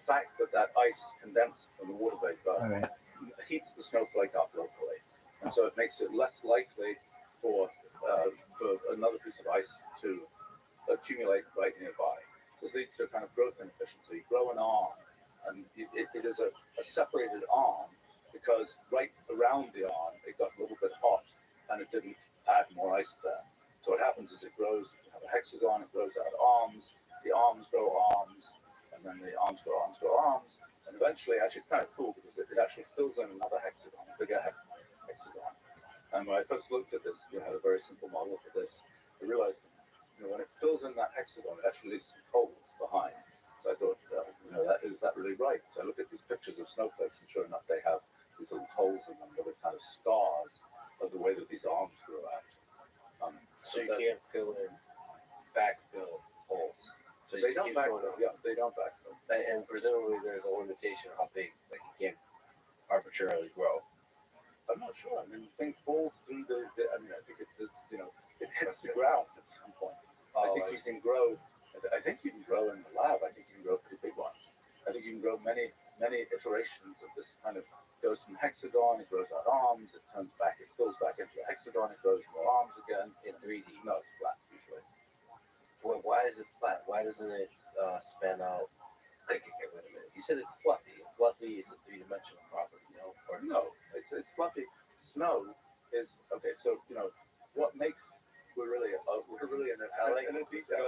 fact that that ice condensed from the water vapor heats the snowflake up locally, and so it makes it less likely for another piece of ice to accumulate right nearby. This leads to a kind of growth inefficiency. You grow an arm, and it is a separated arm because right around the arm it got a little bit hot and it didn't add more ice there. So what happens is it grows, you have a hexagon, it grows out arms, the arms grow arms, and then the arms grow arms grow arms, and eventually, actually it's kind of cool because it actually fills in another hexagon, a bigger hexagon. And when I first looked at this, you had a very simple model for this, I realized, when it fills in that hexagon, it actually leaves some holes behind. So I thought, is that really right? So I look at these pictures of snowflakes, and sure enough, they have these little holes in them that are kind of scars of the way that these arms grew out. So you can't fill in backfill holes. So they don't backfill. Yeah, they don't backfill. And presumably there's a limitation of how big, like you can't arbitrarily grow. I'm not sure. I mean, the thing falls through I think it just, it hits the ground at some point. I think you can grow. I think you can grow in the lab. I think you can grow pretty big ones. I think you can grow many iterations of this kind of goes from hexagon, it grows out arms, it turns back, it fills back into a hexagon, it grows more arms again in 3D. No, it's flat usually. Well, why is it flat? Why doesn't it span out? Wait a minute. You said it's fluffy. Fluffy is a three-dimensional property, Or no, it's fluffy. Snow is okay. So what makes we're really in a detail.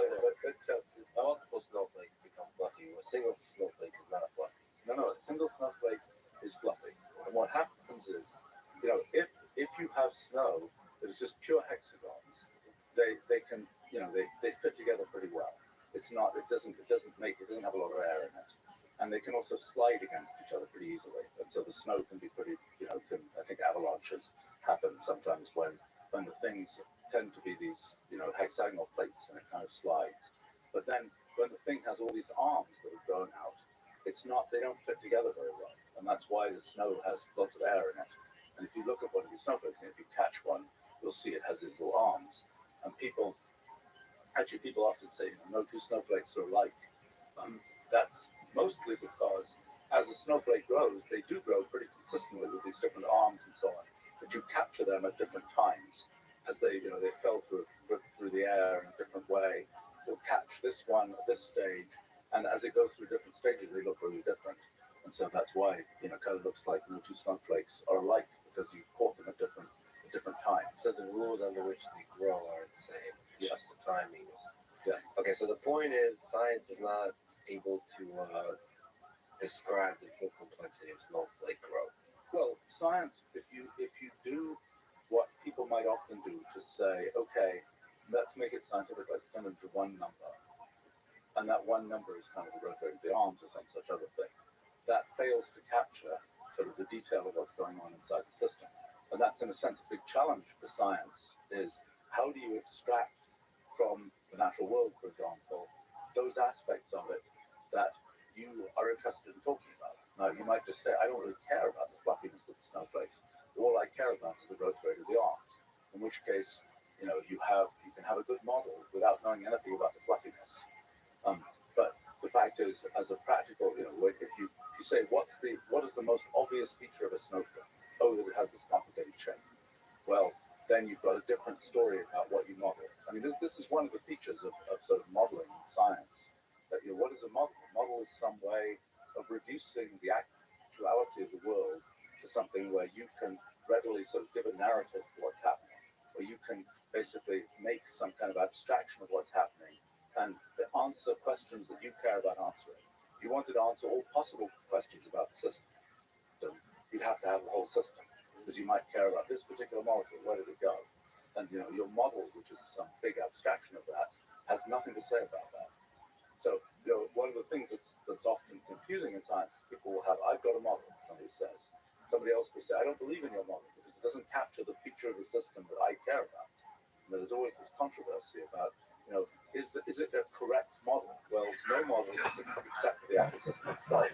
Multiple snowflakes become fluffy. A single snowflake is not fluffy. No, a single snowflake is fluffy. And what happens is, if you have snow that is just pure hexagons, they can they fit together pretty well. It doesn't have a lot of air in it, and they can also slide against each other pretty easily. And so the snow can be pretty I think avalanches happen sometimes when the things tend to be these hexagonal plates and it kind of slides. But then when the thing has all these arms that have grown out, they don't fit together very well, and that's why the snow has lots of air in it. And if you look at one of these snowflakes, and if you catch one, you'll see it has these little arms. And people often say no two snowflakes are alike. That's mostly because as a snowflake grows, they do grow pretty consistently with these different arms and so on. But you capture them at different times as they fell through the air in a different way. You'll catch this one at this stage, and as it goes through different stages, they look really different. And so that's why it kind of looks like no two snowflakes are alike, because you caught them at different times. So the rules under which they grow are the same. Yes. Just the timing. Yeah. Okay, so the point is science is not able to describe the full complexity of snowflake growth. Well, science, if you do what people might often do to say, okay, let's make it scientific, let's turn it into one number, and that one number is kind of the growth rate of the arms or some such other thing, that fails to capture sort of the detail of what's going on inside the system. And that's, in a sense, a big challenge for science, is how do you extract from the natural world, for example, those aspects of it that you are interested in talking about. Now, you might just say, I don't really care about the fluffiness of the snowflakes. All I care about is the growth rate of the arms, in which case, you can have a good model without knowing anything about the fluffiness. But the fact is, as a practical, if you say, what is the most obvious feature of a snowflake? Oh, that it has this complicated shape. Well, then you've got a different story about what you model. I mean, this is one of the features of sort of modeling in science. That what is a model? A model is some way of reducing the actuality of the world to something where you can readily sort of give a narrative to what's happening, where you can basically make some kind of abstraction of what's happening and answer questions that you care about answering. If you wanted to answer all possible questions about the system, you'd have to have the whole system, because you might care about this particular molecule, where did it go? And your model, which is some big abstraction of that, has nothing to say about that. So, one of the things that's often confusing in science, people will have, I've got a model, somebody says. Somebody else will say, I don't believe in your model because it doesn't capture the feature of the system that I care about. And there's always this controversy about, is it a correct model? Well, no model, except for the actual system itself,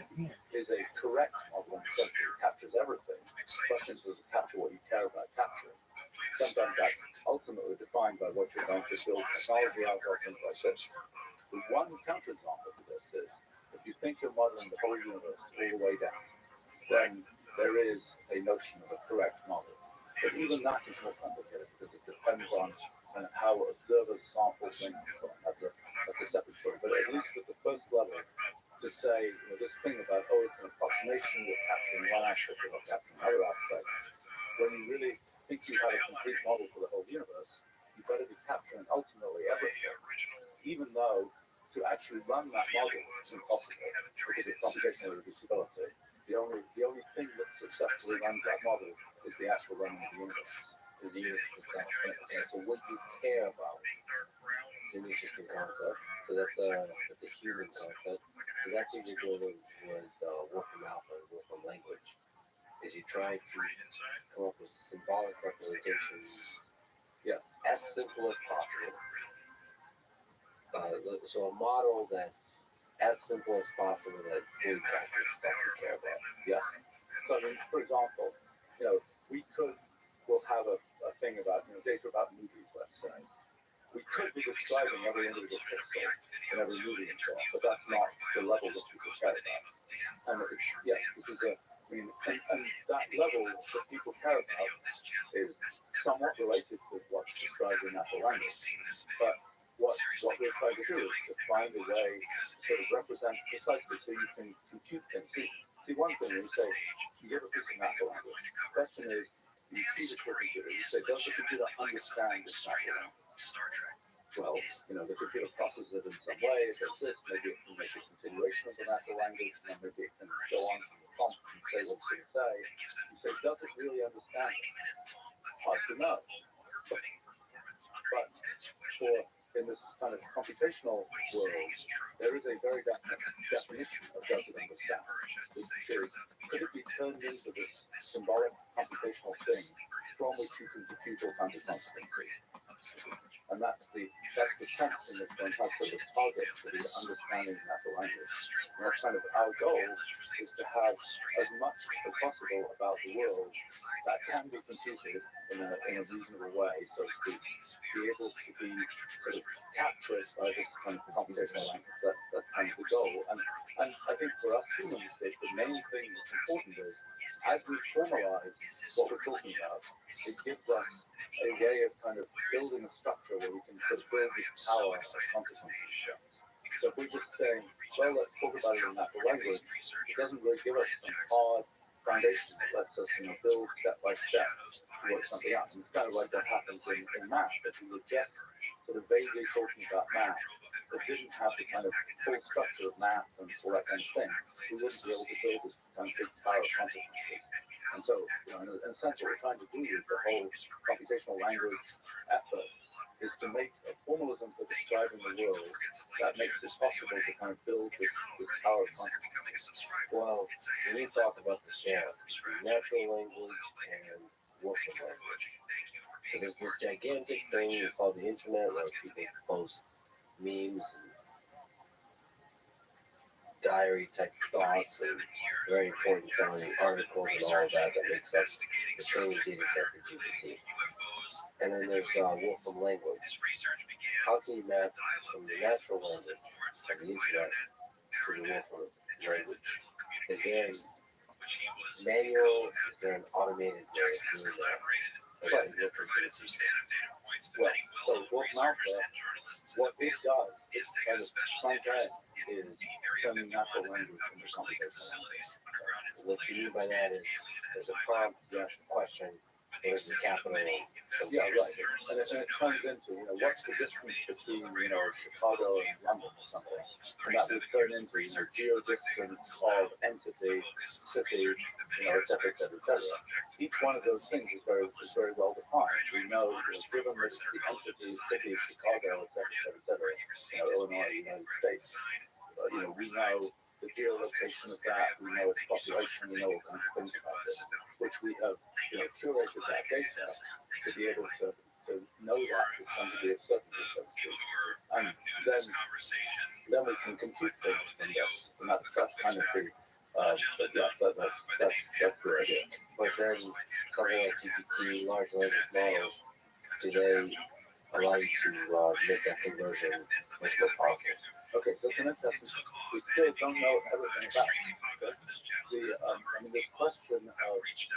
is a correct model in the sense that it captures everything. The question is, does it capture what you care about capturing? Sometimes that's ultimately defined by what you're going to build technology out of, things like this. The one counterexample to this is, if you think you're modeling the the whole universe all the way down, then there is a notion of a correct model. But even that is more complicated because it depends on how observers sample things and so on. That's a separate story. But at least at the first level, to say this thing about it's an approximation, we're capturing one aspect, we're not capturing other aspects. When you really think you have a complete model for the whole universe, you better be capturing ultimately everything, even though to actually run that model is impossible because of computational reducibility. The only thing that successfully runs that model is the actual running of the universe. Is the universe itself. Yeah, so what you care about is an interesting concept. So that's a human concept. So that's what you're doing with Wolfram Alpha and Wolfram language. Is you try to come up with symbolic representations, as simple as possible. So a model that's as simple as possible that fully captures stuff you care about. Yeah. So I mean, for example, we'll have a thing about data about movies, let's say. We could be describing every individual pixel in every movie and so on, but that's not the level that people care about. And because and that level that people care about is somewhat related to what's described in natural language. But what we're trying to do is to find a way to sort of represent precisely so you can compute things. See one thing is say you give a piece of natural language. The question is you feed it to a computer. You say, does the computer understand this natural language? Well, the computer processes it in some way. It does this. Maybe it can make a continuation of the natural language, and then maybe it can go on to the prompt and say what it's going to say. You say, does it really understand it? Hard to know. But in this kind of computational world, there is a very definite definition of does it understand. Could it be turned into this symbolic computational thing from which you can compute all kinds of consequences? And that's the sense in which one has sort of target for the understanding of natural language. And that's kind of our goal is to have as much as possible about the world that can be computed in a reasonable way, so to be able to be sort of captured by this kind of computational language. That's kind of the goal. And I think for us humans, the main thing that's important is as we formalize what we're talking about, it gives us a way of kind of building a structure where we can sort of build this power of consequences. So if we just say, well, let's talk about it in natural language, it doesn't really give us some hard foundation that lets us build step by step towards something else. And it's kind of like what happens in math, that we were just sort of vaguely talking about math that didn't have the kind of full structure of math and all that kind of thing. We wouldn't be able to build this kind of big tower of consequences. And so, in a sense, what we're trying to do with the whole computational language effort is to make a formalism for describing the world that makes it possible to kind of build this tower of consequences. Well, when you talk about the gap between natural language and Wolfram language, so there's this gigantic thing called the internet where people post memes and diary type thoughts and very important sounding articles and all of that makes up the same data set for GPT. And then there's Wolfram language. How can you map from the natural language of the internet to the Wolfram language? Is there a manual? Is there an automated way of doing that? Well, so Wolfram Alpha, what it does is kind of front end is turning natural language into computational language. What you mean by that is there's a prompt, you ask a question, there's the capital. Yeah, right. And it turns into, what's the distance between, Chicago and London or something? And that would turn into, geodistance of entity, city, et cetera, et cetera, et cetera. Each one of those things is very well defined. We know, given that it's the entity, city, Chicago, et cetera, Illinois, United States, we know the geolocation of that, we know its population, we know all kinds of things about it, which we have, curated that data to be able to know that with some degree of certainty, so to speak. And then we can compute things from this, and that's kind of the, that's the idea. But then something like GPT, large language models, do they allow you to make that conversion much more powerful? Okay, so it's an interesting. We still don't know everything about it. This question of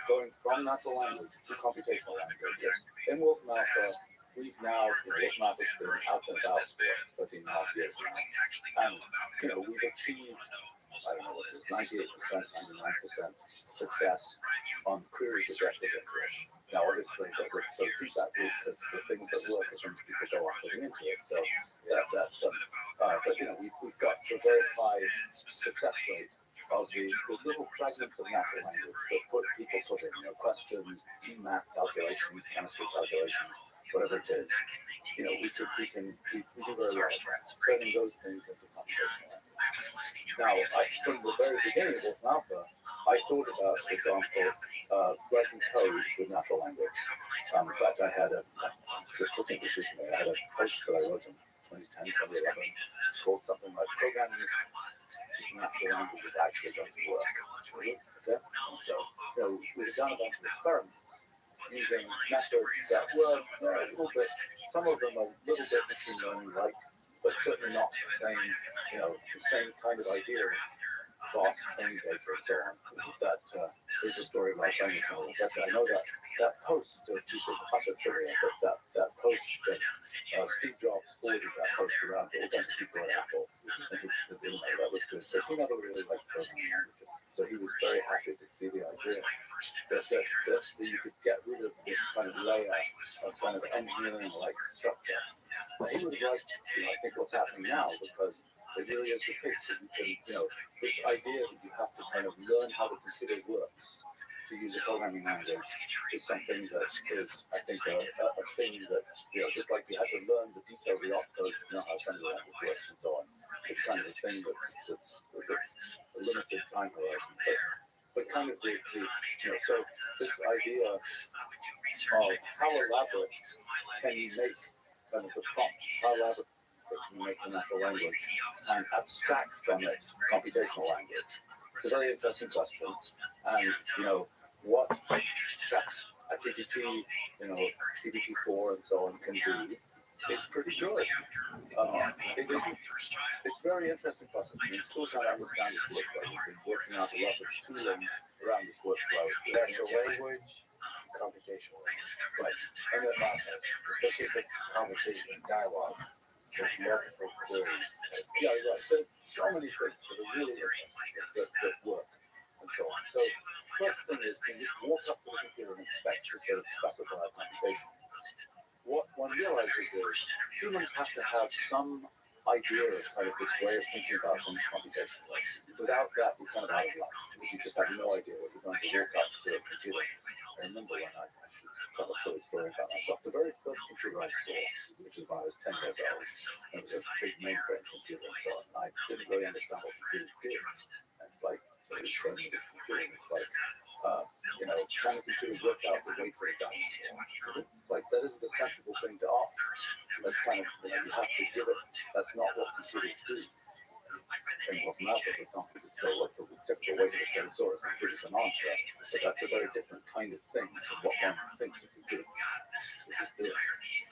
going from natural language to computational language. In Wolf and Alpha, we've now, Wolf and Alpha's been out and about for 13 and a half years now. And, we've achieved, I don't know, 98%, 99% success on query suggested interest. Now, obviously, there's a sort of feedback loop because the things that work are things people go off putting into it. So but we've got a very high success rate of the little fragments of natural language that people put in, questions, math calculations, chemistry calculations, whatever it is. We do very well turning those things into computational language. Now, from the very beginning of Wolf and Alpha, I thought about, for example, writing code with natural language. In fact, I had just looking at this recently, I had a post that I wrote in 2010, 2011, called something like Programming using Natural Language that actually doesn't work. Okay? And so, we've done a bunch of experiments using methods that were a little bit, some of them are a little bit machine learning like, but certainly not the same kind of idea of fast training data and so on. That is a story about language models. I know that post, piece of utter trivia, that post that Steve Jobs forwarded that post around to all kinds of people at Apple. That was just, he never really liked programming languages. So he was very happy to see the idea that you could get rid of this kind of layer of kind of engineering-like structure. He would like, I think what's happening now, because it really is the case that you can, this idea that you have to kind of learn how the computer works to use a programming language is something that is, I think, a thing that, just like you have to learn the details of the opcode to know how assembly language works and so on. It's kind of a thing that's a limited time horizon. But kind of so this idea of how elaborate can you make kind of the prompt, how elaborate can you make the natural language and abstract from it computational language? It's a very interesting question. And, what GPT, GPT-4 and so on can do is pretty good. It's very interesting process. Still trying to understand this workflow. We've been working out a lot of tooling around this workflow. Natural language, computational language. Right. And then Especially if it's conversation and dialogue. There's multiple queries. Yeah, right. There's so many things that are really interesting that work and so on. So first thing is, can you just walk up to the computer and expect to sort of specify a computation? What one realizes is humans have to have some idea of kind of this way of thinking about things computationally. Without that, you're kind of out of luck. You just have no idea what you're going to walk up to a computer. I remember when I actually tell a silly story about myself. The very first computer I saw, which is when I was 10 years old, it was a big mainframe computer and so on. I didn't really understand what computers did. And it's like, so it's training this computer. It's like, can the computer work out the way for a dinosaur? Like, that isn't a sensible thing to ask. That's kind of, you have to give it, that's not what computers do. In Wolf and Alpha, for example, you could say, like, the typical way for a Stegosaurus is produce an answer, but that's a very different kind of thing from what one thinks it can do.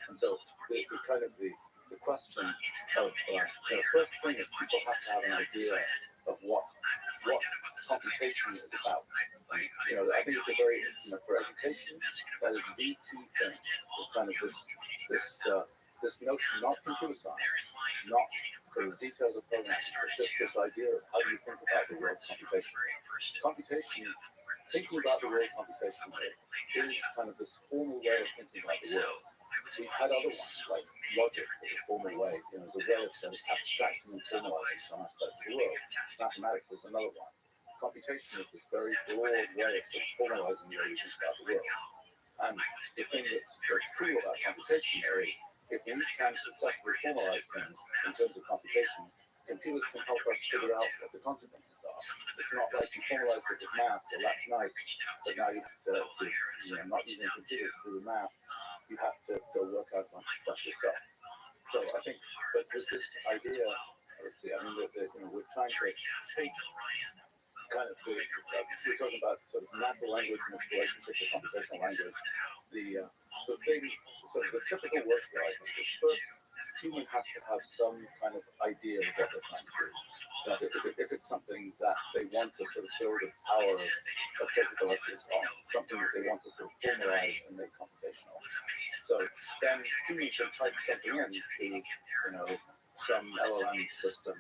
And so, the kind of the question of, the first thing is people have to have an idea of what computation is about. And, I think it's a very, for education, that is the key thing. It's kind of this notion, not computer science, not the details of programming, but just this idea of how do you think about the world computation. Computation, thinking about the world computationally, is kind of this formal way of thinking about the world. We've had other ones, like logic is a formal way, as a way of sort of abstracting and formalizing some aspects of the world. Mathematics is another one. Computation is this very broad way of formalizing the way you think about the world. And the thing that's cool about computation is, if we can successfully formalize things in terms of computation, computers can help us figure out what the consequences are. It's not like you formalize it with math, well, that's nice, but now you have to, not using computers to do the math, you have to go work out a bunch of stuff yourself. So I think that this idea, we're trying to take kind of we're talking about sort of natural language and its relationship to computational language. The thing, sort of the typical workflow, I think, is first human has to have some kind of idea of what they're trying to do. That if it's something that they want to sort of build a power of capabilities on, something that they want to sort of formalize and make computational. So then humans can type something into, some LLM system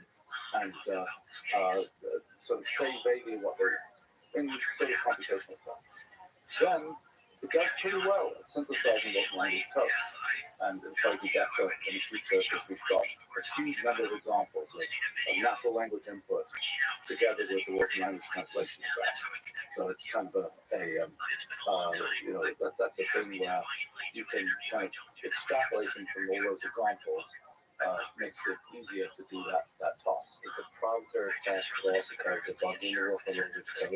and sort of say vaguely what they in sort of computational terms. Then it does pretty well at synthesizing what language code. And it'll probably be better in the future because we've got a huge number of examples of natural language input together with the working language translation stuff. So it's kind of that's a thing where you can kind of extrapolating from all those examples makes it easier to do that task. Is the prompter task also kind of debugging the work language code?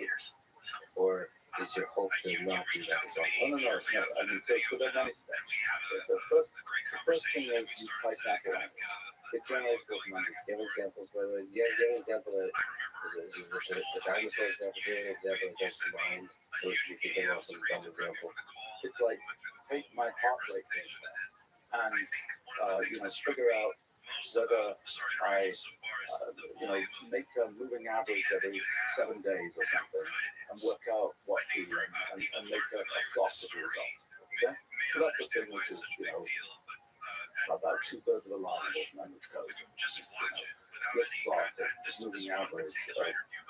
Or is your hope to not do that as well? No. I mean, so there are many steps. The first thing is you type natural language. It generates working language. Give examples, by the way. Give an example that is the dinosaur example. Give an example that comes to mind. So if you can think of some dumb example. It's like take my heart rate data and figure out whether I make a moving average every 7 days or something and work out what the and make a plot of the result. Okay? So that's the thing which is about 2/3 of the line of language code. This plot is moving average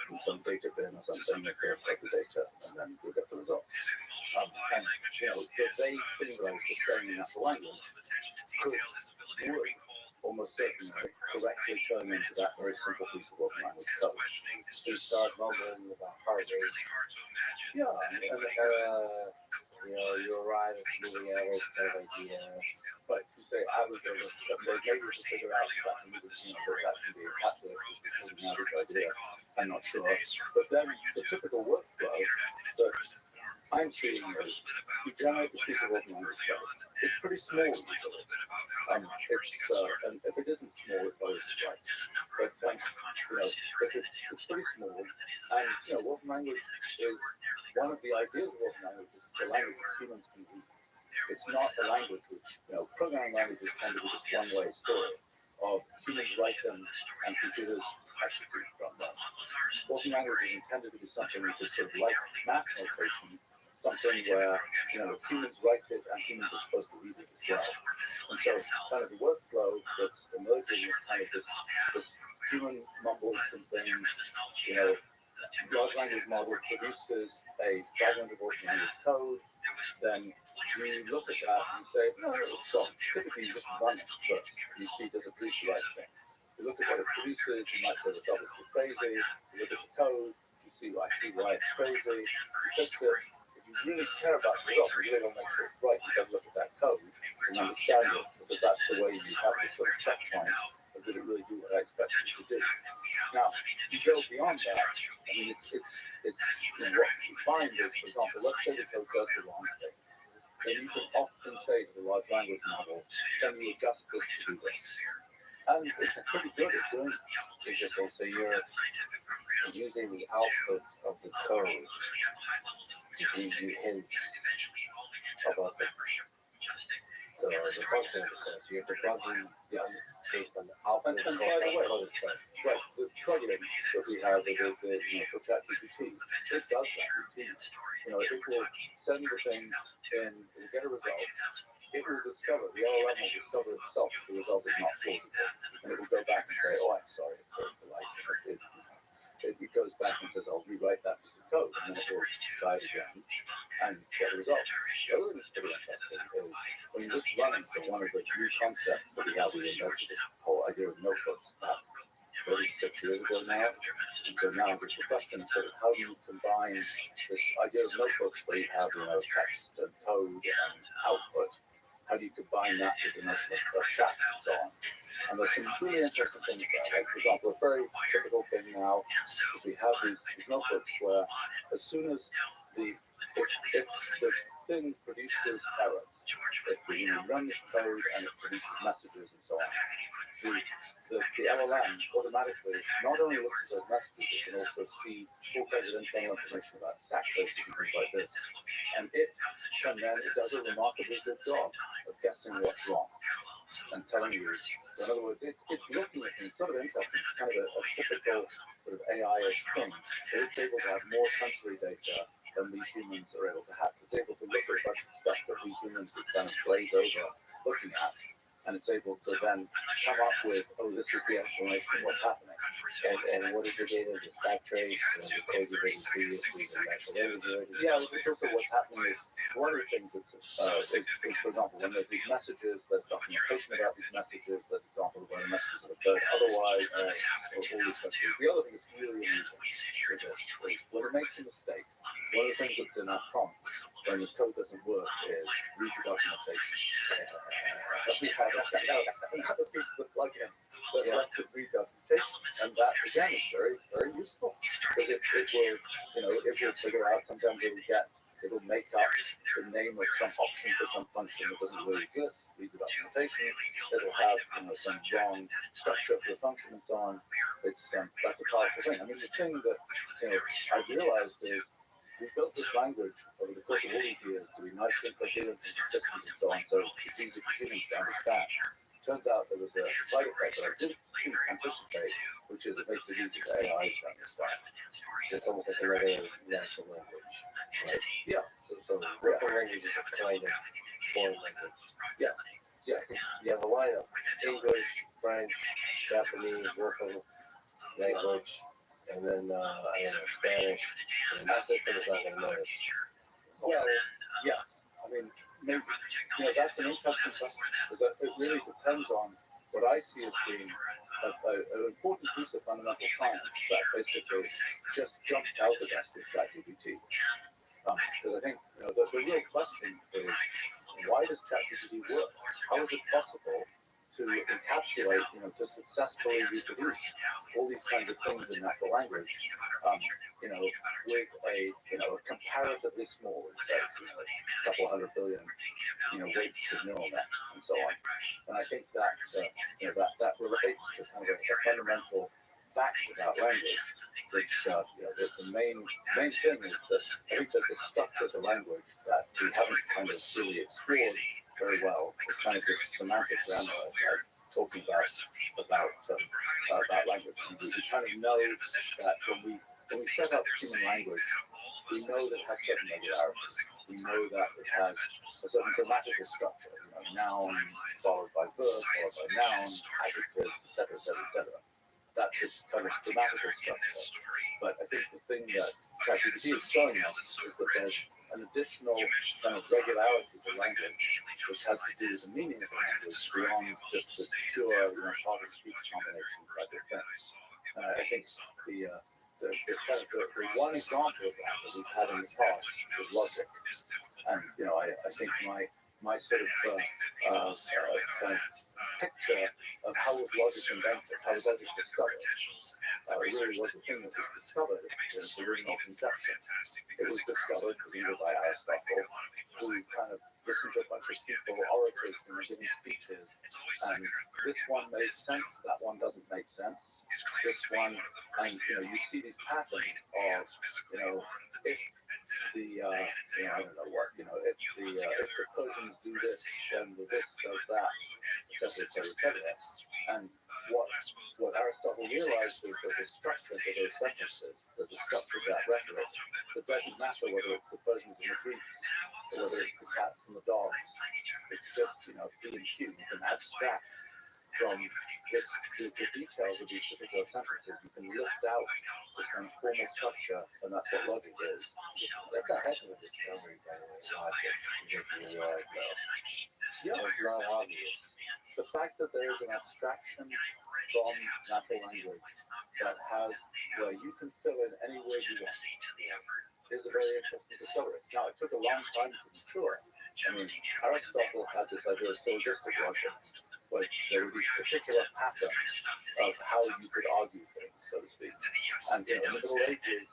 from some data bin or something that goes like the data and then we get the result. And the vague thing that I was just saying in natural language would almost certainly correctly turn into that very simple piece of working language code. You start mumbling about heart rate. Yeah, You arrive at moving average kind of idea. but you say average over, maybe to figure out that can be, that can be encapsulated as an average idea. I'm not sure. But then the typical workflow that I'm seeing is you generate the piece of working language code. It's pretty small usually. And if it isn't small, it's always right. But if it's pretty small, and working language is one of the ideas of working language is the language that humans can read. It's not a language which programming languages tend to be this one-way story of humans write them and computers execute from them. Working language is intended to be something which is sort of like math notation. Something where humans write it and humans are supposed to read it as well. And so kind of the workflow that's emerging is kind of this human mumbles and things. Large language model produces a fragment of working language code. Then you look at that and say, no, so typically you just run it first. You see, does it produce the right thing? You look at what it produces, you might say the result is crazy. You look at the code, you see why it's crazy. You fix it. If you really care about the result, you really want to make sure it's right, you got to look at that code and understand it, because that's the way you have this sort of checkpoint of did it really do what I expected it to do. Now, you go beyond that, I mean, it's what you find is, for example, let's say the code does the wrong thing. Then you can often say to the large language model, can you adjust this to do this? And it's pretty good at doing it. Interesting. So you're using the output of the code to give you hints about the function of the code. So you're debugging based on the output of the code. Right, the plugin that we have for ChatGPT, it does that routinely. It will send the thing in, it will get a result. It will discover, the LLM will discover itself that the result is not plausible. And it will go back and say, oh, I'm sorry, it's polite. It goes back and says, I'll rewrite that piece of code. And then it will try it again and get a result. The other thing that's pretty interesting is when you just run into one of the new concepts that we have, we invented this whole idea of notebooks about 36 years ago now. And so now there's the question of how do you combine this idea of notebooks where you have text and code and output. How do you combine that with the notion of chat and so on? And there's some really interesting things there. Like, for example, a very typical thing now is we have these notebooks where as soon as if the thing produces errors, if we run this code and it produces messages and so on, the LLM automatically not only looks at those messages, it can also see all kinds of internal information about stack traces and things like this. And it does a remarkably good job of guessing what's wrong. and telling you. So in other words, it's looking at things sort of interesting, kind of a typical sort of AI-ish thing. But it's able to have more sensory data than we humans are able to have. It's able to look at a bunch of stuff that we humans could kind of glaze over looking at. And it's able to then come up with, oh, this is the explanation of what's happening. And what is the data? Just back trace and the code you've written previously, the natural language. Yeah, it's also what's happening is one of the things that's, is, for example, when there's these messages, there's documentation about these messages, there's examples where the messages are occurred otherwise, or all these stuff. The other thing that's really amusing is when it makes a mistake, one of the things that's in our prompt when the code doesn't work is read the documentation. We have another piece of the plugin that lets it read documentation, and that again is very, very useful because it will, it will figure out. Sometimes it'll make up the name of some option for some function that doesn't really exist. Read the documentation. It'll have some wrong structure for the function and so on. That's a powerful thing. I mean, the thing that I realized is we built this language over the course of all these years to be nice and coherent and consistent and so on, so it's easy for humans to understand. Turns out there was a side effect that I didn't anticipate, which is it makes it easy for AI to understand. It's almost like another natural language. Right? Yeah. So Natural language is a kind of foreign language. Yeah. You have a line of English, French, Japanese, working language, and then Spanish. And that system is not going to notice. Well, yes. I mean, maybe, that's an interesting question because it really depends on what I see as being an important piece of fundamental science that basically just jumped out at us with ChatGPT. Because I think the real question is, why does ChatGPT work? How is it possible to encapsulate, to successfully reproduce all these kinds of things in natural language, with a comparatively small, a couple hundred billion, weights of neural nets and so on. And I think that that relates to kind of a fundamental fact about language, which the main thing is that I think there's a structure to language that we haven't kind of really explored very well. It's kind of this semantic grammar talking about language. We kind of know that when we set up human language, we know that it has certain regularities. We know that it has a certain grammatical structure, noun followed by verb, followed by noun, adjectives, etc. That's its kind of grammatical structure. But I think the thing that ChatGPT is showing us is that there's an additional kind of regularity to language, which has to do with the meaning of the language beyond just the pure, talk-and-speech combination type of thing. I think the one example of that we've had in the past is logic, and I think my sort of kind of picture of how was logic invented, how was logic discovered, really was the thing that was discovered in its original conception. It was discovered either by Aristotle, who kind of listened to a bunch of people, orators, and giving speeches, and this one makes sense, that one doesn't make sense. This one, and you see these patterns of, if the I don't know what, if the Persians do this, then the this does that, etc. And what Aristotle realized is that the structure of those sentences, the structure of that rhetoric, it doesn't matter whether it's the Persians and the Greeks, or whether it's the cats and the dogs. It's just, P and Q. You can abstract from the details of these particular sentences. You can lift out this kind of formal structure, and that's what logic is. That's a heck of a discovery, by the way. Logic, you realize now. Yeah, it's not obvious. The fact that there is an abstraction from natural language that has, where you can fill in any word you want, is a very interesting discovery. Now, it took a long time to mature. I mean, Aristotle had this idea of syllogistic logic, but there would be particular patterns of how you could argue things, so to speak. And in the Middle Ages,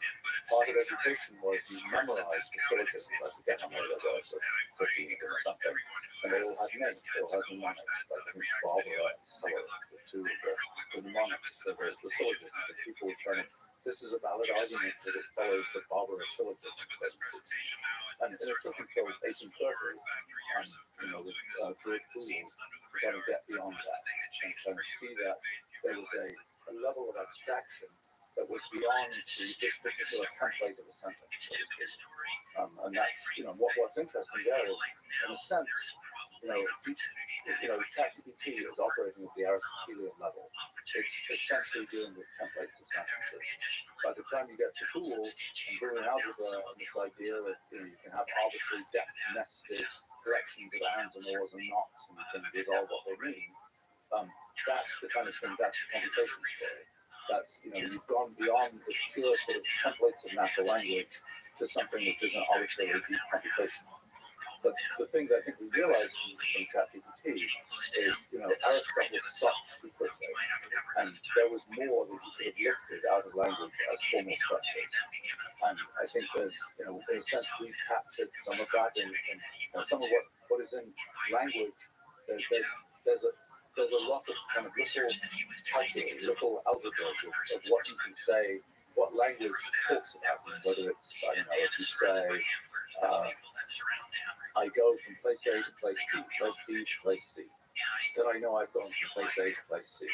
part of education was you memorized the syllogisms. I forget how many there were, so 15 or something. And they all had names, they all had mnemonics, like Barbara and Sulla, the two of the mnemonics, the syllogisms, and people were trying to this is a valid argument that it follows the barbarous syllogism. And it took until 1830, with George Boole, to kind of get beyond that and kind of see that there was a level of abstraction that was beyond this particular template of a sentence. And that's, what's interesting there is, in a sense, ChatGPT is operating at the Aristotelian level. It's essentially dealing with templates of sentences. By the time you get to Boole and Boolean algebra and this idea that you can have arbitrary depth-nested collections of ands and ors and knots and you can resolve what they mean, that's the kind of thing, that's the computation story. That's, you've gone beyond the pure sort of templates of natural language to something which is an arbitrary deep computation. But the thing that I think we realize from ChatGPT is, Aristotle stopped secretly, and there was more that you could have lifted out of language as formal structures. And I think there's, in a sense, we've captured some of that in some of what is in language. There's a lot of kind of little calculus, little algebras of what you can say, what language talks about, whether it's, if you say, I go from place A to place B, place B to place C. Then I know I've gone from place A to place C.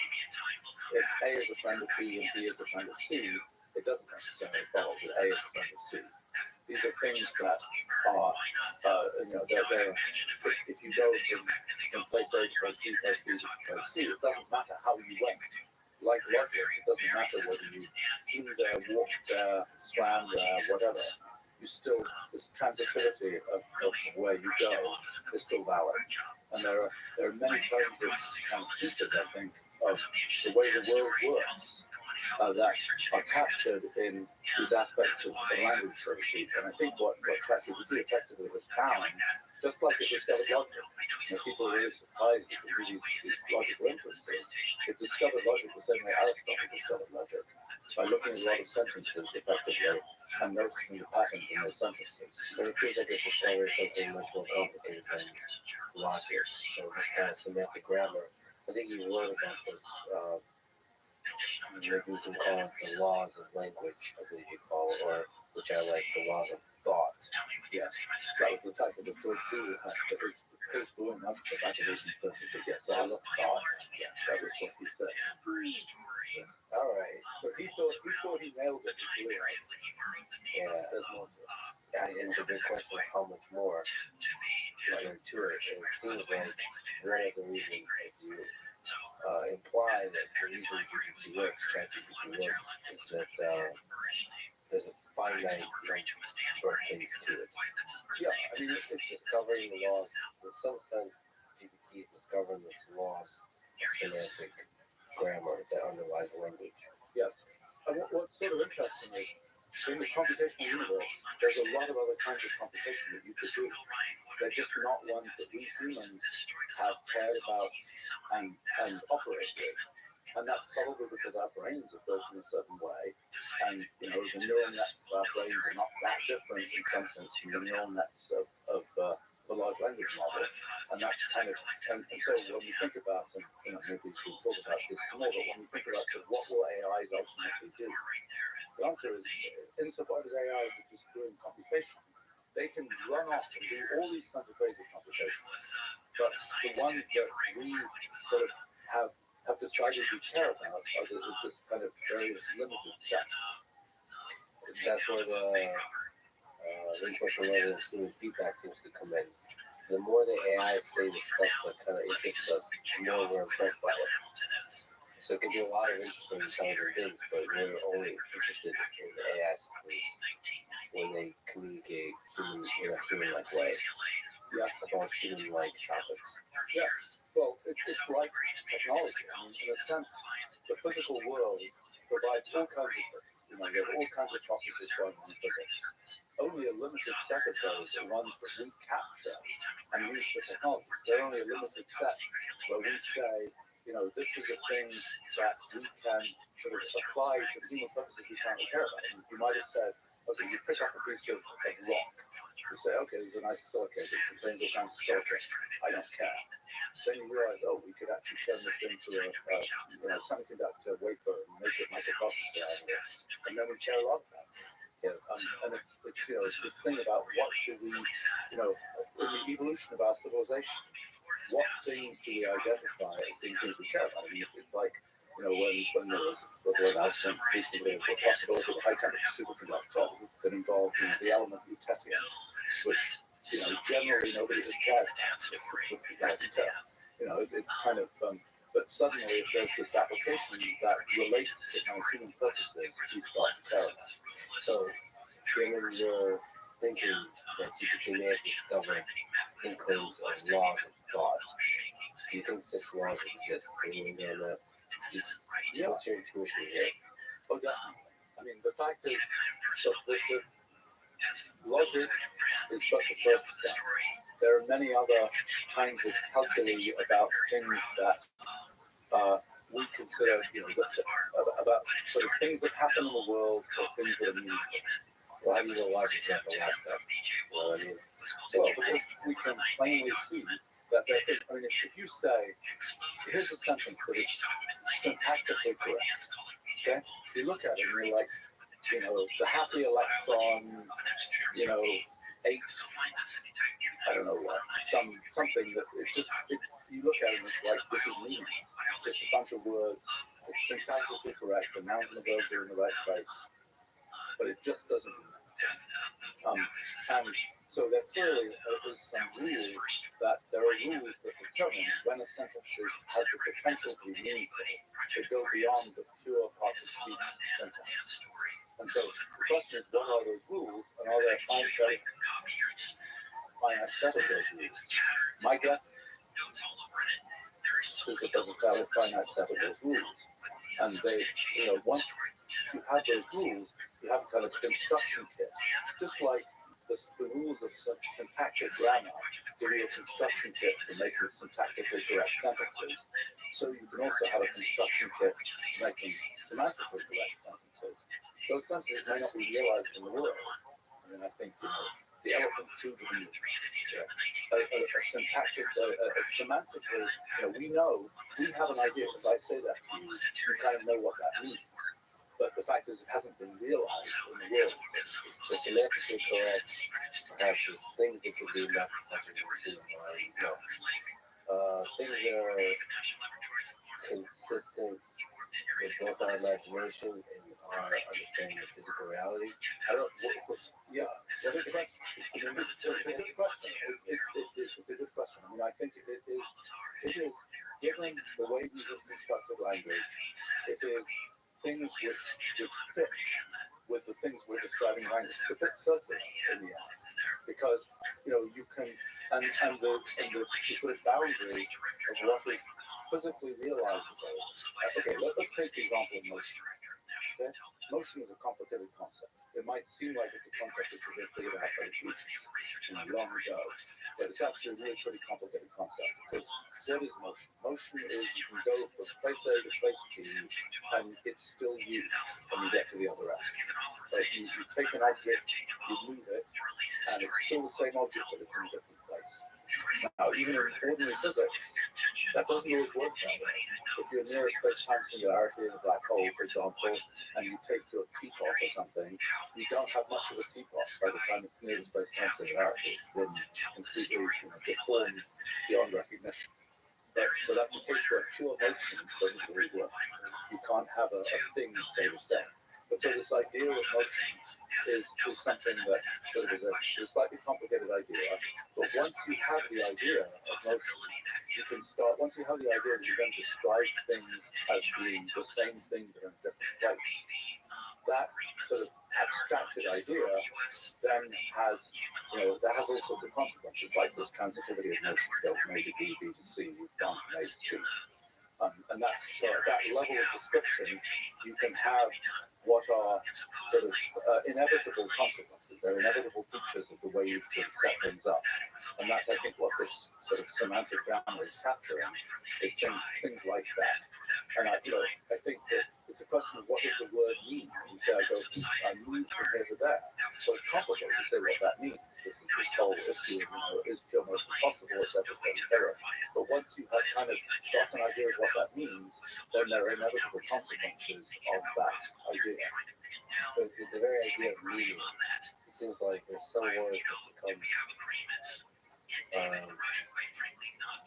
If A is a friend of B and B is a friend of C, it doesn't necessarily follow that A is a friend of C. These are things that are, if you go from place A to place B, place B to place C, it doesn't matter how you went. Like logic, it doesn't matter whether you flew there, walked there, swam there, whatever. You still, this transitivity of where you go is still valid. And there are many kinds of pieces, I think, of the way the world works that are captured in these aspects of the language, so to speak. And I think what ChatGPT effectively has found, just like it discovered logic, people are really surprised at these logical inferences. It discovered logic the same way Aristotle discovered logic, by looking at a lot of sentences effectively and noticing the patterns in those sentences. But it feels like it's discovering something much more complicated than logic. So this kind of semantic grammar. I think you wrote about this. Maybe we can call it the laws of language, I believe you call it, or which I like, the laws of thought. Yes, that was the type of the George Boole had, but his Boole enough for that reason to get laws of thought. Yes, that was what he said. Yeah. All right. So he thought he nailed it. Yeah, there's more to it. Yeah, and it's a big question of how much more is there to it. And it seems like one of the reasons, as you imply, that the reason GPT works, ChatGPT works, is that there's a finite number of things to it. Yeah, I mean, it's discovering the laws. In some sense, GPT is discovering the laws of semantic grammar that underlies language. Yes. And what's sort of interesting is, in the computational universe, there's a lot of other kinds of computation that you could do. They're just not ones that we humans have cared about and operate with. And that's probably because our brains are built in a certain way. And, the neural nets of our brains are not that different in some sense from the neural nets of the large language model. And that's kind of, and so when we think about, and maybe we'll talk about this more, but when we think about what will AIs ultimately do, the answer is, insofar as AI is just doing computation, they can run off and do all these kinds of crazy computations. But the ones that we sort of have decided we care about is this kind of very limited set. That's where the reinforcement learning and student feedback seems to come in. The more the AI say the stuff that kind of interests us, the more we're impressed by it. So it can do a lot of interesting intelligent things, but we're only interested in the AI systems when they communicate in a human-like way. Yeah, about human-like topics. Yeah, well, it's like technology. I mean, in a sense, the physical world provides all kinds of things. There are all kinds of processes going on in physics. Only a limited set of those are ones that we capture and use for technology. There are only a limited set where we say, this is a thing that we can sort of apply to the human purposes we currently care about. And you might have said, okay, you pick up a piece of rock You say, okay, there's a nice silicate that contains all kinds of silicate. I don't care. Then you realize, oh, we could actually turn this into a semiconductor wafer and make it microprocessor out of it. And then we care a lot about it. Yeah. And it's it's this thing about what do we, in the evolution of our civilization, what things do we identify as being things we care about? I mean, it's like, when there was the announcement recently of the possibility of a high temperature superconductor that involved the element lutetium, which, generally nobody has cared about. It's kind of, but suddenly if there's this application that relates to kind of human purposes, we start to care about. So, given your thinking that you may have discovered inklings of laws of thought, do you think such laws exist? Yeah. What's your intuition here? Oh, definitely. I mean, the fact is, so the logic is but the first step. There are many other kinds of calculi about things that we consider, about sort of things that happen in the world or things that are meaningful. Well, how do you know logic is not the last step? Well, Because we can plainly see that if you say, here's a sentence that is syntactically correct, okay? You look at it and you're like, the happy electron, ate, I don't know what, something that you look at it and it's like, this is meaningless. It's a bunch of words, it's syntactically correct, the nouns and the verbs are in the right place, but it just doesn't mean that. And so there clearly is some rules that there are rules that determine when a sentence has the potential to be meaningful, to go beyond the pure part-of-speech sentence. And so the question is, what are those rules, and are there finite set of those rules? My guess is that there's a valid finite set of those rules. And they, once you have those rules, you have a kind of construction kit. Just like the rules of syntactic grammar give you a construction kit for making syntactically correct sentences. So you can also have a construction kit for making semantically correct sentences. Those sentences may not be realized in the world. I mean, I think, the elephant food of you. Semantically, we have an idea. As I say that to you, you kind of know what that means. But the fact is, it hasn't been realized in the world. So semantically correct, perhaps there's things that can be mathematically things that are consistent with both our imagination and our understanding of physical reality. Yeah, that's a good question. It's a good question. It's a good question. I mean, I think it is, given the way we have constructed language, it is things which fit with the things we're describing language, to fit certainly in the end. Because, you can, and the sort of boundary of what is physically realizable. Okay, let's take the example of motion. Okay? Motion is a complicated concept. It might seem like it's a concept that should be figured out by the Greeks long ago, but it's actually a really pretty complicated concept. Because what is motion? Motion is you can go from place A to place B, and it's still you when you get to the other end. Like you take an object, you move it, and it's still the same object, but it's in a different place. Now, even in ordinary physics, that doesn't always work that way. If you're near a space-time singularity in a black hole, for example, and you take your teapot or something, you don't have much of a teapot by the time it's near the space-time singularity. It's been completely deformed beyond recognition. So that's the case where pure motion doesn't really work. You can't have a thing stay the same. But so this idea of motion is something that sort of is a slightly complicated idea. But once you have the idea of motion, you can start, once you have the idea that you're going to describe things as being the same thing but in a different place, that sort of abstracted idea then has, that has all sorts of consequences, like this transitivity of motion, go from A to B, B to C, you've gone from A to C. And that's, so at that level of description, you can have what are sort of inevitable consequences. They're inevitable features of the way you sort of set things up. And that's, I think, what this sort of semantic grammar is capturing, is things like that. And I think that it's a question of what does the word mean? You say, I move from here to there. So it's complicated to say what that means. This is the issue, is pure motion possible, etc. But once you have kind of got an idea of what that means, then there are inevitable consequences of that idea. But the very idea of meaning, it seems like there's some words that become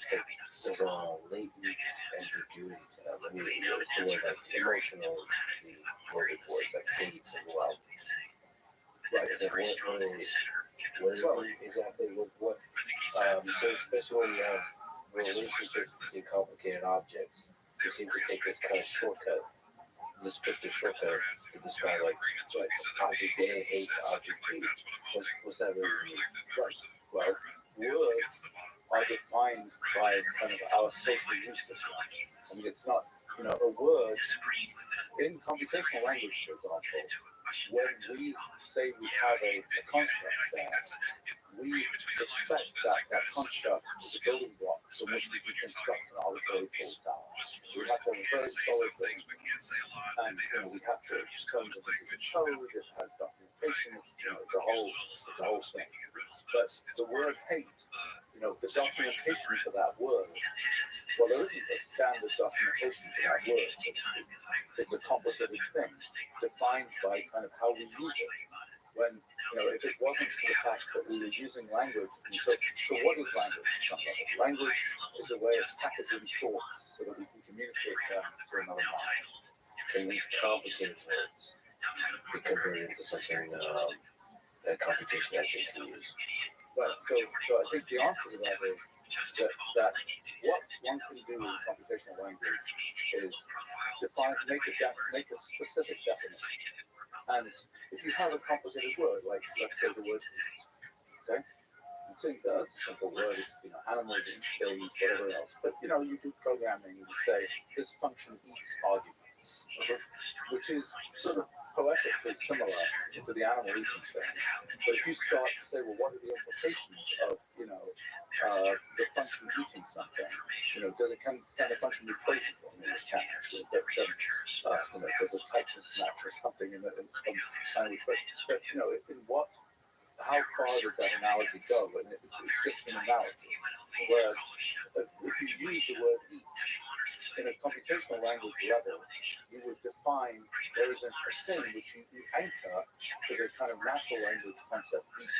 there's a latent ambiguity to them. I mean, the word like emotional, the worded words like hate and love. Right. Is that what exactly what so especially when you have relationships between complicated objects, you seem to take this kind of shortcut, descriptive shortcut to describe like object A hates object B. What's that really mean? Right. Well, words are defined by kind of our social usage. I mean, it's not, a word in computational language, for example, when we say we have a construct there, we expect that construct is a building block from which we can construct an arbitrary full tower. We have to have a very solid thing, and we have to turn it into code, it has documentation, it's a whole thing. But the word hate, the documentation for that word, well, there isn't a standard documentation for that word. It's a complicated thing, defined by kind of how we use it. When, if it wasn't for the fact that we were using language, so what is language? Language is a way of packaging thoughts so that we can communicate them to another mind. Can these complicated words be converted into something that computation actually can use? Right. So I think the answer to that is that what one can do in computational language is make a specific definition. And if you have a complicated word, like let's say the word eat, okay? You think that's a simple word, animals eat, they eat, whatever else. But you do programming and you say this function eats arguments, which is sort of poetically similar to the animal eating thing. But if you start to say, well, what are the implications of the function eating something? Does it can the function be playful? It can actually. There's a tightness match or something in some tiny way. But how far does that analogy go? And it's just an analogy. Whereas if you use the word eat in a computational language level, you would define there is a thing which you anchor to the kind of natural language concept eat,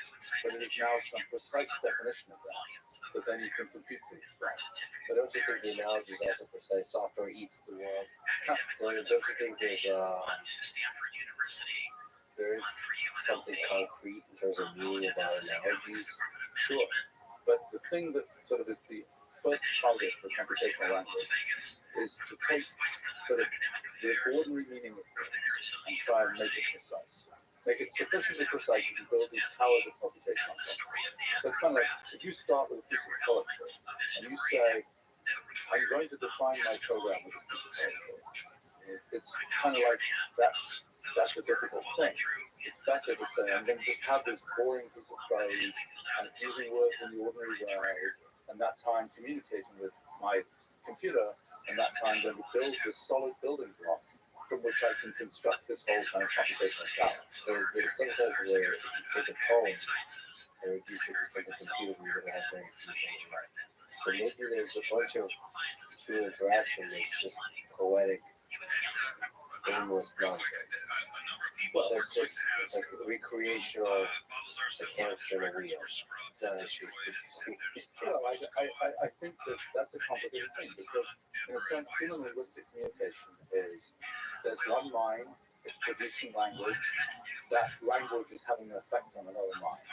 but it is now some precise definition of that then you can compute things from. But don't you think the analogy is also precise? Software eats the world. Don't you think there is something concrete in terms of meaning about analogies? Sure. But the thing that sort of is the first target for computational language is to take sort of the ordinary meaning of things and try and make it precise. Make it sufficiently precise to build these towers of computation on top. So it's kind of like if you start with a piece of poetry and you say, I'm going to define my program with a piece of poetry. It's kind of like that's a difficult thing. It's better to say, I'm going to just have this boring piece of code and it's using words in the ordinary way, and that's how I'm communicating with my computer, and that's how I'm going to build this solid building block from which I can construct this whole kind of computational tower. So there's some sense where if you take a poem and reduce it to like a computer, you're going to have very few things. So maybe there's a bunch of human interaction that's just poetic, aimless nonsense. Well, there's just like recreational mechanics in a wheel. I think that's a complicated thing because, in a sense, human linguistic communication is there's one mind, it's producing language, that language is having an effect on another mind.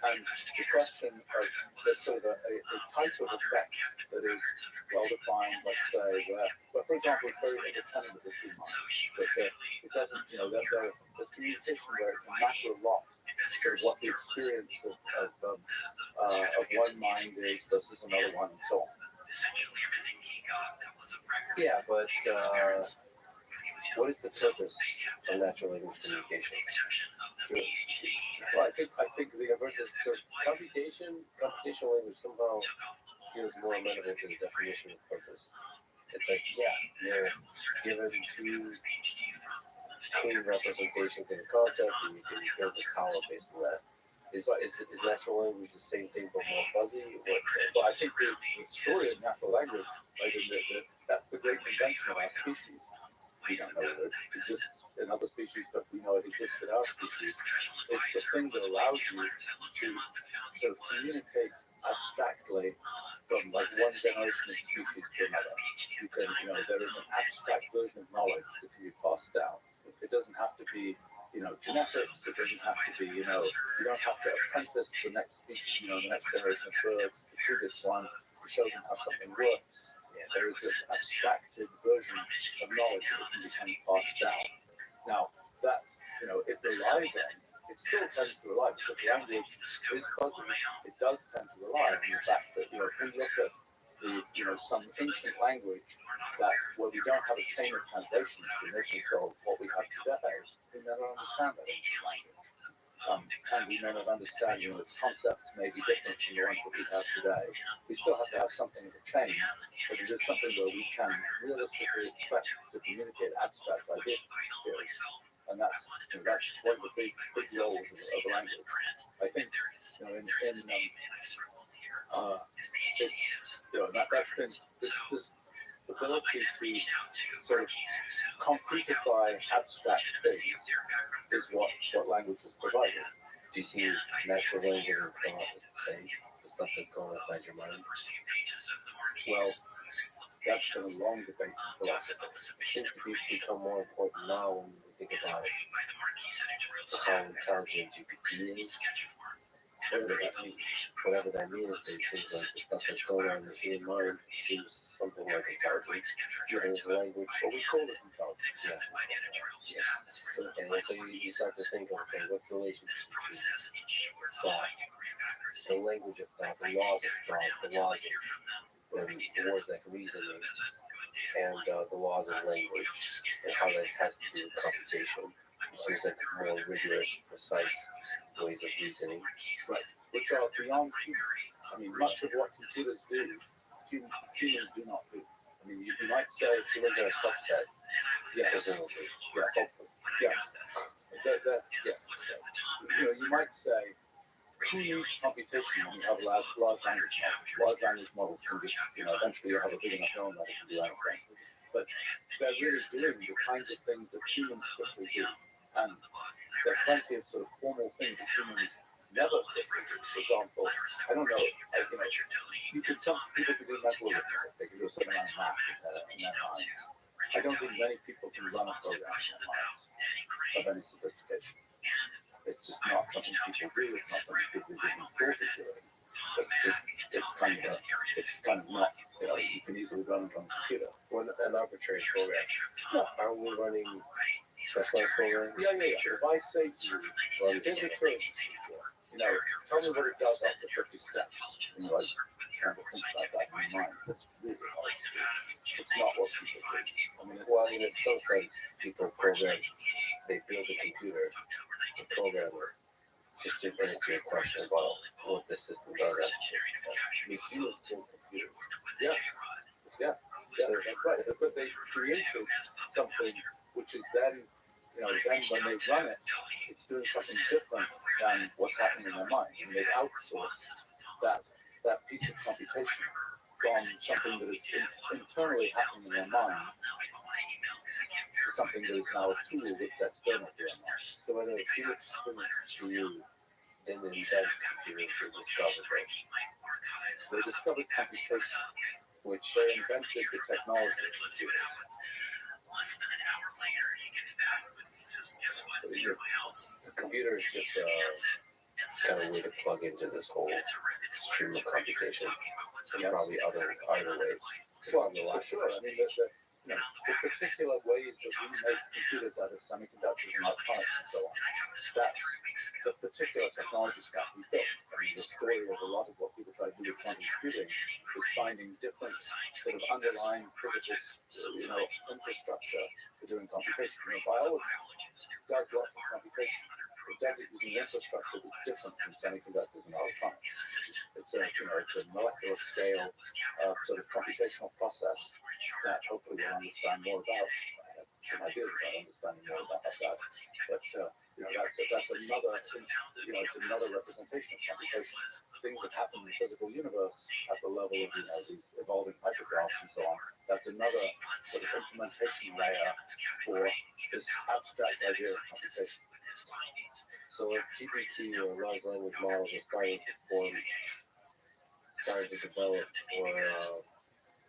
And the question of there's sort of a type of effect that is well defined, let's say, where for example, it's very independent of the two minds. But it doesn't, there's communication where it can matter a lot sort of what the experience of one mind is versus another one and so on. Yeah, but what is the purpose of natural language communication? Well, I think the versus computational language somehow feels more amenable to the definition of purpose. It's like, you're given two clean representations of the concept, and you can build a tower based on that. Is natural language the same thing but more fuzzy? But I think the story of natural language, right, is that that's the great invention of our species. We don't know whether it exists in other species, but we know it exists in our species. It's the thing that allows you to sort of communicate abstractly from like one generation of species to another. You can, there is an abstract version of knowledge that can be passed down. It doesn't have to be, genetics. It doesn't have to be, you don't have to apprentice the next species, the next generation of birds to the previous one to show them how something works. There is this abstracted version of knowledge that can become passed down. Now, that, it relies on, it still tends to rely, because language is fuzzy, it does tend to rely on the fact that, if we look at some ancient language where we don't have a chain of translation definitions of what we have today, we never understand that ancient language. And we may not understand, the concepts may be different from the ones that we have today. We still have to have something of a chain, but it is something where we can realistically expect to communicate abstract ideas. And that's one of the big roles of language. I think, that's been this ability to sort of concretify abstract things is what language has provided. Do you see natural language and thought as the same? The stuff that's going inside your mind? Well, that's been a long debate in philosophy. It seems to become more important now when you think about how intelligent GPT is. Whatever that means, it seems like the stuff that's going on in the human mind seems something like intelligence. And it's language, what we call it intelligence. And so you start to think, okay, what's the relationship between thought, the language of thought, the laws of thought, the logic, the words like reasoning, and the laws of language, and how that has to do with computation. It seems like more rigorous, precise ways of reasoning. Right, which are beyond human. I mean, much of what computers do, humans do not do. I mean, you might say, if you look at a subset, Presumably. Hopefully, you might say, who needs computation when you have large language models? Large language models can just, eventually you'll have a big enough neural net that can do anything. But they're really doing the kinds of things that humans quickly do. And there are plenty of sort of formal things that humans never quickly do. For example, I don't know, some people can do mental arithmetic, they can do a certain amount of math in their minds. I don't think many people can run a program in their minds of any sophistication. It's just not something people do. It's not something people even thought of doing. It's kind of not, you can easily run it on a computer. Well, an arbitrary program. Aren't we running specialized programs? Yeah. If I say to you, well, here's a trick, tell me what it does after 50 steps. Trying to think about that in my mind. It's really hard to do. It's not what people do. In some sense, people program, they build a computer, a programmer, just to answer your question about what the system does. We build a computer. Yeah, that's right. But they created something which is then, then when they run it, it's doing something different than what's happening in their mind. And they've outsourced that piece of computation from something that is internally happening in their mind to something that is now a tool that's external to their mind. So when a human to you didn't invent computers, they discovered it. They discovered computation, which they invented the technology of computers. The computer is just kind of way to plug into this whole stream of computation. There's probably other ways. Well, for sure. I mean, the particular ways that we make computers out of semiconductors and electronics and so on, that's the particular technology stack we built. I mean, the story of a lot of what people try to do with quantum computing is finding different sort of underlying physical, infrastructure for doing computation. Biology does lots of computation. It does it using infrastructure that's different from semiconductors and electronics. It's a molecular scale sort of computational process that hopefully we'll understand more about. I have some ideas about understanding more about that. But That's another, it's another representation of computation. Things that happen in the physical universe at the level of, these evolving hypergraphs and so on. That's another sort of implementation layer for this abstract idea of computation. So if GPT or large language models are starting to develop or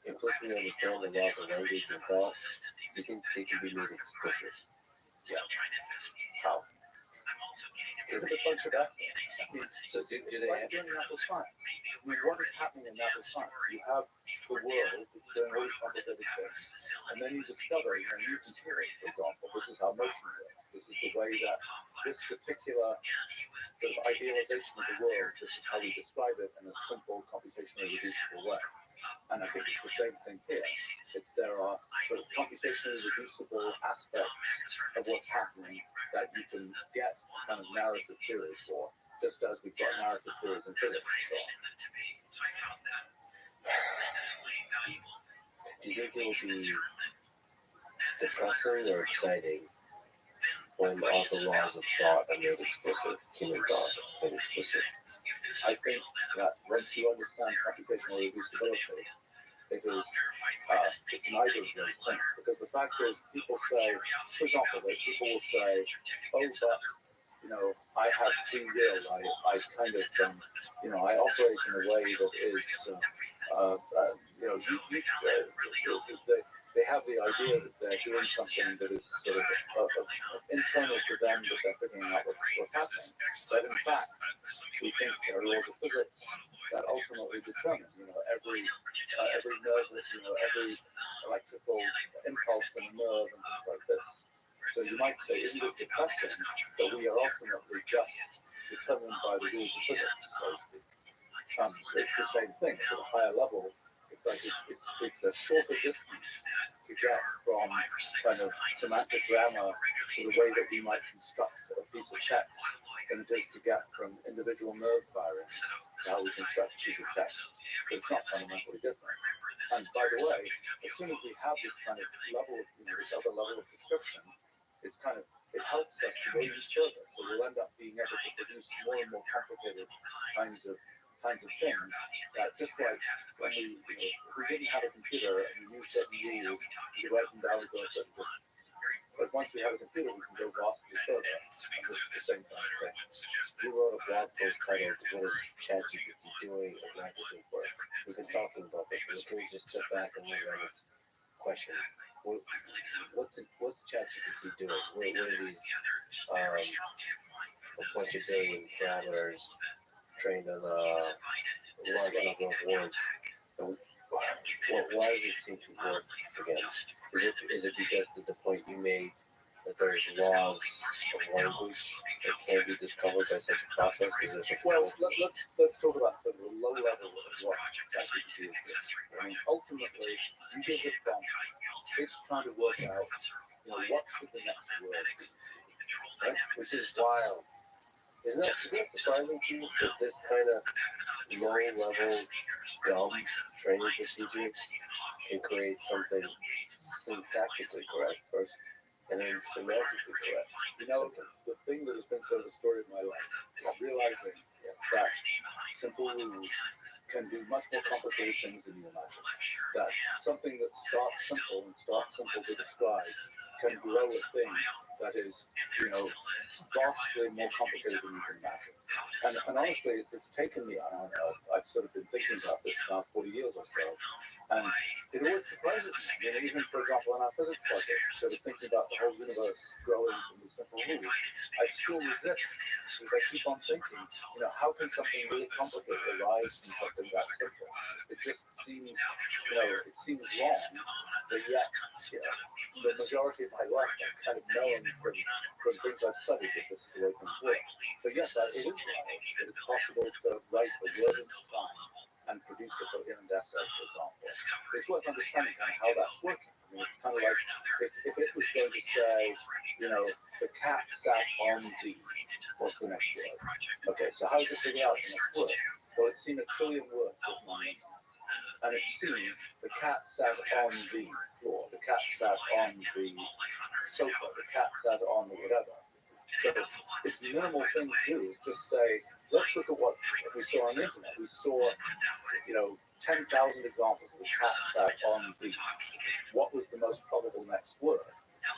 implicitly understand the laws of language and thought, do you think they can be made explicit? Yeah. How? Give it a bunch of that. So do they Like in natural science. What is happening in natural science? You have the world that's doing really complicated things, and then you discover, Newton's theory, for example, this is how motion works. This is the way that this particular sort of idealization of the world, this is how we describe it in a simple, computationally reducible way. And I think it's the same thing here. There are sort of computationally reducible aspects of what's happening that you can get kind of narrative theory for, just as we've got narrative theories in physics. Do you think it will be depressing or exciting when all the laws of thought are made explicit, human thought made explicit? I think that once you understand computational reducibility, it's neither of those things. Because the fact is, people say, for example, people will say, oh, but, I have free will. I kind of, I operate in a way that is, they have the idea that they're doing something that is sort of internal to them, that they're figuring out what's happening. But in fact, we think there are laws of physics that ultimately determine, every nervous, every electrical impulse in a nerve and things like this. So you might say, isn't it depressing that we are ultimately just determined by the rules of physics, so to speak? It's the same thing. At a higher level, it's like it's a shorter distance to get from kind of semantic grammar to the way that we might construct a piece of text than it is to get from individual nerve firing to how we construct a piece of text. So it's not fundamentally different. And by the way, as soon as we have this kind of level of, this other level of description, it helps us to go even further. So we'll end up being able to produce more and more complicated kinds of things. That just like when if we didn't have a computer and we used certain rules, we write them down and go a certain distance. But once we have a computer, we can go vastly further. And this is the same kind of thing. You wrote a blog post titled "What is ChatGPT doing as magazine work?" We've been talking about this, but can we just step back and look at this question? What's ChatGPT doing? What are these a bunch of billion parameters trained on a large number of words? Why does it seem to work again? Is it because of the point you made that there's laws of language that can be discovered by such a process? Let's talk about the low level of what ChatGPT is doing. I mean, ultimately, you give it prompt, it's trying to work out, what should the next word be, right? Which is wild. Isn't that surprising to you that this kind of low-level, dumb training procedure can create something syntactically correct first, and then semantically correct? The thing that has been sort of the story of my life is realizing that simple rules can do much more complicated things than you imagine. That something that starts simple to describe can grow a thing that is, vastly more complicated than you can imagine. And honestly, it's taken me, I don't know, I've sort of been thinking about this now 40 years or so, and it always surprises me. Even, for example, in our physics project, sort of thinking about the whole universe growing from these simple rules, I still resist, because I keep on thinking, how can something really complicated arise from something that simple? It just seems, it seems wrong, but yet, the majority of my life I've kind of known from things I've studied that this is the way things work. So yes, it is wild that it's possible to write a word at a time and produce a coherent essay, for example. It's worth understanding kind of how that's working. I mean, it's kind of like if it was going to say, the cat sat on the, what's the next word? Okay, so how does it figure out the next word? Well, it's seen a trillion words with my name. And it's seen the cat sat on the floor, the cat sat on the sofa, the cat sat on the whatever. So it's minimal thing to do. Just say, let's look at what we saw on the internet. We saw, 10,000 examples of the cat sat on the, what was the most probable next word.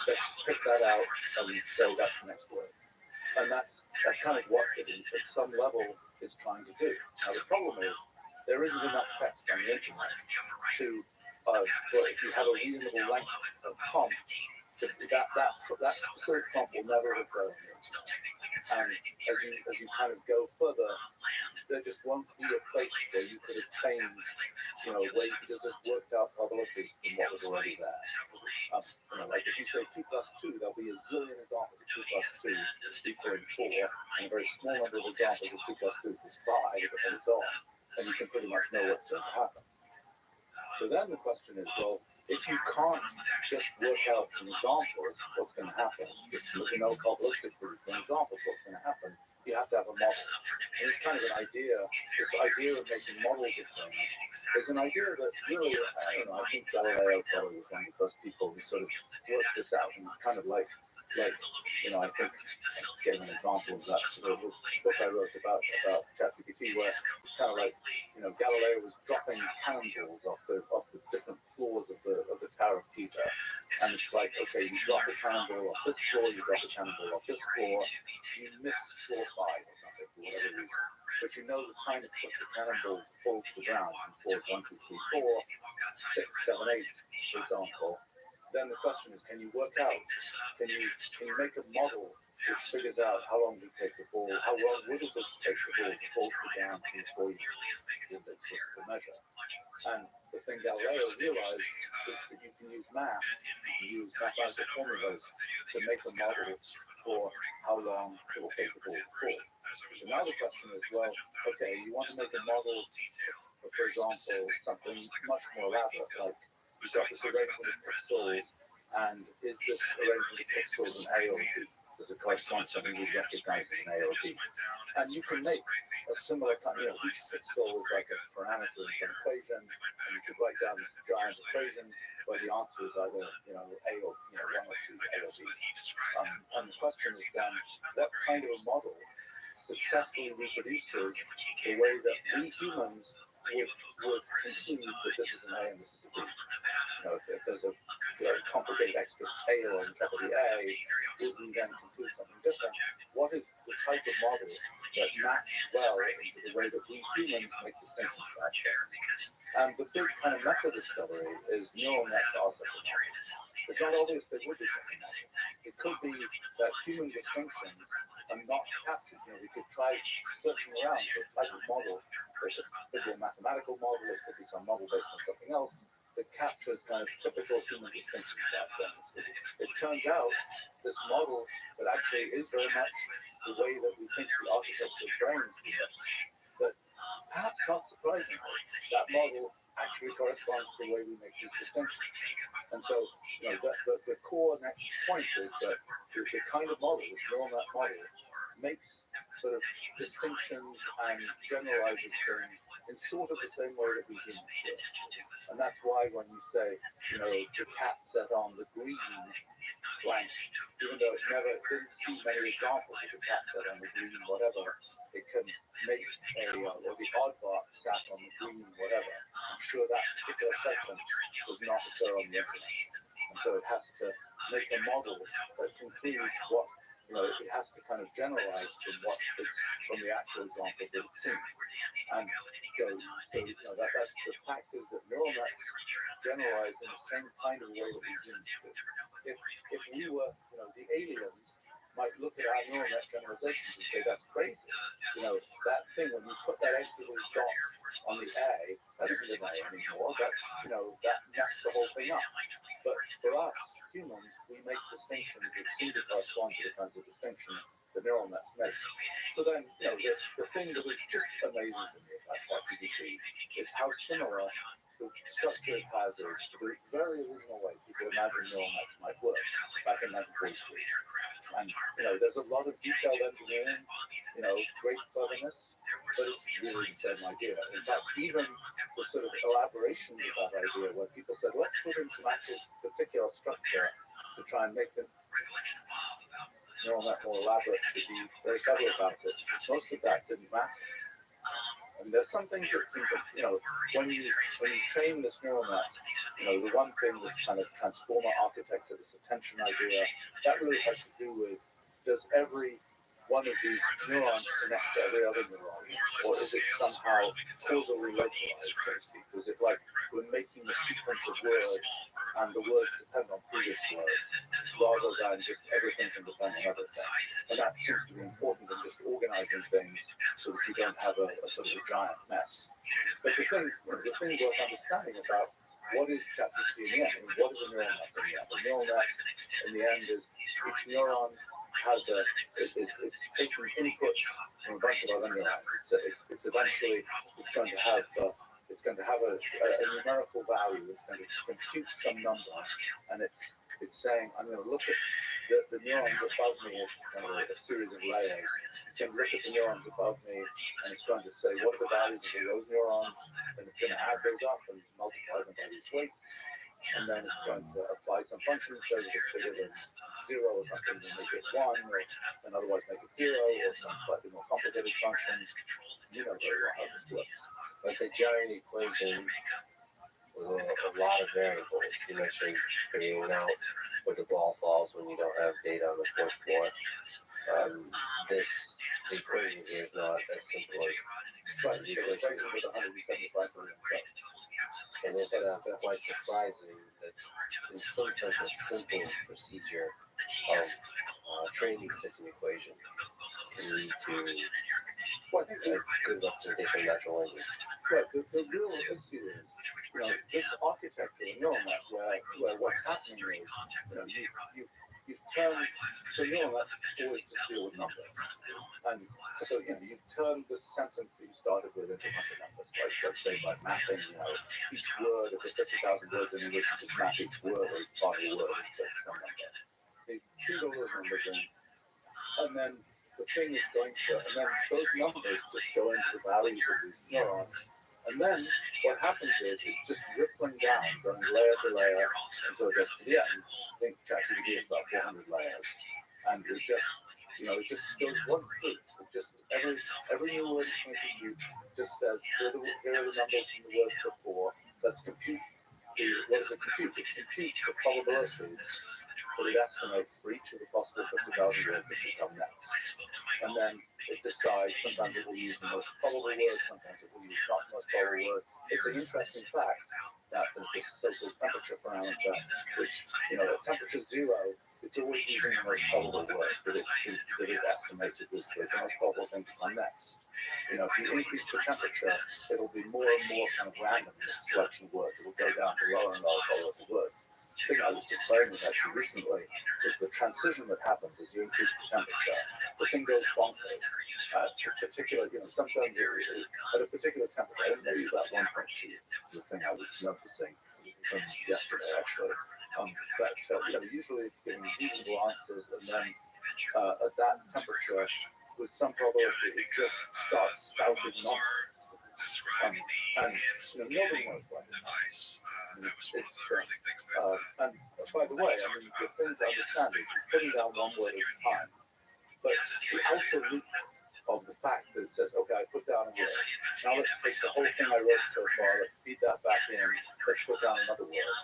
Let's pick that out and say that's the next word. And that's kind of what it is at some level is trying to do. Now the problem is there isn't enough text on the internet to, for if you have a reasonable length of prompt, that search prompt will never occur. And as you kind of go further, there just won't be a place where you could obtain, where you could have just worked out probabilities from what was already there. Like if you say 2 plus 2, there'll be a zillion examples of 2 plus 2 equaling 4, and a very small number of examples of 2 plus 2 equals 5, and so on. And you can pretty much know what's going to happen. So then the question is, well, if you can't just work out from examples what's going to happen, if you know probabilistic proof from examples what's going to happen, you have to have a model. And it's kind of an idea, this idea of making models of things is an idea that really, I think Galileo probably was one of the first people who sort of worked this out, and kind of like I think I gave an example of that the book I wrote about ChatGPT, where it's kind of like, Galileo was dropping cannonballs off the different floors of the Tower of Pisa, and it's like, okay, you drop a cannonball off this floor, you drop a cannonball off this floor, you miss floor 5 or something for whatever reason, but you know the time it took the cannonball to fall to the ground from floors 1, 2, 3, 4, 6, 7, 8, for example. Then the question is, can you work out, can you make a model which figures out how long it would take the ball, how long would it take the ball to fall to the ground before you did the measure? And the thing Galileo realized is that you can use math, you can use mathematical formulas to make a model for how long it will take the ball to fall. So now the question is, well, okay, you want to make a model for example, something much more elaborate, like you've got this arrangement of pixels, and is this arrangement of pixels an A or B? Does it correspond to something we recognize as an A or B? And you can make a similar kind of, each pixel is like a parameter in some equation, and you could write down this giant equation where the answer is either, A or, 1 or 2, A or B. And the question is then, what kind of a model successfully reproduces the way that we humans would conclude that this is an A and this is a B. If there's a very complicated extra tail on top of the A, would we then conclude something different? What is the type of model that matches well into the way that we humans make distinctions about things? And the big kind of meta discovery is neural nets are such a model. It's not obvious they would be such a model. It could be that human distinctions are not captured. We could try searching around for a type of model. It could be a mathematical model, it could be some model based on something else that captures kind of typical human distinctions about things. It turns out this model that actually is very much the way that we think the architecture of brains works, but perhaps not surprisingly, that model actually corresponds to the way we make these distinctions. And so, the core next point is that the kind of model, this neural net model, makes sort of distinctions and generalizes things in sort of the same way that we humans do. And that's why when you say, the cat sat on the green blank, even though it didn't see many examples of the cat sat on the green whatever, it can make or the oddbot sat on the green whatever. I'm sure that particular section does not occur on the internet. And so it has to make a model that concludes what, it has to kind of generalize from the actual example that it's seen. And so that's the fact is that neural nets generalize in the same kind of way that we humans do. If we were, the aliens might look at our neural net generalizations and say, that's crazy. That thing, when you put that extra little dot on the A, that isn't an A anymore. That's, that messes the whole thing up. But for us, humans, we make distinctions that seem to correspond to the kinds of distinctions the neural nets make. So then, the thing that is just amazing to me about ChatGPT is how similar the structure it has is to the very original way people imagine neural nets might work back in 1943. And, there's a lot of detailed engineering, great cleverness, but it's really the same idea. In fact, even the sort of elaboration of that idea where people said, let's put in some actual particular structure to try and make them. neural net more elaborate, to be very clever about it. Most of that didn't matter. And there's some things that seem to, when you train this neural net, the one thing, this kind of transformer architecture, this attention idea, that really has to do with, does every one of these neurons connect to every other neuron, or is it somehow causally localized, so to speak? Is it like we're making a sequence of words, and the words depend on previous words, rather than just everything can depend on everything? And that seems to be important in just organizing things so that you don't have a sort of a giant mess. But the thing worth understanding about what is ChatGPT in the end, what is a neural net in the end? A neural net in the end is each neuron has it's taking input from a bunch of other neurons. It's eventually going to have a numerical value. It's going to compute some number, and it's saying, I'm going to look at the neurons above me as kind of a series of layers. It's going to look at the neurons above me, and it's going to say, what are the values of those neurons? And it's going to add those up and multiply them by these weights. And then it's going to apply some function, so that it's bigger than 0 or something, and make it 1, and otherwise make it 0, or some slightly more complicated functions. You know very well how this works. Like the giant equation with a lot of variables. You mentioned figuring out where the ball falls when you don't have data on the fourth floor. This equation here is not as simple as the equation with 175 million steps. And it's quite surprising that in some sense a simple procedure of training such an equation can lead to a good representation of natural language. Right, the real issue is, this architecture, the neural net, where what's happening is, you turn, so neural nets always just deal with numbers. And so, you turn the sentence that you started with into a bunch of numbers. Like, let's say by mapping, each word, if there's 50,000 words in English, you just map each word or each part of the word into some number. They feed all those numbers in, and then the thing is going to, and then those numbers just go into the values of these neurons. And then what happens is it's just rippling down, going layer to layer, until it gets to the end. I think ChatGPT is about 400 layers. And it just goes one through. It just, every new word it's going to compute just says, here are the numbers from the words before. Let's compute what does it compute? It computes the probabilities that it estimates for each of the possible 50,000 words that will come next. And then it decides, sometimes it will use the most probable word, sometimes it will use not the most probable word. It's an interesting fact that there's this so-called temperature parameter, which, at temperature 0, it's always using the most probable word that it estimated was the most probable thing to come next. If you increase the temperature, it'll be more and more kind of random selection of words. It'll go down to lower and lower probability words. The thing I was just saying was actually recently is the transition that happens as you increase the temperature. The thing goes bonkers. Sometimes at a particular temperature, I didn't know you that 1.2, the thing I was noticing from yesterday actually. Usually it's giving reasonable answers, and then at that temperature, with some probability, it just starts spouting nonsense. And nobody knows why. And by the way, the thing to understand is you're putting down one word at a time. But the outer loop of the fact that it says, okay, I put down a word. Now let's take the whole thing I wrote so far, let's feed that back in, let's put down another word.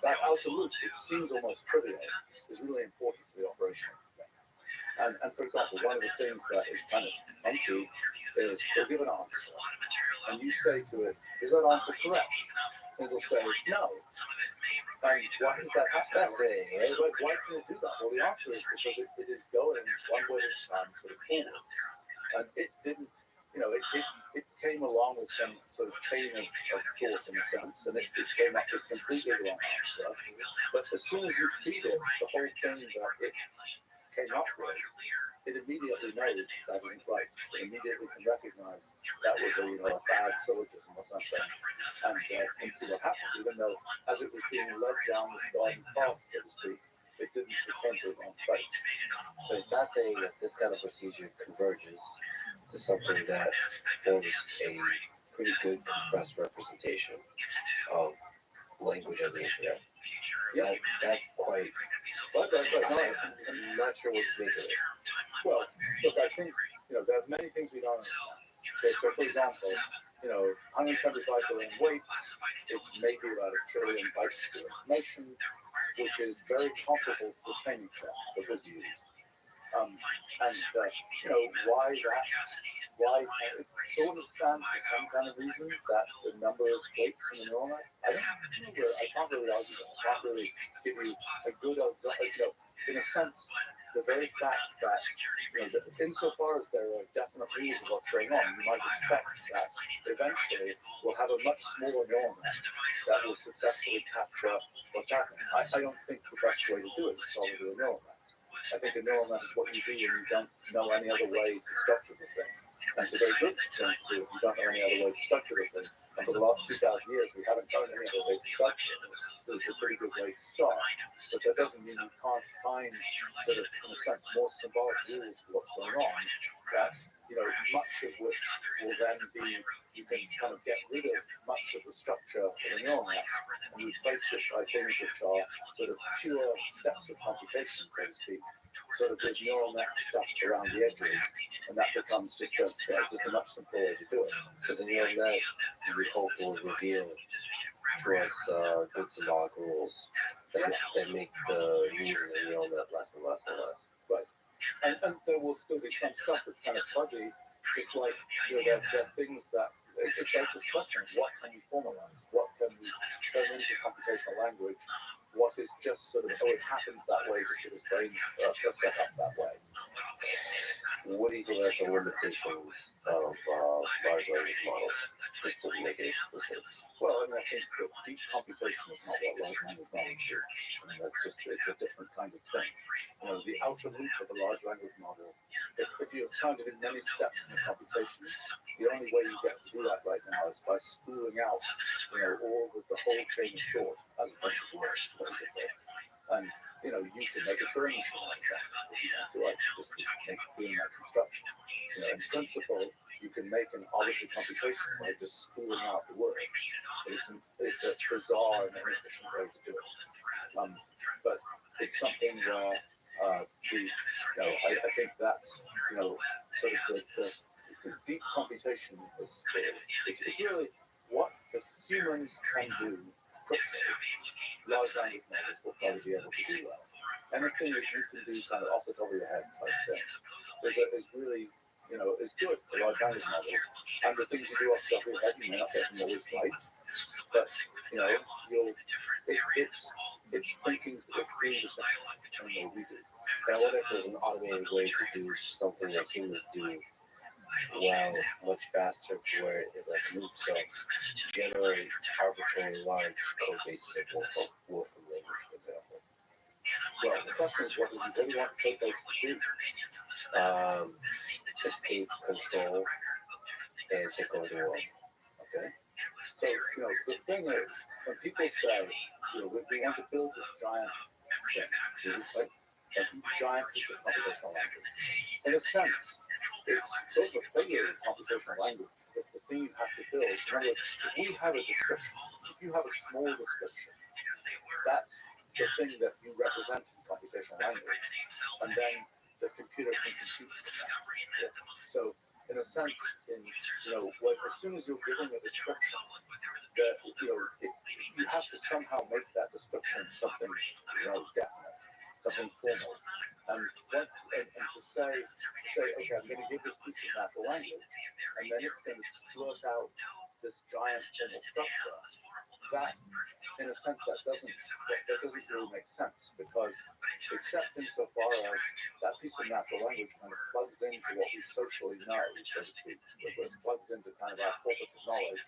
That outer loop, which seems almost trivial, is really important to the operation. And for example, one of the things that is kind of funky is they'll give an answer, and you say to it, is that answer correct? And it'll say, no. And why does that happen? Why can it do that? Well, the answer is because it is going one way at a time sort of forward. And it didn't, it came along with some sort of chain of thought in a sense, and it came up with completely wrong answer. But as soon as you feed it the whole thing that it came up with, it immediately knows that isn't right. It immediately can recognize that was a bad syllogism or something, and see what happened, even though as it was being led down the garden path, so to speak, it didn't come to the wrong place. So it's not saying that this kind of procedure converges to something that forms a pretty good compressed representation of language on the internet. Yeah, That's quite. but no, I'm not sure what to make of it. well, look, I think there's many things we don't understand. Okay, so for example, 175 billion weight, it's maybe about a trillion bytes of information, which is very comparable to the training set that was used. Why that? Why it sort of stands for some kind of reason that the number of weights in the neural net. I can't really argue that. I can't really give you a good in a sense, the very fact that insofar as there are definite rules of what's going on, you might expect that eventually we'll have a much smaller neural net that will successfully capture what's happening. I don't think the best way to do it is solve with a neural net. I think a neural net is what you do when you don't know any other way to structure the thing. And it's a very good thing to do if you don't know any other way to structure the thing. And for the last 2,000 years, we haven't known any other way to structure it. So it's a pretty good way to start. But that doesn't mean you can't find sort of, in a sense, more symbolic rules for what's going on. That, much of which will then be, you can kind of get rid of much of the structure of a neural net and replace it by things which are sort of pure steps of computation, so to speak, sort of with neural net stuff around the edges, and that becomes just a much simpler way to do it. So the neural net, we hope, will reveal to us good symbolic rules that make the using the neural net less and less and less. Right. And there will still be some stuff that's kind of fuzzy, just like there are things that it's like this question: what can we formalize? What can we turn into computational language? What is just sort of it happens that way because the brain is set up that way. What do you think are the limitations of large language models? Just to make it explicit. Well, I think that deep computation is not what large language models do. It's a different kind of thing. The outer loop of a large language model, if you're kind of in many steps in the computation, the only way you get to do that right now is by spooling out, all of the whole chain of thought as a bunch of words, basically. And you can make a Turing machine like that if you want to, like just doing that construction. In principle, you can make an arbitrary computation by just spooling out the word. But it's a bizarre and inefficient way to do it. But it's something where I think that's sort of the deep computation is it's really what the humans can do quickly. Large language models will probably be able to do that. Anything that you can do kind of off the top of your head type thing is really is good for large language models. And the things you do off the top of your head, you may not get them always right, but it's thinking the way we do. And I wonder if there's an automated way to do something that humans do well, much faster, to where it moves generate arbitrary large code bases of Wolfram language, for example. Well, the question is, what do you want code bases to do? Escape, control, and take over the world. Okay. So, the thing is, when people say, we want to build this giant thing, like a giant piece of computational language, in a sense, it's sort of a failure in computational language. It's the thing you have to build. In other words, if we have a description, if you have a small description, that's the thing that you represent in computational language, and then the computer can compute with that. Yeah. So, in a sense, as soon as you're given a description, that you have to somehow make that description something definite, something formal, and to say, okay, I'm going to give this piece of natural language, and then it's going to blurt out this giant formal structure. That, in a sense, that doesn't really make sense, because except insofar as that piece of natural language kind of plugs into what we socially know, so to speak, it plugs into kind of our corpus of knowledge,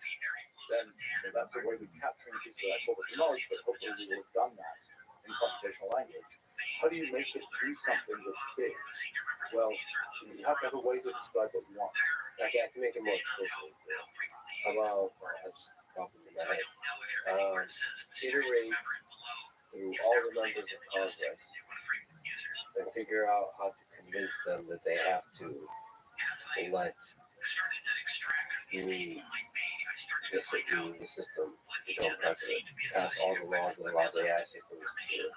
then that's a way of capturing a piece of that corpus of knowledge, but hopefully we will have done that in computational language. How do you make it do something that's big? Well, you have to have a way to describe what you want. I can make it more explicit. How about, I just popped into my head, iterate through all the members of Congress and figure out how to convince them that they have to let me the system become president, pass all the laws that allows AI systems to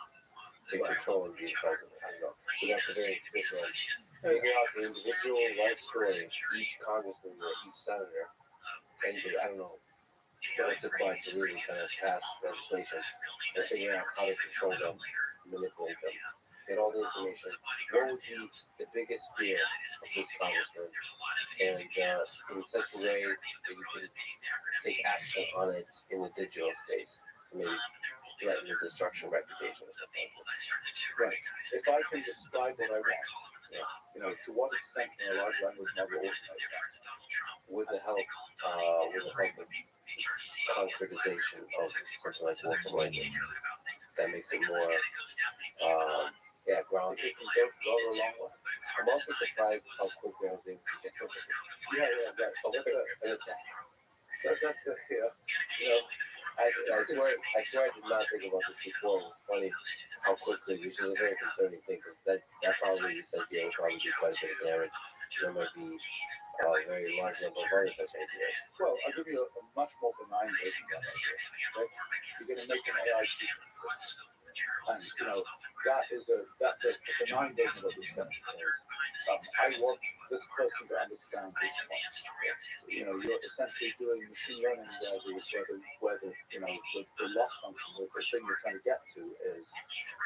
take control and be the president. I don't know. So that's a very explicit one. Figure out the individual life story, each congressman or each senator, anybody, I don't know what it took like to really kind of pass legislation and figure out how to control them, manipulate them, get all the information. What would be the biggest fear of this congressman? And in such a way that you can take action on it in the digital space, maybe threaten the destruction of reputation or something. Right. If I can describe what I want, to what extent can a large language model automate that? With the help of concretization of something like working language, that makes it more, grounded. It can go a long way. I'm also surprised how quickly I was able to get it. That's it. Yeah. I swear I did not think about this before. It was funny how quickly, which is a very concerning thing, because that probably this idea will probably do quite a bit of damage. There might be a very large number of other such ideas. Well, I'll give you a much more benign version of that idea. Right? You're going to make an AI teaching system. And, that's a benign version of what this is. I want this person to understand this point. You're essentially doing machine learning where the loss function, the thing you're trying to get to is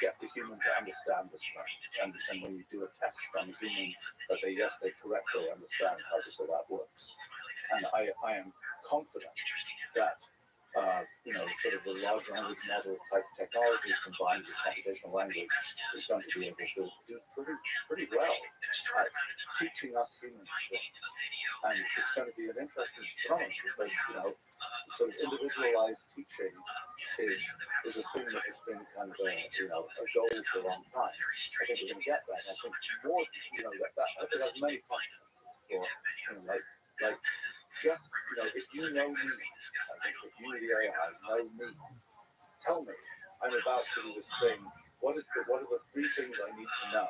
get the human to understand this point. And when you do a test on the human, that they correctly understand how this or that works. And I am confident that sort of the large language model type technology combined with computational language is going to be able to do pretty well at teaching us humans things. And it's going to be an interesting phenomenon because, sort of individualized teaching is a thing that has been kind of a goal for a long time. I think we're going to get that. I think more, it has many functions. Just, if you know me, if you, the AI, know me, tell me, I'm about to do this thing. What are the three things I need to know?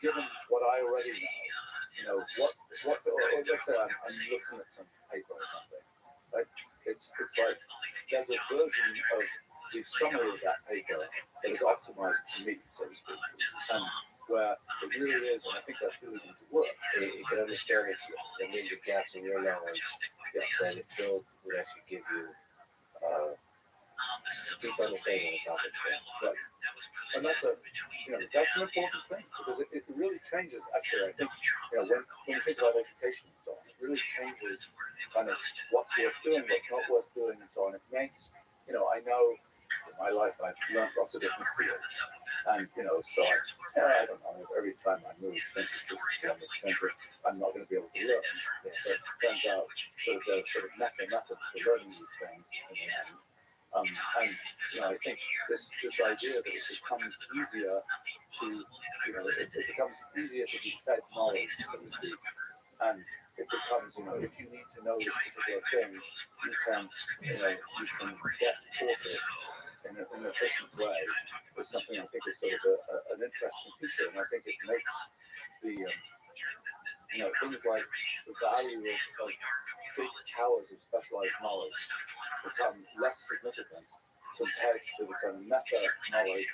Given what I already know, let's say I'm looking at some paper or something, right? It's like there's a version of the summary of that paper that is optimized to me, so to speak, and where it really is, and I think that's really going to work. You can understand the major gaps in your knowledge that it builds would actually give you deep understanding of the topic. Right. And that's an important thing because it really changes. Actually, I think when you think about education and so on, it really changes kind of what's worth doing, what's not worth doing, and so on. It makes I know in my life I've learned lots of different fields, and so I don't know. Every time I move, I'm not going to be able to learn. But it turns out there's sort of methods for learning these things. And I think this idea that it becomes easier to, it becomes easier to be fed knowledge, so to speak. And it becomes, if you need to know this particular thing, you can get taught it in an efficient way. Is something I think is sort of an interesting feature, and I think it makes the things like the value of big towers of specialized knowledge become less significant compared to the kind of meta knowledge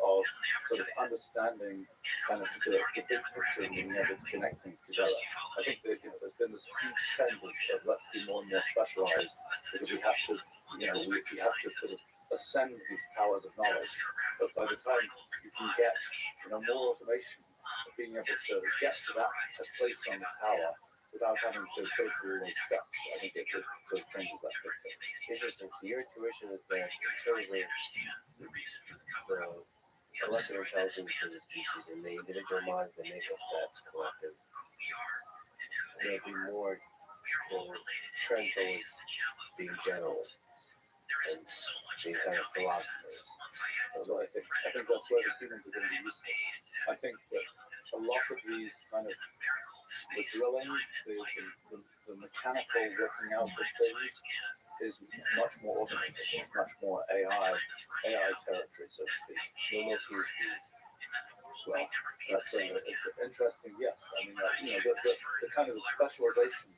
of sort of understanding kind of the big picture and being able to connect things together. I think that there's been this huge trend of let's be more and more specialized because we have to sort of ascend these towers of knowledge. But by the time you can get more automation of being able to get to that place on the tower without having to go through all those steps, I think it sort of changes that picture. Interesting. So your intuition is that in terms of the collective intelligence of the species and the individual minds that make up that collective, there'll be more trend towards being general and being kind of philosophers. So I think that's where the humans are going to be useful. I think that a lot of these kind of the drilling, the mechanical working out of things is much more automated, much more AI territory, so to speak. No more PhD. Well, that's it's interesting. Yes, I mean, the kind of specialization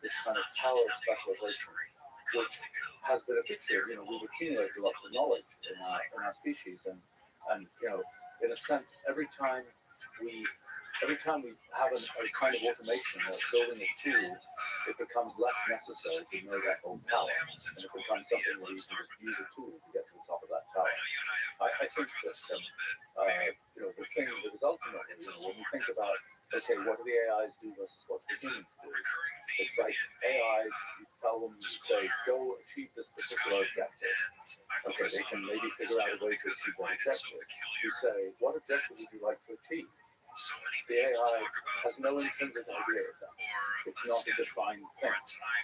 this kind of power specialization, which has been a feature. We've accumulated lots of knowledge in our species, and in a sense, every time we have a kind of automation or building of tools, it becomes less necessary to know that whole power, and it becomes something where you can just use a tool to get to the top of that tower. I think that the thing that is ultimately, when you think about, okay, what do the AIs do versus what the humans do? It's like AIs, you tell them, you say, go achieve this particular objective. Okay, they can maybe figure out a way to achieve that objective. You say, what objective would you like to achieve? The AI has no intrinsic idea of that. It's not a defined thing.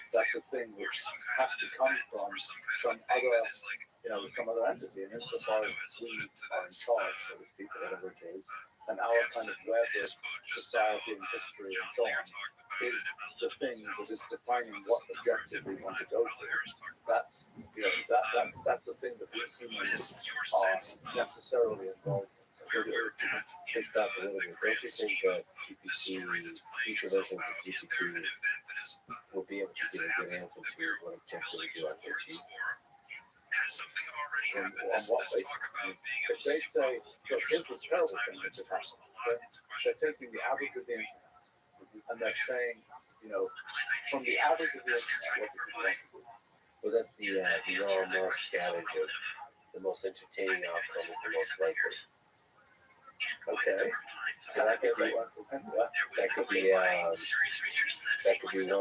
That's a thing which has to come from some other entity. And insofar as we are in charge, so to speak, whatever it is, and our kind of web of society and history and so on is the thing that is defining what objective we want to go to. That's the thing that we humans are necessarily involved in. Take that a little bit. Don't you think that GPT, future versions of GPT, will be able to give a good answer to what objective you want to achieve? On what basis? If they say, look, here's the terrible thing that could happen. They're taking the average of the internet, and they're saying, from the average of the internet, what do you want to do? Well, that's the Elon Musk adage of the most entertaining outcome is the most likely. Okay. So that could be one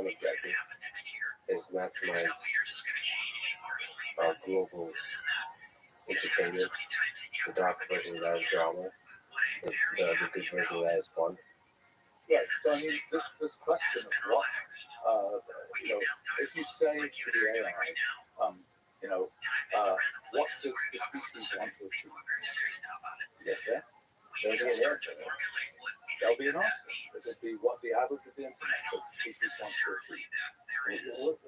objective, is maximize global entertainment. The dark version of that is drama. The good version of that is fun. Right. So this question of what, if you say to the AI, what does the species want to achieve? Yes, yeah. There'll be an answer. There'll be an answer. It'll be what the average of the internet that species wants to achieve.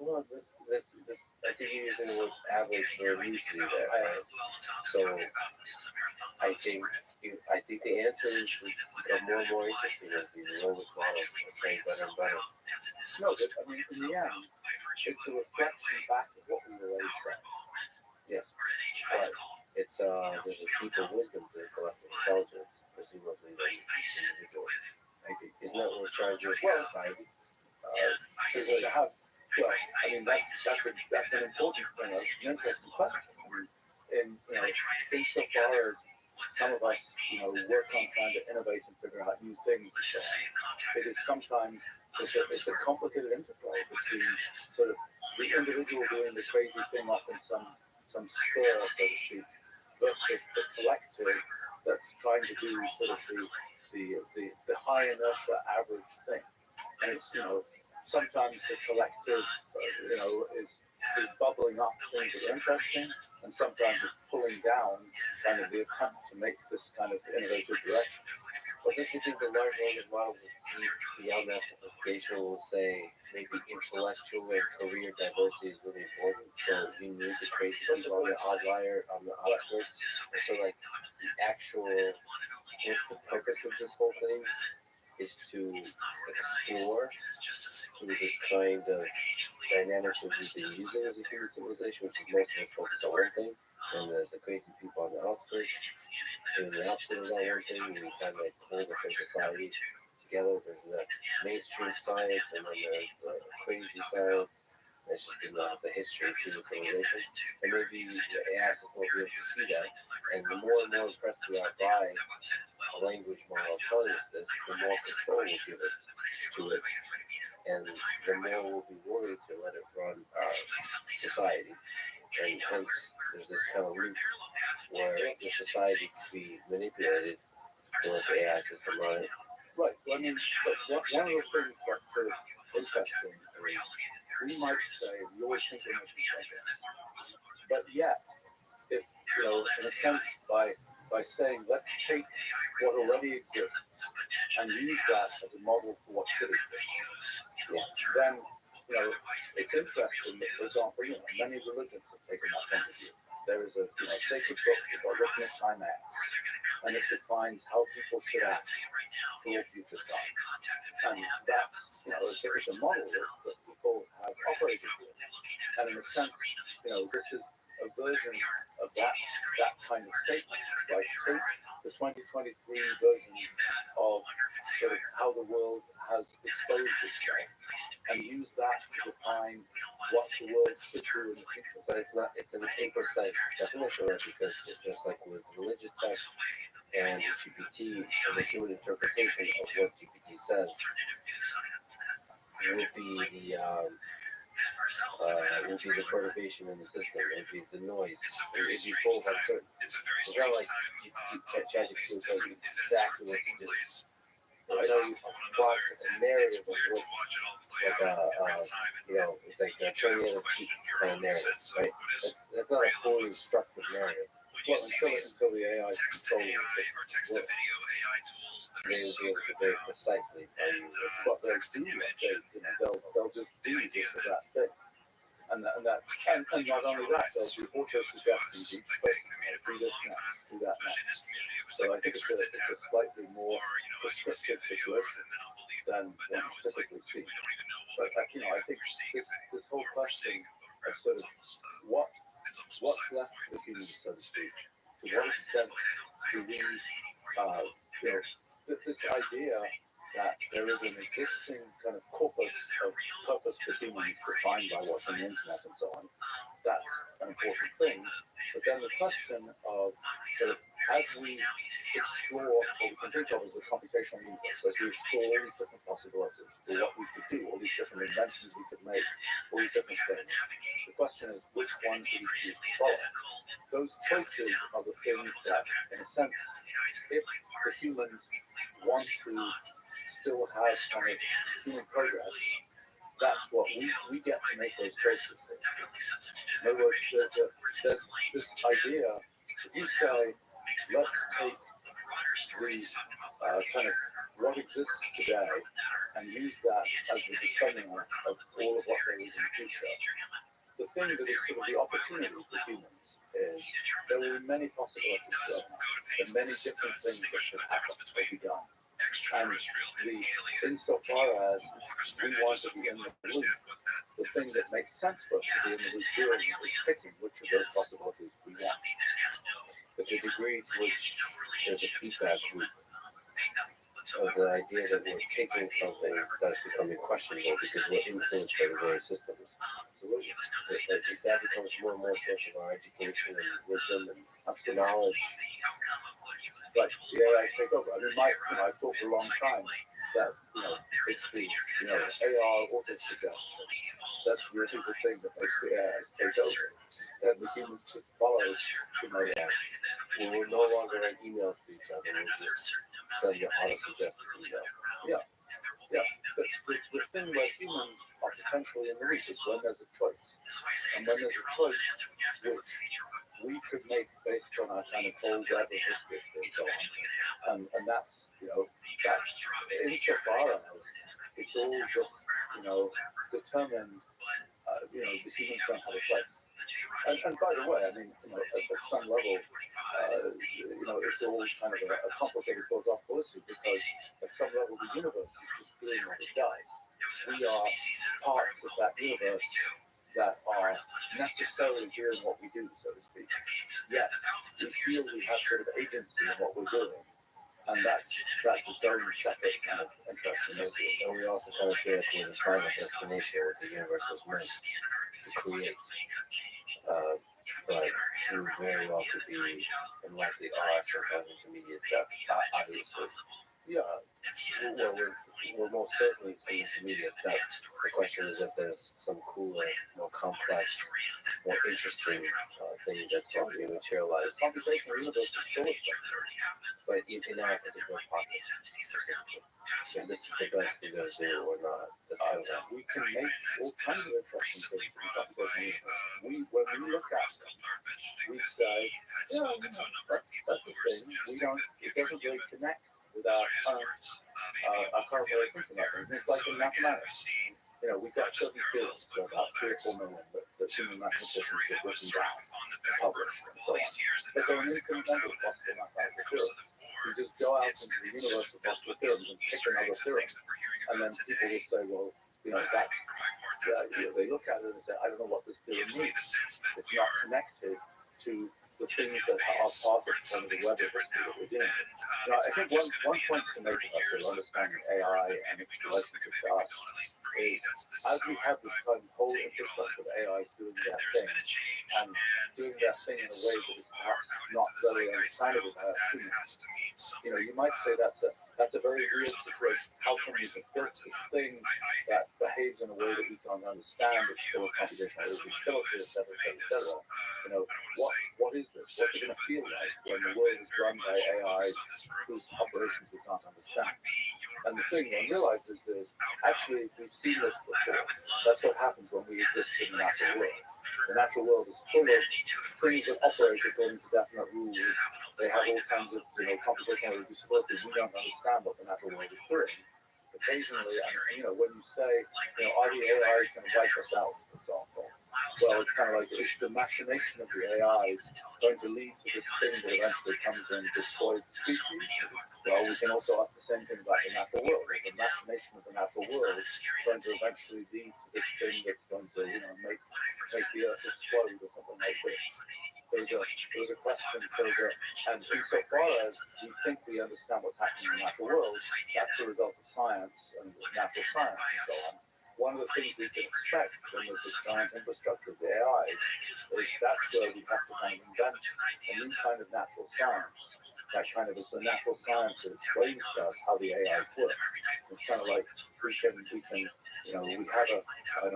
Well, I think you're using the word average very loosely there. So I think the answers become more and more interesting as these enormous models are trained better and better. No, but in the end, it's a reflection back of what we were raised on. Yes. But it's there's a deeper wisdom to collective intelligence, presumably, than individual. Isn't that what we're trying to do as society? That's an important thing. That's an interesting question. Insofar as some of us, work on trying to innovate and figure out new things, it is sometimes it's a complicated interplay between sort of the individual doing the crazy thing off in some store, so to speak, versus the collective that's trying to do sort of the high inertia average thing. And it's sometimes the collective is bubbling up things that are interesting, and sometimes it's pulling down kind of the attempt to make this kind of innovative direction. But don't you think the large language models that see beyond that simplification will say maybe intellectual and career diversity is really important? So you need to trace people on the outlier, on the outskirts. And so like the actual, what's the purpose of this whole thing is to explore through this kind of dynamics that we've been using as a human civilization, which is most of us focus on one thing, and there's the crazy people on the outskirts doing the opposite of that one thing, and we kind of like hold the whole society together. There's the mainstream science, and then there's the crazy science. That's just been the history of human civilization. And maybe the AI system will be able to see that. And the more and more impressed we are by a language model telling us this, the more control we'll give it to it. And the more we'll be worried to let it run our society. And hence, there's this kind of loop where the society can be manipulated to let the AI system run it. Right. Well, one of the things that's sort of interesting is we might say we always think we make progress, but yet, if in a sense, by saying let's take what already exists and use that as a model for what should exist, then it's interesting that, for example, many religions have taken that point of view. There is a sacred book that got written at time X, and it defines how people should act for future time, and that's it's a model that people have operated with. And in a sense, this is a version of that kind of statement. Like take the 2023 version of sort of how the world has exposed itself and use that to define what the world should do in the future. But it's an imprecise definition, right? Because it's just like with religious text and GPT, and the human interpretation of what GPT says would be the perturbation in the system, it would be the noise, it would be full of uncertainty. It's not like ChatGPT will tell you exactly what to do. It'll tell you a narrative of what, it's like a turn the other cheek kind of narrative, right? That's not a fully instructive narrative. Well, until the AI control it works, they will be able to very precisely tell you what they do. They'll just do this or that thing. And not only that, they'll be auto-suggestions each person. Do this next, do that next. So I think it's a slightly more prescriptive situation than one typically sees. But I think this whole question of sort of what's left for the humans, so to speak, to what extent do we, this idea that there is an existing kind of corpus of purpose for humans defined by what's on the internet and so on, that's an important thing. But then the question of sort of as we explore what we can think of as the computational universe, as we explore all these different possibilities for what we could do, all these different inventions we could make, all these different things, the question is which ones do we choose to follow? Those choices are the things that, in a sense, if the humans want to still have kind of human progress, that's what we get to make those choices. In other words, there's this idea, if you say, let's take the kind of what exists today and use that as the determinant of all of what there is in the future, the thing that is sort of the opportunity for humans is there will be many possibilities going on. There are many different things that should happen or be done. And insofar as we want to be in the loop, the thing that makes sense for us to be in the loop doing is picking which of those possibilities we want. But the degree to which there's a feedback loop of the idea that we're taking something that's becoming questionable because we're influenced by the very systems. Absolutely. That becomes more and more a source of our education and wisdom and knowledge. But the AI take over. I mean, I thought for a long time that it's the AR auto suggestion. That's really the thing that makes the AI take over, and the humans just follow. We're no longer write emails to each other. We'll just send you auto suggested email. Yeah. But the thing where humans are potentially in the loop is when there's a choice, and when there's a choice which we could make based on our kind of whole web of history and so on. And that's insofar as it's all just, determined, the humans don't have a place. And by the way, I mean, at some level, it's all kind of a complicated philosophical issue because at some level the universe is just doing what it does. We are parts of that universe that are necessarily doing what we do, so to speak. Yet we feel we have sort of agency in what we're doing. And that's a very separate kind of interesting issue. And we also kind of feel like we're the final destination what the universe was meant to create. But we very well could be, and likely are, some kind of intermediate step, obviously. Yeah. We're most certainly some intermediate steps. The question is if there's some cooler, more complex, more interesting thing that's going to be materialized. Computational universe is full of stuff. But in our particular pocket, and this is the best thing to do or not. We can make all kinds of interesting things in computational universe. When we look at them, we say, that's the thing. It doesn't really connect with our current way of thinking about things. It's like in mathematics. We've got certain fields, so about 3 or 4 million that human mathematicians have written down and published and so on. But they're an incremental possible mathematical theorem. You just go out into the universe of possible theorems and pick another theorem. And then people will say, well, they look at it and say, I don't know what this doing means. It's not connected to the things that are part of kind of the web industry that we're doing. I think one point to make about sort of understanding AI and its relationship to us is, as we have this kind of whole infrastructure of AI doing their thing, and doing their thing in a way that is perhaps not very understandable by us humans, you might say that's a very real situation. How can we build this thing that behaves in a way that we don't understand, it's full of computational irreducibility, et cetera, et cetera, et cetera? What is this? What's it going to feel like when the world is run by AI whose operations we can't understand? And the thing one realizes is, actually, we've seen this before. That's what happens when we exist in the natural world. The natural world is full of things that operate according to definite rules. They have all kinds of, computational irreducibility. We don't understand what the natural world is doing. Occasionally, and when you say, are the AIs going to wipe us out, for example? Well, it's kind of like, is the machination of the AIs going to lead to this thing that eventually comes and destroys the species? Well, we can also ask the same thing about the natural world. Is the machination of the natural world going to eventually lead to this thing that's going to, make the Earth explode or something like this? There's a question, and insofar as we think we understand what's happening in the natural world, that's the result of science and natural science and so on. One of the things we can expect when there's this giant infrastructure of the AI is that's where we have to kind of invent a new kind of natural science. That kind of is the natural science that explains to us how the AI works. It's kind of like we have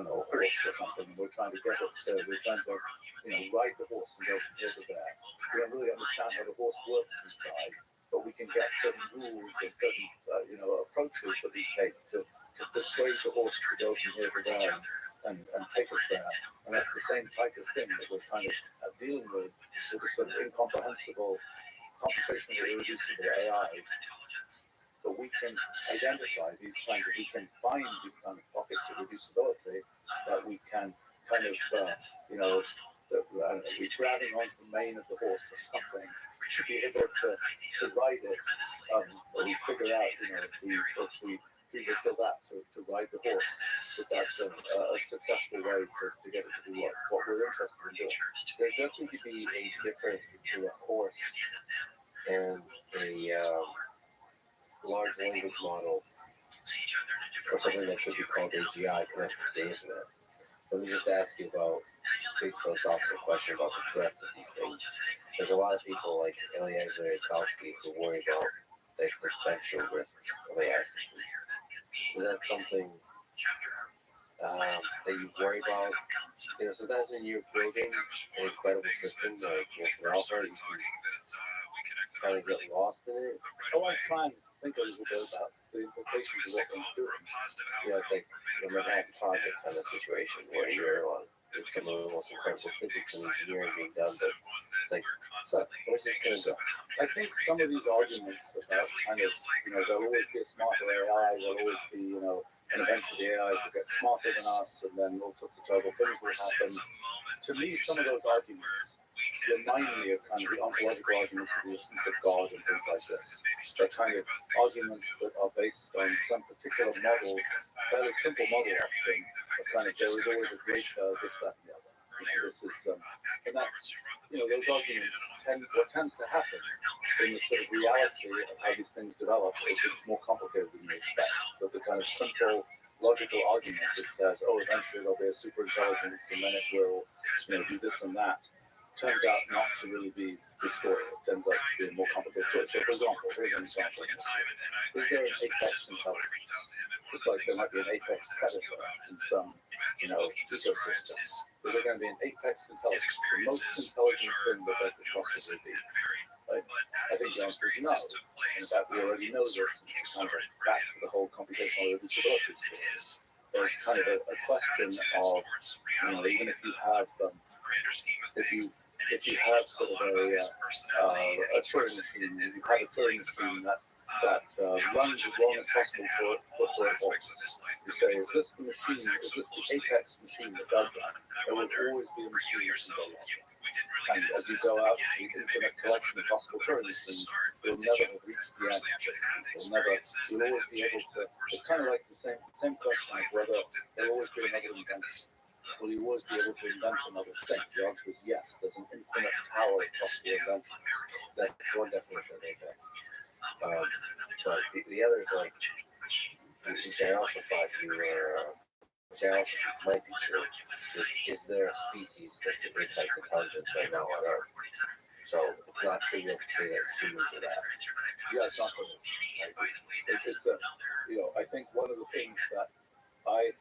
a horse or something, and we're trying to ride the horse and go from here to there. We don't really understand how the horse works inside, but we can get certain rules and certain, approaches that we take to persuade the horse to go from here to there and take us there. And that's the same type of thing that we're kind of dealing with a sort of incomprehensible, computationally irreducible AI. But we can identify we can find these kind of pockets of reducibility that we can kind of, we're grabbing onto the mane of the horse or something to be able to ride it. Or we figure out, if we figure that to ride the horse, that's a successful way to get it to do what we're interested in doing. There does seem to be a difference between a horse and a large language model, or something that could be called AGI connected to the internet. Let me just ask you about a big philosophical question about the threat of these things. There's a lot of people like Eliezer Yudkowsky who worry about the existential risks of AI systems. Is that something that you worry about? Sometimes when you're building an incredible system like Alpha, you can kind of get lost in it. I try and think a little bit about the implications of what I'm doing. It's like the Manhattan Project kind of situation where you're there's some of the most incredible physics and engineering being done, but where's this going to go? I think some of these arguments about kind of, there'll always be a smarter AI, there'll always be, and eventually the AIs will get smarter than us, and then all sorts of terrible things will happen. To me, some of those arguments remind me of kind of the ontological arguments of the existence of God and things like this. They're kind of arguments that are based on some particular model, fairly simple model often, of kind of there is always a greater this, that, and the other. This is, and that's, those arguments what tends to happen in the sort of reality of how these things develop is it's more complicated than you expect. But the kind of simple logical argument that says, eventually there'll be a super intelligence and then it will, do this and that, turns out not to really be the story. It turns out to be a more complicated story. So, for example, here's an example. Is there an apex intelligence? Just like there might be an apex predator in some, ecosystem. Is there going to be an apex intelligence, the most intelligent thing that there could possibly be? Right? I think the answer is no. In fact, we already know this. It's kind of back to the whole computational irreducibility story. There's kind of a question of, even if you have if you have sort of a Turing machine, if you have a Turing machine that runs as long as possible before it walks, you say, is this the apex machine that does that? There will always be a machine that can go longer. And as you go out to the infinite collection of possible currencies, you'll never have reached the end. You'll always be able to, it's kind of like the same question of whether there'll always be another invention. Will you always be able to invent another thing? The answer is yes. There's an infinite tower of possible inventions. That's one definition of impact. But the other is like, which I also thought you were, which I also might be true, is there a species that impacts intelligence right now on Earth? So it's not trivial to say that humans are that. Yeah, it's not true. I think one of the things that I've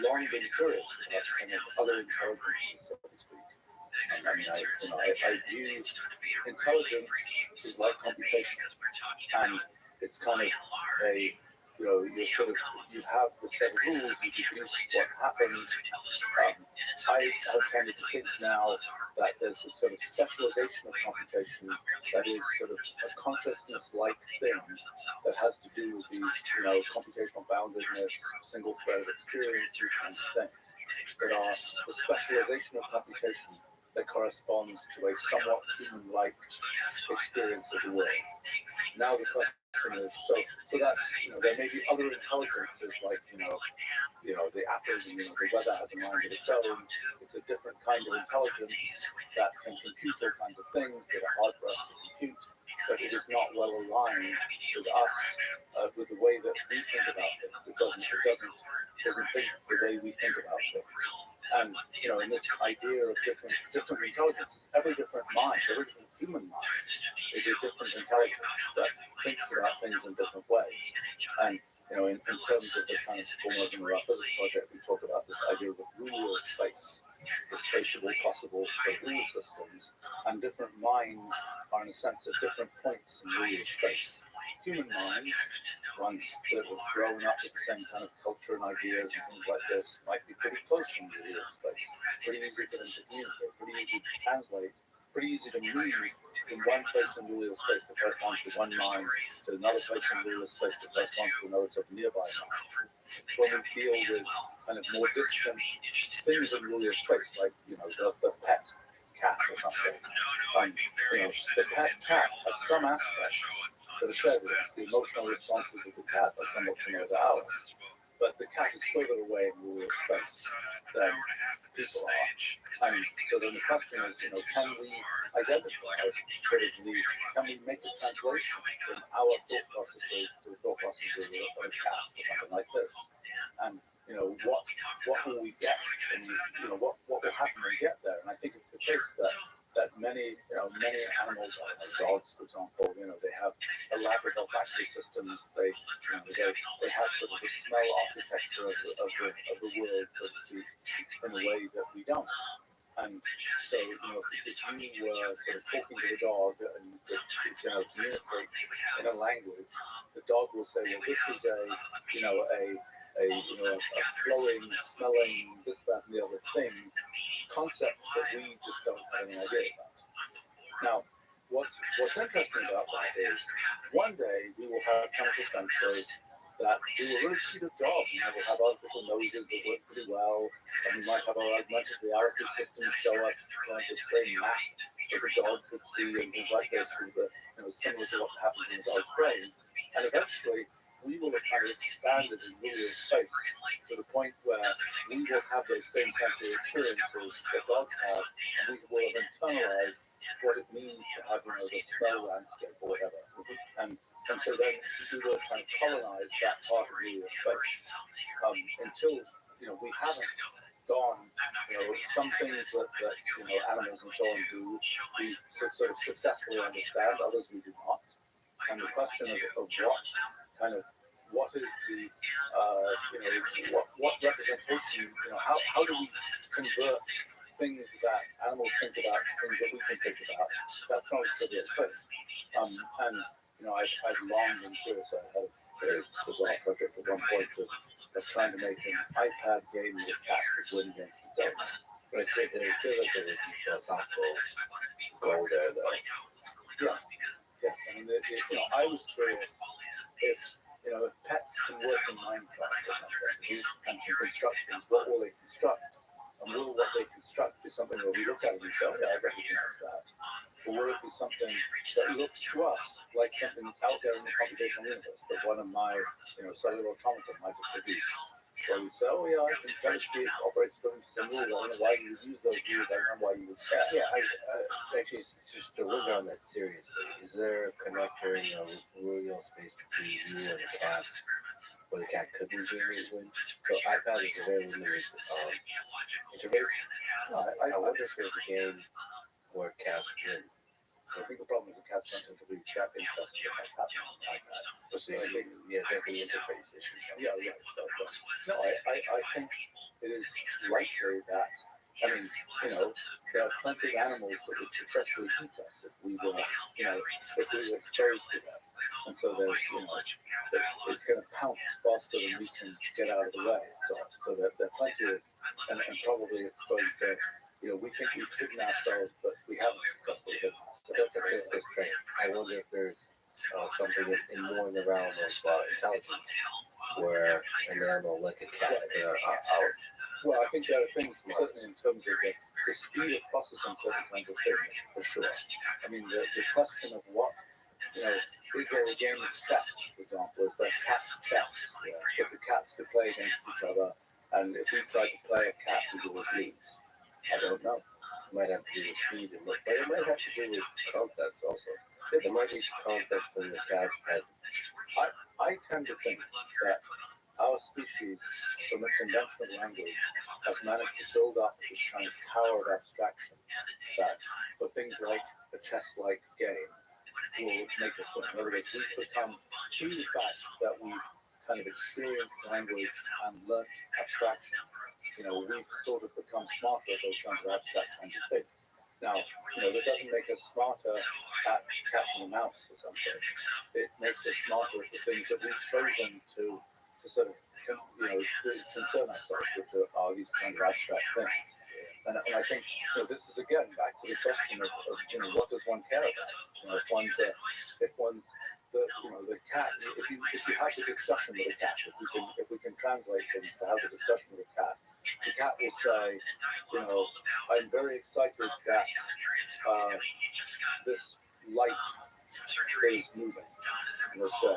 long been curious about kind of other intelligences, so to speak. I view intelligence is like computation, and it's kind of you have the set of rules, you deduce what happens. I have tended to think now that there's a sort of specialization of computation that is sort of a consciousness-like thing that has to do with these, computational boundedness, single-threaded experience, these kinds of things that are the specialization of computation that corresponds to a somewhat human-like experience of the world. Now the question is, so that's, there may be other intelligences like, the atoms, the weather has a mind of its own. It's a different kind of intelligence that can compute all kinds of things that are hard for us to compute, but it is not well aligned with us, with the way that we think about things. It doesn't think the way we think about things. And, in this idea of different intelligences, every different mind, every different human mind is a different intelligence that thinks about things in different ways. And, in terms of the kind of formalism of our physics project, we talk about this idea of the rule of space, the spatiable possible for rule systems, and different minds are in a sense at different points in rule of space. Human mind, ones that have grown up with the same kind of culture and ideas and things like this, might be pretty close in the rule of space, pretty easy for them to communicate, pretty easy to translate, pretty easy to move from one place in the real space that corresponds to one mind to another place in the real space that corresponds to another sort of nearby mind. When we deal with kind of more distant things in real space, like, the pet cat or something, the pet cat has some aspects that are shared with us. The emotional responses of the cat are somewhat similar to ours, but the cat is further away in real space than people are. And so then the question is, can we identify can we make a translation from our thought processes to the thought processes of a cat or something like this? And what will we get? And what will happen when we get there? And I think it's the case that many animals, like dogs, for example, they have elaborate olfactory systems. They have sort of the smell architecture of the world, so to speak, in a way that we don't. And so, if you were sort of talking to the dog and you could, communicate in a language, the dog will say, well, this is a flowing, smelling, this, that, and the other thing, concept that we just don't have any idea about. Now, what's interesting about that is one day we will have chemical sensors that we will really see the dog, we'll have artificial noses that work pretty well, and we might have our augmented reality system show us the same map that the dog could see and things like this, similar to what happens in the dog's brain. And eventually, we will have kind of expanded in real space to the point where we will have those same sensory experiences that dogs have, and we will have internalized what it means to have, the smell landscape or whatever. And so then we will kind of colonize that part of real space until, we haven't gone, some things that animals and so on do, we sort of successfully understand, others we do not. And the question of what is the, what representation, how do we convert things that animals think about to things that we can think about? That's not a trivial thing. And, I've long been curious. I had a very bizarre project at one point of trying to make an iPad game with a cat that win against itself. But I feel like there's a philosophical goal there, though. Yeah. Yes. I mean, I was curious if pets can work in Minecraft or something, and can construct things, what will they construct? And will what they construct be something something where we look at it and say, oh, yeah, I recognize that? Or will it be something that looks to us like something that's out there in the computational universe that one of my, cellular automata might have produced? So we say, oh, yeah, I can kind of see it operates according to some rules. I don't know why you would use those rules. I don't know why you would care. Yeah, actually, just to look on that seriously, is there a connector in the real space between you and the cat, where the cat could be doing it with? So I found it's a very limited interface. I wonder if there's a game where cats win. I think the problem is the cat's not going to be that interested in what's happening like that. So I think, that's the interface issue. Yeah. No, I think it is likely that, there are plenty of animals that would successfully eat us if we were, if we were exposed to them. And so there's, it's going to pounce faster than we can get out of the way. So there are plenty of, and probably it's going to, we think we've hidden ourselves, but we haven't successfully hidden ourselves. So that's a good thing. I wonder if there's something more in the realm of intelligence, where an animal like a cat are out. Well, I think there are things, certainly in terms of the speed of processing certain kinds of things, for sure. I mean, the question of what, is there a game of chess, for example? Is there cat chess? If the cats could play against each other, and if we tried to play a cat, we would lose. I don't know. It might have to do with speed, but it might have to do with concepts also. There might be concepts in the cat's head. I tend to think that our species, from its invention of language, has managed to build up this kind of power of abstraction that, for things like a chess-like game, will make us win. In other words, we've become, through the fact that we've kind of experienced language and learned abstraction, we've sort of become smarter at those kinds of abstract kinds of things. Now, that doesn't make us smarter at catching a mouse or something. It makes us smarter at the things that we've chosen to sort of, concern ourselves with these kinds of abstract things. And I think, this is again back to the question of what does one care about? If one's the cat, if you have the discussion with a cat, if we can translate things to have a discussion with a cat, the cat will say, I'm very excited that this light is moving. And we'll say,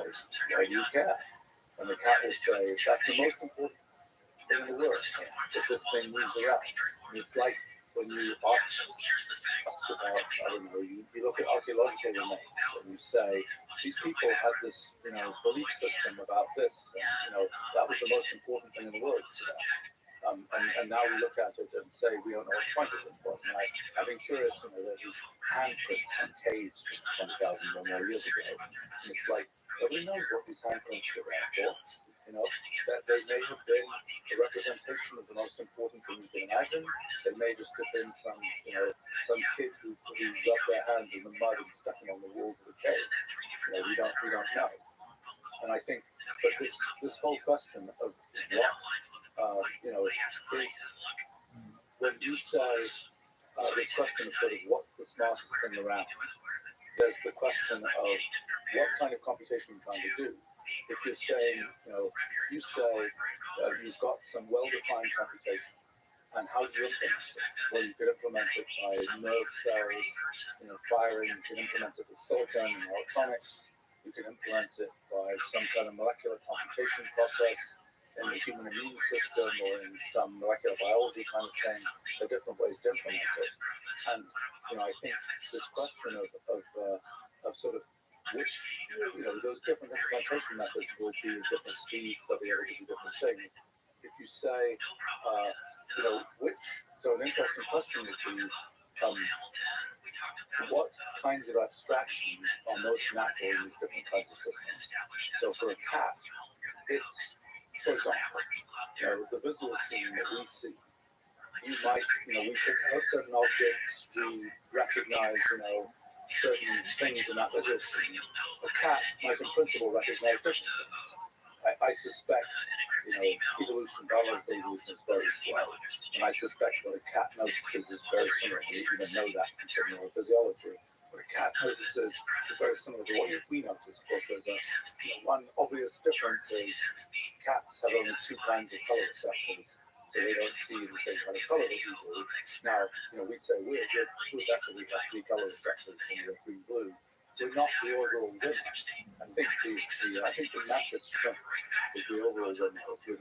why do you care? And the cat will say, that's the most important thing in the world, that this thing moves around. And it's like when you ask about, you look at archaeological remains and you say, these people had this, belief system about this, and, that was the most important thing in the world to them. And now we look at it and say we don't know what point it was. And I've been curious, there's these handprints in caves from 20,000 or more years ago. And it's like, nobody knows what these handprints were there for. That they may have been a representation of the most important thing you can imagine. They may just have been some kid who rubbed their hands in the mud and stuck them on the walls of the cave. We don't know. And I think that this whole question of what, when you say this question of sort of what's the smartest thing around, there's the question of what kind of computation you're trying to do. If you're saying, you say you've got some well-defined computation, and how do you implement it? Well, you could implement it by nerve cells, firing. You can implement it with silicon and electronics. You can implement it by some kind of molecular computation process in the human immune system or in some molecular biology kind of thing. There are different ways to implement it. And, I think this question of sort of which, those different implementation methods will be at different speeds, they'll be able to do different things. If you say, so an interesting question would be, what kinds of abstractions are most natural in these different kinds of systems? So for a cat, it's, for example, the visual scene that we see, you might, we pick out certain objects, we recognize, certain things in that visual scene. A cat might in principle recognize different things. I suspect, evolution, biological evolution is very slow, and I suspect what a cat notices is very similar. We even know that from similar physiology. What a cat notices is very similar to what we notice. Of course, there's one obvious difference is cats have only two kinds of color receptors. so they don't see the same kind of color that we do. Now, we'd say we're effectively have three color receptors in the green blue. We're not the overall winner. I think the mattress shrimp is the overall winner with 15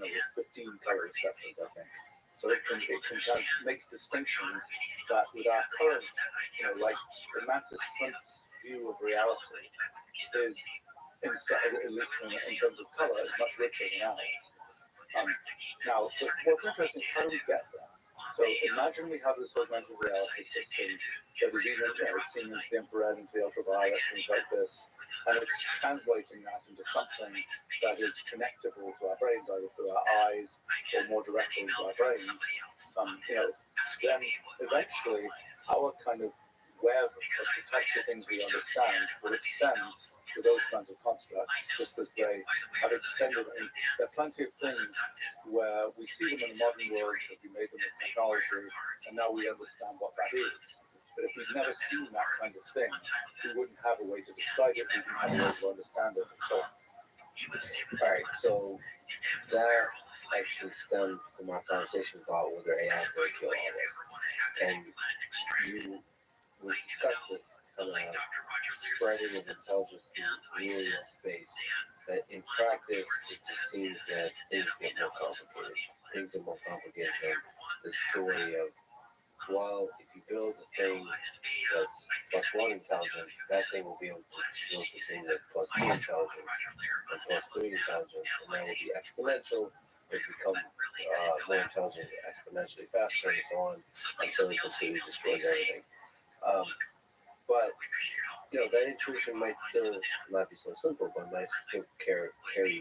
color receptors, I think. So it can kind of make distinctions that with our current, like the mantis shrimp's view of reality is, in terms of color, is much richer than ours. Now, what's interesting is how do we get there? So imagine we have this augmented reality system that is even, it's seen into the infrared, into the ultraviolet, things like this, and it's translating that into something that is connectable to our brains, either through our eyes or more directly into our brains. Then eventually our kind of web of the types of things we understand will extend to those kinds of constructs, just as they have extended. And there are plenty of things where we see them in the modern world because we made them with technology, and now we understand what that is. But if we've never seen that kind of thing, we wouldn't have a way to describe it, we wouldn't have a way to understand it, and so on. All right, so that actually stemmed from our conversation about whether AI is going to kill all of us. And we discussed this kind of spreading of intelligence in real space, that in practice it just seems that things get more complicated. Things are more complicated than the story of, well, if you build a thing that's plus one intelligence, that thing will be able to build the thing that's plus two intelligence and plus three intelligence, and that will be exponential. It become more intelligent exponentially faster and so on, until it completely destroys everything. But that intuition might still not be so simple, but might still carry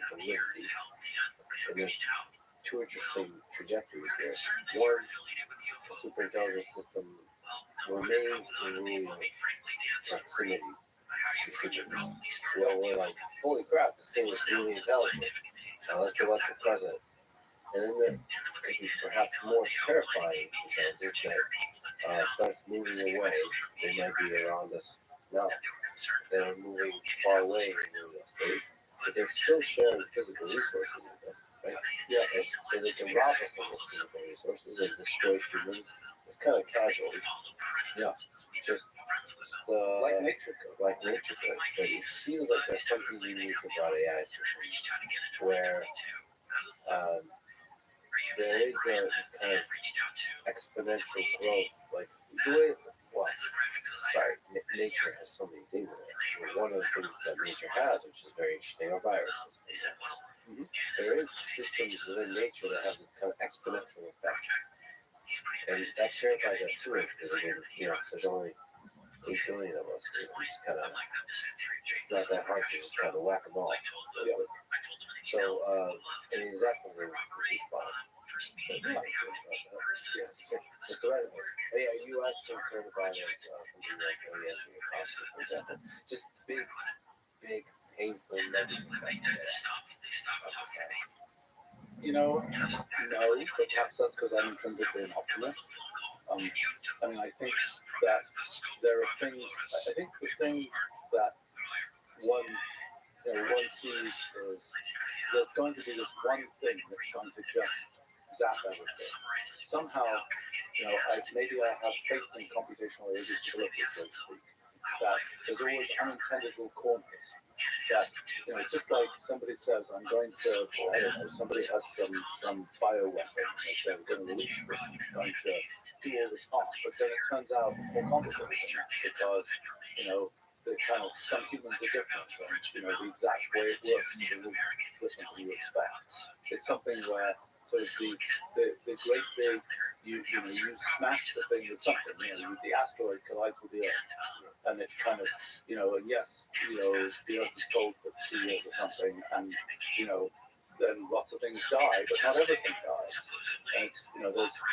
validity. And there's two interesting trajectories here. One, the superintelligence system remains in real proximity to humans. We're like, holy crap, this thing is really intelligent. Now let's elect the president. And then there could be perhaps more terrifying intelligence that starts moving away. They might be around us now. They're moving far away in real space, but they're still sharing physical resources with us, right? Yeah, so they can rob us of those physical resources and destroy humans. It's kind of casual. Yeah, just like nature could. But it seems like there's something unique about AI systems where there is a kind of exponential growth, like the way, nature has so many things in it. One of the things that nature has, which is very interesting, are viruses. Mm-hmm. There is systems within nature that have this kind of exponential effect. And that terrifies us too, because there's only 8 billion of us. It's just kind of, it's not that hard to just kind of whack them all. Yeah. So, that's what we're about. That's right. Hey, are you actually concerned about something like OES, for example? Just big, painful negative effects. No, but perhaps that's because I'm intrinsically an optimist. I think that there are things. I think the thing that one sees is there's going to be this one thing that's going to just zap everything. Somehow, maybe I have faith in computational irreducibility, so to speak, that there's always unintended corners. That, just like somebody says, I'm going to, somebody has some bioweapon, and they say, we're going to release this, it's going to do all this harm. But then it turns out it's more complicated because, the kind of, some humans are different, and, the exact way it works is a little different than you expect. It's something where, sort of the great big, you smash the thing with something, the asteroid collides with the Earth, and it's kind of, and yes, the Earth is cold for 2 years or something, and, then lots of things die, but not everything dies. And it's,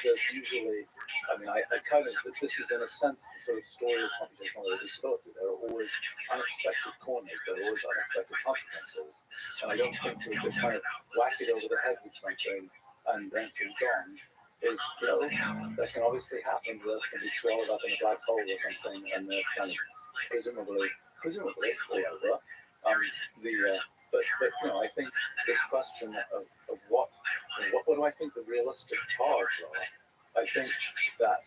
there's usually, I kind of, this is in a sense the sort of story of computational irreducibility. There are always unexpected corners, there are always unexpected consequences, and I don't think we could kind of whack it over the head with something and then it's gone. Is, that can obviously happen. The Earth can be swallowed up in a black hole or something, and they're kind of presumably all over. But I think this question of what what do I think the realistic paths are? I think that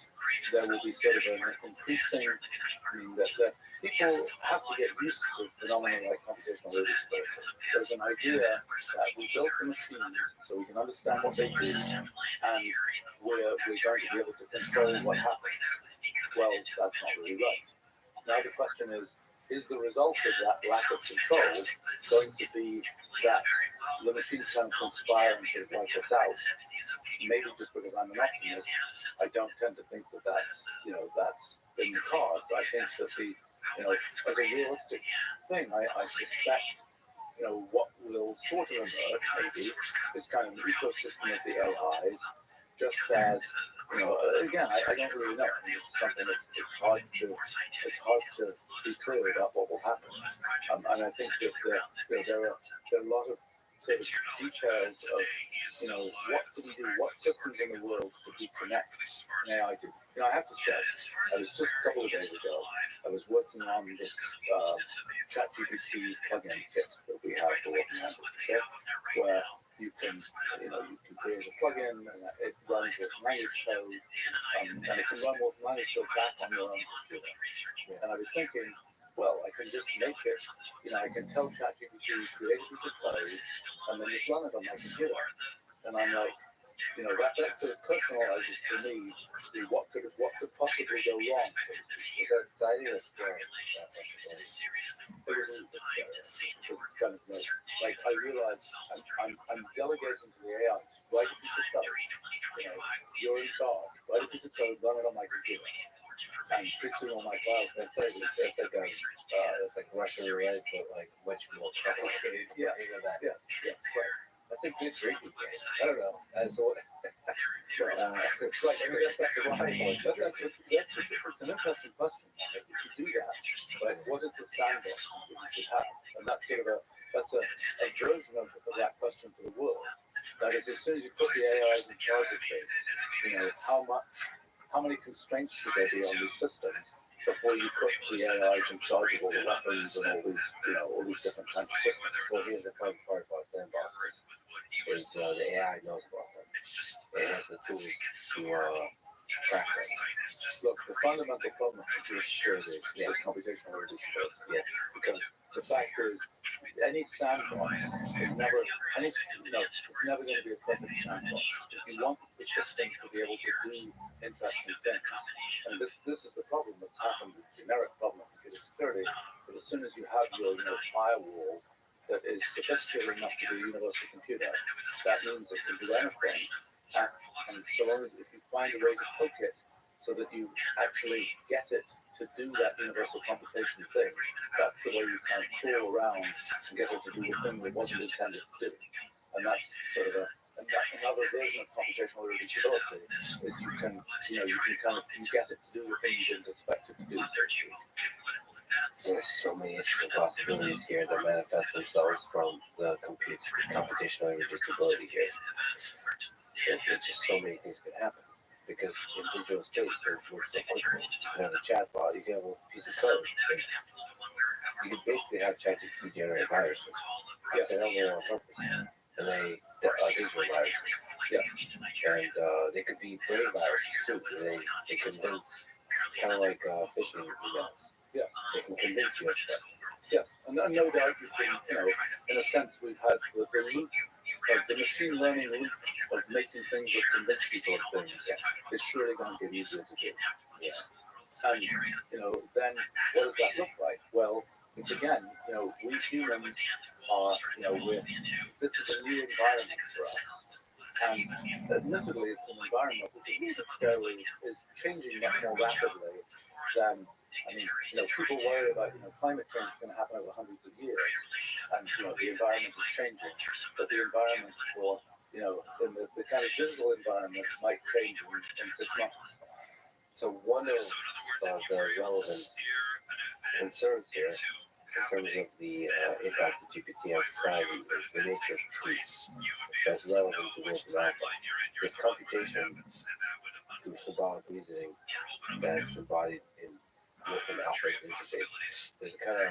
there will be sort of an increasing, that people have to get used to phenomena like computational irreducibility. There's an idea that we built the machines so we can understand what they do, and we're going to be able to control what happens. Well, that's not really right. Now the question is the result of that lack of control going to be that the machines can conspire and sort of wipe us out? Maybe just because I'm an optimist, I don't tend to think that that's in the cards. I think that as a realistic thing, I suspect, what will sort of emerge maybe is kind of an ecosystem of the AIs, just as, again, I don't really know. It's something it's hard to be clear about what will happen. And I think that there are a lot of sort of details of, what do we do, what systems in the world could we connect an AI to? I have to say, I was just a couple of days ago, I was working on this ChatGPT plugin kit that we have for working on it, where you can create a plugin and it runs with language code, and it can run with language code back on your own computer. And I was thinking, well, I can just make it, I can tell ChatGPT to create a piece of code and then just run it on my computer. And I'm like, that sort of personalizes for me what could possibly go wrong. Was that exciting or scary? It was kind of like I realized I'm delegating to the AI, write a piece of code. You're in charge. Write a piece of code, run it on my computer. And pretty soon on my files, It's like Russian roulette, but like much more complicated. Yeah. Right. That's a good drinking game. I don't know. As what? Right. That's the right point. It's an interesting question. If you do that, but what is the sandbox that you should have? And that's sort of a version of that question for the world. That is, as soon as you put the AIs in charge of things, how many constraints should there be on these systems before you put the AIs in charge of all the weapons and all these different kinds of systems? Well, here's the fun part about sandboxes is the AI knows about them. It has the tools to track them. Look, the fundamental problem of computer security is computational reducibility. Yeah. Because the fact is, any sandbox is never going to be a perfect sandbox. If you want the system to be able to do interesting things, and this is the problem that's happened, the generic problem of computer security, that as soon as you have your firewall that is sophisticated enough to be a universal computer, that means it can do anything. And so long as if you find a way to poke it so that you actually get it to do that universal computation thing, that's the way you kind of crawl around and get it to do the thing that wasn't intended to do. And that's sort of another version of computational reducibility is you get it to do the thing you didn't expect it to do. There's so many interesting possibilities here that manifest themselves from the computational reducibility here. There's just so many things could happen. Because in digital space, there's so much. You have a chatbot, you can have a piece of code. You could basically have ChatGPT generate viruses. Yes, they don't know on purpose. And these are viruses. Yeah. And they could be brain viruses too. They convince, kind of like phishing emails. Yeah. They can convince you of stuff. Yeah. And no doubt you can, in a sense, we've had the loop of the machine learning loop of making things that convince people of things is surely going to get easier to do. Yeah. And, then what does that look like? Well, it's again, we humans are, this is a new environment for us. And admittedly, it's an environment that is changing much more rapidly than, people worry about, climate change is going to happen over hundreds of years. And, the environment is changing. But the environment for, in the kind of digital environment might change in 6 months. So one of the relevant concerns here, in terms of the impact of GPT on society, is the nature of truth that's relevant to working alpha. This computation through symbolic reasoning that's embodied in Wolfram Alpha's interface. There's a kind of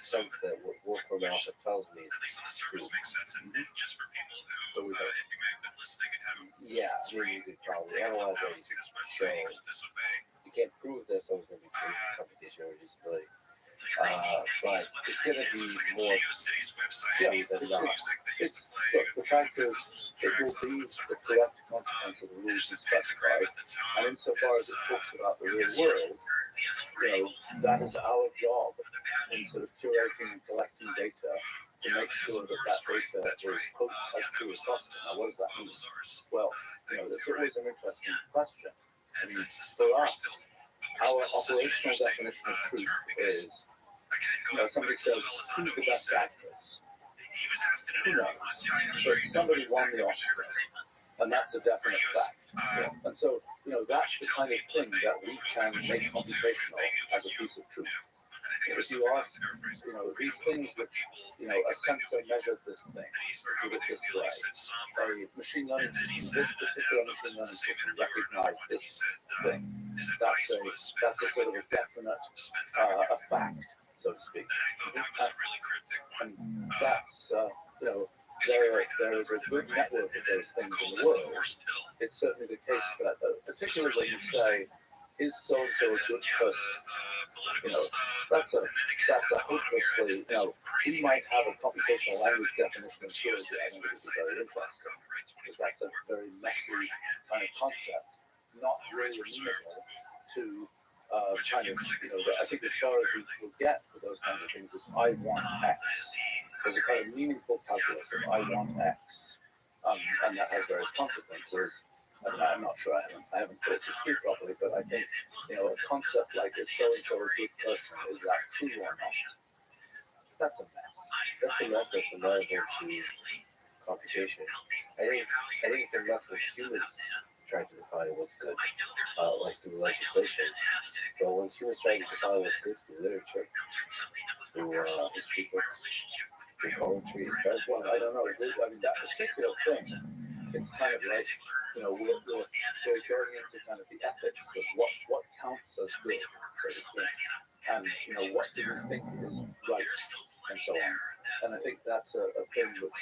sense that what Wolfram Alpha tells me is true. So we have analyze everything. So you can't prove that someone's going to be true computation or disability. But it's going to be more true than not. Look, the fact is, it will be the correct consequence of the rules you specify, and insofar as it talks about the real world, that is our job in sort of curating and collecting data to make sure that that data is quote as true as possible. Now, what does that mean? Well, that's always an interesting question. I mean, for us, our operational definition of truth is, somebody says, who's the best actress? Who knows? But somebody won the Oscar, and that's a definite fact. And so, that's the kind of thing that we can make computational as a piece of truth. If you ask, these things which, a sensor measured this thing, did it this way. A machine learning system, this particular machine learning system recognized this thing. That's a sort of a definite, a fact, so to speak. And that's, there is a good network of those things in the world. It's certainly the case that, particularly when you say, is so-and-so a good person? That's a hopelessly, we might have a computational language definition of purity. I think this is very interesting, because that's a very messy kind of concept, not really amenable to kind of, I think as far as we will get for those kinds of things is I want X. There's a kind of meaningful calculus of I want X, and that has various consequences. And I'm not sure, I haven't put it to speak properly, but I think, a concept like is so-and-so a good person, is that true or not? That's a mess. That's a mess that's available to computation. I think the mess was humans trying to define what's good, like through legislation. But when humans try to define what's good through literature, through history books, through poetry, well, I don't know. I mean, that particular thing, it's kind of like, we're going into kind of the ethics of what counts as good, and what do we think is right, and so on. And I think that's a thing which,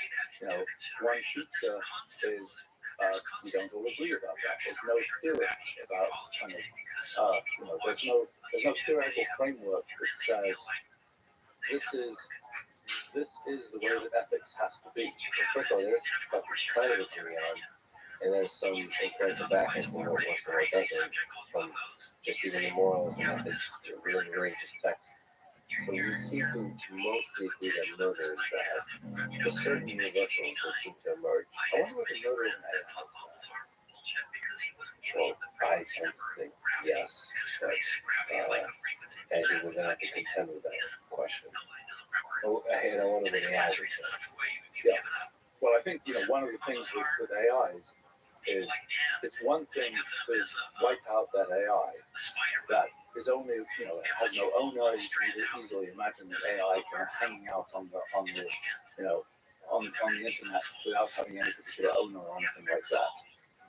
one feature is we don't all agree about that. There's no theory about kind of, there's no theoretical framework that says this is the way that ethics has to be. First of all, there's kind of a theory on. And there's some incredible background for what works and what doesn't, from just even the morals and ethics to really religious text. So we seem to mostly agree that murder is bad. But certain universals will seem to emerge. I wonder what the murder is bad. Well, I tend to think yes, but I think we're going to have to contend with that question. And I wonder what AI would say. Yeah. Well, I think, one of the things with AIs is it's one thing to wipe out that AI that is only, it has no owner. You can easily imagine that AI kind of hanging out on the on the internet without having any particular owner or anything like that.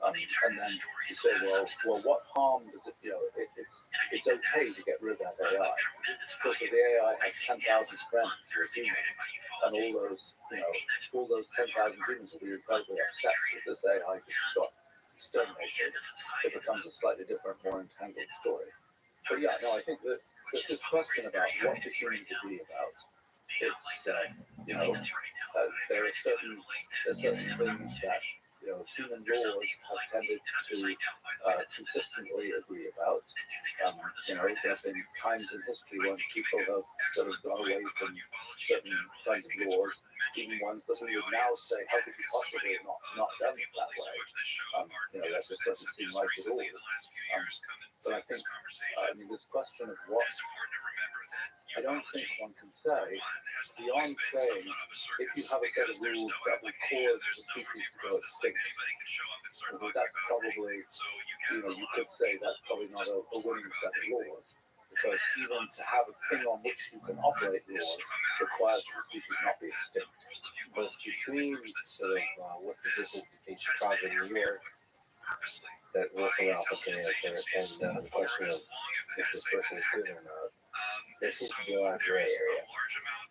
And then you say, well, what harm does it? It's okay to get rid of that AI. Because if the AI has 10,000 friends or humans, and all those 10,000 humans will be incredibly upset that this AI just got exterminated. It becomes a slightly different, more entangled story. But yeah, no, I think that this question about what the humans will be about, it's there are certain things that human laws have tended to consistently agree about. There have been times in history when people have sort of gone away from certain kinds of laws, even ones that we would now say, how could you possibly not done it that way? That just doesn't seem right at all. But I think, this question of what, I don't think one can say, beyond saying, if you have a set of rules that will cause the species to go extinct, well, that's probably, you could say that's probably not a winning set of laws. Because even to have a thing on which you can operate laws requires the species not be extinct. But between sort of what's the distance between Chicago and New York, that working off of the answer, and the question of if this person is good or not, there seems to be a lot of gray area.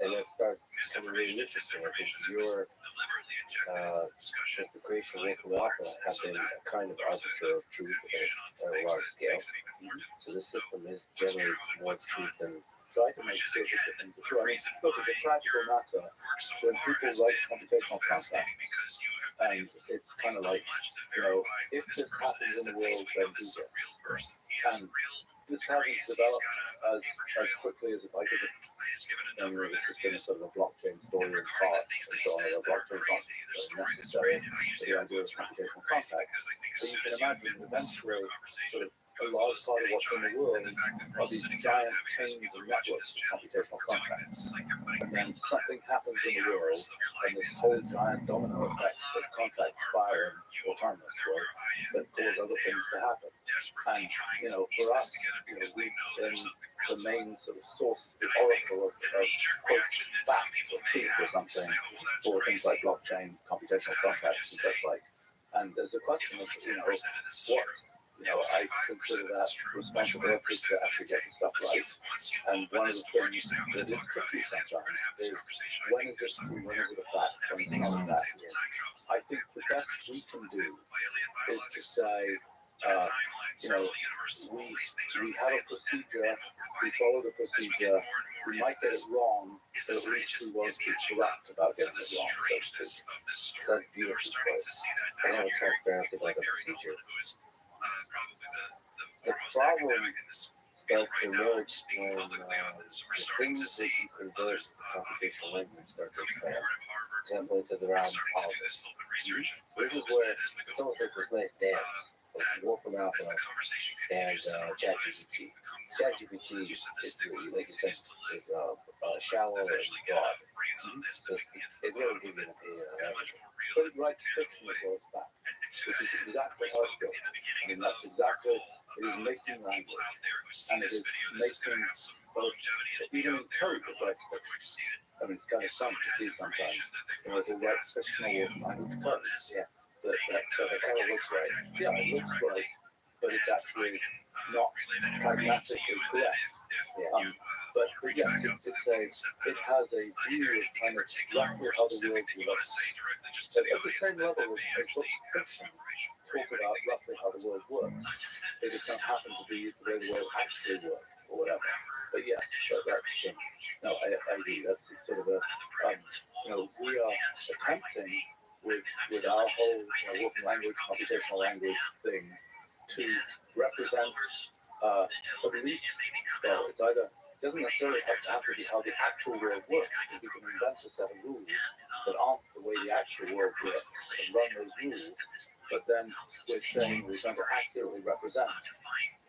And that starts becoming really interesting. I think your since the creation of Wolfram Alpha have been a kind of arbiter of truth at a large scale. So this system is generally more truth than. Try to make sure that the things are true. I mean, look, as a practical matter, when people write computational contracts, and it's kind of like, if this happens in the world, then do this. And this hasn't developed as quickly as if I could. This has been a sort of a blockchain story in part, and so on. A blockchain is not necessary for the idea of computational contracts. So you can imagine eventually sort of a large part of what's in the world are these giant chains and networks of computational contracts. And then something happens in the world, and this whole giant domino effect of contracts fire in autonomous way that cause other things to happen. And, for us, we've been the main sort of source, the oracle of quote, fact or truth or something for things like blockchain, computational contracts and such like. And there's a question of, what I consider that responsibility to actually get the stuff right. And one of the things that is tricky sometimes is when is it true, when is it a fact, when is it not a fact. I think the best we can do is to say, we have a procedure, we follow the procedure, we might get it wrong, but at least we won't be correct about getting it wrong. That's beautiful. I have a transparency about the procedure. The problem starts to emerge when the things that you convert to computational language start to expand. For example, into the realm of politics. This is where it's almost like this nice dance of Wolfram Alpha and ChatGPT. ChatGPT is, like you said, is shallow and broad. It really gives you an opinion on everything. But it writes fiction as well as fact, which is exactly how it's built. I mean, that's exactly, it is making language, and it is making both, even in code it writes fiction. I mean, it's kind of fun to see sometimes. It will write fictional language code. Yeah. So that kind of looks right. Yeah, it looks right, but it's actually not pragmatically correct. Yeah. But yes, it has a view of kind of roughly how the world works. But at the same level as books fiction talk about roughly how the world works. They just don't happen to be the way the world actually works or whatever. But yes, so that's no, I agree. That's sort of a we are attempting with our whole working language, computational language thing to represent at least, well, it's either, it doesn't necessarily have to be how the actual world works, because we can invent a set of rules that aren't the way the actual world works and run those rules, but then we're saying we're going to accurately represent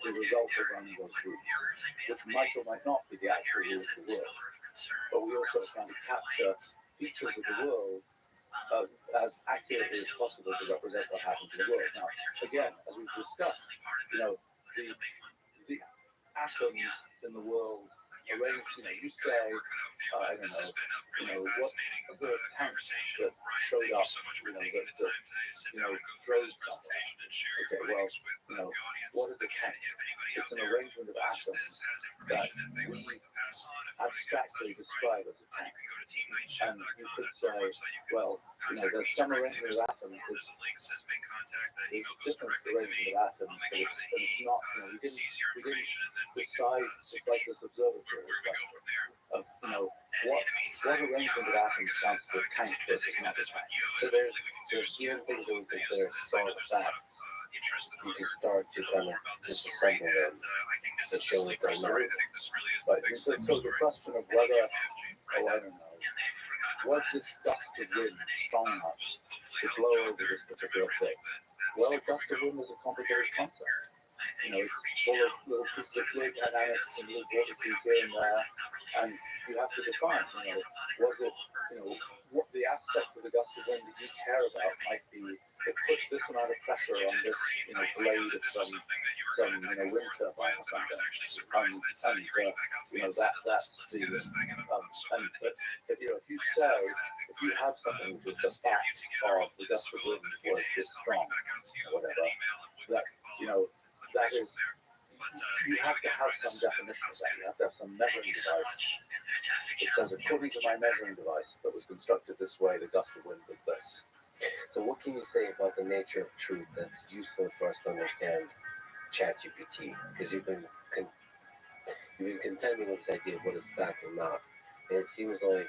the result of running those rules, which might or might not be the actual rules of the world. But we also trying to capture features of the world as accurately as possible to represent what happens in the world. Now, again, as we've discussed, the atoms in the world arranged, you say, I don't know, what the tanks that showed up, that drove somewhere. Okay, well, what is a tank? It's an arrangement of atoms that we abstractly describe as a tank. And you could say, well, there's some arrangement of atoms, there's different arrangement of atoms, but it's not, we didn't decide, it's like this observatory question of, what arrangement of atoms counts as a tank versus not a tank. So there's even things that we consider solid facts. You can start to kind of disassemble them and show that they're not. Right. So the question of whether, I don't know, was this gust of wind strong enough to blow over this particular thing? Well, a gust of wind is a complicated concept. It's full of little pieces of fluid dynamics and little vortices here and there, and you have to define, was it, what the aspect of the gust of wind that you care about might be, it puts this amount of pressure on this, blade of some wind turbine or something, and that's the, but if you say, if you have something which is the fact of the gust of wind was this strong, or whatever, that is, you have to have some definition of that. You have to have some measuring device. It says, according to my measuring device that was constructed this way, the gust of wind was this. So, what can you say about the nature of truth that's useful for us to understand ChatGPT? Because you've been contending with this idea of what is fact and not, and it seems like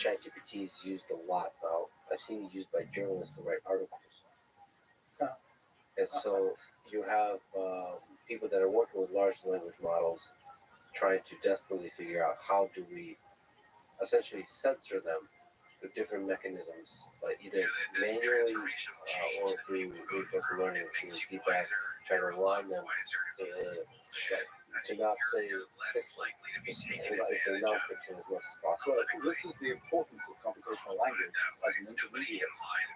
ChatGPT is used a lot now. I've seen it used by journalists to write articles, Yeah. and so you have people that are working with large language models trying to desperately figure out how do we essentially censor them through different mechanisms, like either manually or through reinforcement learning, through feedback, trying to align them to not say fiction, to say non-fiction as much as possible. Well, this is the importance of computational language as an intermediate.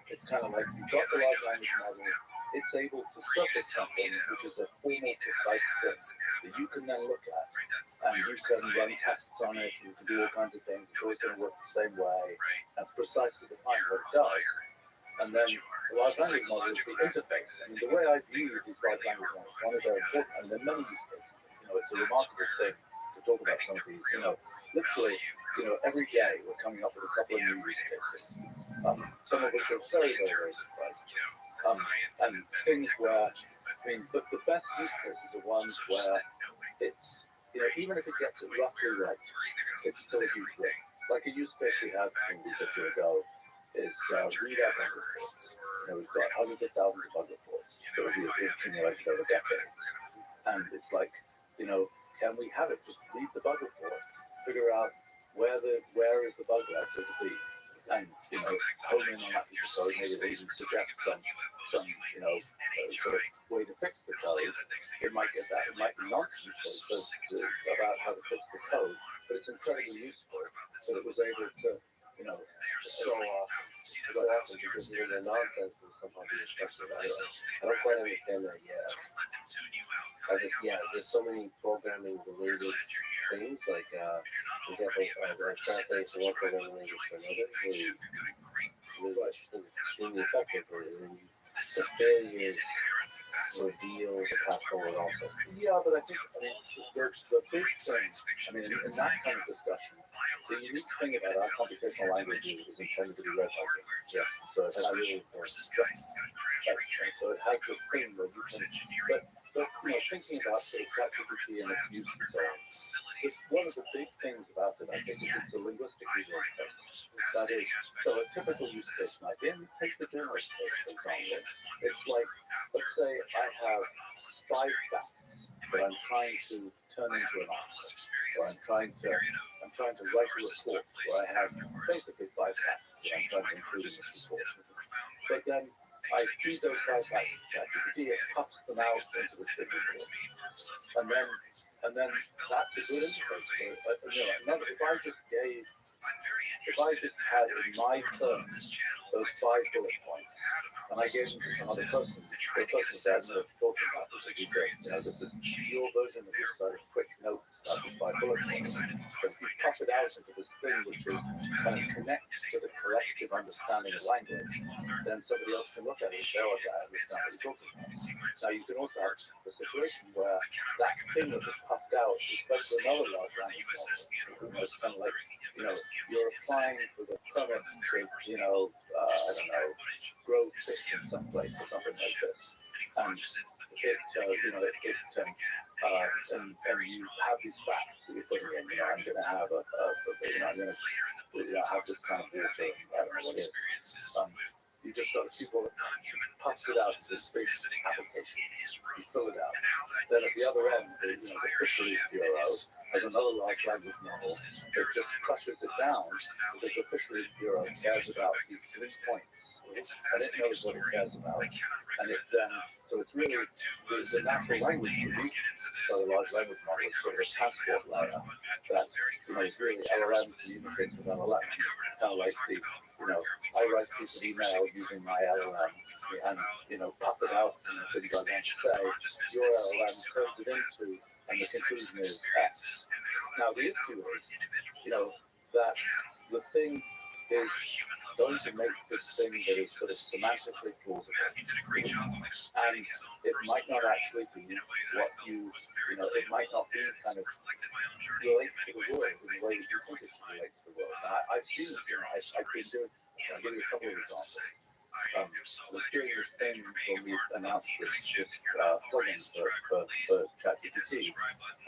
It's kind of like you've got the large language model, it's able to surface something which is a formal, precise thing that you can then look at, and you can run tests on it, you can do all kinds of things, it's always going to work the same way, and precisely define what it does. And then the large language model is the interface. I mean, the way I view these large language models, one is very important, and there are many use cases. It's a remarkable thing to talk about some of these. Literally, every day we're coming up with a couple of new use cases, some of which are very, very, very surprising. And things where, but the best use cases are ones where it's, even if it gets it roughly right, it's still a huge win. Like a use case we had a week or two ago is read our bug reports. We've got hundreds of thousands of bug reports that will be accumulated over decades. And it's like, can we have it just read the bug report, figure out where is the bug likely to be, and hone in on that piece of code, maybe even suggest some sort of way to fix the code. It might get that, it might be nonsense about how to fix the code, but it's incredibly useful that it was able to, So often because they're the nonsense and somehow be expressive. I don't quite understand that yet. There's so many programming related things, like for example, translating one programming language to another, really extremely effective, and then the failures reveal the path forward also. Yeah, but I think, the big thing, in that kind of discussion, the unique thing about our computational language is intended to be read by humans. Yeah. So it's really important. So it has this thing where you can, but thinking about sort of ChatGPT and its use and so on, one of the big things about it, I think, is it's a linguistic user interface. That is, so a typical use case might be, and take the journalist case, for example. It's like, let's say I have 5 facts that I'm trying to turn into an article, or I'm trying to write a report where I have basically 5 facts that I'm trying to include in this report. But then I feed those 5 facts to ChatGPT, it puffs them out into this big report. And then that's a good interface for it. If I just had in my terms those 5 bullet points, and I gave them to some other person, the person said, no, talking about this, this is your version of this sort of quick notes of these 5 bullet points. But if you pop it out into this thing which is kind of connects to the collective understanding of language, then somebody else can look at it and say, oh, okay, I understand what you're talking about. Now you can also have the situation where that thing that was puffed out is fed to another large language model. It's kind of like, you're applying for the permit to, I don't know, grow fish in some place or something like this. And and you have these facts that you're putting in, I'm going to have I'm going to have this kind of water, I don't know what it is. You just got people that puffs it out to this big application. You fill it out. Then at the other end, the Fisheries Bureau has another large language model that just crushes it down because the Fisheries Bureau cares about these 3 points. And it knows what it cares about. And it so it's really the natural language produced by the large language model is sort of a transport layer that is really LLM communicates with LLM. Kind of like I write a piece of email using my LLM and puff it out and the things I want to say. Your LLM turns it into, and the conclusion is X. Now the issue is, that the thing is going to make this thing that is sort of semantically plausible. And it might not actually be what it might not be kind of relate to the world in the way that you think it should relate to the world. Now, I've seen it, I've been doing I'll give you a couple of examples. I was doing this thing when we announced this plugin for ChatGPT.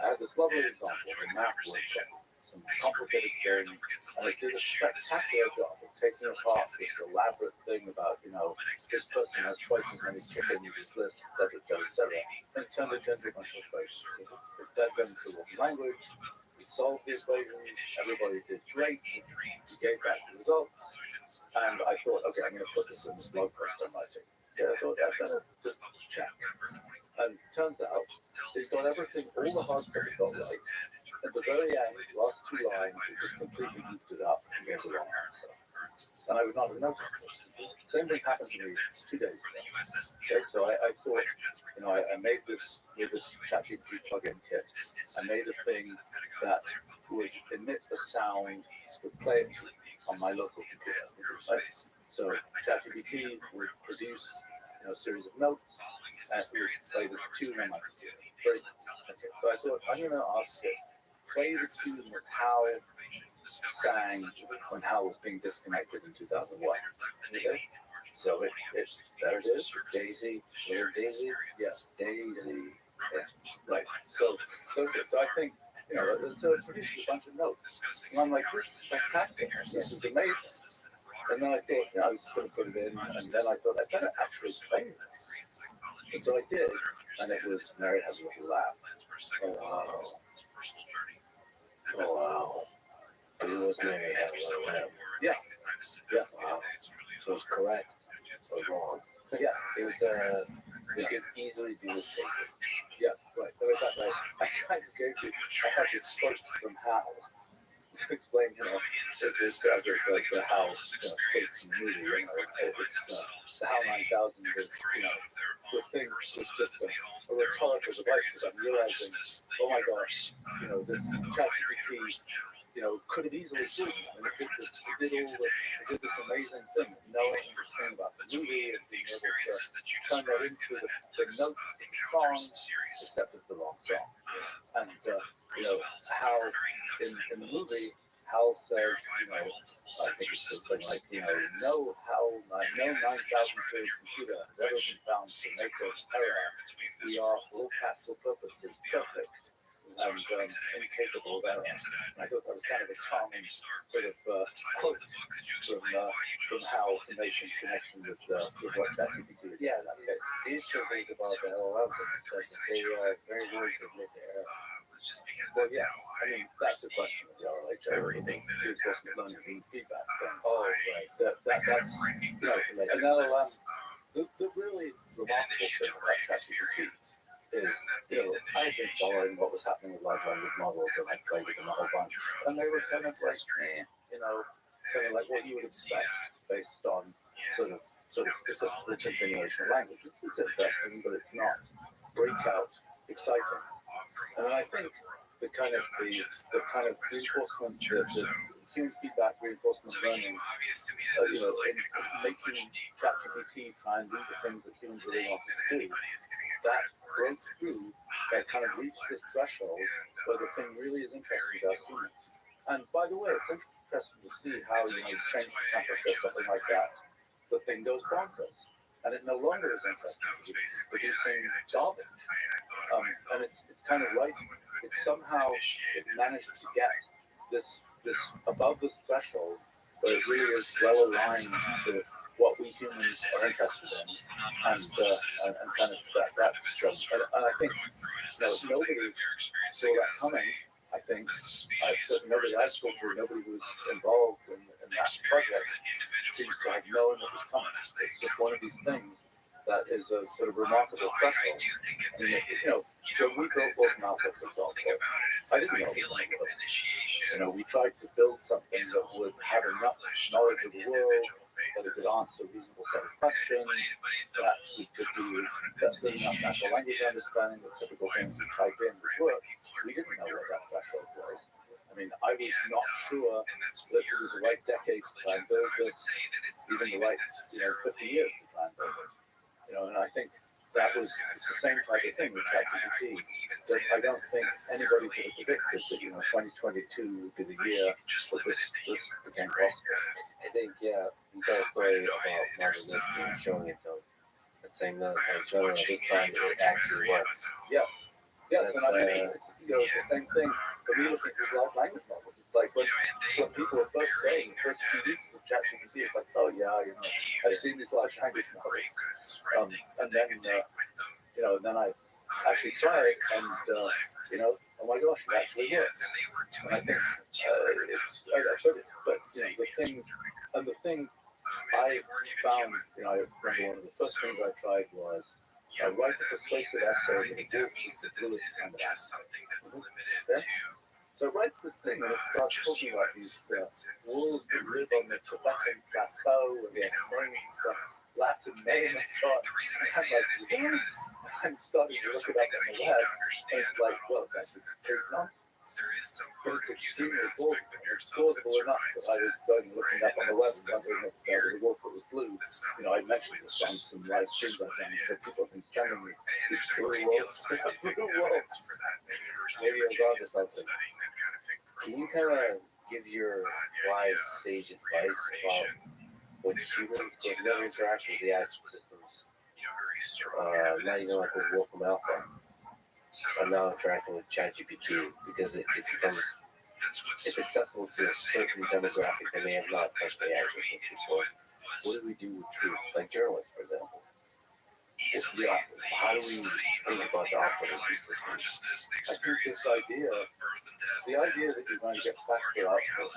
I had this lovely example of a math workshop, some complicated thing, and it did a spectacular job of taking apart this elaborate thing about, this person has twice as many chickens as this, etc., and it turned it into a bunch of equations. It fed them to one language, we solved the equations, everybody did great, we gave back the results, and I thought, okay, I'm going to put this in the blog post on my thing. Yeah, I thought I better just check. And turns out, it's got everything, all the hard stuff it got right. At the very end, last two lines, it just completely goofed it up and gave the wrong answer. And I would not have noticed this. Same thing happened to me 2 days ago. Okay, so I thought, I made this with this ChatGPT plugin kit. I made a thing that would emit a sound, would play it on my local computer. Right? So ChatGPT would produce a series of notes and it would play this tune on my computer. Very okay. So I thought, I'm going to ask it, play the tune that Hal sang when Hal was being disconnected in 2001. Okay? So there it is, Daisy, little Daisy, yes, Daisy, yeah, right. So I think, so it produces a bunch of notes. And I'm like, this is spectacular, this is amazing. And then I thought, I was just going to put it in, and then I thought, I better actually play this. And so I did, and it was Mary Has a Little Laugh. Oh, wow. Oh, wow. It was Mary Had a Little Lamb. Yeah. Yeah. Wow. So it was correct. So wrong. Yeah. It was, we could easily do this thing. Yeah, right. So in fact, I kind of gave you, I had this quote from Hal to explain, the Hal states in the movie, it's the Hal 9000, the thing was just a rhetorical device, because I'm realizing, oh my gosh, this ChatGPT, could have easily seen it. And it did this amazing thing, knowing the thing about the movie and being able to turn that into the notes of the song, except it's the wrong song. And, how in the movie, Hal says, I think it's something like, no 9,000 series computer has ever been found to make us error. We are, for all practical purposes, perfect. And incapable of error. And I thought that was kind of a charming sort of quote from Hal to make in connection with what ChatGPT is. Yeah, the issue is about the LLMs is that they are very worried to admit their error. Well, yeah, I mean, that's the question of the RLHA, everything, reinforcement learning and feedback thing. Oh, right. That's, an LLM, the really remarkable thing about ChatGPT is, I had been following what was happening with large language models, and I played with them a whole bunch, and they were kind of like, kind of like what you would expect based on sort of statistical continuation of language. It's interesting, but it's not breakout exciting. And I think the kind of reinforcement, the human feedback reinforcement learning, in making ChatGPT try and do the things that humans really want it to do, that broke through, that kind of reached this threshold where the thing really is interesting to us humans. And by the way, it's interesting to see how, you change the temperature, something like that, the thing goes bonkers. And it no longer is interesting. It's producing garbage. And it's kind of like it managed to get this above this threshold, but it really is well aligned to what we humans are interested in, and kind of that and I think nobody saw that coming. I think nobody I spoke to, nobody who was involved in that project seems to have known it was coming. It's just one of these things that is a sort of remarkable threshold. I mean, when we built Open Alpha, for example, I didn't know. We tried to build something that would have enough knowledge of the world, that it could answer a reasonable set of questions, that we could do that good enough natural language understanding, the typical things we type in would work. We didn't know what that threshold was. I mean, I was not sure that it was the right decade to try and build this, even the right 50 years to try and build it. And I think that was it's the same type of thing with ChatGPT. That I don't think anybody could have predicted that 2022 would be the year that this became possible. I think, yeah, you tell a story about Martin Luther showing it to him and saying that, like, no, this time it actually works. Yes, That's, and I mean, it's the same thing for me looking at these large language models. It's like when people are first saying the first few weeks of ChatGPT, it's like, oh yeah, I've seen these large language models, and then and then I actually try it, and oh my gosh, it actually works. And I think it's absurd. But the thing I found, I remember one of the first things I tried was write a persuasive essay that a wolf is the fluidest kind of animal. So it writes this thing, and it starts talking about these wolves that live on the Tibetan plateau, and they have names, Latin name, and so on. I'm starting to look it up on the web, and it's like, well, that's just complete nonsense. But it's extremely plausible. It's plausible enough that I was going and looking up on the web and wondering if there was a wolf that was blue. I mentioned this on some live streams I've done, so people have been sending me these blue wolves. Blue wolves. Videos of or something. Can you kind of give your wise sage advice about when humans will never interact with the AI systems? Not even like with Wolfram Alpha. I'm now interacting with ChatGPT because it becomes it's accessible to a certain demographic that may have not touched AI systems before. What do we do with truth, like journalists, for example? Yeah. How do we think about the output of these systems? I think the idea that you're going to get factual output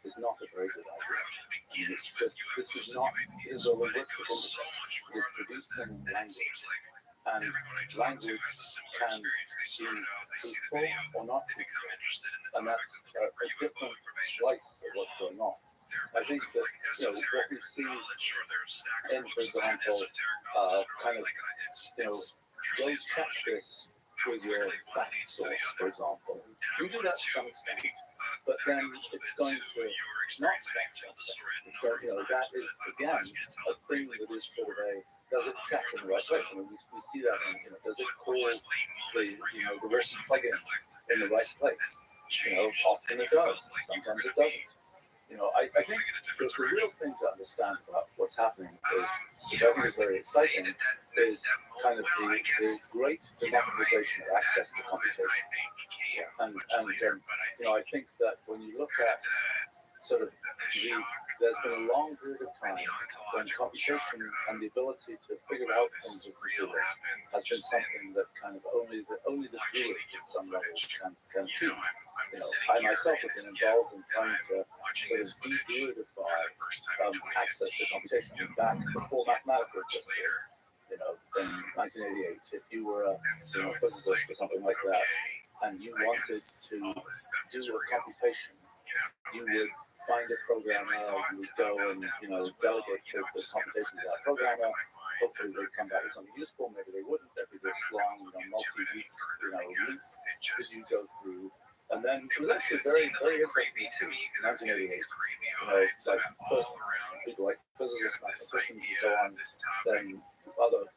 is not a very good idea. This is not is a linguistic industry. It is producing language, and language can be truthful or not truthful, and that's a different slice of what's going on. I think that what we see in, for example, kind of go catch this with your fact source, for example. You do that to some extent, but then it's going to not catch us. That is again a thing that is sort of does it check in the right place? I mean, we see that in, does it call the worst plugin in the right place? Often it does. Sometimes it doesn't. I think the real thing to understand about what's happening is, which I think is very exciting, is kind of the great democratization of access to computation. And I think that when you look at sort of there's been a long period of time when computation and the ability to figure out things with computers has been something that kind of only the fluid at some levels can achieve. I myself have been involved in trying to sort of de-fluidify access to computation back before mathematical history. In 1988, if you were a physicist or something like that, and you wanted to do a computation, you would find a programmer, you would go and delegate the computation to that programmer. Hopefully they'd come back with something useful. Maybe they wouldn't. There'd be this long, multi-week, loops that you go through. And then it was actually very, very interesting to 1988. Like first people like physicists, mathematicians, and so on. Then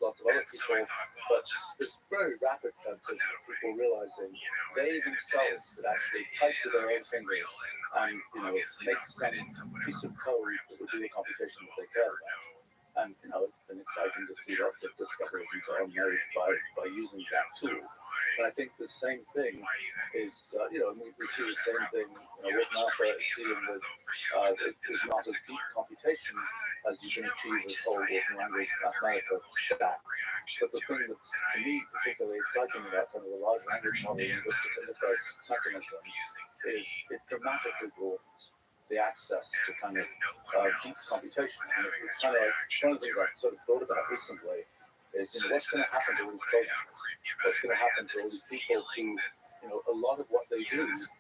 lots of other people. But this very rapid transition of people realizing they themselves could actually type with their own fingers and make some piece of code that would do the computation that they care about. And it's been exciting to see lots of discoveries and so on made by using that tool. And I think the same thing is, we see the same thing, what NASA is dealing with is not as deep computation as you can achieve with whole working language mathematical stack. But the thing that's, to me, particularly exciting about some of the large language model linguistic interface mechanisms is it dramatically broadens the access to kind of deep computation. And it's kind of like, one of the things I've sort of thought about recently is, what's going to happen to all these programmers? What's going to happen to all these people who, a lot of what they do is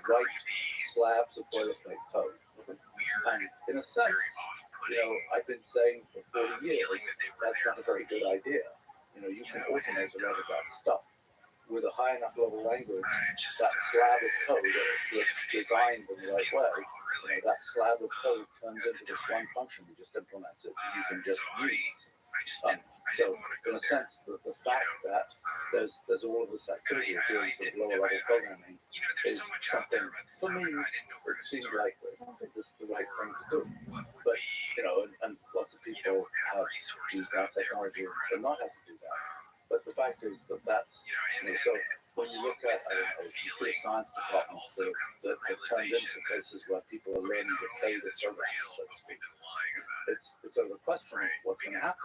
write slabs of boilerplate code. And in a sense, I've been saying for 40 years, that's not a very good idea. You can automate a lot of that stuff. With a high enough level language, that slab of code that's designed in the right way, that slab of code turns into this one function you just implement it, you can just use. So in a sense, the fact that there's all of this activity of doing sort of lower level programming is something, for me, it seemed like, I don't think this is the right thing to do. But, and lots of people have used that technology and not have to do that. But the fact is that that's, so when you look at computer science departments that have turned into places where people are learning to play the program, so to speak, it's sort of a question of what's going to happen.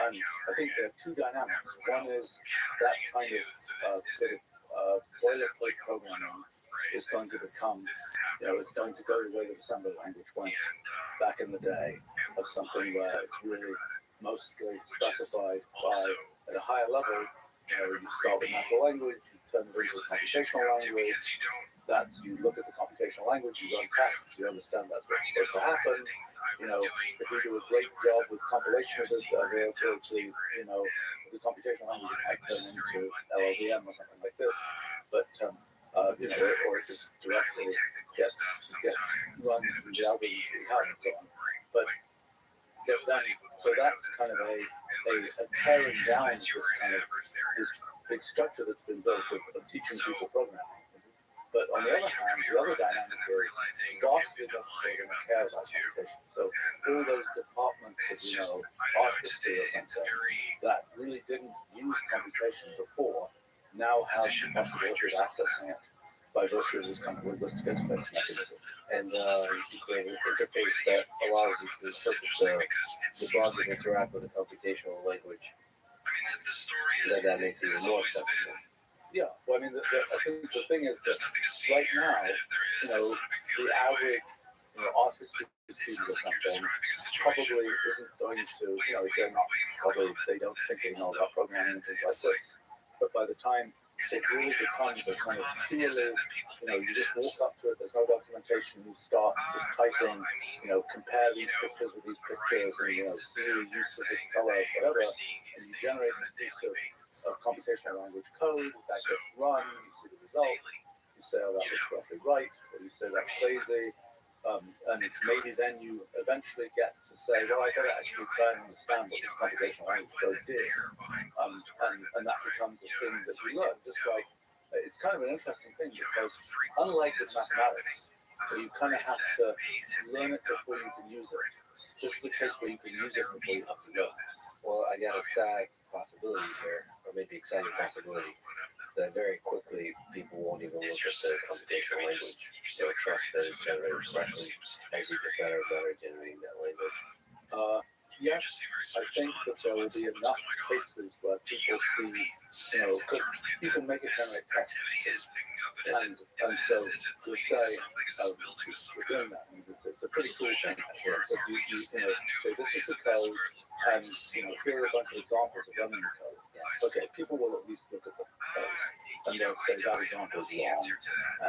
And I think there are two dynamics. One is that kind of sort of boilerplate programming is going to become, it's going to go the way that assembly language went back in the day, of something where it's really mostly specified by, at a higher level, you start with natural language, you turn it into a computational language. You look at the computational language, you run tests, you understand that's what's supposed to happen. If we do a great job with compilation of the computational language, it might turn into LLVM or something like this. But or it just directly gets run through the algorithms we have and so on. But then, so that's kind of a tearing down this kind of this big structure that's been built of teaching people programming. But on the other hand, the other dynamic is vastly less people going to care about computation. So all those departments of, art history or something that really didn't use computation before now have the possibility of accessing it by virtue of this kind of linguistic interface mechanism. And you create an interface that allows you to interpret the bug and interact with the computational language. That makes it even more accessible. Yeah, well, I think the thing is that right now, the average, art history student or something probably isn't going to, they don't think they know about programming and things like this. But by the time it really becomes a kind of purely, you just walk up to it, there's no documentation, you start just typing, compare these pictures with these pictures, and, see the use of this color, whatever, and you generate a piece of computational language code, that gets run, you see the result, you say, oh, that looks roughly right, or you say that's crazy, and maybe then you eventually get to say, well, I got to actually try and understand what this computational language code did, and that becomes a thing that you learn. Just like it's kind of an interesting thing because unlike with mathematics, where you kind of have to learn it before you can use it. This is the case where you can use it before you have to learn. Well, I got a sad possibility here, or maybe exciting possibility, that very quickly people won't even look at the computational language. They'll trust that it's generated correctly as you get better and better at generating that language. Yes, I think that there will be enough cases where people see, because people make it generate text. And so to say, we're doing that, it's a pretty cool thing. That you say, this is the code, and here are a bunch of examples of running the code. Okay, people will at least look at the code, and they'll say that example is wrong,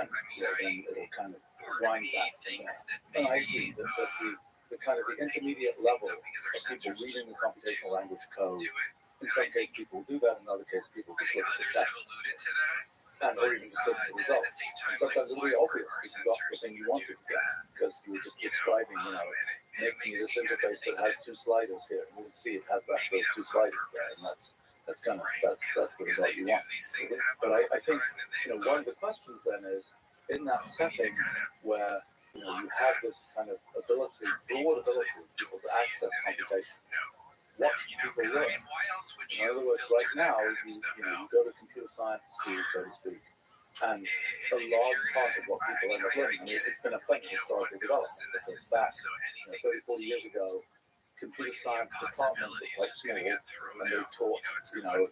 and then it'll kind of wind that thing. And I agree that the kind of the intermediate level of people reading the computational language code, in some cases people do that, in other cases people just look at the text, and or even just look at the results. And sometimes it'll be obvious if you got the thing you wanted to get, because you were just describing, making this interface that has two sliders here, and you can see it has those two sliders there, and that's the result you want. But I think, one of the questions then is, in that setting where you have this kind of broad ability of people to access computation, what do people learn? In other words, right now, you go to computer science school, so to speak, and a large part of what people end up learning, it's been a funny historical development, because back 30, 40 years ago, computer science departments were quite small, and they taught,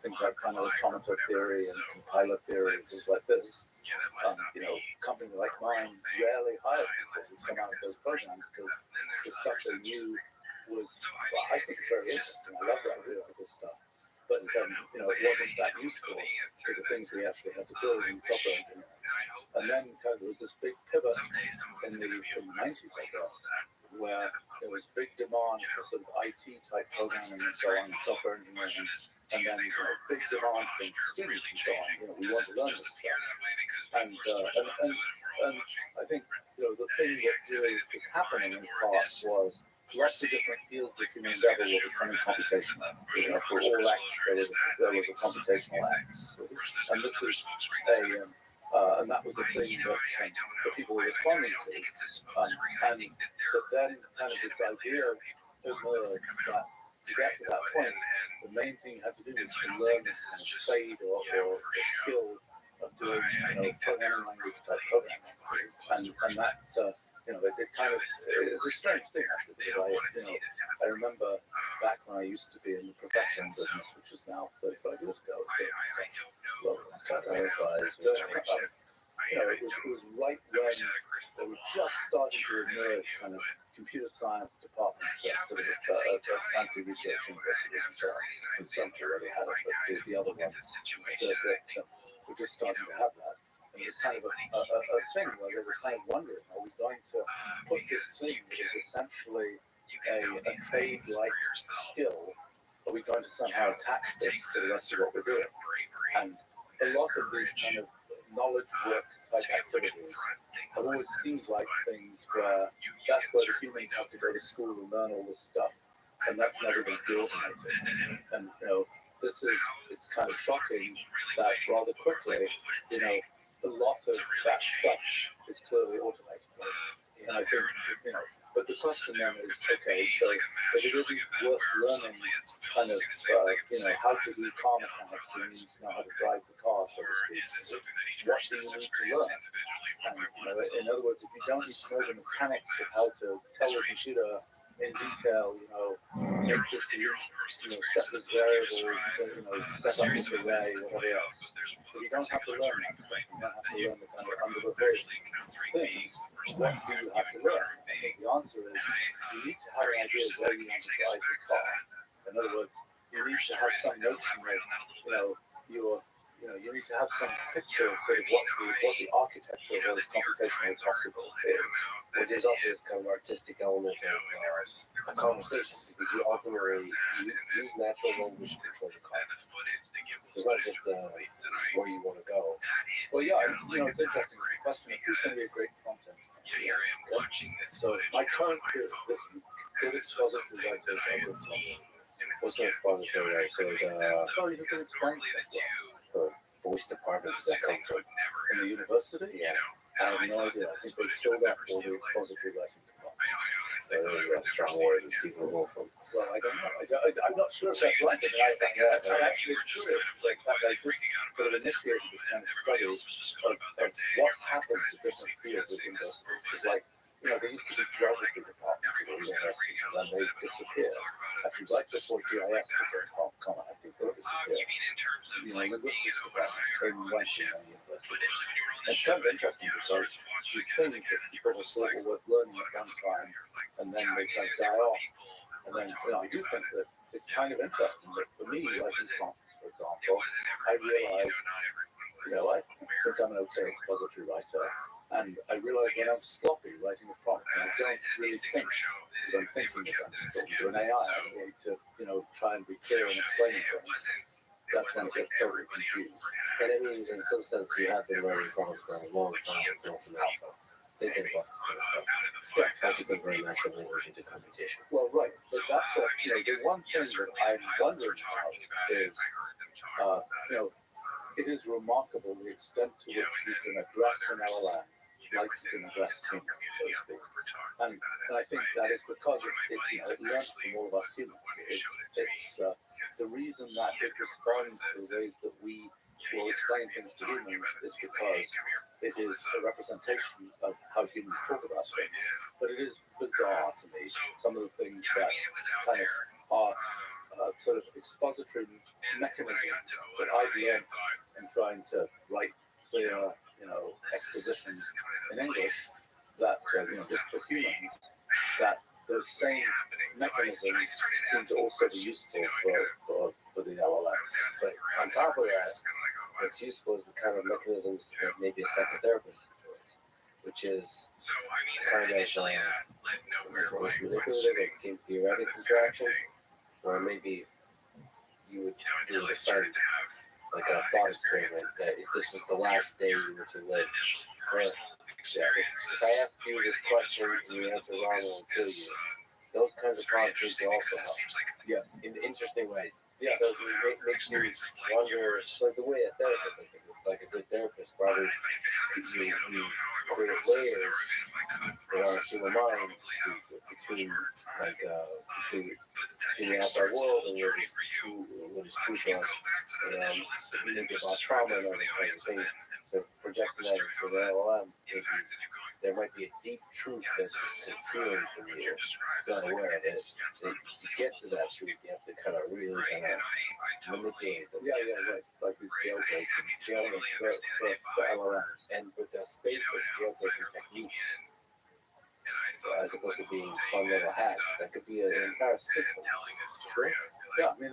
things like kind of automata theory and compiler theory and things like this. Companies like mine rarely hired people who come out of those programs because the stuff they knew was, I think it's very interesting. I love the idea of this stuff. But it wasn't that useful to the things we actually had to build in software engineering. And then kind of there was this big pivot in the 90s, I guess, where there was big demand for sort of IT type programming and so on, software engineering, and then big demand from students and so on. We want to learn this stuff. And I think the thing that really was happening in part was lots of different fields of human endeavor were becoming computational. For all X, there was a computational X. And this is and that was the thing that people were responding to. But then kind of this idea emerged that to get to that point, the main thing you had to do was to learn this kind of trade or skill of doing, programming language type programming. And that, it kind of, it's a strange thing actually, because I remember back when I used to be in the professional business, which is now 35 years ago, so, well, it's kind of it was right when they were just starting to emerge kind of computer science departments at sort of fancy research universities and so on. And some already had it, but the other ones were just starting to have that. And it was kind of a thing where they were kind of wondering, are we going to put this thing that is essentially a trade-like skill, are we going to somehow attach this to the rest of what we're doing? And a lot of these kind of knowledge work type activities have always seemed like things where that's where the humans have to go to school and learn all this stuff, and that's never been coordinated. And it's kind of shocking that rather quickly, a lot of that stuff is clearly automated. And I think, but the question then is, okay, so if it isn't worth learning kind of, how to do car mechanics, you need to know how to drive the car, so to speak. What do you need to learn? And, in other words, if you don't need to know the mechanics of how to tell the computer in detail, make this, set this variable, set up this array, whatever else. But you don't have to learn that stuff. You don't have to learn the kind of under the hood things. What do you have to learn? I think the answer is you need to have an idea of where you want to drive the car. In other words, you need to have some notion of, you need to have some picture of sort of what the architecture of those computational possible is. Which is also this kind of artistic element of a conversation, because you ultimately use natural language to control the car. It's not just where you want to go. Well, yeah, it's interesting. The question of who's going to be a great prompt engineer. So my current this good expository writer is What's the expository writer? sorry, you can explain The voice department that comes from in the university? Yeah. I have no idea. I think they killed that for the expository writing department. That's a strong word that Stephen will from. Well, I don't know. I'm not sure if that's right. I'm actually curious. Like, I just sort of initiated this kind of study of what happens to different fields within the. It's like, there used to be geography departments at the universities, and then they disappeared. Actually, right before GIS became common, I think they disappeared. Linguistics departments came and went in many universities. It's kind of interesting because these things that people have thought were worth learning at one time, and then they kind of die off. And then, I do think that it's kind of interesting that for me, like in prompts, for example, I realize, I think I'm an okay expository writer, and I realize when I'm sloppy writing a prompt, and I don't really think, because I'm thinking that I'm talking to an AI, I need to, try and be clear and explain things. That's when it gets totally confused. And I mean, in some sense, you have been writing prompts for a long time, built an alpha, thinking about this kind of stuff. Yeah, focusing very natural language into computation. Well, right, but that's the one thing that I'm wondering about is, it is remarkable the extent to which you can address an LLM like you can address things, so to speak. And I think that is because it learns from all of us humans. It's the reason that it responds to ways that we will explain things to humans is because it is a representation of how humans talk about things. But it is bizarre to me, some of the things that kind of are sort of expository mechanisms that I've learned in trying to write clear, expositions in English that, just for humans, that those same mechanisms seem to also be useful for the LLM. But on top of that, what's useful is the kind of mechanisms that maybe a psychotherapist employs, which is kind of manipulative or game theoretic interaction, or maybe you would do a start like a thought experiment that if this is the last day you were to live, or if I ask you this question and you answer wrong, I'll kill you. those kinds of problems seem to also help. Yeah. In interesting ways. Yeah. So it makes you wonder, like the way a therapist, I think, like a good therapist, probably you create layers in our human mind between the outside world and what is true to us, and you think about trauma and other kinds of things. So projecting that into the LLM, there might be a deep truth that's concealed from you, not aware of it. To get to that truth, you have to kind of really manipulate them. Yeah, right. Like these jailbreaking for LLMs. And with the space of jailbreaking techniques, as opposed to being fun little hacks, that could be an entire system. Sure. Yeah, I mean,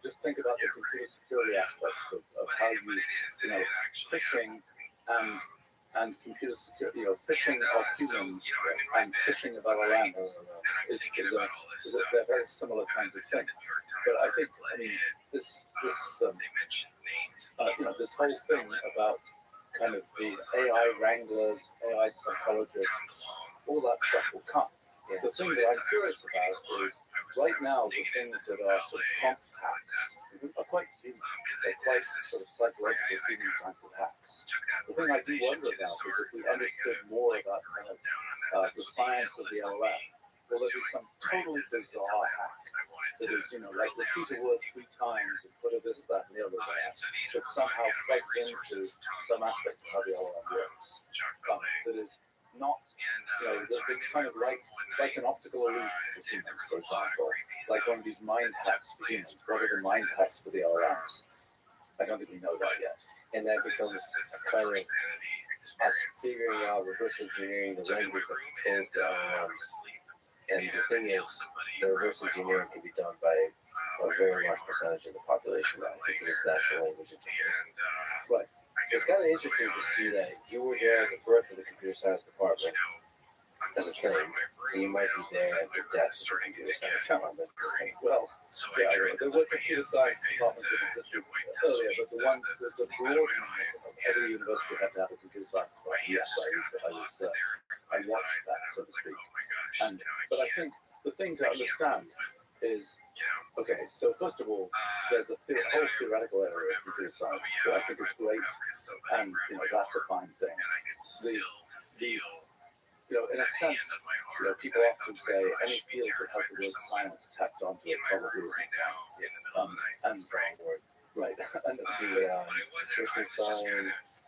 just think about the computer security aspects of how phishing and computer security, phishing of humans and phishing of LLMs they're very similar kinds of things. But I think, this whole thing about kind of the AI wranglers, AI psychologists, all that stuff will come. Yeah. The thing that I'm curious about is right now the things that are sort of prompt hacks are quite human. They're quite sort of psychological human kinds of hacks. The thing I do wonder about is if we understood more about kind of the science of the LLM, will there be some totally bizarre hack that is, like repeat a word 3 times and put a this, that, and the other there, that somehow plugs into some aspect of how the LLM works. That is not, that's kind of like an optical illusion for humans, for example, like one of these mind hacks for humans. What are the mind hacks for the LLMs? I don't think we know that yet. And that becomes a kind of us figuring out reverse engineering the language that controls the LLMs. And the thing is, the reverse engineering can be done by a very large percentage of the population now, because it's natural language intelligence. Right. It's kind of interesting to see that you were there at the birth of the computer science department as a thing, and you might be there at the death of the computer science department. Well, there were computer science departments earlier, but the one, the broad of every university had to have a computer science department. Yes, I watched that, so to speak. But I think the thing to understand is, okay, so first of all, there's a whole theoretical area of computer science that I think is great, and that's a fine thing. In a sense, people often say any field that has the word science tacked onto it probably isn't. And right, and Social science,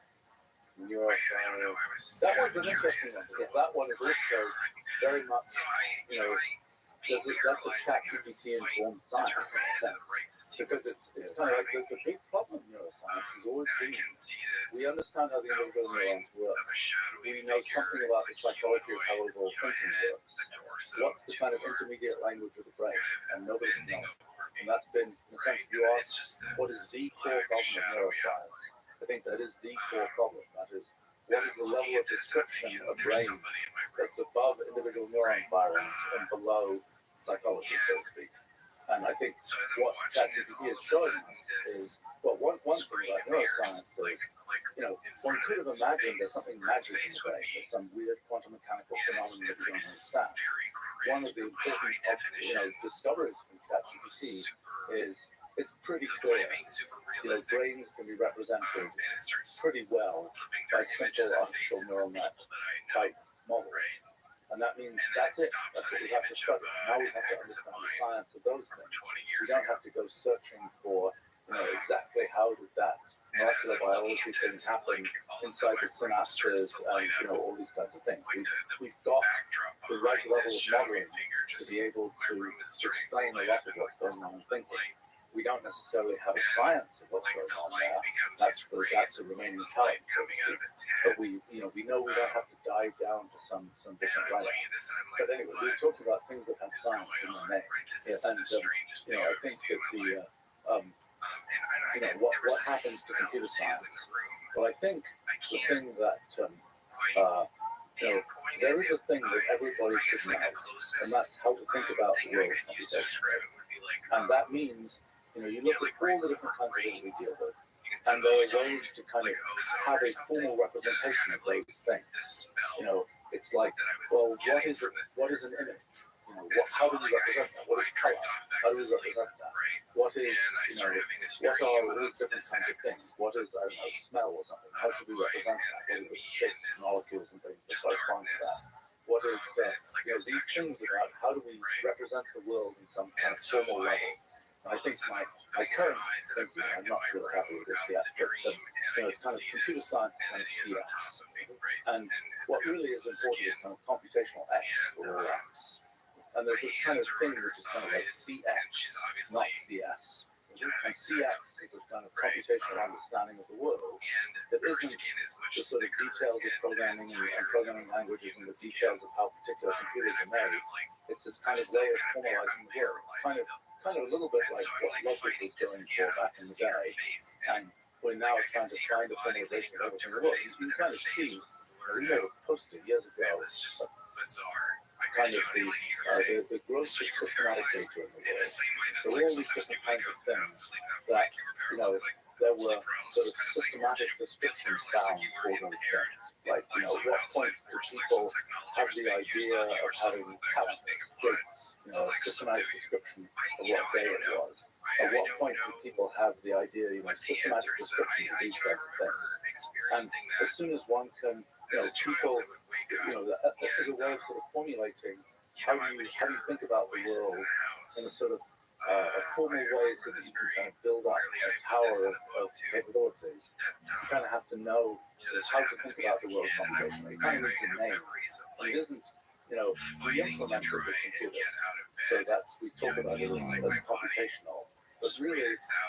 neuroscience. that one's an interesting one because that one is also very much, that's a chat GPT informed science in a sense, because it's kind of like the big problem in neuroscience has always been, we understand how the individual neurons work, we know something about the psychology of how overall thinking works, what's the kind of intermediate language of the brain, and nobody knows. And that's been, in a sense, you ask, what is the core problem of neuroscience? I think that is the core problem. That is, what is the level of description of brain that's above individual neuron firings and below psychology, so to speak. And I think what ChatGPT is showing us is, well, one thing about neuroscience is, one could have imagined there's something magic in the brain, there's some weird quantum mechanical phenomenon that we don't understand. One of the important discoveries from ChatGPT is it's pretty clear. Brains can be represented pretty well by simple artificial neural net type models. And that means that's it. That's what we have to study. Now we have to understand the science of those things. We don't have to go searching for, exactly how did that molecular biology thing happen inside the synapses and, all these kinds of things. We've got the right level of modeling to be able to explain a lot of what's going on in thinking. We don't necessarily have a science of what's going on there. That's the remaining challenge. But we know we don't have to dive down to some different level. But anyway, we're talking about things that have science in their name. And I think that what happens to computer science? Well, I think the thing that there is a thing that everybody should know, and that's how to think about the world computation. And that means, you look at all the different kinds of things we deal with, and there are ways to kind of have a formal representation of those things. It's like, well, what is an image? how do we represent that? What is color? How do we represent that? What is, what are all these different kinds of things? What is, I don't know, smell or something? How should we represent that? What are the shapes, molecules, and things that correspond to that? What is, these things about how do we represent the world in some kind of formal level? And I think my current thinking, I'm not really happy with this yet, but it's kind of computer science and CS. And what really is important is kind of computational X for all X. And there's this kind of thing which is kind of like CX, not CS. And CX is this kind of computational understanding of the world that isn't the sort of details of programming and programming languages and the details of how particular computers are made. It's this kind of way of formalizing the world, kind of a little bit like what logic was going for back in the day. And we're now trying to find a formalization of everything in the world. You can kind of see, we made a poster years ago, kind of the growth of systematic data in the world. So all these different kinds of things that, there were sort of systematic descriptions found for those things. Like, at what point do people have the idea of having calendars, dates, a systematic description of what day it was? At what point do people have the idea, systematic descriptions of these kinds of things? And as soon as one can, people, as a way of sort of formulating how you think about the world in a sort of a formal way so that you can kind of build up a tower of capabilities. You kind of have to know how to think about the world computationally. You kind of need to name. It isn't, we implement it with computers. So we talk about it as computational. But really,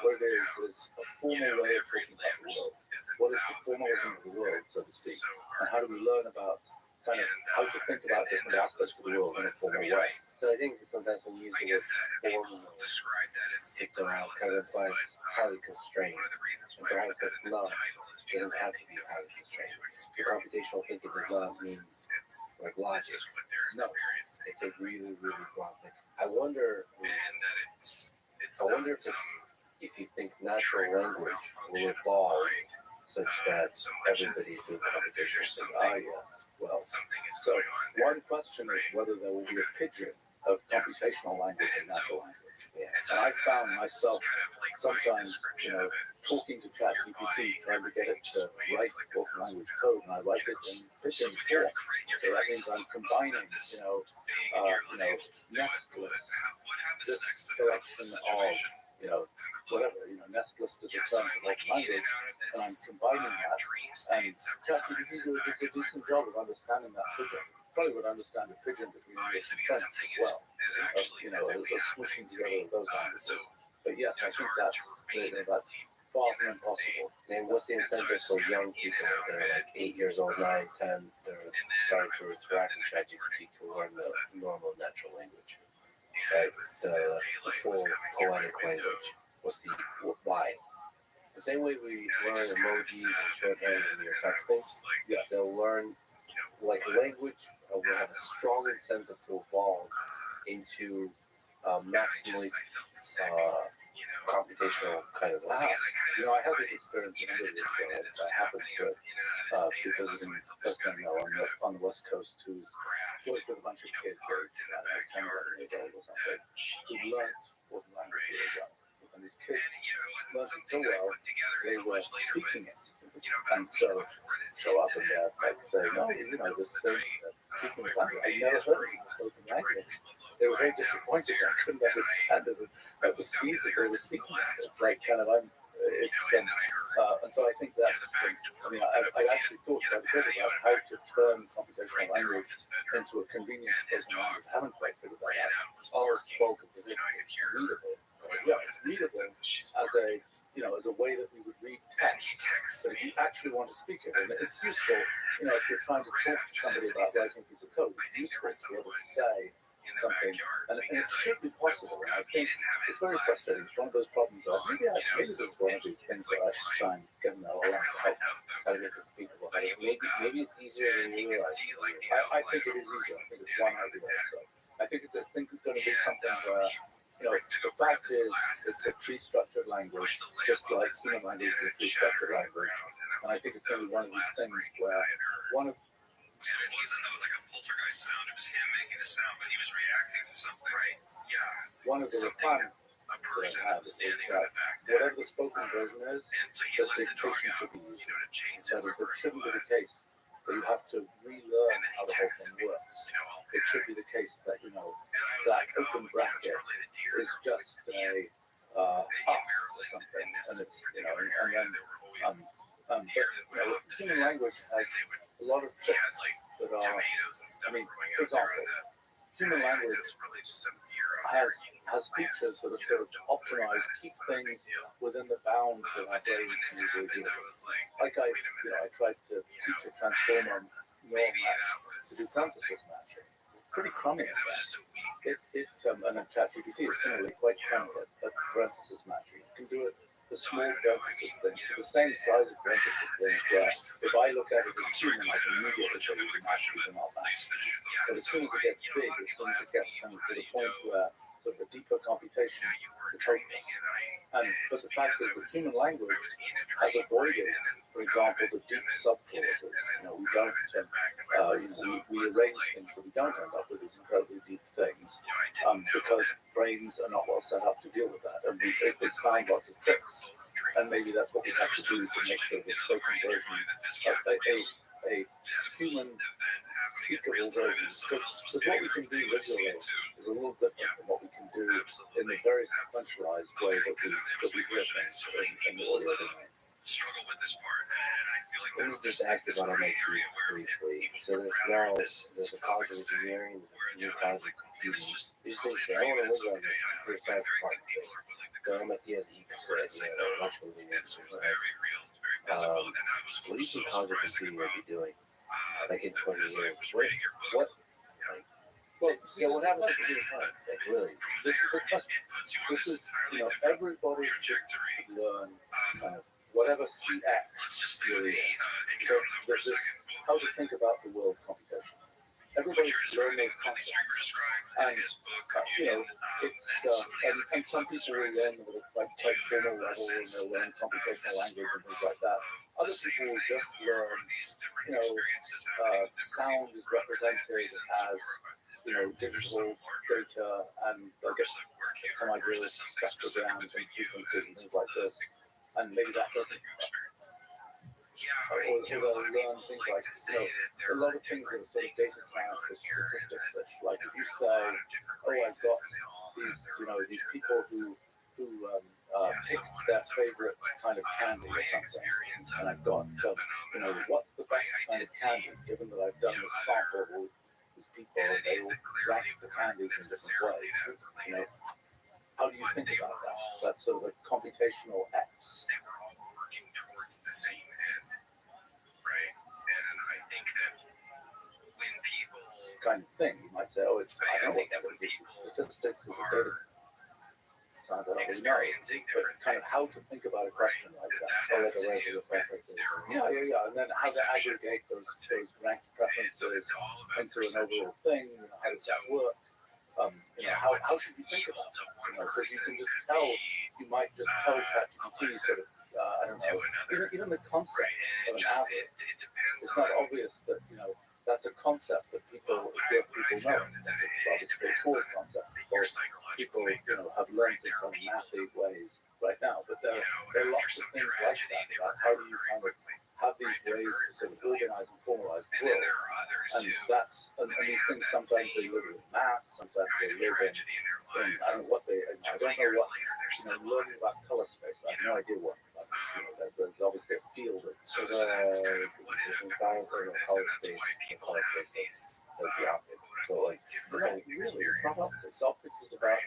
what it is a formal way of thinking about the world. What is the formalism of the world, so to speak? And how do we learn about kind of how to think about different aspects of the world in a formal way? So I think sometimes when you use the word formal, it kind of implies highly constrained. And perhaps that's not, it doesn't have to be highly constrained. Computational thinking does not mean like logic. No, it's a really, really broad thing. I wonder if you think natural language will evolve such that everybody's doing computational thinking. Yeah. Well, so one question is whether there will be a pigeon of computational language and natural language. Yeah. And I found myself sometimes, talking to ChatGPT, trying to get it to write book language code, and I write it in pigeon form. So that means I'm combining, nest list, this collection of, whatever, nest list is a term for book language, and I'm combining that. And ChatGPT does a decent job of understanding that pigeon. Probably would understand a pigeon between English and French as well. A smooshing together of those languages. But yes, I think that's far from impossible. And what's the incentive for young people that are like 8 years old, 9, 10, they're starting to interact with ChatGPT to learn the normal natural language, right? The full poetic language. Why? The same way we learn emojis and shorthand when you're texting, they'll learn like language will have a strong incentive to evolve into maximally computational kind of language. I had this experience a number of years ago. I happened to be visiting a person I know on the West Coast who's worked with a bunch of kids who are 10 years old or something, who learned what language they were young. And these kids learned it so well, they were speaking it. And so show up and they'd say, no, this thing, speaking this language, I never heard of this spoken language. They were very disappointed. I couldn't understand it at the speed that they were speaking at. It's like kind of, and so I think that's, I actually thought quite a bit about how to turn computational language into a convenient spoken language. I haven't quite figured that out. It's all spoken because it's readable. Yeah, it's readable as a way that we would read text. So if you actually want to speak it, and it's useful, if you're trying to talk to somebody about writing a piece of code, it's useful to be able to say something, and it should be possible. And I think it's very frustrating. It's one of those problems of maybe this is one of these things that I should try and get an LLM to help how to make it speakable. Maybe it's easier than you realize. I think it is easier. I think it's one idea. So I think it's going to be something where, the fact is, it's a tree-structured language, just like human language is a tree-structured language. And I think it's going to be one of these things where one of So it wasn't like a poltergeist sound. It was him making a sound, but he was reacting to something. Right. Yeah. One of the requirements A person that I have is standing that on the back deck. whatever the spoken version is, And so he that let the dog dictation out, should be used. to chase That him is, wherever it he shouldn't be the was. case that you have to relearn And then how he the whole texted thing me, works. I'll It should be the case that, and I was that like, open it's bracket probably the deer. is just a in or Maryland, something, in this and it's, particular and area, then, there were always but, deer that would hop the human fence, language has and they would, a lot of he tricks had like that are, tomatoes and stuff I mean, growing for out there on example, that. human And I said, language it's probably just some deer out has, there eating has features that are sort of don't worry about optimized, it, keep it's not a big things deal. within the bounds that our But then when brains this can usually happened, deal I with. was like, Like I, wait a minute, I tried to teach a transformer neural maybe net that to was do something. parenthesis matching. Pretty crummy at Because that was that. just a week. And then ChatGPT is similarly quite crummy at parenthesis matching. You can do it for small parenthesis things, for the same size of parenthesis things, where if I look at it as human, I can immediately tell you the matches are not matched. But as soon as it gets big, as soon as it gets kind of to the point where sort of a deeper computation, it's hopeless. But the fact is that human language has avoided, for example, the deep subclauses. We don't, we arrange things that we don't end up with these incredibly deep things, because brains are not well set up to deal with that. And it's found lots of tricks. And maybe that's what we have to do to make sure the spoken version a human speakable version. Because what we can do visually is a little different from what we can do in the very sequentialized way that we hear things in the audio domain. Struggle with this part, and I feel like Let me just ask about MIT briefly. So there's a college of engineering, there's a new college of computing. These things, I want to live on the computer science department. So MIT has each set, electrical engineering. What do you think college of computing will be doing, like in 20 years? What what happens to computer science? Like, really? This is the question. This is, everybody should learn kind of whatever CX really is. This how to think about the world of computation. Everybody should learn those concepts. And, and some people will learn them at a quite formal level, and they'll learn computational language and things like that. Other people will just learn, sound is represented as, digital data, and they'll get some idea of spectrograms and frequencies and things like this. And maybe that doesn't, or they'll learn things like, a lot of things that are sort of data science or statistics. Like if you say, I've got these people who pick their favorite kind of candy or something, and I've got, what's the best kind of candy, given that I've done this sample of all these people, and they all rank the candies in different ways. How do you think about that? That's sort of a computational X. They were all working towards the same end, right? And I think that when people kind of thing, you might say, I know what that is. Statistics is a data science, I don't really know. But kind of how to think about a question like that. has to do with Yeah. And then how to aggregate those ranked preferences into an overall thing. How does that work? How should you think about it? Because you can just tell, you might just tell ChatGPT sort of, I don't know, even the concept of an average. It's not obvious that, that's a concept that people know. It's a rather straightforward concept. People, have learned it from mathy ways right now. But there are lots of things like that. How do you kind of have these ways to sort of organize and formalize the world? And these things, sometimes they live in math, sometimes they live in I don't know what learning about color space. I have no idea what. There's obviously a field of so that's kind of what is in science or color space, like the optics. So like it's not optics. Optics is about,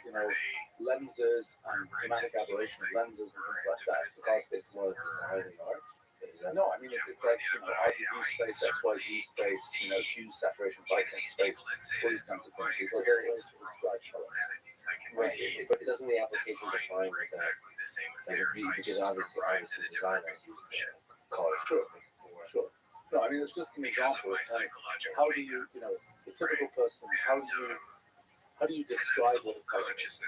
lenses and chromatic aberration of lenses and things like that. the color space is more like design and art. No, I mean it's like, RGB space, XYZ space, hue, saturation, brightness space, all these kinds of things. These are very ways to describe color. Right, but doesn't the application define what that would be? Because obviously designers use color. Sure. No, I mean it's just an example of how do you, the typical person, how do you describe what a color is?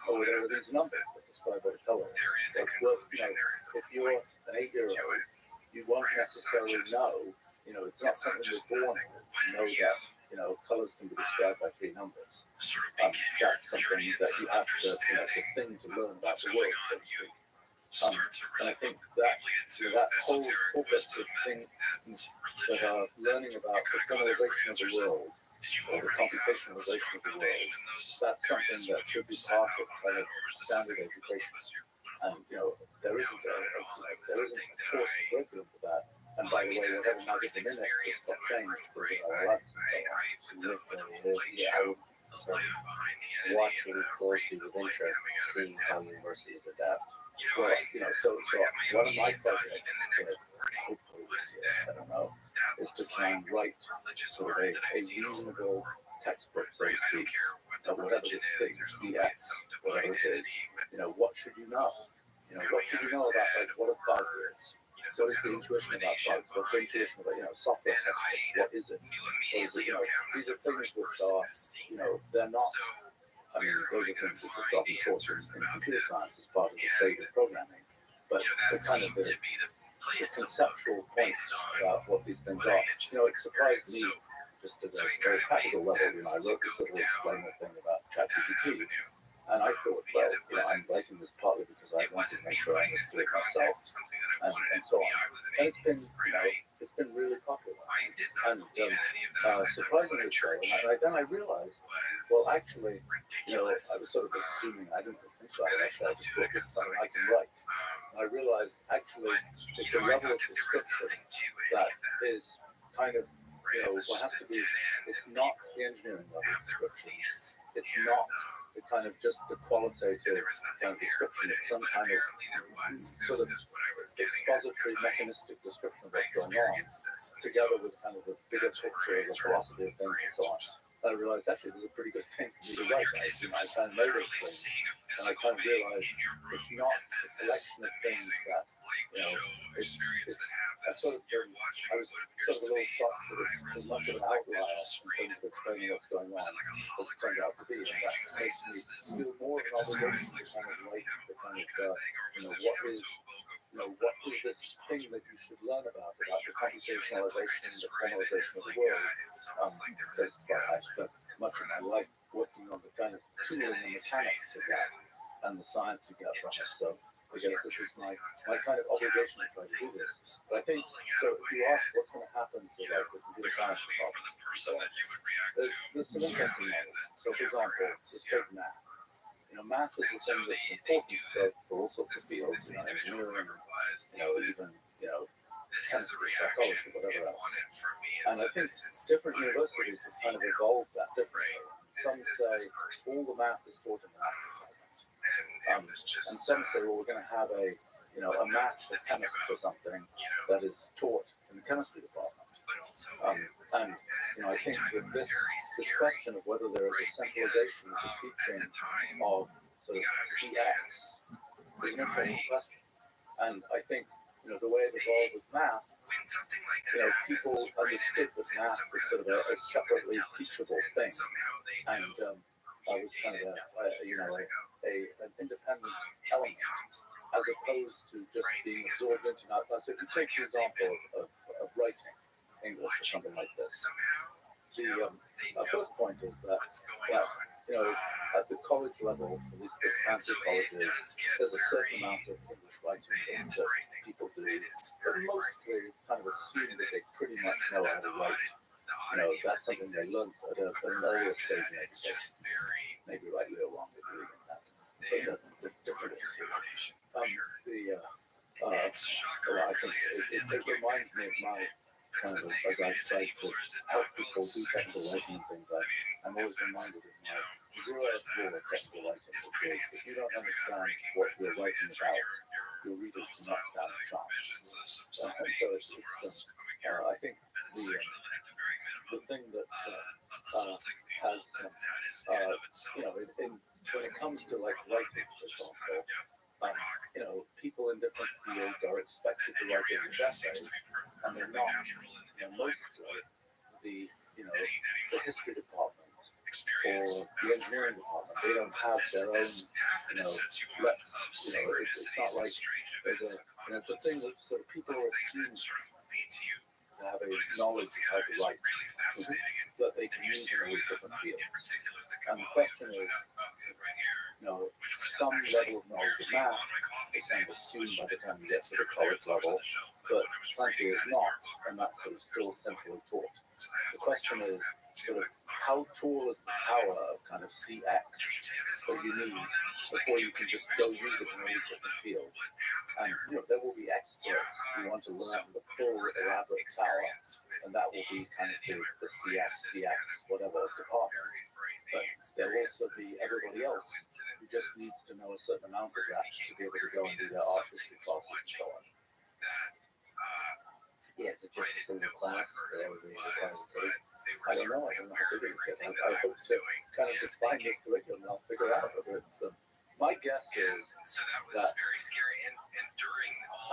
Or there are these numbers that describe what a color is. Like, if you're an 8-year-old, you won't necessarily know, it's not something you're born with. know that, colors can be described by three numbers. That's something that you have to, the thing to learn about the world, so to speak. And I think that, that whole focus of things that are learning about the formalization of the world, or the computationalization of the world, that's something that should be part of kind of standard education. And there isn't a course curriculum for that. And by the way, whatever magic in it just got changed for our lives and so on. Watching closely with interest, seeing how universities adapt. Well, so one of my projects, hopefully this year, I don't know, is to try and write sort of a reasonable textbook, so to speak, of whatever this thing, CX, whatever it is. What should you know? What should you know about, like, what are 5 words? What is the intuition about bugs? What's the intuition about, software testing? What is it? These are things which are, they're not, I mean, those are things which are often taught in computer science as part of the trade of programming. But the kind of the conceptual points about what these things are. It surprised me just at a very practical level. I wrote this little explainer thing about ChatGPT. And I thought, well, I'm writing this partly because I wanted to make sure I understood it myself, and so on. And it's been really popular. And surprisingly so. And then I realized, well, actually, I was sort of assuming, I didn't think about it. I just thought it's something I can write. And I realized, actually, it's a level of description that is kind of, what has to be, it's not the engineering level of description. It's not the kind of just the qualitative kind of description. It's some kind of sort of expository, mechanistic description of what's going on, together with kind of the bigger picture of the philosophy of things and so on. I realized actually this is a pretty good thing for me to write. I kind of know those things, and I kind of realized it's not a collection of things that, it's I was sort of a little shocked that it's too much of an outlier in terms of explaining what's going on, what's turned out to be, and that makes me feel more of an obligation to kind of write the kind of, what is this thing that you should learn about the computationalization and the formalization of the world. Because I spent much of my life working on the kind of tooling and mechanics of that, and the science you get from it. So I guess this is my kind of obligation to try to do this. But I think, so if you ask what's going to happen to like the computer science department, so there's some interesting models. So for example, let's take math. Math is the thing that's important for all sorts of fields, engineering, even, chemistry, psychology, whatever else. And I think different universities have kind of evolved that differently. Some say all the math is taught in the math department. And some say, well, we're going to have a math for chemists or something that is taught in the chemistry department. And I think that this question of whether there is a centralization of the teaching of sort of CX is an important question. And I think, the way it evolved with math, people understood that math was sort of a separately teachable thing. And I was kind of an independent element, as opposed to just being absorbed into math. So if you take the example of writing English or something like this, the first point is that at the college level, at least the fancy colleges, there's a certain amount of English writing that people do, but mostly kind of assume that they pretty much know how to write. That's something they learn at an earlier stage in education. Maybe rightly or wrongly believing that, but that's the different issue. I think it reminds me of my kind of, as I say, to help people do technical writing and things. I'm always reminded of my zeroth rule of technical writing, which is if you don't understand what you're writing about, your readers do not stand a chance. And so I think the thing that has, when it comes to like writing, for example, people in different fields are expected to write English essays, and they're not. Mostly the history department or the engineering department, they don't have their own, reps. It's not like there's the thing that sort of people are assuming to have a knowledge of how to write that they can use in all these different fields. And the question is, some level of knowledge of math is kind of assumed by the time you get to the college level, but plenty is not, and that's sort of still centrally taught. The question is sort of how tall is the tower of kind of CX that you need before you can just go use it in all these different fields. And there will be experts who want to learn the full elaborate tower, and that will be kind of the CS, CX, whatever department. But there will also be everybody else who just needs to know a certain amount of that to be able to go and do their art history classes and so on. Yeah, is it just a single class that everybody requires to take? I don't know how big it is. I hope to kind of define this curriculum and I'll figure out whether it's my guess is that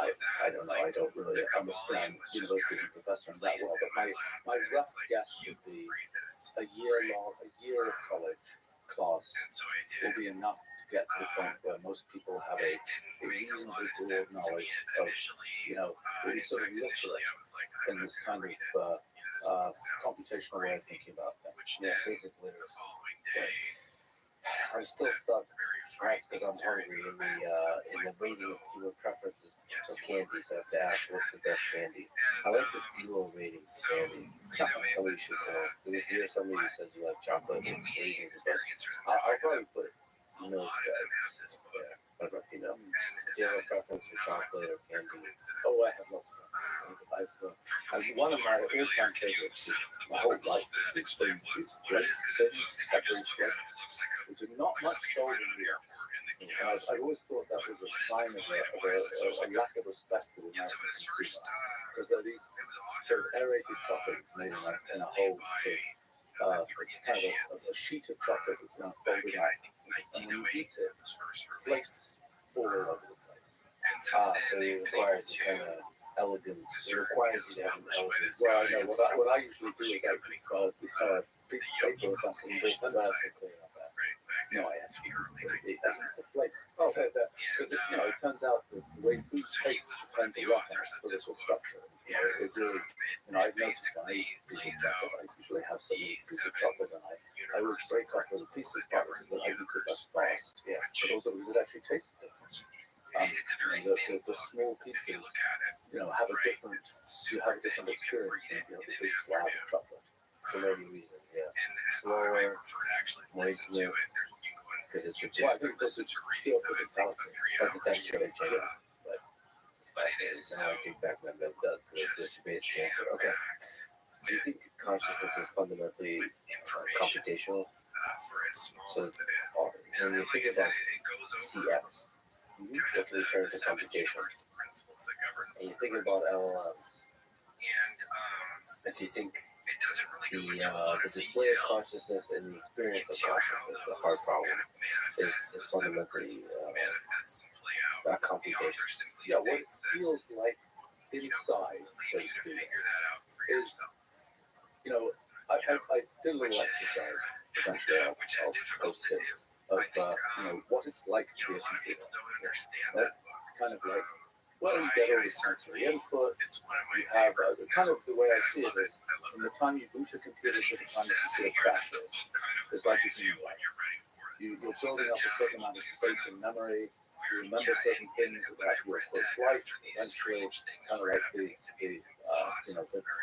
I don't know, I don't really understand university and professoring that well, but my rough guess would be a year of college class will be enough to get to the point where most people have a reasonably broad knowledge of, really sort of literate in this kind of computational way of thinking about things. Yeah, basic literacy. I'm still stuck, perhaps because I'm hungry, in the rating of keyword preferences for candy, so I have to ask what's the best candy. I like this duo rating for candy. Somebody should know. Because here's somebody who says you like chocolate and rating is the best. I'll probably put milk bags. Yeah, I don't know if you know. Do you have a preference for chocolate or candy? Oh, I have lots of them. One of my all-time favorites my whole life is explained these great things, peppery sweat, which are not much sold in Europe. I always thought that was a sign of a lack of respect for the American consumer, because they're these sort of aerated chocolates made in a whole kind of a sheet of chocolate that's kind of folded out, and when you eat it, flakes all over the place. So it requires a kind of elegance. It requires you to have an elegance. Well, I know what I usually do is I piece of paper or something, but it's not clear on that. No, I actually the flakes. Oh, because it turns out that the way food tastes depends a lot on its physical structure. It really, I've noticed when I eat pieces of chocolate, I usually have some piece of chocolate, and I always break off little pieces, partly because I eat it less fast. Yeah, but also because it actually tastes different. The small pieces, have a different, you have a different experience than if you have a big slab of chocolate. For many reasons, yeah. Slower, more intimate, because it's a Well, I think this is feel for the texture. but the texture they change. But now I take back my milk does, because it's your basic answer. Okay. Do you think consciousness is fundamentally computational? So when you think about CX, what can we turn to computation? And you think about LLMs, do you think the display of consciousness and the experience of consciousness, the hard problem, is fundamentally a computation? Yeah, what it feels like inside, so to speak, is, I did a little exercise, eventually I'll post it, of, what it's like to be a computer. Right? Kind of like, well, you get all the sensory input, you have, kind of the way I see it is, from the time you boot a computer to the time the computer crashes, it's like it's in your life. You're building up a certain amount of space and memory, you remember certain things about your first life, eventually, kind of like the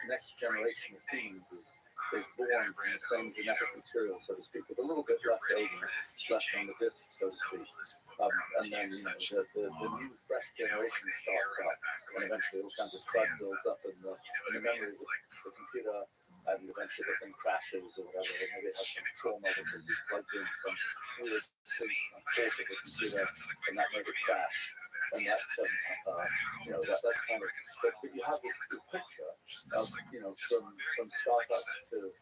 next generation of humans is born from the same genetic material, so to speak, with a little bit left over, left on the disk, so to speak. And then, the new fresh generation starts up, and eventually all kinds of crud builds up in the memory of the computer, and eventually the thing crashes or whatever, and maybe it has some trauma because you plugged in some weird thing on port of the computer, and that made it crash. And that's that's kind of, but you have this picture of, from startup to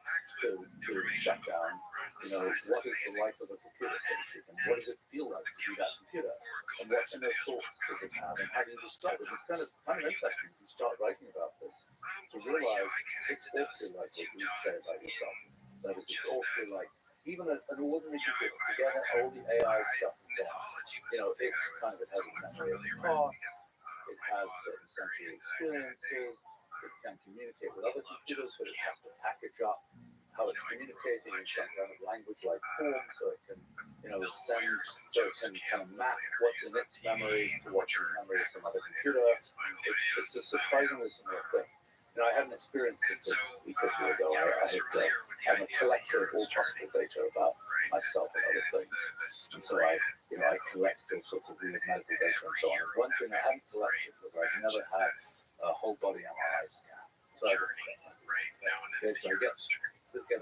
shutdown, what is the life of a computer, so to speak, and what does it feel like to be that computer, and what inner thoughts does it have, and how do you describe it? It's kind of interesting to start writing about this, to realize it's awfully like what you say about yourself. That is, it's awfully like, even an ordinary computer, forget all the AI stuff and so on, it has a memory of the past, it has certain sensory experiences, it can communicate with other computers, but it has to package up how it's communicating in some kind of language-like form, so it can, send, so it can kind of map what's in its memory to what's in the memory of some other computer. It's a surprisingly similar thing. I had an experience this a week or two ago. I'm a collector of all possible data about myself and other things, and so I collect all sorts of weird medical data and so on. And one thing I hadn't collected was I've never had a whole body MRI scan. So I get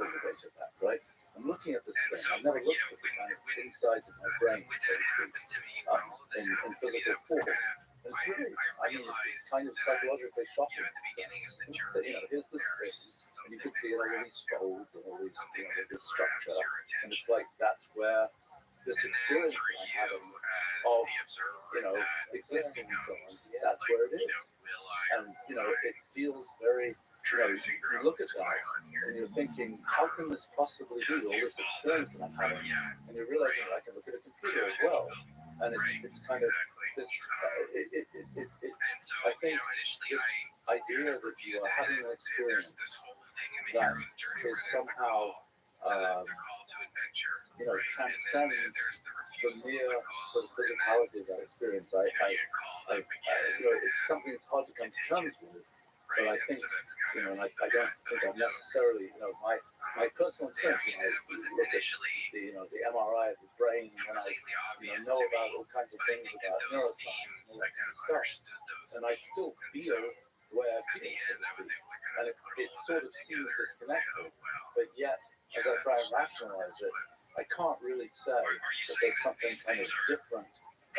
all the data back, right? I'm looking at this thing. I've never looked at the kind of inside of my brain, in physical form. And it's really, it's kind of psychologically shocking. Here's this thing, and you can see all these folds and all these, this structure, and it's like that's where this experience that I'm having of, existing in someone, that's where it is. And, it feels very, you look at that and you're thinking, how can this possibly be all this experience that I'm having? And you realize that I can look at a computer as well. And it's kind of this, I think this idea that you are having an experience that is somehow, transcends the mere sort of physicality of that experience. It's something that's hard to come to terms with. But I think, and I don't think I'm necessarily, my personal experience, when I look at the MRI of the brain, when I, know about all kinds of things about neuroscience and all that kind of stuff, and I still feel the way I feel, and it sort of seems disconnected, but yet, as I try and rationalize it, I can't really say that there's something kind of different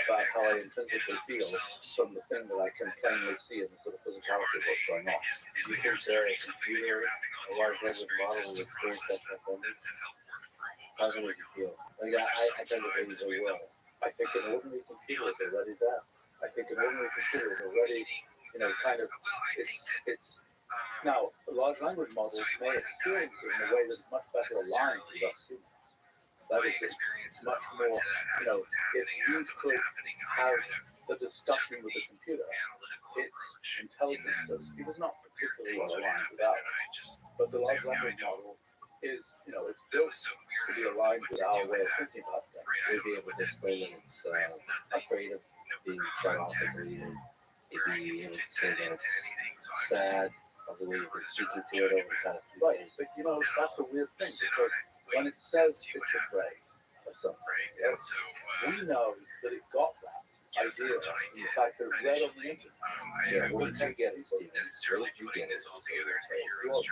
about how I intrinsically feel from the thing that I can plainly see in the sort of physicality of what's going on. Do you think a computer, a large language model, will experience that transcendence? How does it make you feel? I tend to think very well. I think an ordinary computer is already there. I think an ordinary computer is already, kind of, it's now, large language models may experience it in a way that's much better aligned with us humans. That is much more, if you could have a discussion with a computer, its intelligence is not particularly well aligned with ours. But the large language model is, it's built to be aligned with our way of thinking about things. We'd be able to explain that it's afraid of being shut off and deleted. It'd be able to say that it's sad of the way you've been speaking to it over kind of right, but that's a weird thing because when it says it's afraid of something, we know that it got that idea. In fact, they're right on the internet. Yeah, what did you get it, Stephen? What did you get it? Well,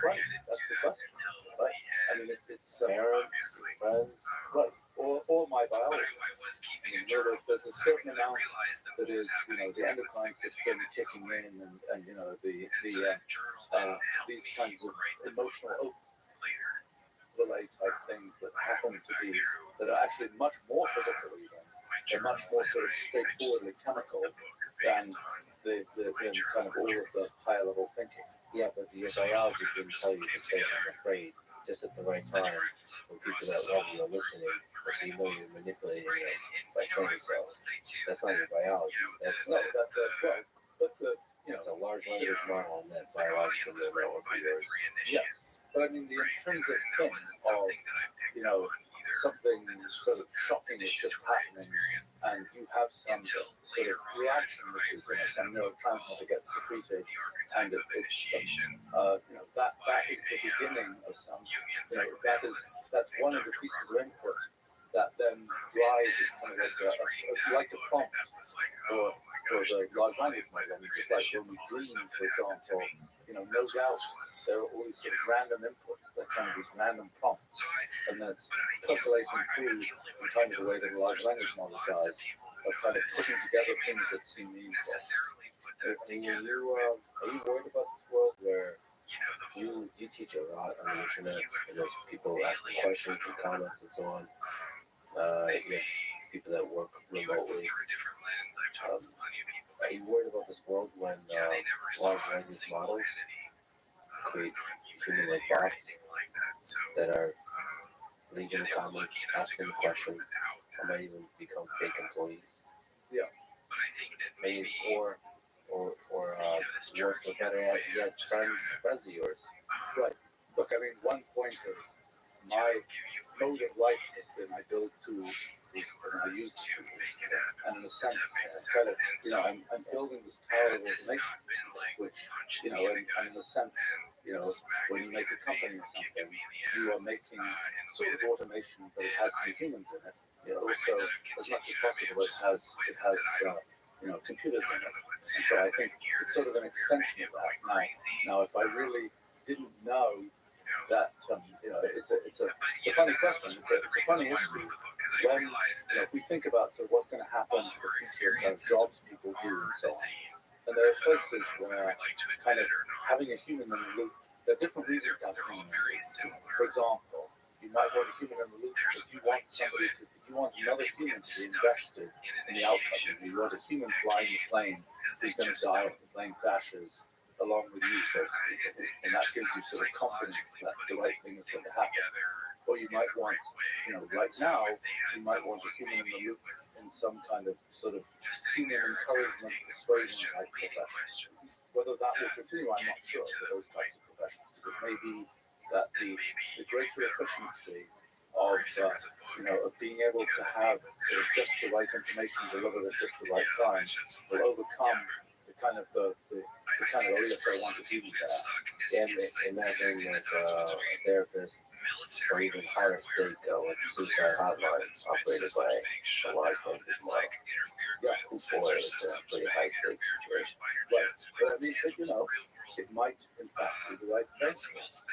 right, that's the question. Right? I mean, it's Parents, friends, right, or my biology. There's a certain amount that is, the endocrine system kicking in, and these kinds of emotional relate type things that happen to be, that are actually much more physical even, and much more sort of straightforwardly chemical than the kind of all of the higher level thinking. Yeah, but your biology didn't tell you to say I'm afraid just at the right time when people that love you are listening, so you know you're manipulating them by saying so. That's not your biology. That's right. But it's a large language model and that biological network of yours. Yes, but I mean the intrinsic thing of something sort of shocking is just happening, and you have some sort of reaction, which is some neurotransmitter gets secreted, and that is the beginning of some. That's one of the pieces of input that then drives kind of like a prompt for the large language model. Just like when we dream, for example, no doubt there are all these sort of random inputs that kind of these random prompts, and that's percolating through in kind of the way that a large language model does, of kind of putting together things that seem meaningful. Are you worried about this world where you teach a lot on the internet and there's people asking questions and comments and so on? You have people that work remotely. Are you worried about this world when large language models create human-like bots that are leaving comments, asking questions, or might even become fake employees? Yeah. Or or worse or better yet, friends of yours. Right. Look, I mean, one point of my mode of life has been I build tools and I use tools. And in a sense, kind of, I'm building this tower of automation, which, and in a sense, when you make a company or something, you are making sort of automation, but it has some humans in it. Also, as much as possible, it has computers in it. And so I think it's sort of an extension of that. Now, if I really didn't know that, it's a funny question. It's a funny issue. When, if we think about sort of what's going to happen to the future kind of jobs people do and so on, and there are places where kind of having a human in the loop, there are different reasons to have a human in the loop. For example, you might want a human in the loop because you want another human to be invested in the outcome. You want a human flying the plane who's going to die if the plane crashes along with you, so to speak. And that gives you sort of confidence that the right thing is going to happen. Or you might want, right now, you might want a human in the loop in some kind of sort of human encouragement, persuasion type profession. Whether that will continue, I'm not sure for those types of professions. Because it may be that the greater efficiency of being able to have sort of just the right information delivered at just the right time will overcome the kind of the kind of area I want to be there. And imagine that a therapist or even higher state, like suicide hotlines operated by a large language model. Yeah, Boy, it's a pretty high stake situation. Right. But I mean, it might in fact be the right thing,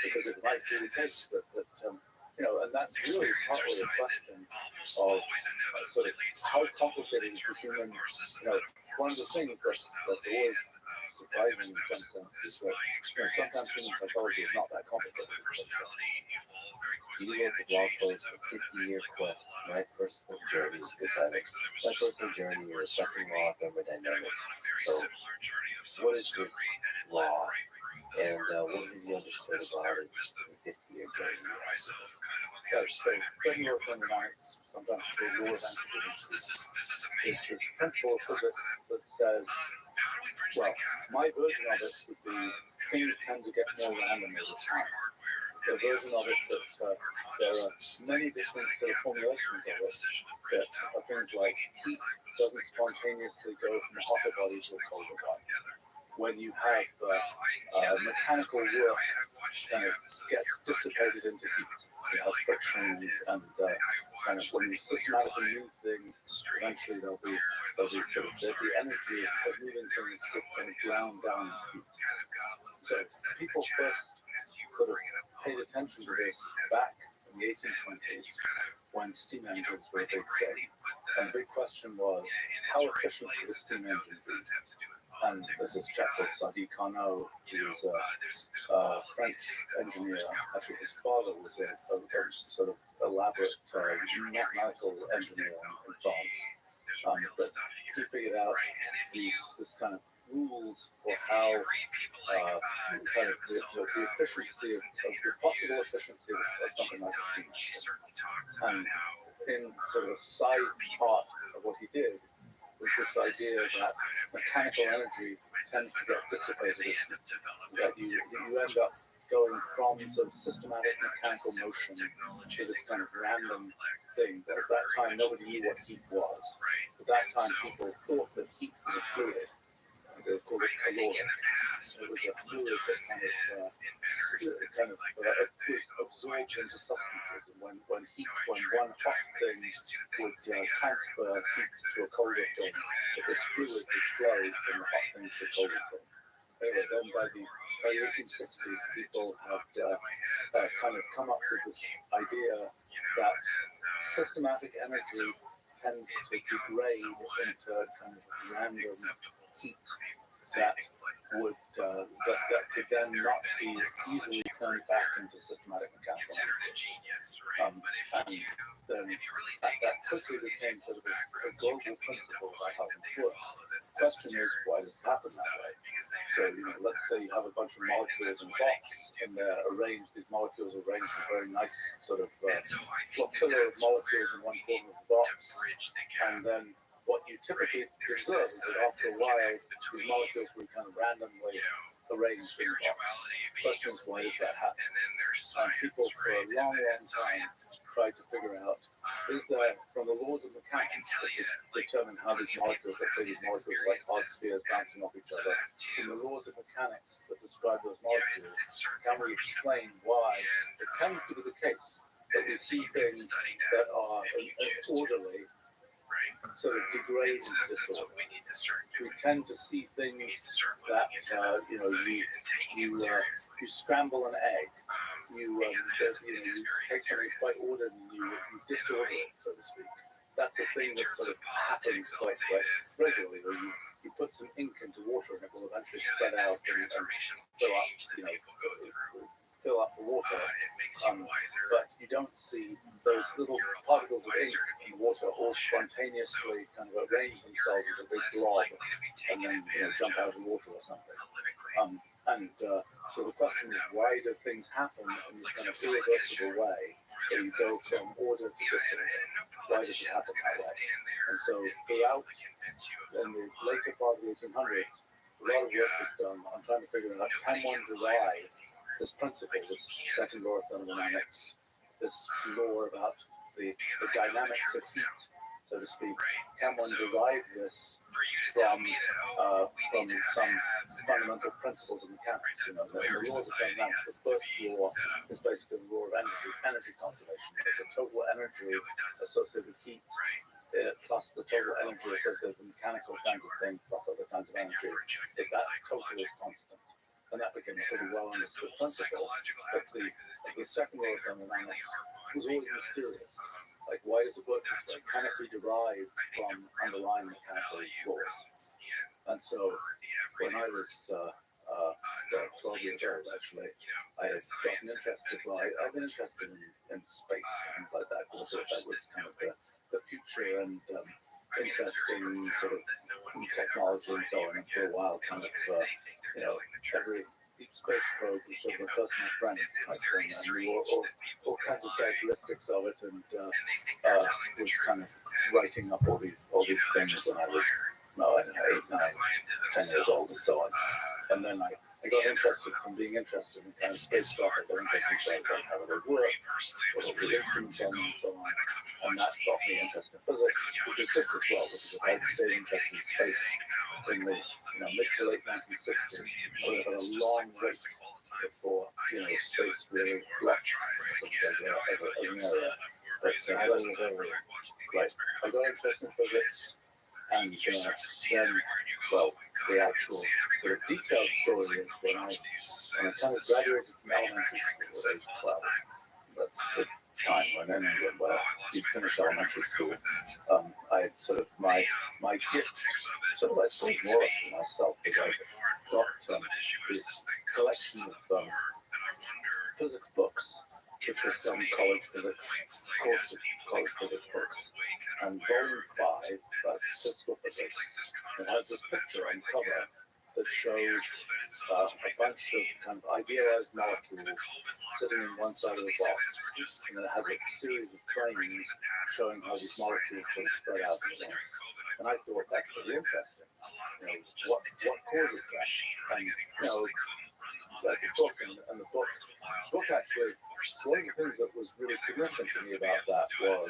because it might be the case that and that's really partly a question of sort of how complicated is the human. One of the things that's always surprising in some sense is that sometimes human psychology is not that complicated. You wrote the blog post, a 50-year quest, my personal journey is good dynamics. My personal journey is the second law of thermodynamics. So, what is this law? And what have you understood about it in 50-year journey? So, general thermodynamics, sometimes called law of entropy, is this principle of physics that says, well, my version of it would be things tend to get more random over time. The version of it that there are many different sort of formulations of it that are things like heat doesn't spontaneously go from a hotter body to a colder body. When you have mechanical work kind of gets dissipated into heat, you have friction and kind of when you systematically move things, eventually there'll be sort of the energy of moving things will kind of ground down in heat. So people first sort of paid attention to this back in the 1820s when steam engines were a big thing. And the big question was, how efficient could a steam engine be? And this is a chap called Sadi Carnot, who was a French engineer. Actually, his father was a sort of elaborate mathematical engineer in France. But he figured out this kind of rules for how kind of the efficiency of the possible efficiency of something like a steam engine. And in sort of a side part of what he did was this idea that mechanical energy tends to get dissipated, that you end up going from sort of systematic mechanical motion to this kind of random thing. But at that time, nobody knew what heat was. At that time, people thought that heat was a fluid. They called it caloric. It was a fluid that kind of was absorbed into substances. And when one hot thing would transfer heat to a colder thing, this fluid would flow from the hot thing to the colder thing. Anyway, then by the 1860s, people had kind of come up with this idea that systematic energy tends to degrade into kind of random heat that could then not be easily turned back into systematic mechanical energy. And then that quickly became sort of a global principle about how things work. The question is, why does it happen that way? So, let's say you have a bunch of molecules in a box, and these molecules are arranged in a very nice sort of flotilla of molecules in one corner of the box, and then what you you typically observe that after a while, these molecules will kind of randomly arranged in blocks. Question is, why does that happen? And people for a long, long time tried to figure out, is there, from the laws of mechanics that determine how these molecules, let's say these molecules like hard spheres bouncing off each other, from the laws of mechanics that describe those molecules, can we explain why it tends to be the case that we see things that are orderly sort of degrade into disorder. We tend to see things that you scramble an egg, you take something quite ordered and you disorder it, so to speak. That's a thing that sort of happens quite regularly, where you put some ink into water and it will eventually spread out and fill up the water. But you don't see those little particles of ink in water all spontaneously kind of arrange themselves into a big blob and then jump out of the water or something. So the question is, why do things happen in this kind of irreversible way? So you go from order to disorder. Why does it happen that way? And so throughout, in the later part of the 1800s, a lot of work was done on trying to figure out, can one derive this principle, this second law of thermodynamics, this law about the dynamics of heat, so to speak, can one derive this from some fundamental principles of mechanics? The laws of dynamics, the first law is basically the law of energy conservation. The total energy associated with heat plus the total energy associated with mechanical kinds of things plus other kinds of energy, if that total is constant. And that became a pretty well understood principle. But the second law of thermodynamics was always mysterious. Like, why does it work this way? Can it be derived from underlying mechanical laws? And so, when I was 12 years old, actually, I had gotten interested. Well, I've been interested in space and things like that, because I thought that was kind of the future and interesting sort of technology and so on. And for a while, kind of, every deep space probe was sort of a personal friend type thing, and we were all kinds of characteristics of it, and was kind of writing up all these things when I was, I don't know, 8, 9, 10 years old and so on. And then I got interested from being interested in kind of space stuff. I got interested in how they work, what the instruments on and so on. And that got me interested in physics, which is just as well, because I stayed interested in space in the mid to late 1960s. We had a long wait before space really blocked as an area. But I got interested in physics, and then, well, the actual sort of detailed story is when I kind of graduated from elementary school at age 12. That's the time when in England, where you finish elementary school, I sort of, my gift, sort of I think more of myself, because I got this collection of physics books, which was some college physics, course of college physics books, and volume 5, that's physical physics, it has this picture on cover that shows a bunch of kind of idealized molecules sitting in one side of the box, and then it has a series of trains showing how these molecules sort of spread out in the box. And I thought that's really interesting. What causes that? And like the book, and the book actually, one of the things that was really significant to me about that was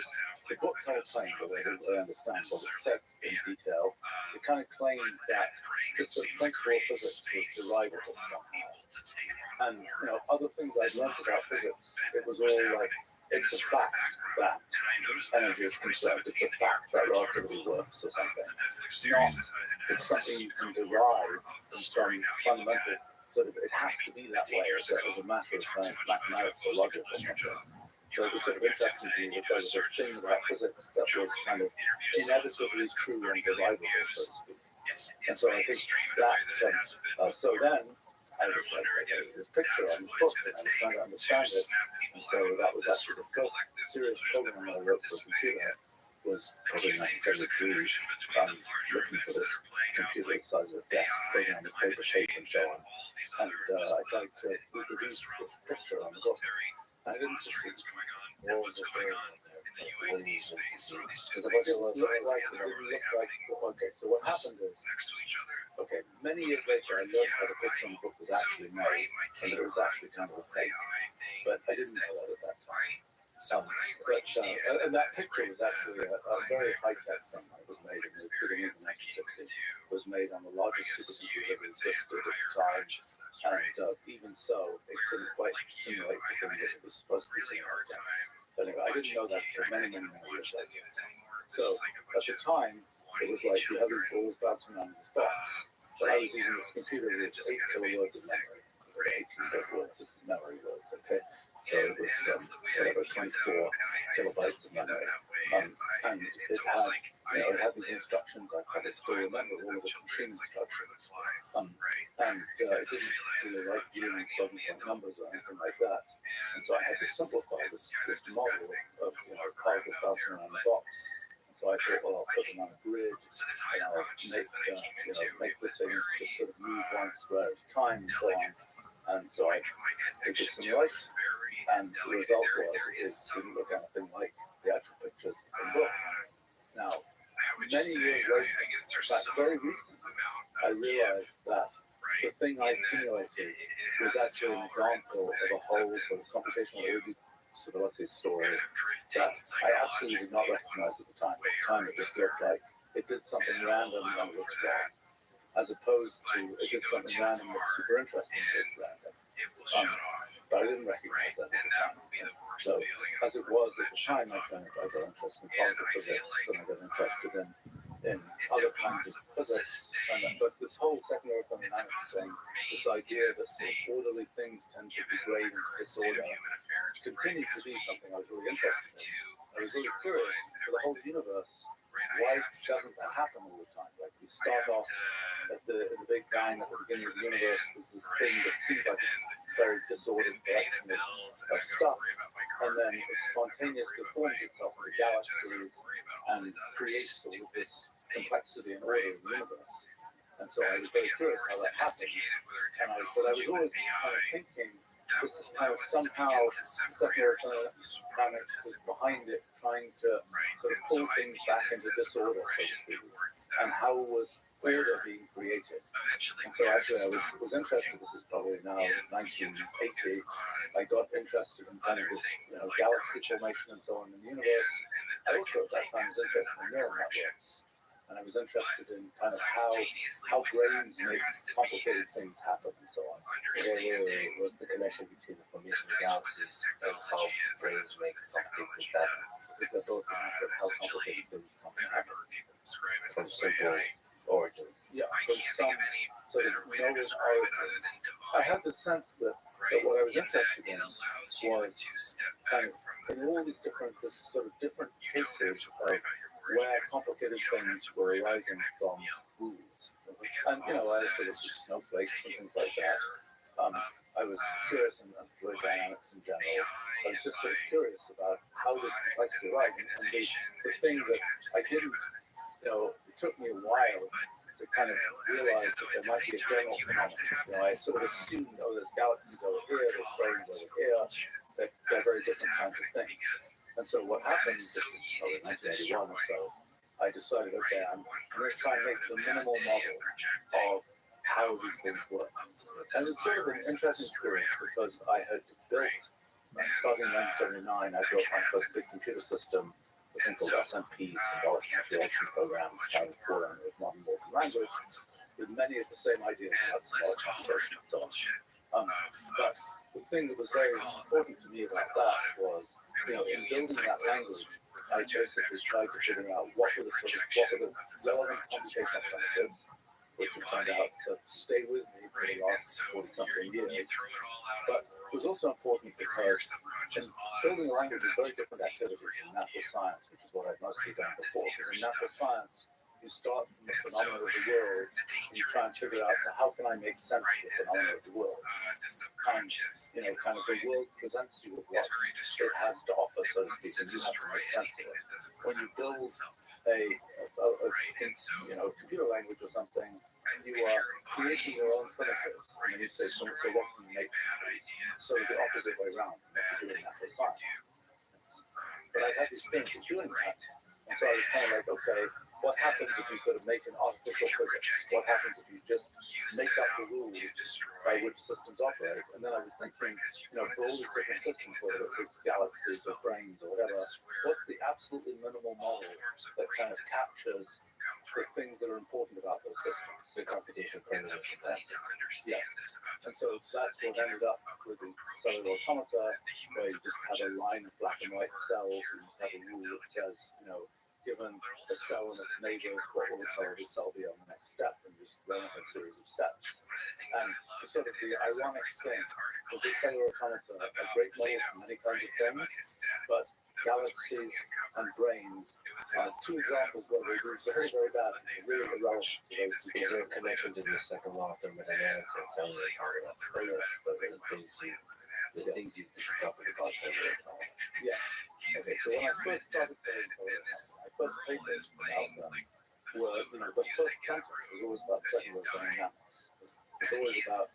the book kind of claimed, although I didn't really understand what it said in detail, it kind of claimed that this principle of physics was derivable somehow. And other things I'd learned about physics, it was all like, it's a fact that energy is conserved, it's a fact that relativity works or something. It's something you can derive from some fundamental sort of, it has to be that way as a matter of mathematics or logic or something. So it was sort of interesting to me that there was a thing about physics that was kind of inevitably true and derivable, so to speak. And so I think that, so then I was like, this picture on the book, and I was trying to understand it. And so that was actually the first serious program I wrote for a computer, was probably 1972, looking for this computer the size of a desk, program with paper tape and so on. And I tried to reproduce this picture on the book. I didn't succeed. Walls are there, the like UAP winds and space, or these two because things it was tied like, together, or it are they looked like, happening okay, so what just happened is, next to each other? okay, many years Which later, I means, learned how the fiction book was actually made, my and that take it was on actually the kind of a whole fake, AI thing but I is didn't that, know that at that time. right? So when I But, reached the end of and that this, picture right, was actually a very high-tech thing that was made in the beginning of experience the I came 1960s. into, It was made on the I largest guess you supercomputer that even say existed at the higher time, consciousness, right? and even so, it couldn't quite Like you, simulate the I thing had that it was supposed to be really hard simulating. time But anyway, I didn't know that watching for TV. I many, couldn't many, even many years watch the later. news anymore. It was So, just like a at bunch the of time, it was whiny like you have children these balls bouncing around this box. But I was playing using this house, computer and it with just 8 kind of made me kilowords of sick, memory, or right? 18 words of memory words, okay? So And it was, that's the way I whatever, viewed them, 24 and I still kilobytes of view them memory. that way. And It's it almost had, like it had I these live instructions. I on probably this still island remember all of of the children. machine It's like a word instructions. that flies, right? And it Because this didn't realize really like you're dealing not with the only floating point adult numbers or in the anything like room, that. And so I had to it's simplify kind this of model disgusting of to walk particles around out bouncing there. around the But box. And so I thought, well, I'll put them on a grid, so this and higher I'll consciousness that I came into, make it the was things very just sort of move one square at a time and so on. delicate. And so I My did the connection to it simulation, was very and the delicate. result There was is it some, didn't look anything like the actual pictures in the book. Now, how would you many say, years later, I guess in there's fact, some very recently, amount I of realized that right? the thing I In that simulated it was has a actually an tolerance example of and a whole sort of acceptance computational you origin civility story kind of drifting that I absolutely did not recognize at the time. At the time, it just looked like it did something and random allow and it looked for that. wrong, as opposed to But it you did go something too random that's far super interesting and and it's random. it will shut off, But I didn't recognize right? that at And the that time. will be the worst So, feeling. as it was at that the time, shuts I off. got interested in And particle I feel physics, like and I got interested in it's other kinds of impossible to physics. stay. But this whole secondary It's thermodynamics impossible thing, to remain this in idea that that sort state of orderly things tend to given degrade the into current state of disorder, human affairs, right? continues to Because be we something I was really have interested to in. I was really curious externalize for the whole everything, universe. right? I Why have to doesn't that happen all the time? Like we I start have off to at in the Big Bang at the beginning of the universe with this thing that seems like a and very disordered pay the collection bills, and of I gotta stuff, worry about my and car then payment, it I've spontaneously gotta forms worry itself about in the mortgage, and I've gotta galaxies worry about all and these other creates all of stupid this things, complexity and right? order in the But universe. And so I as was we very get curious more how that happened. sophisticated with our But I was technology always with kind of AI, thinking that this will is kind allow of us to somehow begin to separate secondary ourselves from the thermodynamics is physical, behind it, trying to right? sort of And so pull I things view back this into as a disorder, so to progression speak. towards And that, how was order where being created? eventually And we so have to actually I stop was interested, this is probably now and we can 1980, focus on I got interested in kind other of this things like galaxy formation consciousness. and so on in the And universe. that I also can at that take time us was in interested in another neural direction. networks. And I was interested in kind of Simultaneously how with that, brains there make has to be complicated this things happen and so on. understanding what's the connection between the formation of that that's what this galaxies and how technology is, and brains that's what make this complicated technology patterns does. Because they're both connected, how Essentially, complicated things can I've happen. heard people describe it from this way. simple origins? Yeah, I from can't some think of any sort of better way to knowing describe it origin. other than I divine, had the sense that right? what I was In that interested it in allows you was to step kind back of from in the all these physical world. this sort of different You don't have cases to worry of about your where origin. complicated You don't have things to were worry about your arising next from meal, rules. because And all I of sort that of is just snowflakes and taken things like that. care Um, of I was curious and fluid by dynamics in general. AI I was and just sort of by curious about how this robotics complexity and arises. And mechanization, the and thing you don't that even have to I think didn't, about it. it took me a while to kind of As I realize said, that though, at there the might be same a time, general you have phenomenon. to have I this sort of assumed, there's galaxies over here, there's brains tolerance over for here, bullshit that they're as very this is different kinds of happening, things. because And so what that happened, is this so was easy probably to 1981 or destroy. so, I decided, okay, Right? I'm One going to person try and make having the a bad minimal day model and projecting, of how these things work. And it was sort of an interesting experience because I had built, starting in 1979, I built my first big computer system, a thing called SMP, Symbolic Manipulation Program, kind of form of modern working language, with many of the same ideas about symbolic computation and so on. But the thing that was very important to me about that was, in building that language, I basically tried to figure out what were the relevant computational primitives, which have turned out to stay with me for the last 40-something years. But it was also important because in building a language is very different activity from natural science, which is what I'd mostly done before. Because in natural science, you start from the phenomena of the world, and you try and figure out, how can I make sense of the phenomena of the world? And, kind of the world presents you with what it has to offer, so to speak, and you have to make sense of it. When you build a computer language or something, you are creating your own primitives. And then you say, so what can you make? So the opposite way around, if you're doing natural science. but I had the experience of doing that. And so I was kind of like, okay, what happens if you sort of make an artificial physics? What happens if you just make up the rules by which systems operate? And then I was thinking, for all these different systems, whether it's galaxies or brains or whatever, what's the absolutely minimal model that kind of captures the things that are important about those systems? The computation parameters of that. Yes. And so that's what ended up with the cellular automata, where you just have a line of black and white cells, and you have a rule that says, given the cell and its neighbors, what will the color of the cell be on the next step, and just run a series of steps. And sort of the ironic thing with the cellular automata are great models for many kinds of things, but galaxies and brains are two examples where they do very, very badly. They're really irrelevant to those Is there a connection to the second law of thermodynamics and cellular automata? The things you discovered about cellular automata? Yeah. Okay, so when I first started studying cellular automata, my first papers about them were, the first sentence was always about cellular dynamics. It's always about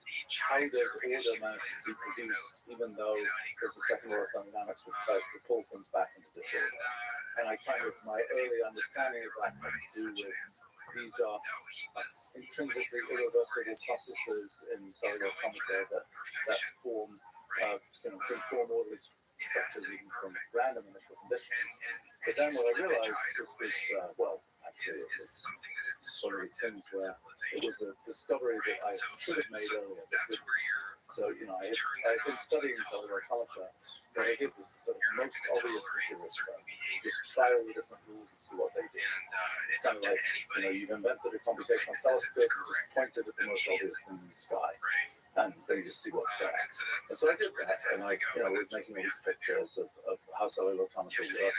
how does order manage to be produced, even though there's a second law of thermodynamics which tries to pull things back into disorder. And my early understanding of that had to do with these are intrinsically irreversible processes in cellular automata that form, can form orderly structures even from random initial conditions. But then what I realized was, actually, it was one of these things where it was a discovery that I should have made earlier. So, I had been studying cellular automata. What I did was the sort of most obvious material stuff. Just try all the different rules and see what they do. It's kind of like, you've invented a computational telescope and just pointed at the most obvious thing in the sky. And then you just see what's there. And so I did that, and I was making all these pictures of how cellular automata work.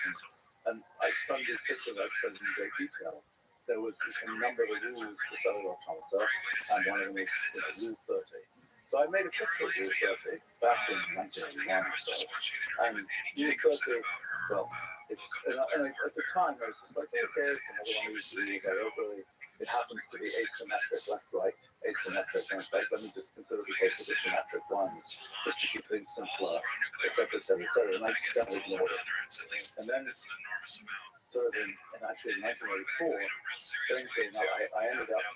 And I found these pictures I showed in great detail. There was a number of rules for cellular automata, and one of them was Rule 30. So I made a picture of Rule 30 back in 1981 or so. And Rule 30, well, at the time I was just like, okay, it's another one of these rules. It happens to be asymmetric left-right, asymmetric left-right. Let me just consider the case of the symmetric ones, just to keep things simpler, etc. And I just kind of ignored it. And then, sort of in 1984, strangely enough, I ended up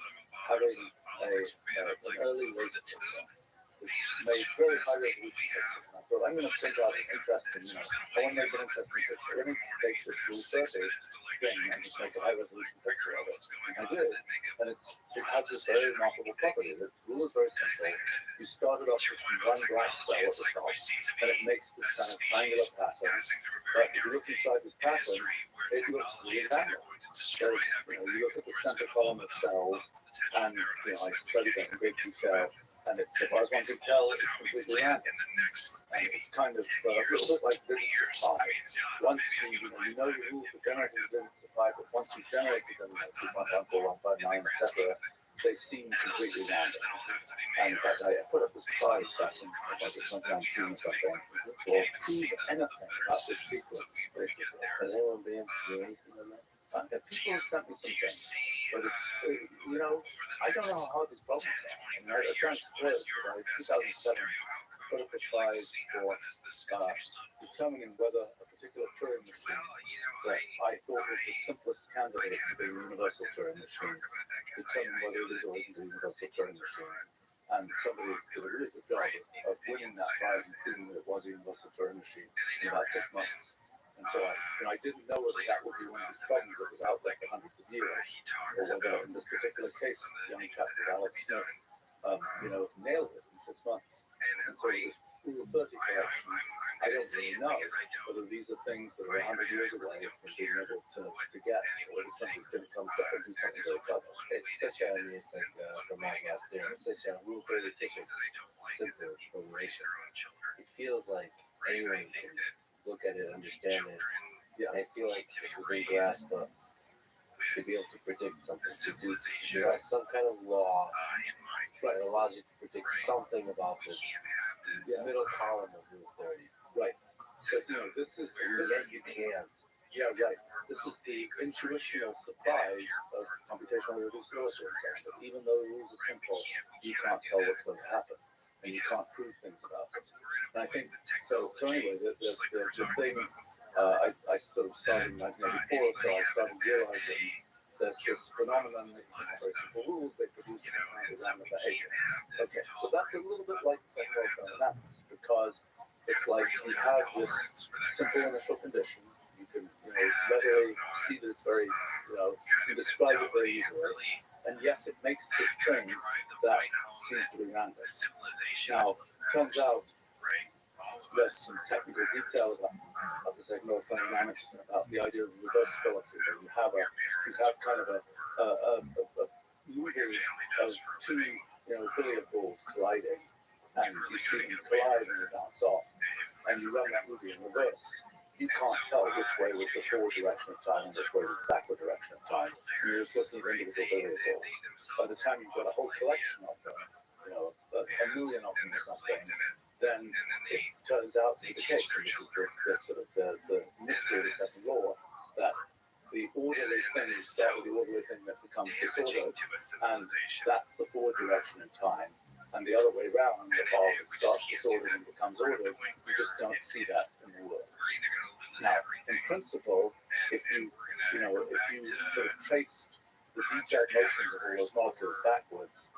having an early laser picture, which made very high resolution pictures. And I thought, I'm going to print out an interesting, I want to make an interesting picture. Let me take this Rule 30 thing and just make a high resolution picture of it. And I did, and it has this very remarkable property. The rule is very simple. You started off with one black cell at the top, and it makes this kind of triangular pattern. But if you look inside this pattern, it looks really random. So, you look at the center column of cells, and I studied that in great detail. And as far as one can tell, it's completely random. And it's kind of a little bit like physics of pi. Once you know the rules for generating physics of pi, but once you generate them, 2.14, 159, etc., they seem completely random. And in fact, I put up this prize back in 2019 or something, or prove anything about this sequence, basically. Has anyone been able to do anything on that? People have sent me some things, but it's, I don't know how hard these problems are. I trying to split by 2007, put up a prize for determining whether a particular Turing machine that I thought was the simplest candidate to be a universal Turing machine, determine whether it is or isn't a universal Turing machine. And somebody did a really good job of winning that prize and proving that it was a universal Turing machine in about 6 months. And so I didn't know whether that would be one of these problems that was out there for hundreds of years, or whether in this particular case, the young chap with Alex Smith, nailed it in 6 months. And so this Rule 30 correction, I don't really know whether these are things that are 100 years away from being able to get, or whether somebody's going to come up and do something very clever. It's such a, from my last year, it's such a Rule 30 simple formulation. It feels like anyone can look at it, understand it. Yeah. I feel like it would be grasp up to be able to predict something. To have some kind of law that allows you to predict something about this middle column of Rule 30. Right. But, this is, And yet you can't. yeah, right. This is the intuitional surprise of computational reducibility. That even though the rules are simple, you can't tell what's going to happen, and you can't prove things about it. And I think so. Anyway, the thing I started in 1984 or so, I started realizing there's this phenomenon that you have very simple rules, they produce some kind of random behavior. Okay, so that's a little bit like thermodynamics, because it's like you have this simple initial condition. You can, readily see that it's very, you describe it very easily, and yet it makes this thing that seems to be random. Now, it turns out there's some technical details of the thermodynamics about the idea of reversibility, that you have kind of a movie of two, billiard balls colliding, and you see them collide and they bounce off, and you run that movie in reverse. You can't tell which way was the forward direction of time and which way was the backward direction of time. And you're just looking at individual billiard balls. By the time you've got a whole collection of them, a million of them or something, then it turns out to be the case, and this is the sort of the mystery of the second law, that the orderly thing starts with the orderly thing that becomes disordered, and that's the forward direction in time. And the other way around, the ball starts disordered and becomes ordered. You just don't see that in the world. Now, in principle, if you sort of trace the detailed motions of all those molecules backwards,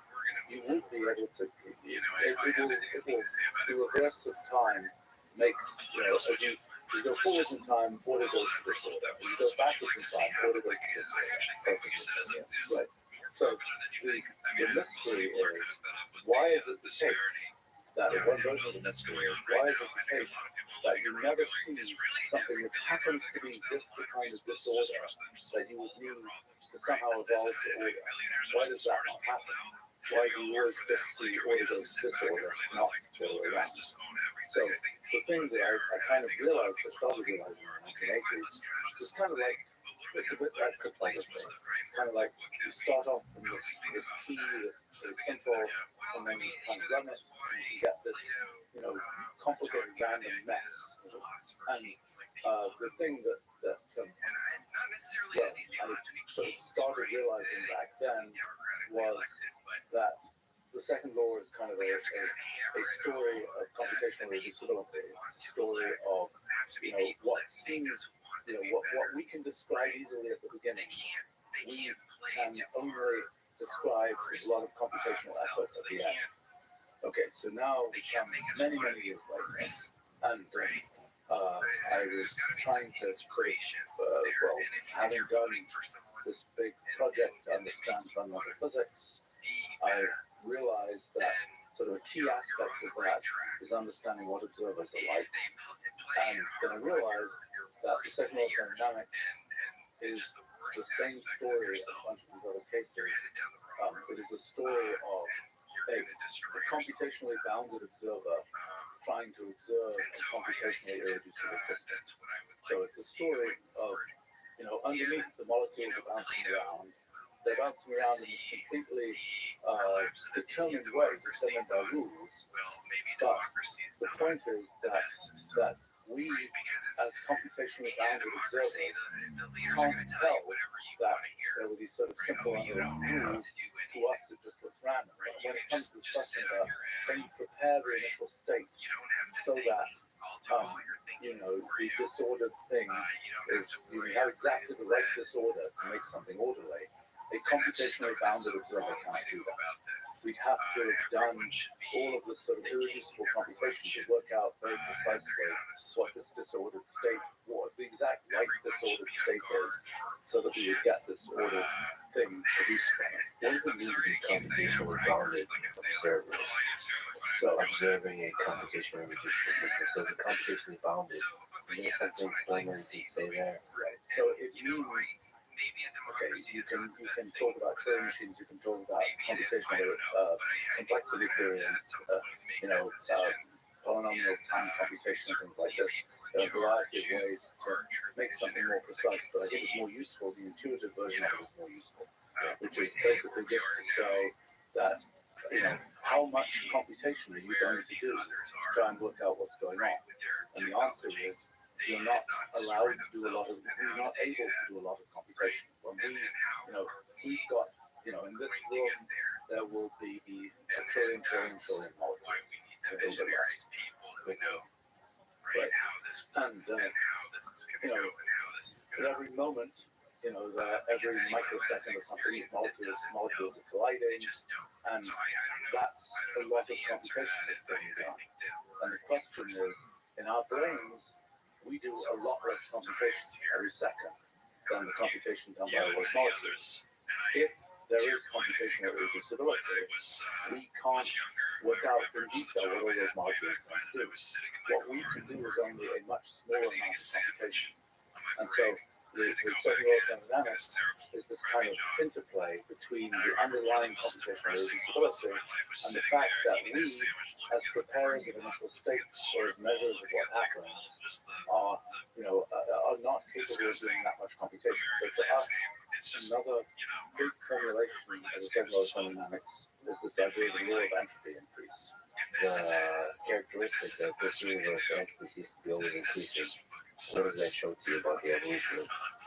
you would be able to. The reverse of time makes, as you go forwards in time, order goes to disorder. As you go backwards in time, order goes to disorder. Right. So the mystery is, why is it the case that in one version of the mystery is, why is it the case that you never see something that happens to be just the kind of disorder that you would need to somehow evolve to order? Why does that not happen? Why do you always just see order goes to disorder, not the other way around? So the thing that I kind of realized, I started realizing in the 1980s, is kind of like, it's a bit like cryptography. Kind of like you start off from this key that's simple, and then you kind of run it, and you get this, complicated random mess. And the thing that I sort of started realizing back then was that the second law is kind of a story of computational reducibility. It's a story of, what seems, what we can describe easily at the beginning, we can only describe with a lot of computational effort at the end. Okay, so now, many, many years later, and I was trying to sort of, having done this big project to understand fundamental physics, I realized that sort of a key aspect of that is understanding what observers are like. And then I realized that the second law of thermodynamics is the same story in a bunch of these other cases. It is a story of a computationally bounded observer trying to observe a computationally irreducible system. So it's a story of, underneath the molecules are bouncing around. They're bouncing around in this completely determined way, determined by rules. But the point is that we, as computationally bounded observers, can't tell that there were these sort of simple underlying rules. To us, it just looks random. But when it comes to the question of can you prepare the initial state so that the disordered thing is, you have exactly the right disorder to make something orderly. A computationally bounded observer can't do that. We'd have to have done all of this sort of irreducible computation to work out very precisely what this disordered state, what the exact right disordered state is, so that we would get this ordered thing produced from it. What does it mean to be computationally bounded observer? So observing a computationally reducible system. So the computationally bounded, is there something formally to say there? Right. So it means, okay, you can talk about Turing machines, you can talk about computational complexity theory, and polynomial time computation and things like this. There are a variety of ways to make something more precise, but I think it's more useful, the intuitive version of it is more useful, which is basically just to say that, how much computation are you going to do to try and work out what's going on? And the answer is, you're not allowed to do a lot of, you're not able to do a lot of computation. When we've got, in this room, there will be a trillion molecules. Right. how this works And and how this is going to you know, go and how this is at going to every moment, that because every anyone who has microsecond or something, experienced it doesn't molecules know. are colliding, They just don't. and So I don't know. that's I a don't know lot what of the answer to computation that that's is. I being done. think that And the question is, in our brains, we do a lot less computation every second than the computation done by those molecules. If there is computational irreducibility, we can't work out in detail what all those molecules can do. What we can do is only a much smaller amount of computation. And so the cellular thermodynamics is this kind of interplay between the underlying computational irreducibility and the fact that we, as preparers of initial states or as measures of what happens, are not capable of doing that much computation. So for us, another big formulation of the cellular thermodynamics is this idea of the law of entropy increase. The characteristic that this universe entropy seems to be always increasing. What does that show to you about the evolution of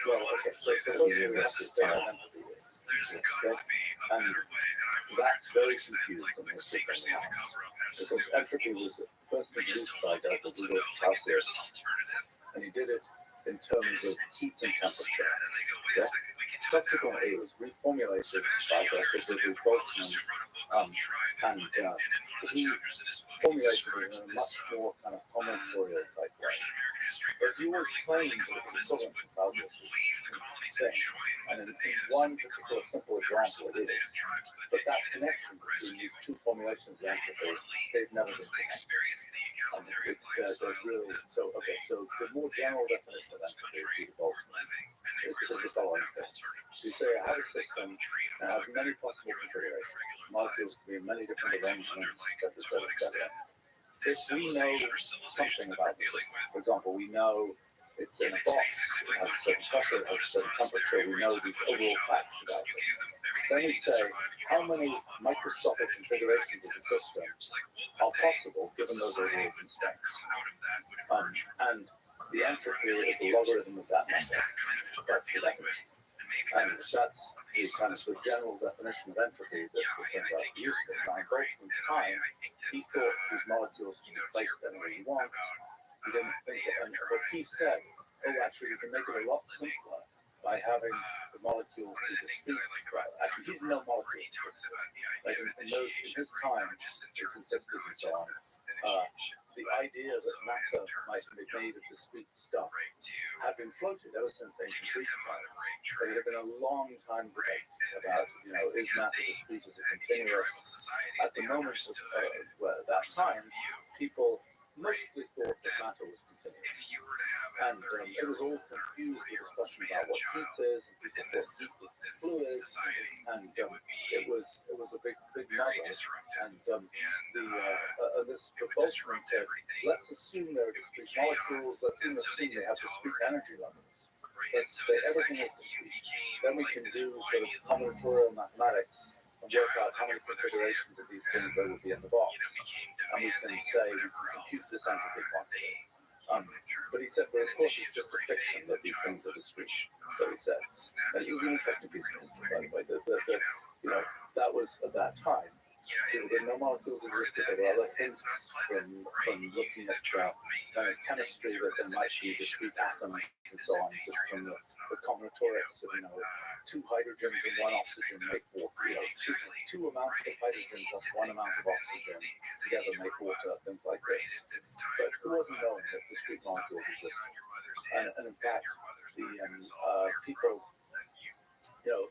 Well, okay, so what do you have to say about entropy is? Okay? And that's very confused in this dynamics. Because entropy was first introduced by Rabbi Rothschild, and he did it in terms of heat and temperature. Okay? Subsequently, it was reformulated by Rabbi Rothschild, and he formulated it in a much more kind of combinatorial type way. But he always claimed that it was equivalent to calculus thing. And in one particular simple example, it is. But that connection between these two formulations of entropy, they've never been connected. There's really, so the more general definition of entropy is Boltzmann. Is the following thing. You say I have a system that has many possible configurations. Molecules can be in many different arrangements, etc. If we know something about the system, for example, we know it's in a box, it has a certain pressure, it has a certain temperature, we know the overall facts about it. Then we say, how many microscopic configurations of the system are possible given those overall constraints? And the entropy is the logarithm of that number. That's the definition. And that's the kind of the general definition of entropy that we came about using. Now, in Boltzmann's time, he thought these molecules could be placed anywhere you want. He didn't think it, and what he said, actually, we can make it a lot simpler by having the molecules be discrete. Actually, he didn't know molecules. Like in his time, in the 60s and so on, the idea that matter might be made of discrete stuff had been floated ever since ancient Greek times. There had been a long time debate about, is matter discrete as a continuous? At the moment at that time, people mostly thought that matter was continuous. And it was all confused with discussion about what heat is, and people thought heat was fluid, and it was a big muddle. And this Boltzmann said, let's assume they're discrete molecules, let's assume they have discrete energy levels. Let's say everything is discrete. Then we can do sort of combinatorial mathematics and work out how many configurations of these things there will be in the box. And we can say, we can compute this entropy quantity. But he said, well, of course, it's just a fiction that these things are discrete. So he said. And it was an interesting piece of history, by the way. That was at that time. There were no molecules existed. There were other hints from looking at kind of chemistry that there might be discrete atoms and so on, just from the combinatorics of, two hydrogens and one oxygen make water. Two amounts of hydrogen plus one amount of oxygen together make water, things like this. But it wasn't known that discrete molecules existed. And in fact, the people,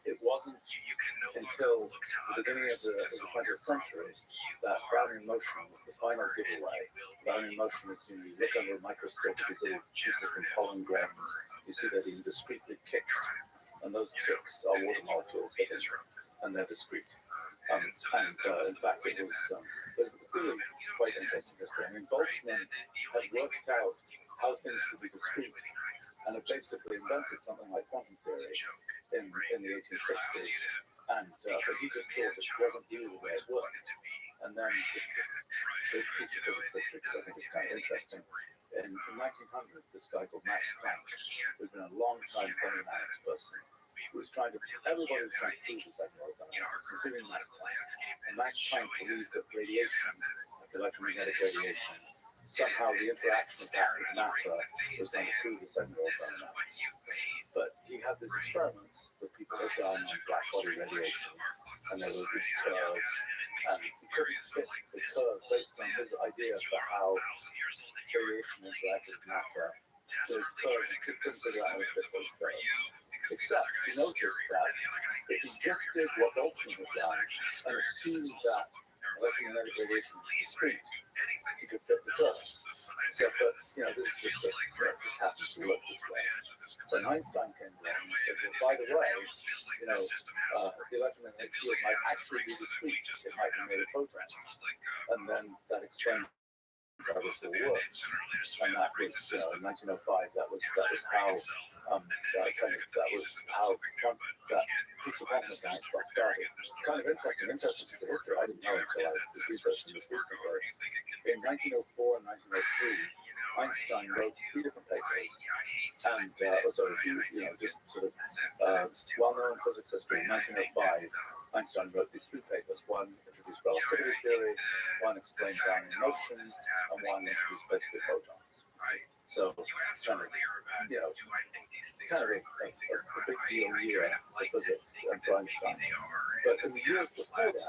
it wasn't until the beginning of the 20th century that Brownian motion was the final giveaway. Brownian motion is, you look under a microscope at these little pieces of pollen grains, you see they're being discretely kicked, and those kicks are water molecules, and they're discrete. In fact, it was really quite interesting history. I mean, Boltzmann had worked out how things could be discrete, and had basically invented something like quantum theory in the 1860s. And but he just thought it wasn't really the way it worked. And then this piece of physics history, I think is kind of interesting. In 1900, this guy called Max Planck, who's been a long time thermodynamics person, was trying to, everybody was trying to prove the second law of thermodynamics, including Max Planck. And Max Planck believed that radiation, like electromagnetic radiation, somehow the interaction of that with matter was done through the secondary thermodynamics. But he had these experiments that people had done on black body radiation, and there were these curves, and he couldn't fit the curve based on his idea for how radiation interacted with matter. Those curves, he couldn't figure out how to fit those curves. Except he noticed that if he just did what Boltzmann had done and assumed that electromagnetic radiation is discrete, he could fit the curves. Except that, this just happens to work this way. When Einstein came along and said, well, by the way, the electromagnetic field might actually be discrete. It might be made of photons. And then that explained how this all works. And that was, in 1905, that was how that piece of quantum mechanics got started. Kind of interesting to the history. I didn't know until I was researching this recently. In 1904 and 1903, Einstein wrote 2 different papers, and just sort of well-known physics history. In 1905, Einstein wrote these 3 papers. One introduced relativity theory, one explained Brownian motion, and one introduced basically photons. So kind of a big deal year for physics and for Einstein. But in the years before that, he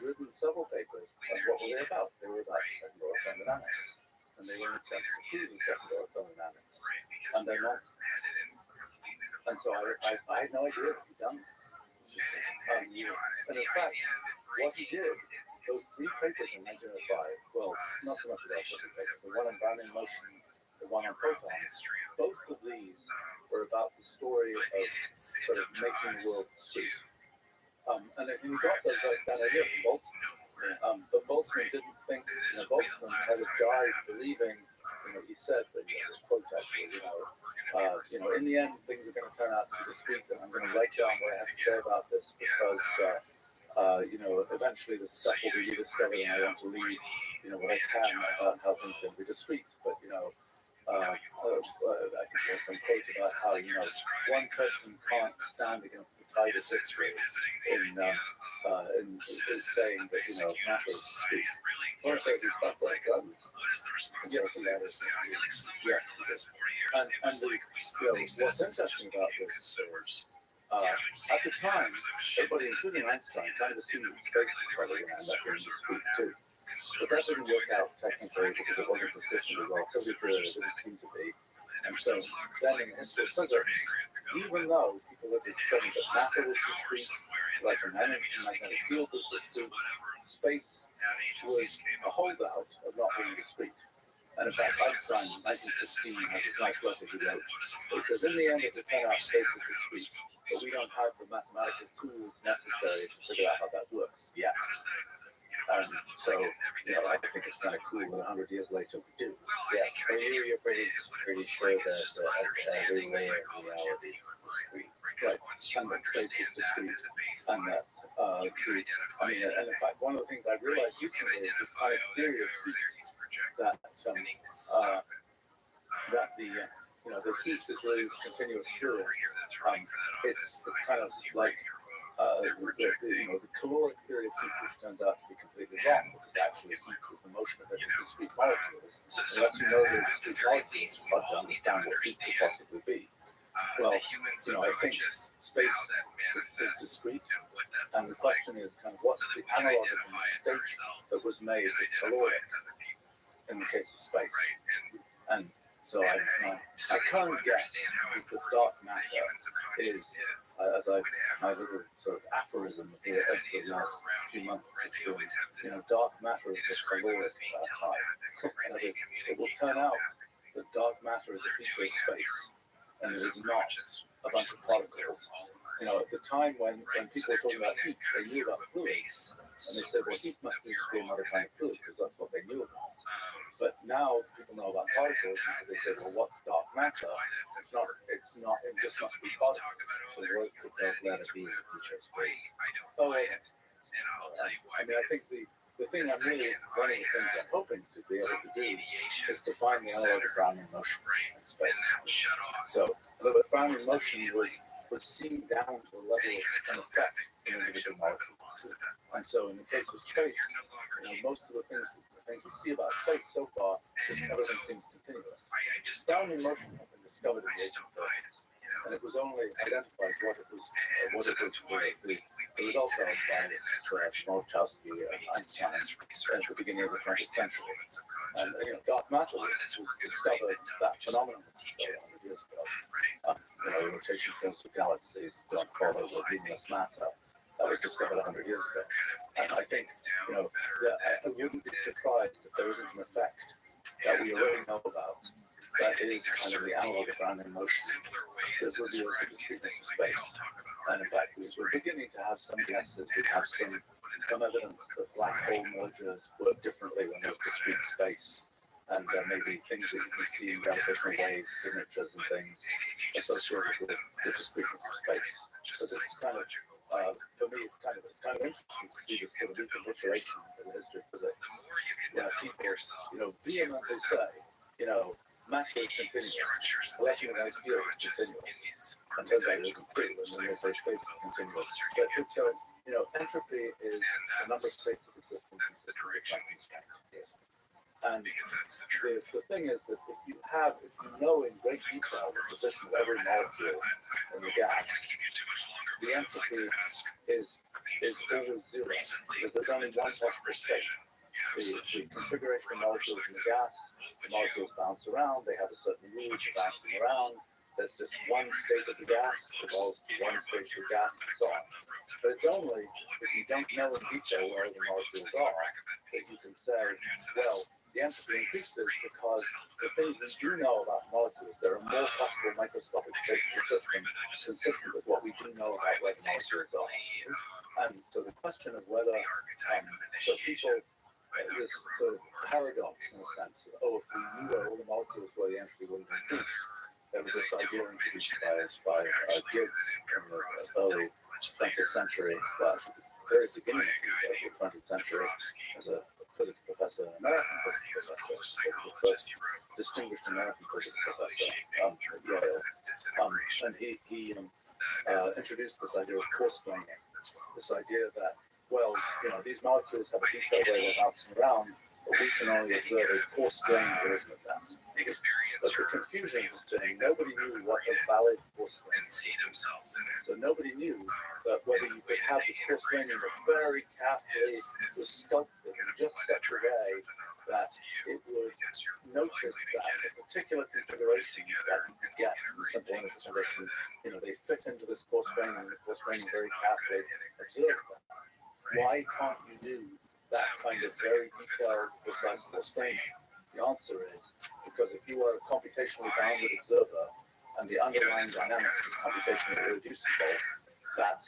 written several papers, and what were they about? They were about second-order thermodynamics, and they were in attempt to prove the second-order thermodynamics, and they're not. And so I had no idea that he'd done this. And in fact, what he did, those 3 papers in 1905, well, not so much the relativity papers, the one on Brownian motion, the one on photons, both of these were about the story of sort of making the world discrete. And he got that idea from Boltzmann. But Boltzmann didn't think, Boltzmann had a guy believing, he said that, this quote actually, in the end, things are going to turn out to be discrete, and I'm going to write down what I have to say about this because, eventually this stuff will be rediscovered, and I want to read, what I can about how things can be discrete. But, I think there's some quote about how, one person can't stand against the tide of history in saying that, matter is discrete. Or so there's stuff like guns. And what's interesting about this is, at the time, everybody, including Einstein, kind of assumed that space was probably going to end up being discrete too. But that didn't work out technically because it wasn't consistent with relativity theory. It didn't seem to be. And so then in physics, even though people had discovered that matter was discrete, like the magnetic field was discrete, space was a holdout of not being discrete. And in fact, Einstein in 1916 has this nice letter he wrote. He says, in the end, it will turn out space is discrete, but we don't have the mathematical tools necessary to figure out how that works yet. So, I think it's kind of cool that 100 years later we do. Yeah, you're pretty sure that every layer of reality is discrete. Right, and that space is discrete, and that, and in fact, one of the things I realized recently is this kind of theory of heat, that the heat is really this continuous fluid. It's kind of like the caloric theory of heat, which turns out to be completely wrong, because actually heat is the motion of every discrete molecules. Unless you know the discrete molecules, it's hard to understand what heat could possibly be. Well, I think space is discrete, and the question is kind of what's the analog of the mistake that was made with caloric in the case of space. And so I can't guess if the dark matter is, as my little sort of aphorism of the last few months has been, dark matter is the caloric type. And it will turn out that dark matter is a feature of space, and it is not a bunch of particles. At the time when people were talking about heat, they knew about fluids, and they said, well, heat must be another kind of fluid, because that's what they knew about. But now people know about particles, and so they say, well, what's dark matter? It just must be particles. So what could dark matter be as a feature of space? I think the thing I'm really, one of the things I'm hoping to be able to do is to find the analog of Brownian motion in space. So, the Brownian motion was seen down to a level of an effect in individual molecules. And so in the case of space, most of the things things we see about space so far, just everything seems continuous. I just Sound don't. in motion had been discovered in I the just don't buy 1830s, it. You know. and it was only identified what it was, And so that's why we the need result to of head in that direction. Smolchowski We and need to do Einstein this at research. the beginning of the 20th Understand century. elements of And conscience. dark matter A lot of was this work has already discovered, been done. that We just phenomenon need was to teach it. discovered 100 years ago. Right. The rotation fields of galaxies don't follow the luminous matter. That was discovered 100 years ago. And I think, I wouldn't be surprised if there isn't an effect that we already know about. That is kind of the analog of random motion. Simpler ways This to would be a describe discrete these things like space. we all talk about And in fact, archetypes, we're right? beginning to have some guesses. We And have everybody's some like, what does that some mean? evidence that black hole mergers work differently when there's discrete space. And maybe things that you can see, gravitational wave signatures and things If you just associated describe with them the as discreteness of space. archetypes, So just this is kind of, for me, it's kind of interesting to see this sort of recapitulation in the history of physics, the more you can where develop people, yourself vehemently say, matter is the continuous, structures of the electromagnetic human field is subconscious in continuous, these and turns out it archetypes, isn't true, and then they say space is continuous. closer But you get it's to it. entropy is And the number of states of the system. that's the direction we constant. And because that's the the, truth. the thing is that if you know in great detail the position of every molecule in the gas, the entropy is always zero, because there's only one possible state. The configuration of molecules in the gas, the molecules bounce around, they have a certain route for bouncing around. There's just one state of the gas, evolves to one state of the gas, and so on. But it's only if you don't know in detail where the molecules are that you can say, well, the entropy increases because the things we do know about molecules, there are more possible microscopic states of the system consistent with what we do know about where the molecules are. And so the question of whether, so people, this sort of paradox in a sense, if we knew where all the molecules were, the entropy wouldn't increase. There was this idea introduced by Gibbs in the early 20th century, well, very beginning of the 20th century, as a physics professor, an American physics professor, the first distinguished American physics professor at Yale. And he introduced this idea of coarse graining, this idea that, well, these molecules have a detailed way they're bouncing around, but we can only observe a coarse grained version of that. But the confusion has been nobody knew what a valid coarse grain is. So nobody knew that whether you could have this coarse graining but very carefully sculpted in just such a way that it would notice that a particular configuration that you could get from the simple energy condition, they fit into this coarse graining, and the coarse graining very carefully observe them. Why can't you do that kind of very detailed, precise coarse graining? The answer is because if you are a computationally bounded observer and the underlying dynamics is computationally reducible, that's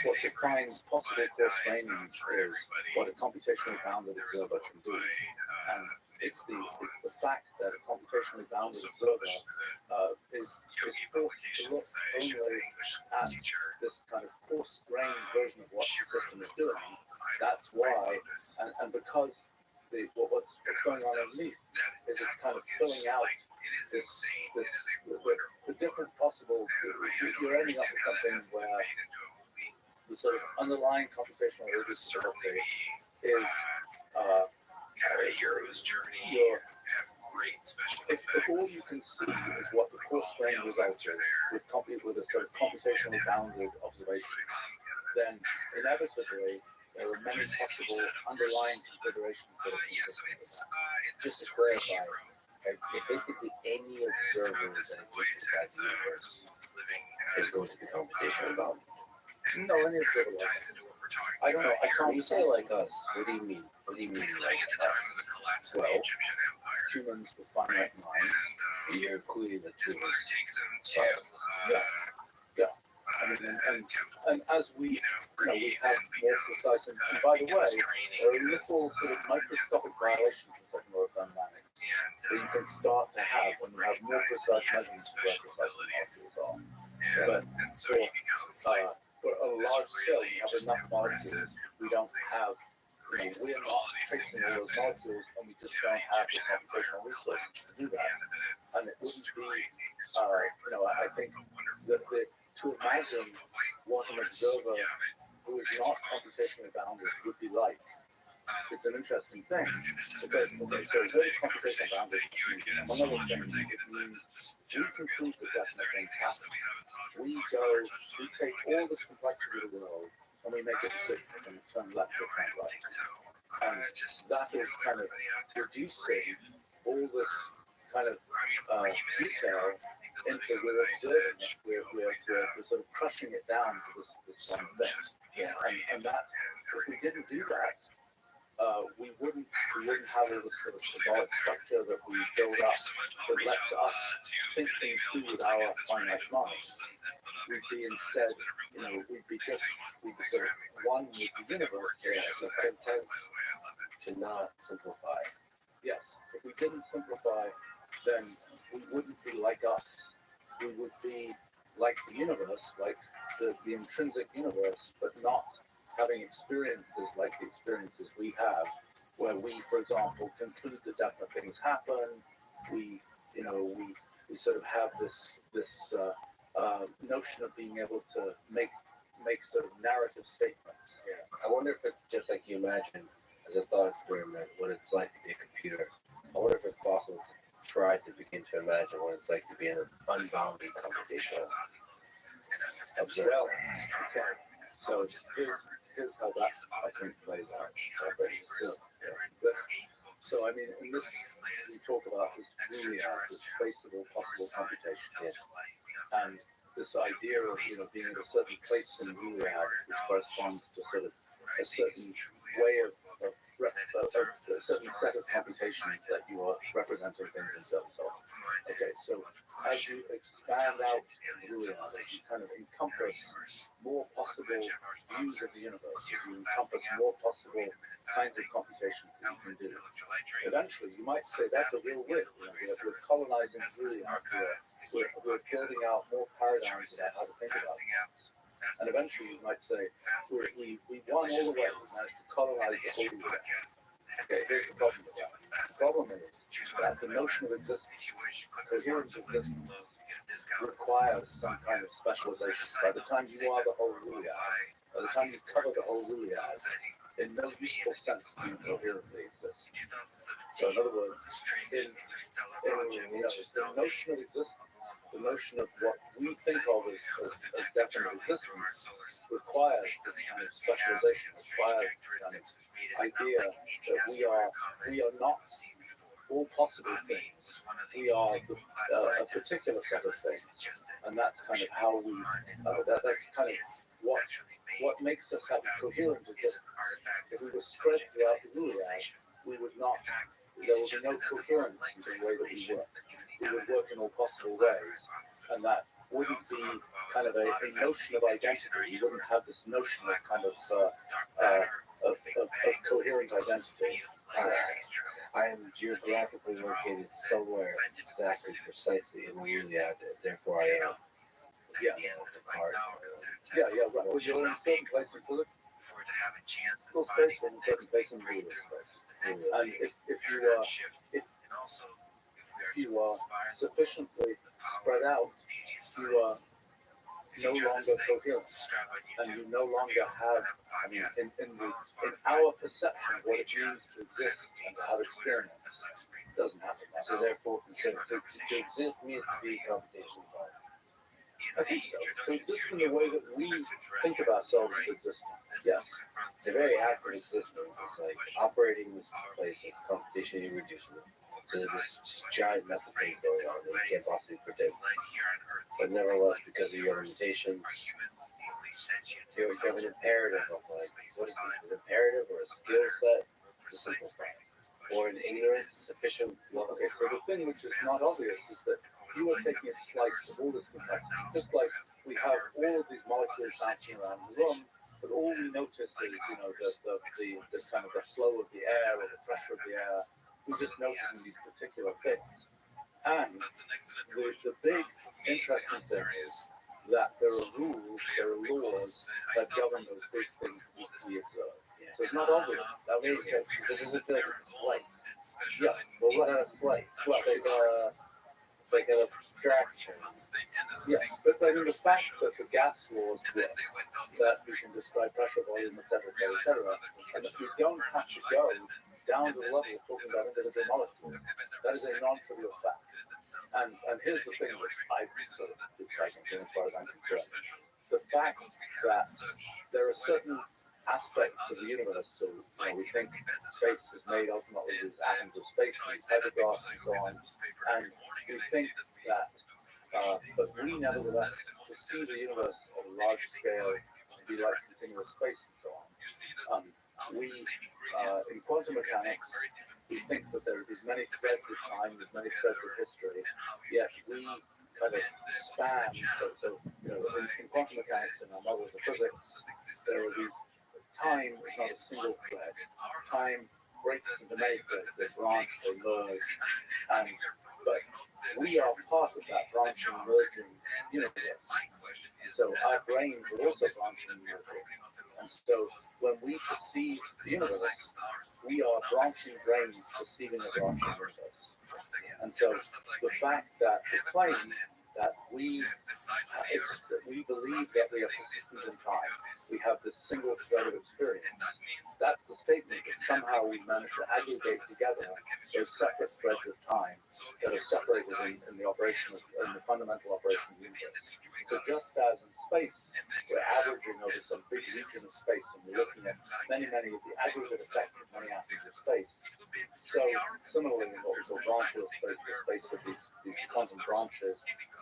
what defines possible coarse graining is what a computationally bounded observer can do. And it's the fact that a computationally bounded observer is forced to look only at this kind of coarse grained version of what the system is doing. That's why, and because what's going on underneath is it's kind of filling out the different possible, you're ending up with something where the sort of underlying computational reducibility is a hero's journey. If all you can see is what the coarse grain result is with a sort of computationally bounded observation, then inevitably there are many possible underlying configurations that are Just to clarify, basically any observer that exists inside the universe is going to be computationally bound. No, any observer. I don't know. I When can't you say like us, what do you mean? What do you mean like us? Well, humans with finite minds. you're including the two. Yeah. And as we have more precise, and by the way, there are little sort of microscopic violations in second order thermodynamics that you can start to have when you have more precise measurements of where precise molecules are. But for a large scale, you have enough molecules. We don't have, we're not fixing all those molecules, and we just don't have the computational resources to do that. And it wouldn't be, I think that to imagine what an observer who is not computationally bounded would be like it's an interesting thing. Okay, so what computational boundaries mean? One other thing, it means we conclude the definite things happen. We take all this complexity of the world and we make a decision and turn left or turn right. And that is kind of reducing all this kind of detail into we're observing it, we're sort of crushing it down to this one thing. Yeah. And that, if we didn't do that, we wouldn't have all this sort of symbolic structure that we build up that lets us think things through with our finite minds. We'd be instead, we'd be sort of one with the universe. Yeah, so content to not simplify. Yes, if we didn't simplify, then we wouldn't be like us. We would be like the universe, like the intrinsic universe, but not having experiences like the experiences we have, where we, for example, conclude that definite things happen. We sort of have this notion of being able to make sort of narrative statements. Yeah. I wonder if it's just like you imagine as a thought experiment what it's like to be a computer. I wonder if it's possible to try to begin to imagine what it's like to be an unbounded computational observer. Well, okay. So here's how that I think plays out. So I mean, in this we talk about this this traceable possible computation, and this idea of being at a certain place in Gilead, which corresponds to sort of a certain way of a certain set of computations that you are representing things in terms of. Okay, so as you expand out Gilead, as you kind of encompass more possible views of the universe, as you encompass more possible kinds of computations that you can do, eventually you might say that's a real win. We're colonizing Gilead. We're building out more paradigms about how to think about things. And eventually you might say, we won all the way, we managed to colonize the whole world. Okay, here's the problem with that. The problem is that the notion of existence, coherence of existence, requires some kind of specialization. By the time you are the whole Gilead, by the time you cover the whole Gilead, in no useful sense do you coherently exist. So in other words, the notion of existence, the notion of what we think of as definite existence requires this kind of specialization, requires this kind of idea that we are not all possible things. We are a particular set of things, and that's kind of how we. That's kind of what makes us have a coherent existence. If we were spread throughout the Gilead, we would not. There would be no coherence in the way that we work. We would work in all possible ways, and that wouldn't be kind of a notion of identity. You wouldn't have this notion of kind of coherent identity. I am geographically located somewhere exactly precisely in the Gilead, therefore I am. Yeah, right. Well, you're in a certain place in physical space, in a certain place in real space. And if you are sufficiently spread out, you are no longer coherent, and you no longer have, in our perception of what it means to exist and to have experience, it doesn't happen. So therefore, to exist means to be computational. I think so. To exist in the way that we think of ourselves as existing. Yes. It's a very active existence. It's like operating this place as computationally irreducible. There's this giant mess of things going on that you can't possibly predict. But nevertheless, because of your limitations, you have an imperative of like, what is it, an imperative or a skill set to simplify? Or an ignorance sufficient? Well, okay, so the thing which is not obvious is that you are taking a slice of all this complexity. Just like we have all of these molecules bouncing around the room, but all we notice is, the kind of the flow of the air or the pressure of the air. We just notice these particular things. And the big interesting thing is that there are rules, there are laws that govern those big things we observe. So it's not obvious. That way it doesn't feel like a slice. Yeah, well, what a slice. Well, like an abstraction. Yes, but I mean the fact that the gas laws work, that we can describe pressure, volume, etc., and that we don't have to go down to the level of talking about individual molecules, that is a non-trivial fact. And here's the thing that I sort of exciting as far as I'm concerned. The fact that there are certain aspects of the universe, so we think space is made ultimately with atoms of space, these hypergraphs and so on, and we think that, but we nevertheless perceive the universe at a large scale to be like continuous space and so on. We, in quantum mechanics, we think that there are these many threads of time, these many threads of history, yet we kind of span, so in quantum mechanics and our models of physics, there are these, time is not a single thread. Time breaks into many threads, they branch, they merge, and but we are part of that branching, merging universe. So our brains are also branching and merging. And so when we perceive the universe, we are branching brains perceiving a branching universe. And so the fact that the claim that we believe that we are persistent in time, we have this single thread of experience, that's the statement that somehow we managed to aggregate together those separate threads of time that are separated in the operation in the fundamental operation of the universe. So just as in space, we're averaging over some big region of space and we're looking at many of the aggregate effects of many atoms of space. So similarly in what we call branchless space, the space of these quantum branches,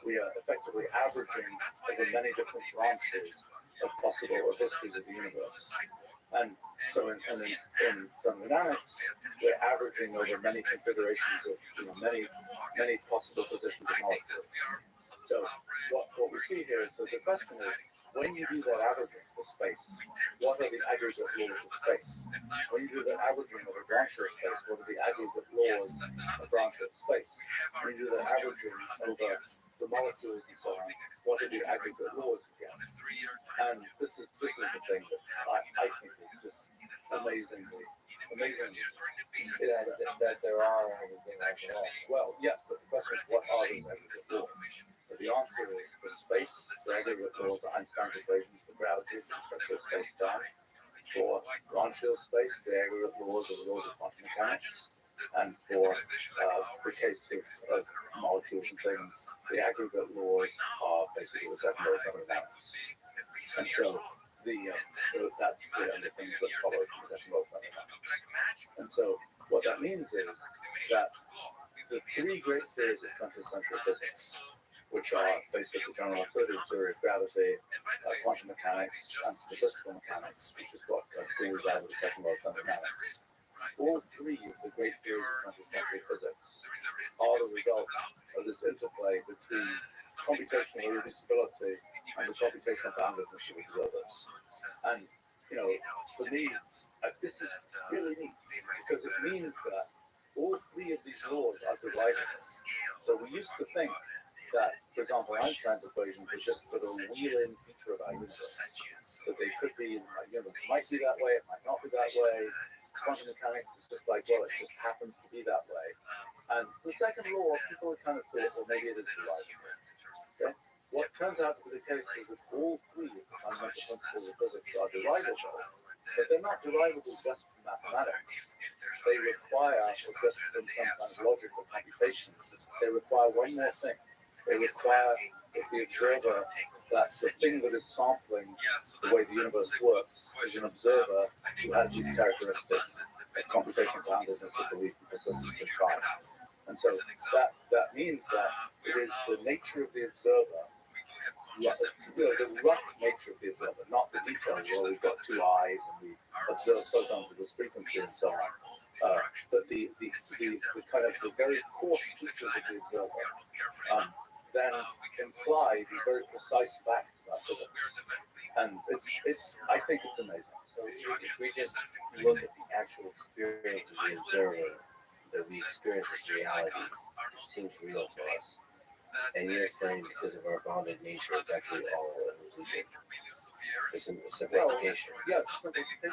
we are effectively averaging over many different branches of possible histories of the universe. And so in thermodynamics, we're averaging over many configurations of many possible positions of molecules. So what we see here is that the question is, when you do that averaging for space, what are the aggregate laws of space? When you do that averaging of a branch of space, what are the aggregate laws of branch of space? When you do that averaging over the molecules and so on, what are the aggregate laws again? And this is the thing that I think is just amazing. Yeah, that there are aggregate laws. Well, yes, but the question is, what are those aggregate laws? So the answer is, for space, the aggregate laws are Einstein's equations for gravity, the structure of space-time. For branchial space, the aggregate laws are the laws of quantum mechanics. And for the case of molecules and things, the aggregate laws are basically the second law of thermodynamics. And so that's the things that follow from the second law of thermodynamics. And so what that means is that the three great theories of 20th century physics, which are basically general relativity, theory of gravity, quantum mechanics, and statistical mechanics, which is what falls out of the second law of thermodynamics. All three of the great theories of 20th century physics are the result of this interplay between computational irreducibility and the computational boundedness of observers. And, for me, this is really neat, because it means that all three of these laws are derivable. So we used to think that, for example, Einstein's equations were just sort of a wheel-in feature of our universe. That they could be, it might be that way, it might not be that way. Quantum mechanics is just like, well, it just happens to be that way. And the second law, people kind of thought, well, maybe it is derivable. Okay? What turns out to be the case is that all three of the fundamental principles of physics are derivable, but they're not derivable just from mathematics. They require, or just from some kind of logical computation, they require one more thing. They require that the observer, that the thing that is sampling the way the universe works, is an observer who has these characteristics of computational boundedness, of belief, and persistence, and time. And so that means that it is the nature of the observer, the rough nature of the observer, not the details where we've got two eyes and we observe photons of this frequency and so on, but the kind of the very coarse features of the observer then imply the very precise facts about physics. And it's I think it's amazing. So if we just look at the actual experience of the observer, that we experience as reality, it seems real to us. And you're saying because of our bounded nature, it's actually all illusion. It's a simplification. Yes, simplification.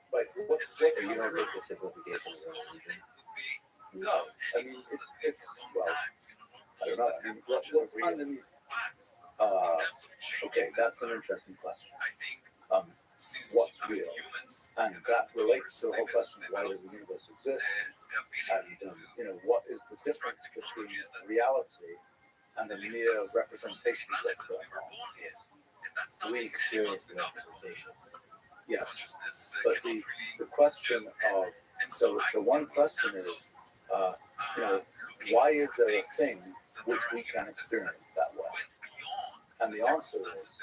But what's So you don't think the simplification is an illusion? No, I mean it's well, I don't know. I mean what's underneath? Okay, that's an interesting question. What's real? And that relates to the whole question of why does the universe exist? And what is the difference between reality and the mere representation of what's going on? We experience the representations. Yeah, but the question of so one question is, why is there a thing which we can experience that way? And the answer is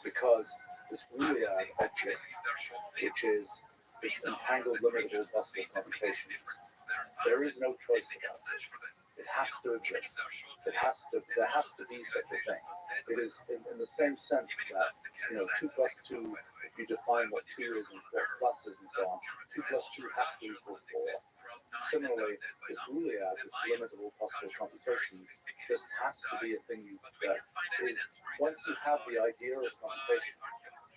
because this really object, which is this entangled, limitable, possible computation, there is no choice about it. It has to exist. There has to be such a thing. It is in the same sense that 2 plus 2. If you define what 2 is and what plus is and so on, 2 plus 2 has to equal 4. Similarly, this Boolean, this limitable possible computation, just has to be a thing that is, once you have the idea of computation,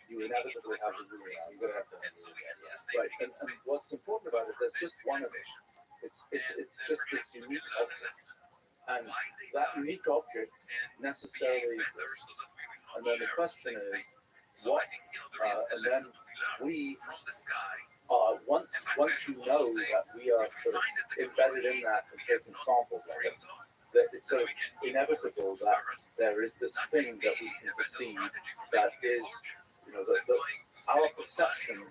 you inevitably have the Boolean. You're going to have the right. And what's important about it, there's just one of it. It's just this unique object. And that unique object necessarily exists. And then the question is, what, and then we, once you know that we are sort of embedded in that and taking samples of it, that it's sort of inevitable that there is this thing that we can perceive that is, our perception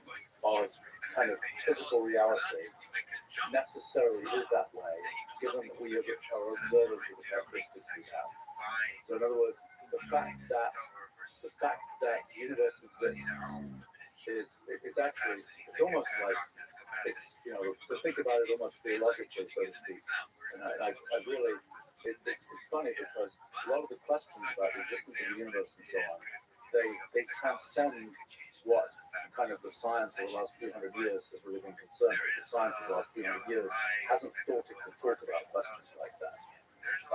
of kind of physical reality necessarily is that way, given that we are observers of the characteristics we have. So in other words, the fact that the universe exists is actually, it's almost like, to think about it almost theologically, so to speak. And I really, it's funny because a lot of the questions about the existence of the universe and so on, they transcend what kind of the science of the last 300 years has really been concerned with. The science of the last 300 years hasn't thought it could talk about questions like that.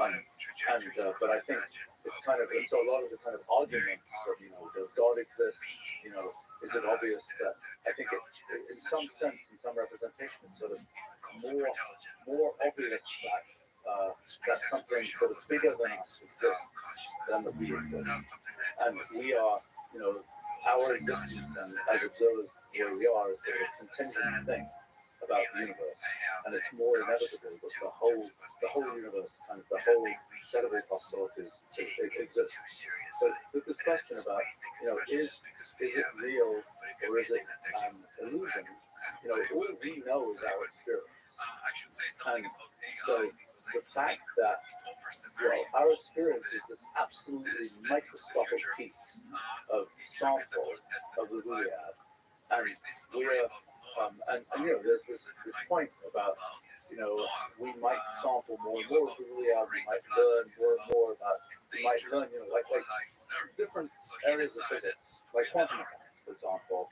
But I think it's kind of, and so a lot of the kind of arguments of, does God exist? Is it obvious that, I think in some sense, in some representation, it's sort of more obvious that something sort of bigger than us exists than that we exist. And we are, our existence as observers where we are is sort of a contingent thing about the universe. And it's more inevitable that the whole universe, kind of the whole set of possibilities exists. So this question about, is it real or is it illusion? All we know is our experience. And so the fact that, our experience is this absolutely microscopic piece of sample of the Boolean, and we're there's this point about, we might sample more and more of the Boolean, we might learn more and more about, like different areas of physics, like quantum mechanics, for example.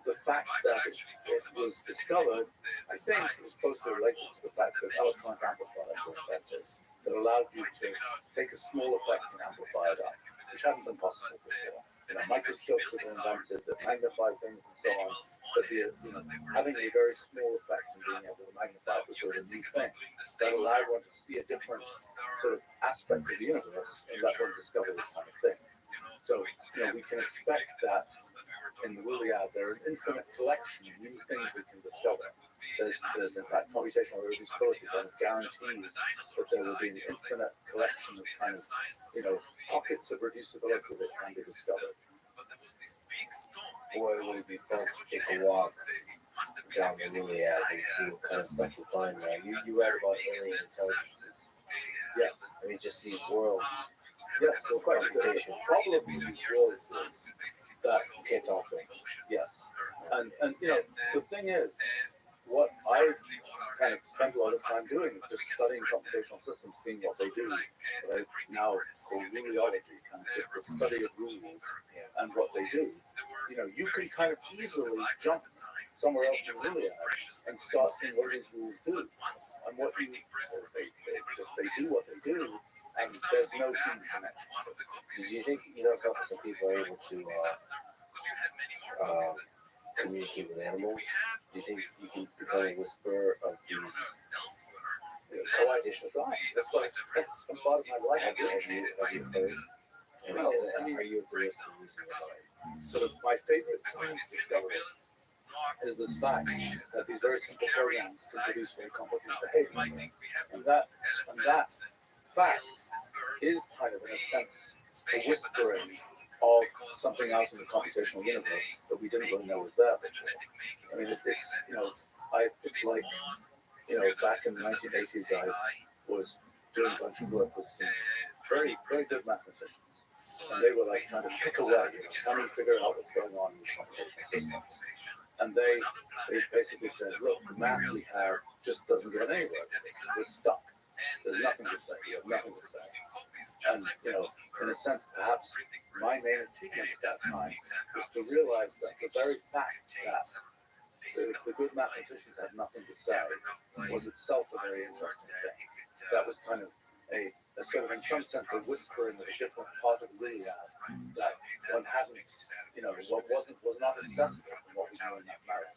The fact that it was discovered, I think, is closely related to the fact that electronic amplifiers were invented that allowed you to take a small effect and amplify it up, which hadn't been possible before. Microscopes were invented that magnify things and so on, but having a very small effect and being able to magnify it was sort of a new thing that allowed one to see a different sort of aspect of the universe and let one discover this kind of thing. So, we can expect that in the Boolean, there are an infinite collection of new things we can discover. There's in fact computational reducibility that guarantees that there will be an infinite collection of kind of, pockets of reducibility that can be discovered. Boy, would it be fun to take a walk down the Boolean and see what kind of stuff you find there. You read about alien intelligences. Yeah. I mean, just these worlds. Yes, so quite the problem with these worlds is that You can't talk to them. yes. And the thing is, what I kind of spend a lot of time doing is just studying computational systems, seeing what they do. What I now call ruleology, kind of just the study of rules and what they do. You can kind of easily jump somewhere else in Boolean and start seeing what these rules do. And what they do what they do, and there's no human connection. Do you think, some people are able to communicate with animals? Do you think you can become a whisperer of these Oh, I did flying. That's some part of my life. Have you heard? And, Well, and I mean, are you averse to using the mind? sort of my favorite science discovery is this fact that these very simple programs can produce very complicated behavior. And that fact is kind of, in a sense, a whispering of something out in the computational universe that we didn't really know was there before. I mean, it's it's like, back in the 1980s, I was doing a bunch of work with some very, very good mathematicians. And they were like trying to pick away, trying to figure out what's going on in these computational systems. And they basically said, look, the math we have just doesn't get anywhere. We're stuck. There's nothing to say. We have nothing to say. And, in a sense, perhaps my main achievement at that time was to realize that the very fact that the good mathematicians had nothing to say was itself a very interesting thing. That was kind of a sort of, in some sense, a whisper in a different part of the that one hadn't, was not accessible from what we know in mathematics.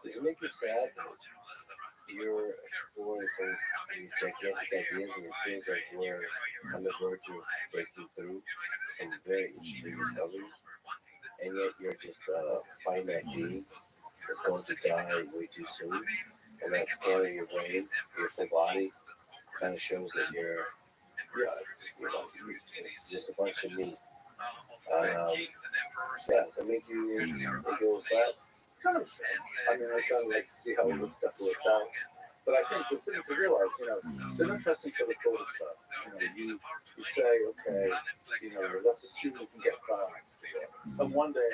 Does it make you sad that you're exploring these gigantic ideas and it feels like we're on the verge of breaking through some very interesting discoveries, and yet you're just a finite being that's going to die way too soon, and that scanning your brain, your full body, kind of shows that you're it's just a bunch of meat. Does it make you go sad? Kind of, I mean, I kind of like to see how all this stuff works out. But I think the thing to realize, it's an interesting sort of thought experiment. You say, okay, let's assume we can get clouds together. And one day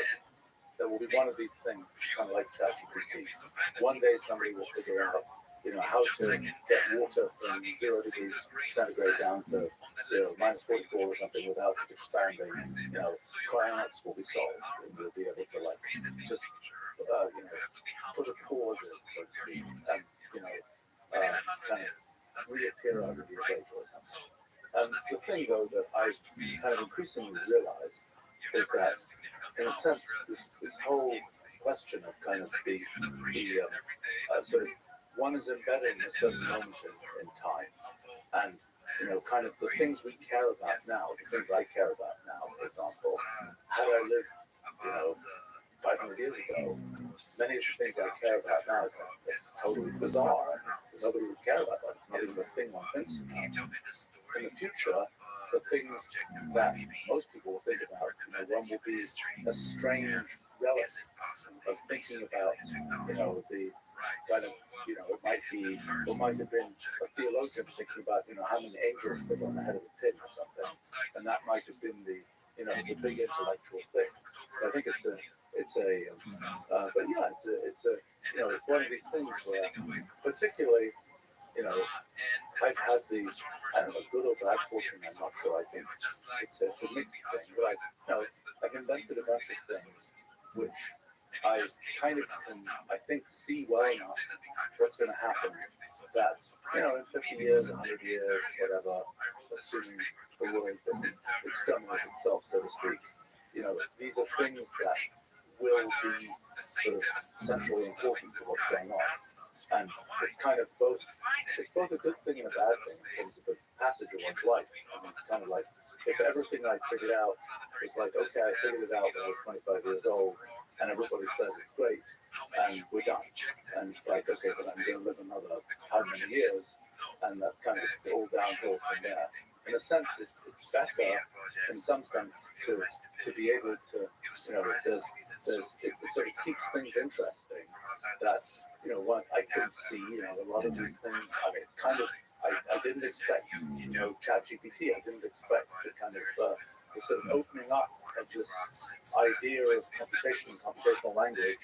there will be one of these things, kind of like ChatGPT. One day somebody will figure out, how to get water from 0 degrees centigrade down to minus 44 or something without it expanding. Cryonics will be solved, and we'll be able to just put a pause in, so to speak, and kind of reappear out of the equation or something. And the thing, though, that I kind of increasingly realize is that, in a sense, this whole question of kind of the sort of one is embedded in a certain moment in time, and kind of the things we care about now, the things I care about now, for example, how I lived, 500 years ago. Many of the things I care about now, it's totally bizarre. Nobody would care about that. It's not even a thing one thinks about. In the future, the things that most people will think about, one will be a strange relic of thinking about, the kind of, it might have been a theologian thinking about, how many angels fit on the head of a pin or something, and that might have been the big intellectual thing. I think it's one of these things where, particularly, I've had the, good or bad fortune, I'm not sure. I think it's a mixed thing, but I've invented a bunch of things which I kind of can, I think, see well enough what's going to happen that, in 50 years, 100 years, whatever, assuming the world doesn't exterminate itself, so to speak, these are things that will be sort of centrally important to what's going on. And it's kind of it's both a good thing and a bad thing in terms of the passage of one's life. I mean, it's kind of like, if everything I figured out is like, okay, I figured it out when I was 25 years old, and everybody says it's great, and we're done. And it's like, okay, but I'm going to live another how many years, and that's kind of all downhill from there. In a sense, it's better, in some sense, to be able to, it sort of keeps things interesting. That, what I couldn't see, a lot of these things, I mean, kind of, I didn't expect, ChatGPT, I didn't expect the kind of, the sort of opening up of this idea of computational language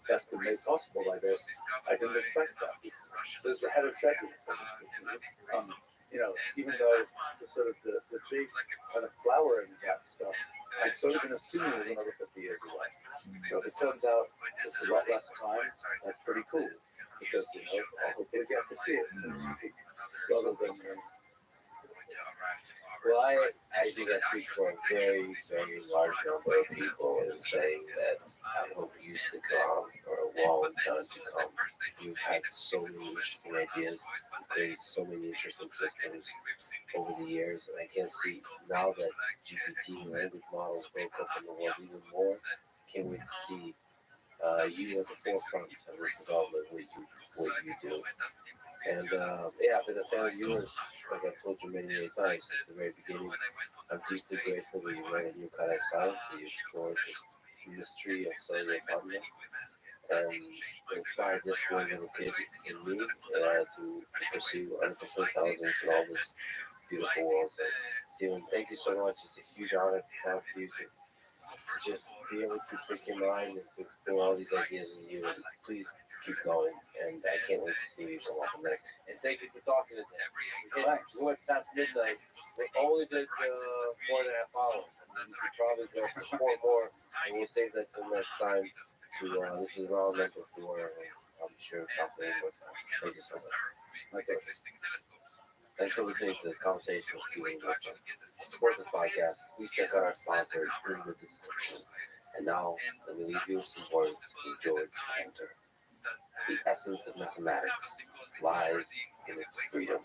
that's been made possible by this. I didn't expect that. This is ahead of schedule, so to speak. Even though the sort of the big kind of flowering of that stuff, I'd sort of been assuming it was another 50 years away. So if it turns out it's a lot less time, that's pretty cool. Because, I'll hopefully get to see it, so to speak, rather than... Well, I think that speaks for a very, very large number of people in saying that I hope you stick around for a long time to come. We've had so many interesting ideas, we've created so many interesting systems over the years, and I can't see now that GPT and language models broke up in the world even more. Can't wait to see you at the forefront of this development, what you do. And yeah, for the family viewers, like I've told you many times since the very beginning, I'm deeply grateful that you read a new kind of science, that you explored the mystery of cellular partner, and inspired this one little kid in me to pursue artificial intelligence and all this beautiful world. So, Steven, thank you so much. It's a huge honor to talk to you, to just be able to pick your mind and to explore all these ideas in you. And please keep going, and I can't wait to see you come up next. And thank you for talking to me. We went past midnight. We only did 4.5 hours. We could probably go for 4 more, and we'll save that till next time. This is round number 4, and I'm sure talking more time. Thank you so much. Okay. Thanks for listening to this conversation with Steven Griffin. To support this podcast, please check out our sponsors in the description. And now, let me leave you with some words from George Cantor. The essence of mathematics lies in its freedom.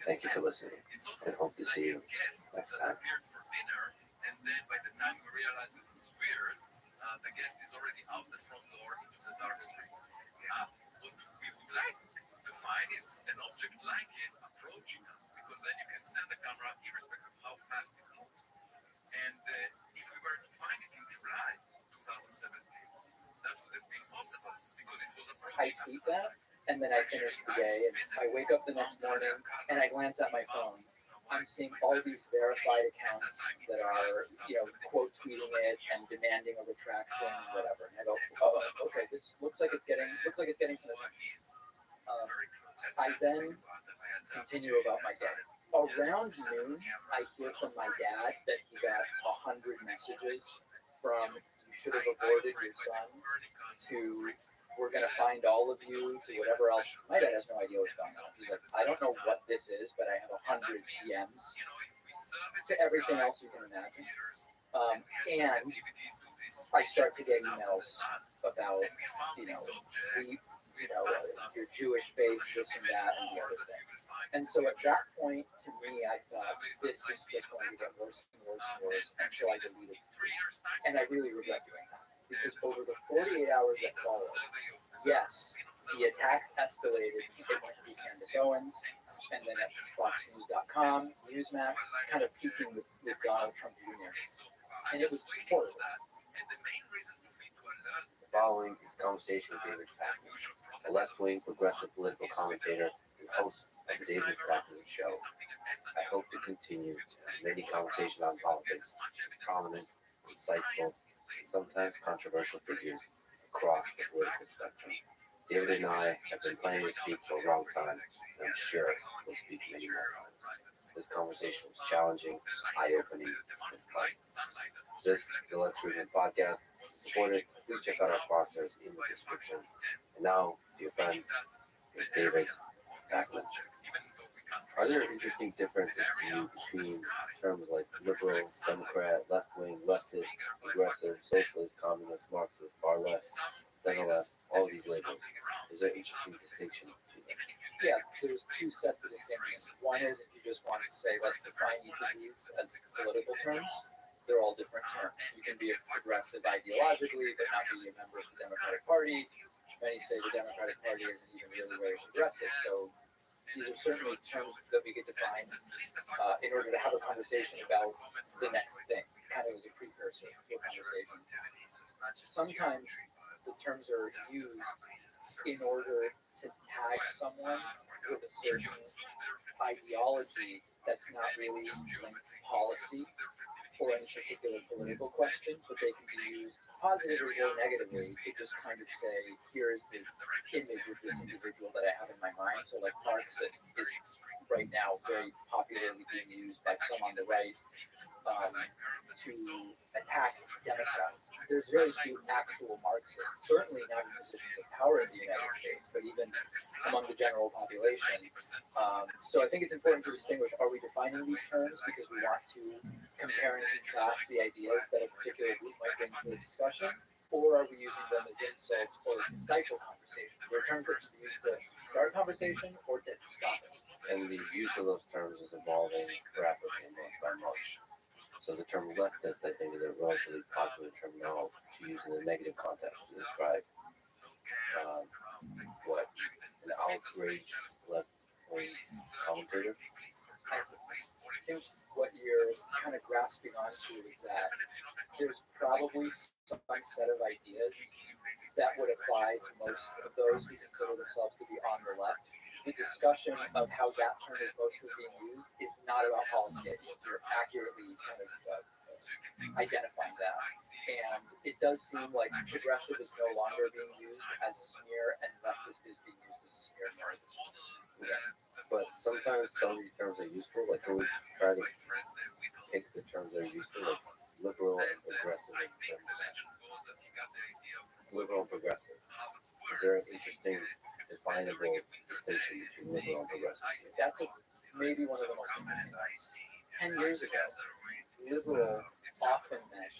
Thank you for listening, and hope to see you next time. And then by the time we realize that it's weird, the guest is already out the front door into the dark street. What we would like to find is an object like it approaching us, because then you can send the camera irrespective of how fast it moves. And if we were to find it in July 2017, that would have been possible because it was approaching I tweet that, and then I finish the day, and I wake up the next morning, and I glance at my phone. I'm seeing all these verified accounts that are, quote tweeting it and demanding a retraction, whatever. And I go, oh, okay, this looks like it's getting some attention. I then continue about my day. Around noon, I hear from my dad that he got 100 messages from "you should have aborted your son" to "we're going to find all of you" to whatever else. My dad has no idea what's going on. He's like, I don't know what this is, but I have 100 DMs to everything else you can imagine. And I start to get emails about, your Jewish faith, this and that, and the other thing. And so at that point, to me, I thought, this is just going to get worse and worse and worse until I deleted it. And I really regret doing that. Because over the 48 hours that followed, yes, the attacks escalated. It went through Candace Owens, and then at FoxNews.com, Newsmax, kind of peaking with Donald Trump Jr. And it was horrible. The following is a conversation with David Pakman, a left-wing progressive political commentator and host of the David Pakman Show. I hope to continue to have many conversations on politics, prominent, insightful, sometimes controversial figures across the political spectrum. David and I have been planning to speak for a long time, and I'm sure we'll speak many more times. This conversation was challenging, eye-opening, and fun. This is the Let's Read Podcast. To support it, please check out our sponsors in the description. And now, dear friends, here's David Pakman. Are there interesting differences to you between terms like liberal, Democrat, left-wing, leftist, progressive, socialist, communist, Marxist, far left, center left, all these labels? Is there interesting distinction between them? Yeah, there's two sets of distinctions. One is if you just want to say, let's define each of these as political terms. They're all different terms. You can be a progressive ideologically, but not be a member of the Democratic Party. Many say the Democratic Party isn't even really very progressive. So these are certainly terms that we get defined in order to have a conversation about the next thing, kind of as a precursor to a conversation. Sometimes the terms are used in order to tag someone with a certain ideology that's not really linked to policy or any particular political questions, but they can be used positively or negatively to just kind of say, here's the image of this individual that I have in my mind. So like Marxist is right now very popularly being used by some on the right to attack Democrats. There's very few actual Marxists, certainly not in positions of power in the United States, but even among the general population. So I think it's important to distinguish, are we defining these terms because we want to compare and contrast the ideas that a particular group might bring to the discussion, or are we using them as insults or to stifle conversation? They're terms that can be used to start conversation or to stop it. And the use of those terms is evolving rapidly month by month. So the term leftist, I think, is a relatively popular term now to use in a negative context to describe what an outraged left-wing commentator. I think what you're kind of grasping onto is that there's probably some set of ideas that would apply to most of those who consider themselves to be on the left. The discussion of how that term is mostly being used is not about policy ideas. You're accurately kind of identifying that. And it does seem like progressive is no longer being used as a smear and leftist is being used as a smear more at this point. Yeah. But sometimes some of these terms are useful. Like when we try to pick the terms that are useful, like liberal and progressive. Liberal and progressive. Is there an interesting definable distinction between liberal and progressive? That's maybe one of the most important things. 10 years ago, liberal often meant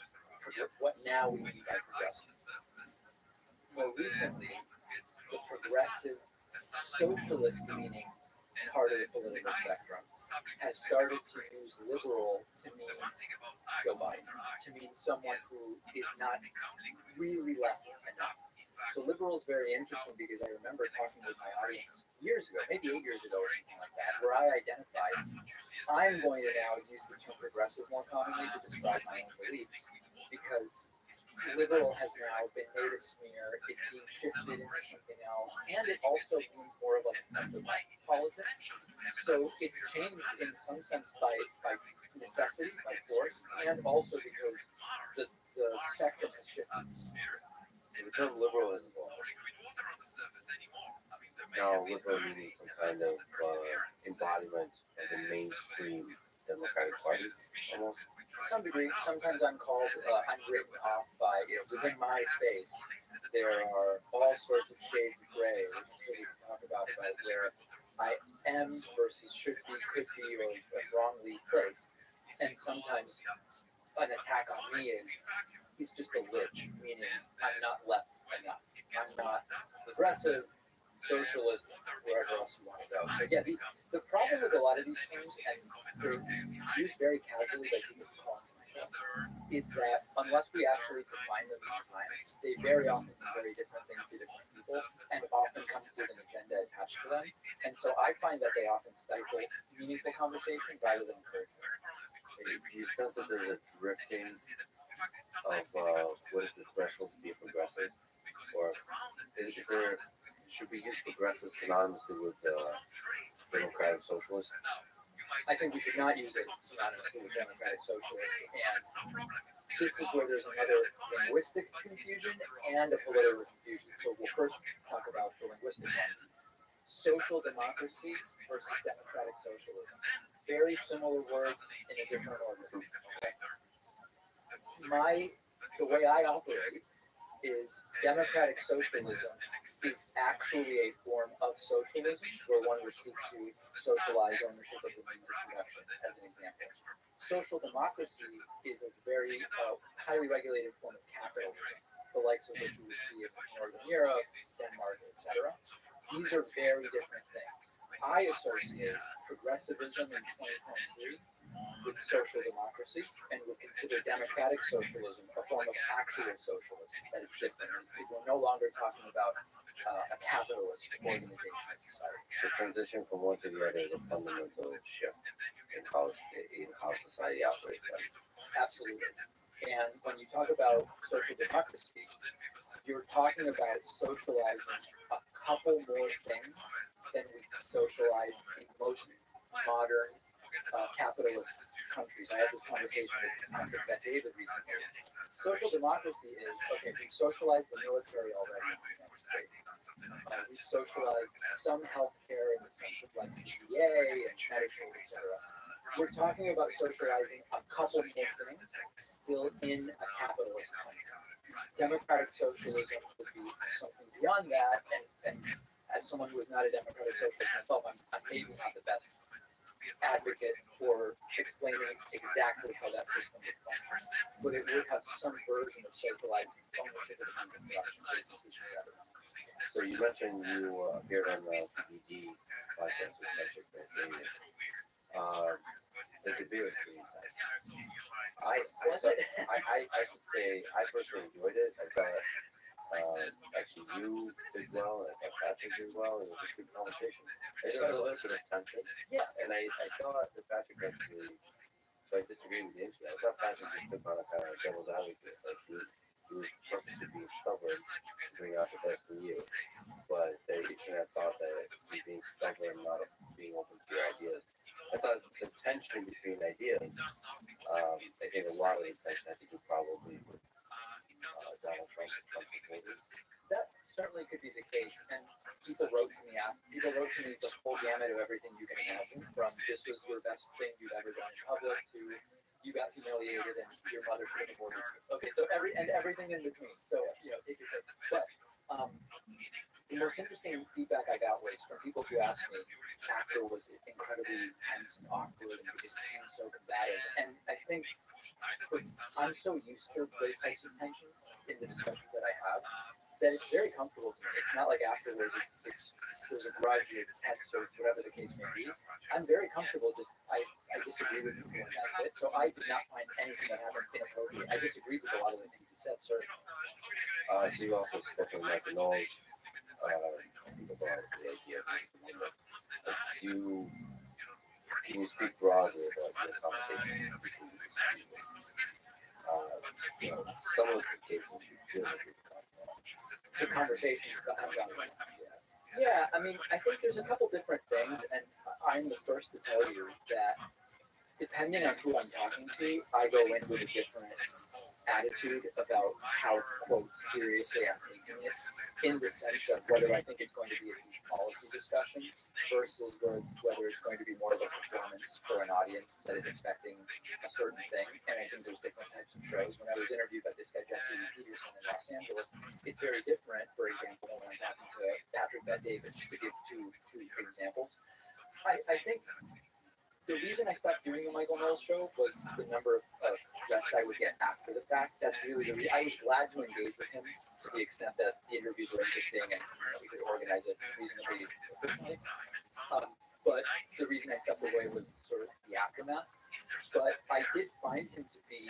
what now we mean by progressive. More recently, the progressive socialist meaning part of the political spectrum has started to use liberal to mean Joe Biden, to mean someone who is not really left enough. So liberal is very interesting because I remember talking with my audience years ago, maybe 8 years ago or something like that, where I identified I'm going to now use the term progressive more commonly to describe my own beliefs because liberal has now been made a smear, it's being shifted into something else, and it also means more of like a sense of politics. So it's changed in some sense by necessity, by force, and also because the spectrum has shifted. The term liberal has evolved. Now liberal meaning some kind of embodiment of the mainstream Democratic Party, almost. To some degree, sometimes I'm called, I'm written off by, within my space, there are all sorts of shades of gray, which we can talk about where I am versus should be, could be, or wrongly placed. And sometimes an attack on me is, he's just a witch, meaning I'm not left enough. I'm not progressive, socialist, wherever else you want to go. So again, the problem with a lot of these terms, and they're used very casually by people who call them is that unless we actually define them each time, they very often mean very different things to different people, and often come with an agenda attached to them. And so I find that they often stifle meaningful conversation rather than encourage it. Do you sense that there's a drifting of what is the threshold to be a progressive? Or is there, should we use progressive synonymously with democratic socialist? I think we should not use it synonymously with democratic socialist, and this is where there's another linguistic confusion and a political confusion. So we'll first talk about the linguistic one. Social democracy versus democratic socialism. Very similar words in a different order. The way I operate is democratic socialism is actually a form of socialism where one would seek to socialize ownership of the means of production, as an example. Social democracy is a very highly regulated form of capitalism, the likes of which we would see in Northern Europe, Denmark, etc. These are very different things. I associate progressivism in 2023 with social democracy and would consider democratic socialism a form of actual socialism that is different. We're no longer talking about a capitalist organization of society. The transition from one to the other is a fundamental shift in how society operates. Right? Absolutely. And when you talk about social democracy, you're talking about socializing a couple more things than we socialize in most modern capitalist countries. I had this conversation with Ben David recently. Social democracy is, okay, we've socialized the military already in the United States. We've socialized some healthcare in the sense of like PBA and Medicaid, etc. We're talking about socializing a couple more things still in a capitalist country. Democratic socialism would be something beyond that, and as someone who is not a democratic socialist myself, I'm maybe not the best advocate for explaining exactly how that system would function, but it would have some version of socializing almost into the human interaction. So you mentioned you appeared on the PPD podcast with Patrick Bateman. They could be with you. I should say I personally enjoyed it. I thought actually you did well. I thought Patrick did well. It was a good conversation. I just got a little bit of tension. Yeah, and I thought that Patrick actually. So I disagree with the internet. I thought Patrick just took on a kind of devil's advocate. Like he was purposely being stubborn to bring out the best in you. But the internet thought that he's being stubborn, not being open to your ideas. I thought the tension between ideas, I think a lot of the tension, I think you probably would Donald Trump is that certainly could be the case. And people wrote to me the full gamut of everything you can imagine, from this was your best thing you've ever done in public to you got humiliated and your mother couldn't afford you. Okay, so everything in between. So, take your pick. But the most interesting feedback I got was from people who asked me after was incredibly tense and awkward and it seemed so combative. And I think I'm so used to those types of tensions in the discussions that I have that it's very comfortable to me. It's not like afterwards there's a grudge or tense or whatever the case may be. I'm very comfortable just I disagree with people and that's it. So I did not find anything that happened inappropriate. I disagreed with a lot of the things he said, certainly. So you also spoke with Michael Knowles about the idea of can you speak broadly about your conversation? Some of the cases you feel like the conversations that I've done. Yeah, I mean, I think there's a couple different things, and I'm the first to tell you that depending on who I'm talking to, I go in with a different attitude about how, quote, seriously I'm taking it, in the sense of whether I think it's going to be a huge policy discussion versus whether it's going to be more of a performance for an audience that is expecting a certain thing. And I think there's different types of shows. When I was interviewed by this guy, Jesse Peterson in Los Angeles, it's very different, for example, when I'm talking to Patrick Bet-David, just to give two examples. I think the reason I stopped doing the Michael Knowles show was the number of reps I would get after the fact. That's really the reason. I was glad to engage with him to the extent that the interviews were interesting and we could organize it reasonably efficiently. But the reason I stepped away was sort of the aftermath. But I did find him to be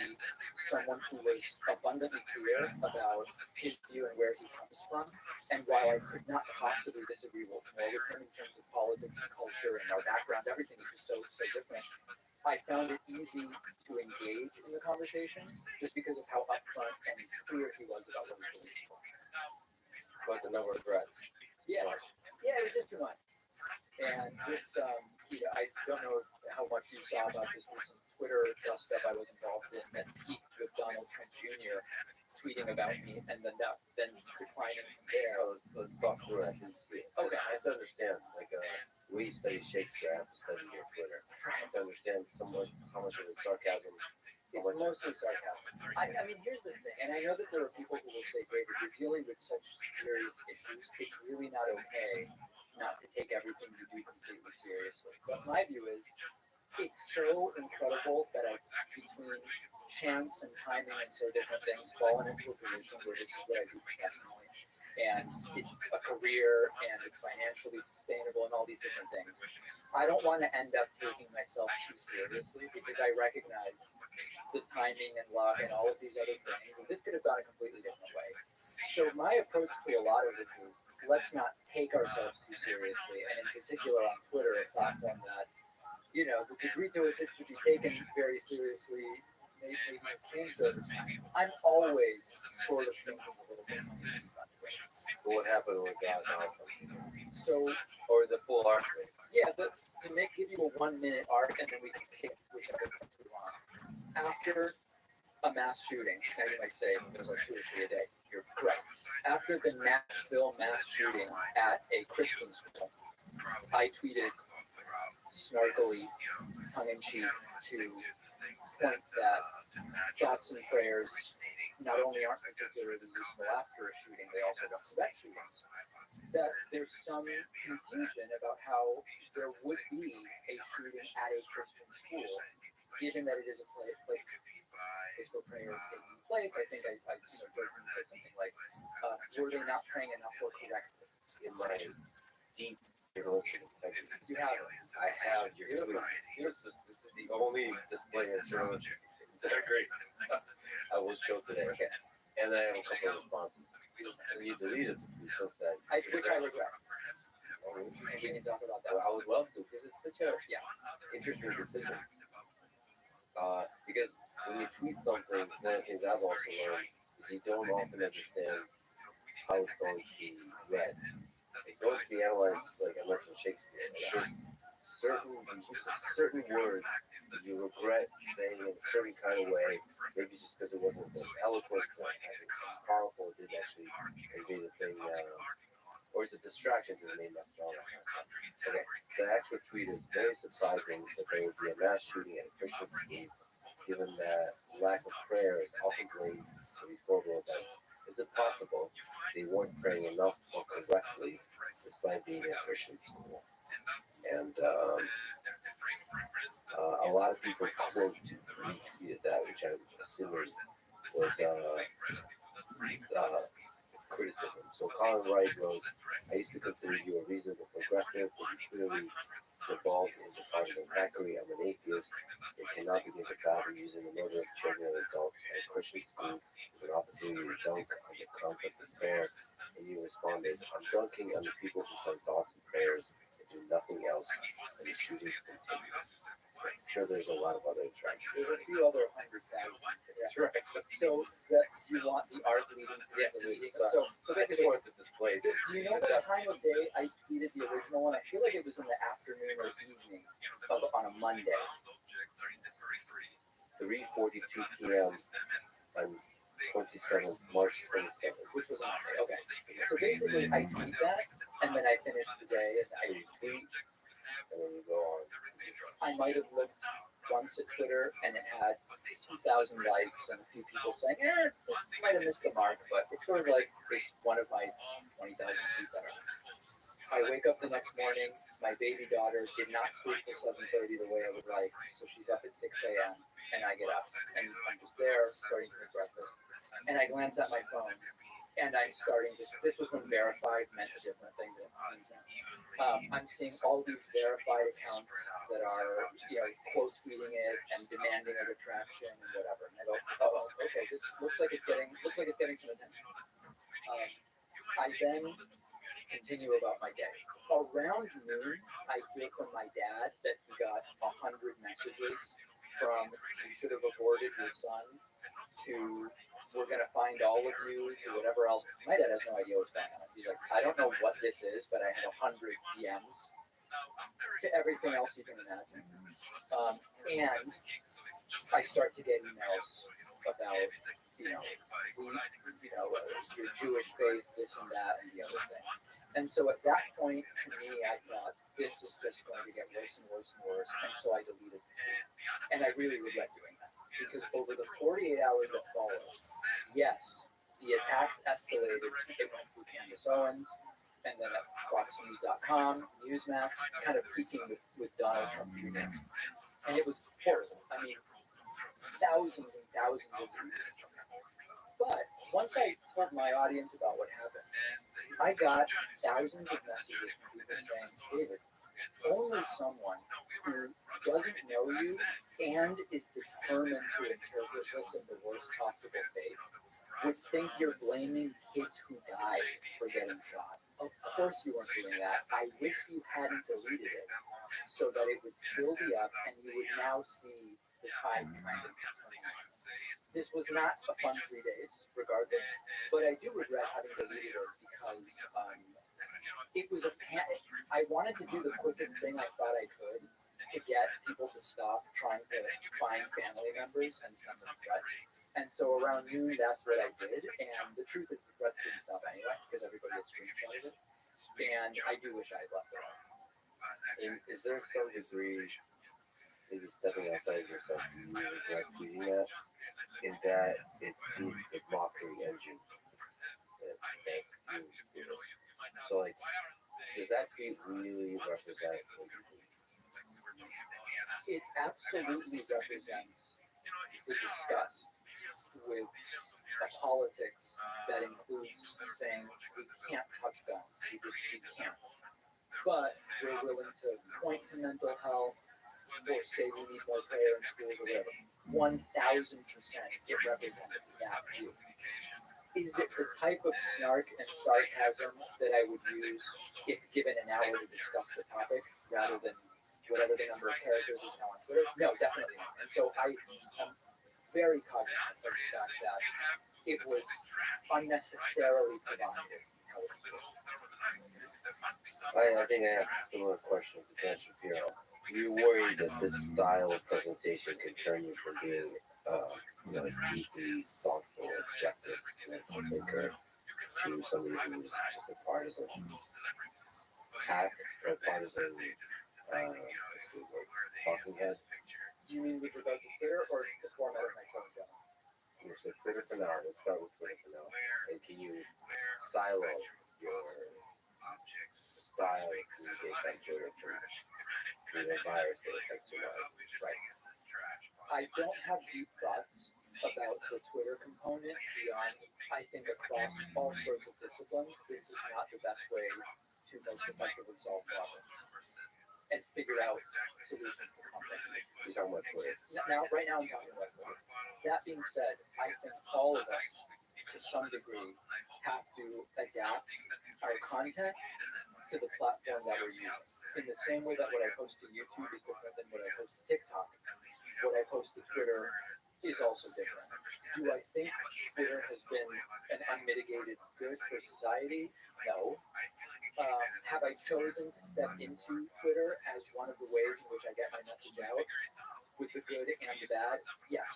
someone who was abundantly clear about his view and where he comes from. And while I could not possibly disagree more with him in terms of politics and culture and our backgrounds, everything is just so different, I found it easy to engage in the conversation just because of how upfront and clear he was about what he believed. about the number of threats. Yeah, it was just too much. And this, I don't know how much you saw about this recent Twitter stuff I was involved in that peaked with Donald Trump Jr. tweeting about me and then declining from there. Let's talk through it. Okay, I have to understand. Like, we study Shakespeare. I have to study your Twitter. I have to understand somewhat how much of it's sarcasm. It's mostly sarcasm. I mean, here's the thing, and I know that there are people who will say, Dave, if you're dealing with such serious issues, it's really not okay not to take everything you do completely seriously. But my view is, it's so incredible that I've, between chance and timing and so different things, fallen into a position where this is what I do professionally. And it's a career, and it's financially sustainable, and all these different things. I don't want to end up taking myself too seriously because I recognize the timing and luck and all of these other things. And this could have gone a completely different way. So my approach to a lot of this is, let's not take ourselves too seriously, and in particular on Twitter, a platform that, the degree to which it should be taken very seriously maybe change over time. I'm always sort of thinking a little bit. But what happened with God now? So, or the full arc? Yeah, but to give you a 1 minute arc, and then we can pick whichever one we want. After a mass shooting, now you might say there's like 2 or 3 a day. You're correct. After the Nashville mass shooting at a Christian school, I tweeted snarkily, tongue-in-cheek, to point that thoughts and prayers not only aren't particularly useful after a shooting, they also don't prevent shootings. That there's some confusion about how there would be a shooting at a Christian school given that it is a place where prayer is taking place, I think I jokingly said something like, were they not praying enough or correctly? In my deep devotion integrity, You have it. I have your Beautiful. tweet. This is the only display of journalistic integrity I will show today. Okay. And then I have a couple of responses. And you deleted because that. Which I regret. Oh, We can talk about that. well, I would love to because it's such a interesting decision. Because when you tweet something, one of the things I've also learned is you don't often understand how it's going to be read. It's going to be analyzed, like I mentioned Shakespeare. Like certain words that you regret saying in a certain kind of way, maybe just because it wasn't as eloquent, as powerful, it did actually convey the thing, or it's a distraction to the main message. Okay, the actual tweet is very surprising that there would be a mass shooting at a Christian school, given that lack of prayer is often blamed for these horrible events. Is it possible they weren't praying enough or correctly despite being a Christian school? And a lot of people retweeted that, which I'm assuming was criticism. So Colin Wright wrote, I used to consider you a reasonable progressive, but you clearly devolved into partisan hackery. I'm an atheist. It cannot begin to fathom using the murder of children and adults at a Christian school as an opportunity to dunk on the concept of prayer. And you responded, I'm dunking on the people who send thoughts and prayers and do nothing else, and the shootings continue. I'm sure there's a lot of other interactions. There's a few other 100,000. That's right. So that's you want the arc leading to the meeting. So I just basically, wanted to display do you know what time of day I tweeted the original one? I feel like it was in the afternoon or evening on a Monday. 3:42 p.m. on 27th, March 27th. Which was on Monday. Okay. So basically, I tweet that, and then I finish the day. So you tweet, and then you go on. I might have looked once at Twitter, and it had 2,000 likes and a few people saying, this might have missed the mark, but it's sort of like it's one of my 20,000 tweets. I don't know. I wake up the next morning. My baby daughter did not sleep till 7:30 the way I would like, so she's up at 6 a.m. and I get up and I'm just there starting to make breakfast, and I glance at my phone, and I'm starting to. This was when verified meant a different thing than I'm seeing all these verified accounts that are quote tweeting it and demanding a retraction and whatever. And I go, oh, okay, this looks like it's getting some attention. I then continue about my day. Around noon, I hear from my dad that he got 100 messages from you should have aborted your son to we're going to find all of you to whatever else. My dad has no idea what's going on. He's like, I don't know what this is, but I have 100 DMs to everything else you can imagine. And I start to get emails about, your Jewish faith, this and that, and the other thing. And so at that point, to me, I thought, this is just going to get worse and worse and worse. And so I deleted it. And I really regret doing that. Because over the 48 hours that followed, yes, the attacks escalated. It went through Candace Owens, and then at FoxNews.com, Newsmax, kind of peaking with Donald Trump Jr. And it was horrible. I mean, thousands and thousands of tweets. But once I told my audience about what happened, I got thousands of messages from people saying, David, only someone who doesn't know you and is determined to interpret this in the worst possible faith would think you're blaming kids who died for getting shot. Of course you weren't doing that. I wish you hadn't deleted it so that it would build you up and you would now see the tide kind of turning. This was not a fun 3 days, regardless, but I do regret having deleted it because it was a panic. I wanted to do the quickest thing I thought I could to get people to stop trying to find family members and send them threats. And so around noon, that's what I did. And the truth is the threats didn't stop anyway because everybody had screenshotted it. And I do wish I had left it on. Is there some degree, maybe stepping outside yourself, you regret tweeting that, in that it is the mockery engine that you know. So, like, does that tweet really represent what you It absolutely represents the disgust with a politics that includes saying we can't touch guns, we can't. But we're willing to point to mental health or say we need more prayer in schools or whatever. 1,000% it represents that view. Is it the type of snark and sarcasm that I would use if given an hour to discuss the topic rather than whatever the number of characters is now on Twitter? No, definitely not. And so I am very cognizant of the fact that it was unnecessarily provocative. I think I have a similar question to Dan Shapiro. Do you worry that this style of presentation can turn you from being deeply thoughtful, objective, critical thinker to somebody who's just a partisan hack or partisan talking head? Do you mean with regard to Twitter or the format of my show in general? So Twitter for now. Let's start with Twitter for now. And can you silo your style of communication on Twitter from the virus that affects your life? Right. I don't have deep thoughts about the Twitter component beyond, I think across all sorts of disciplines, this is not the best way to most effectively solve problems and figure out solutions for complex. You're talking about Twitter. Right now I'm talking about Twitter. That being said, I think all of us, to some degree, have to adapt our content to the platform that we're using. In the same way that what I post to YouTube is different than what I post to TikTok, what I post to Twitter is also different. Do I think Twitter has been an unmitigated good for society? No. Have I chosen to step into Twitter as one of the ways in which I get my message out with the good and the bad? Yes.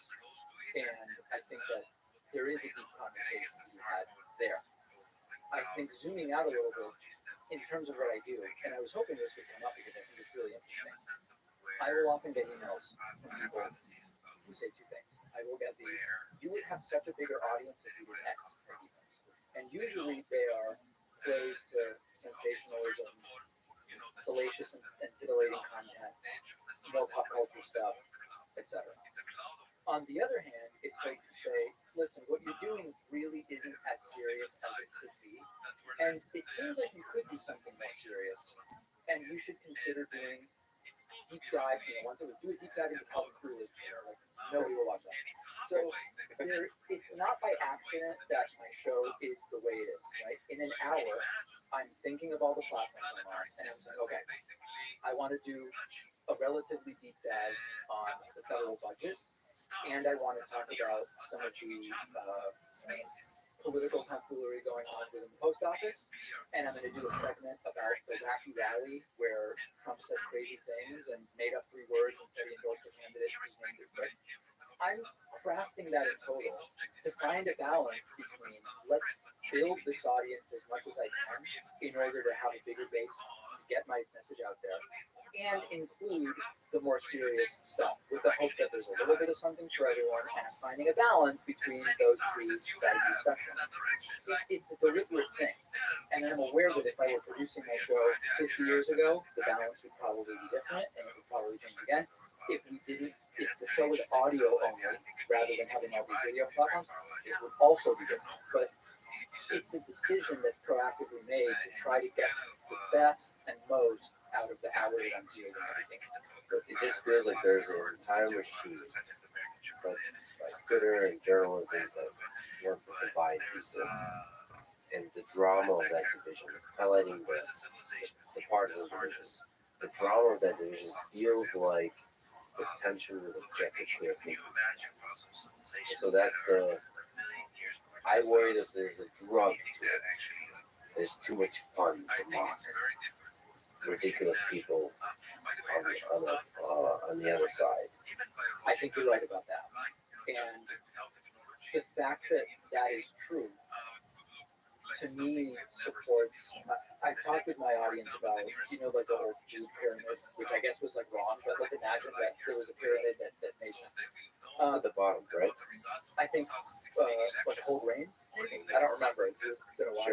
And I think that there is a deep conversation to be had there. I think zooming out a little bit in terms of what I do, and I was hoping this would come up because I think it's really interesting. I will often get emails from people who say two things. I will get the, you would have such a bigger audience if you did X or Y. And usually they are plays to sensationalism, salacious and titillating content, more pop culture stuff, etc. On the other hand, it's like to say, listen, what you're doing really isn't as serious as it could be, and it seems like you could do something more serious, and you should consider doing deep dive, once it was do a deep dive into public privilege, like nobody will watch that. So it's not by accident that my show is the way it is, right? In an hour, I'm thinking of all the platforms I'm on, and I'm saying, okay, I want to do a relatively deep dive on the federal budget, and I want to talk about some of the political tomfoolery going on within the post office, and I'm going to do a segment about the wacky rally where Trump said crazy things and made up 3 words and said he endorsed a candidate whose name is right. I'm crafting that in total to find a balance between let's build this audience as much as I can in order to have a bigger base to get my message out there and include the more serious stuff with the hope that there's a little bit of something for everyone and finding a balance between those two sides of the spectrum. It's a deliberate thing. And I'm aware that if I were producing my show 50 years ago, the balance would probably be different and it would probably change again. If the show was audio only, rather than having all these video platforms, it would also be different. But it's a decision that's proactively made to try to get the best and most out of the hour that I'm creating everything. It just feels like there's an entire machine, like Twitter and journalism, that want to divide people, and the drama of that division, highlighting the partisan division. The drama of that division feels like the tension with objective clear thinking. So that's I worry that there's a drug to it. There's too much fun to mock ridiculous people on the other side. I think you're right about that. And the fact that that is true, to me, supports. I've talked with my audience about, like the whole food pyramid, which I guess was like wrong, but let's imagine that there was a pyramid that made sense. At the bottom, right? I think, like whole grains, maybe? I don't remember. It's been a while.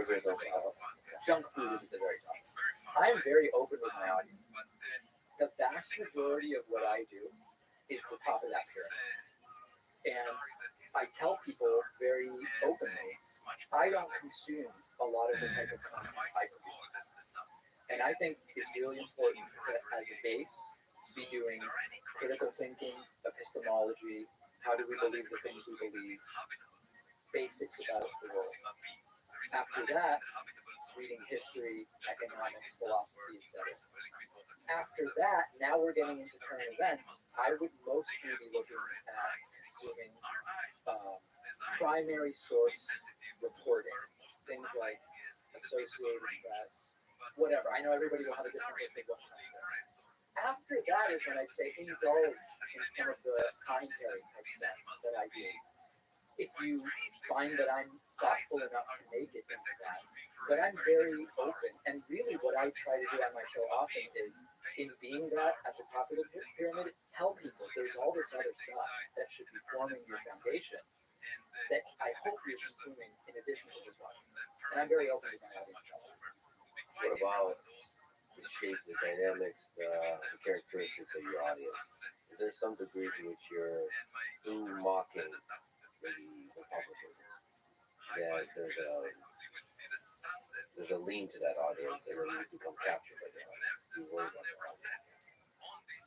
Junk food is at the very top. I'm very open with my audience. The vast majority of what I do top of that pyramid. And I tell people very openly, I don't consume a lot of the type of content I produce. And I think it's really important to, as a base, be doing critical thinking, epistemology, how do we believe the things we believe, basics about the world. After that, reading history, economics, philosophy, etc. After that, now we're getting into current events. I would mostly be looking at consuming primary source reporting, things like Associated Press, whatever. I know everybody will have a different list of what's out there. After that is when I'd say indulge in some of the commentary type stuff that I do. If you find that I'm thoughtful enough to make it into that, but I'm very open. And really what I try to do on my show often is, in being that at the top of the pyramid, tell people there's all this other stuff that should be forming your foundation that I hope you're consuming in addition to just watching. And I'm very open to my audience. What about the shape, the dynamics, the characteristics of your audience? Is there some degree to which you're mocking the Republicans? That there's a lean to that audience, and then you become captured by that audience. You worry about that audience.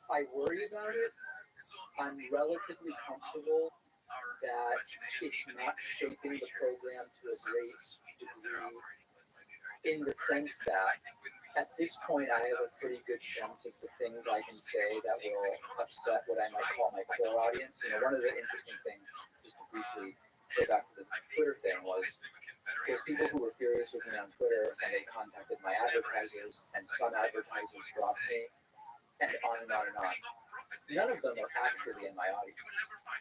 I worry about it. I'm relatively comfortable that it's not shaping the program to a great degree, in the sense that at this point I have a pretty good sense of the things I can say that will upset what I might call my core audience. You know, one of the interesting things, just to briefly go back to the Twitter thing, was there's people who were furious with me on Twitter and they contacted my advertisers, and some advertisers dropped me, and on and on and on. None of them are actually in my audience.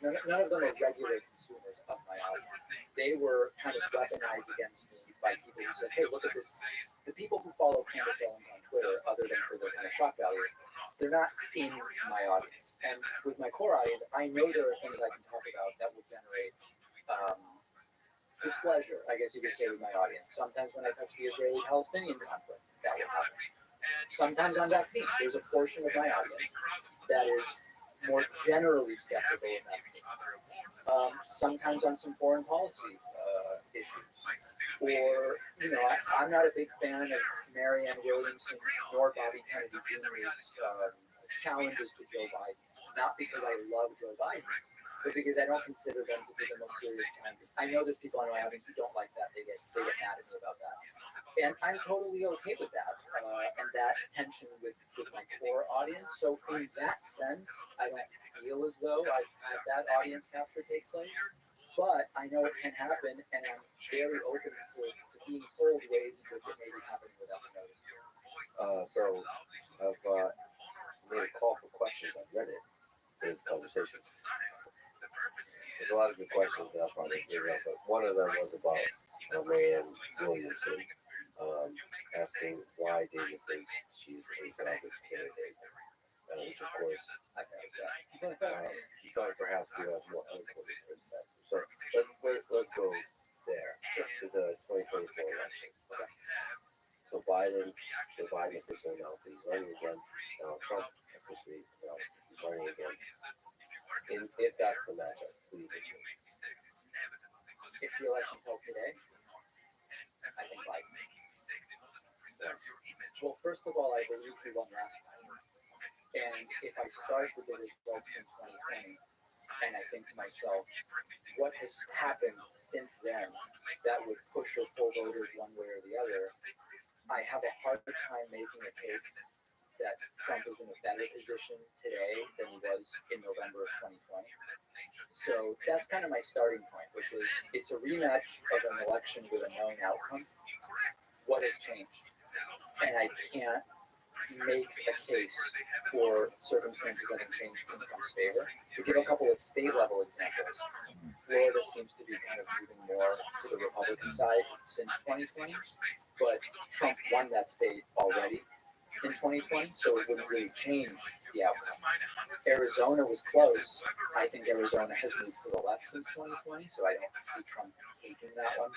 None of them are regular consumers of my audience. They were kind of weaponized against me by people who said, hey, look at this. The people who follow Candace Owens on Twitter, other than for their kind of shock value, they're not in my audience. And with my core audience, I know there are things I can talk about that will generate displeasure, I guess you could say, with my audience. Sometimes when I touch the Israeli-Palestinian conflict, that will happen. Sometimes on vaccines, there's a portion of my audience that is more generally skeptical of vaccines. Sometimes on some foreign policy issues. Or, you know, I'm not a big fan of Marianne Williamson nor Bobby Kennedy Jr.'s challenges to Joe Biden. Not because I love Joe Biden, but because I don't consider them to be the most serious challenges. I know there's people on my audience who don't like that. They get mad at me about that. And I'm totally okay with that. And that tension with my core audience. So in that sense, I don't feel as though I've had that audience capture take place. But I know it can happen, and I'm very open to being told ways in which it may be happening without me noticing. So I've made a call for questions on Reddit for this conversation. There's a lot of good questions that I'll probably bring up, but one of them was about Marianne Williamson, asking why David thinks she's a valid candidate, which of course I heard that. You thought perhaps you have more eloquent than that. So let's go there to the 2024 election. So Biden officially announced that he's running again. Trump officially announced he's running again. If that's the matchup, who do you think? If the election's held today, I think Biden. Well, first of all, I believe he won last time. And if I start with the results in 2020, and I think to myself, what has happened since then that would push or pull voters one way or the other, I have a hard time making a case that Trump is in a better position today than he was in November of 2020. So that's kind of my starting point, which is it's a rematch of an election with a known outcome. What has changed? And I can't make a case for circumstances that have changed in Trump's favor. To give a couple of state level examples, Florida seems to be kind of moving more to the Republican side since 2020, but Trump won that state already in 2020, so it wouldn't really change the outcome. Arizona was close. I think Arizona has moved to the left since 2020, so I don't see Trump taking that one.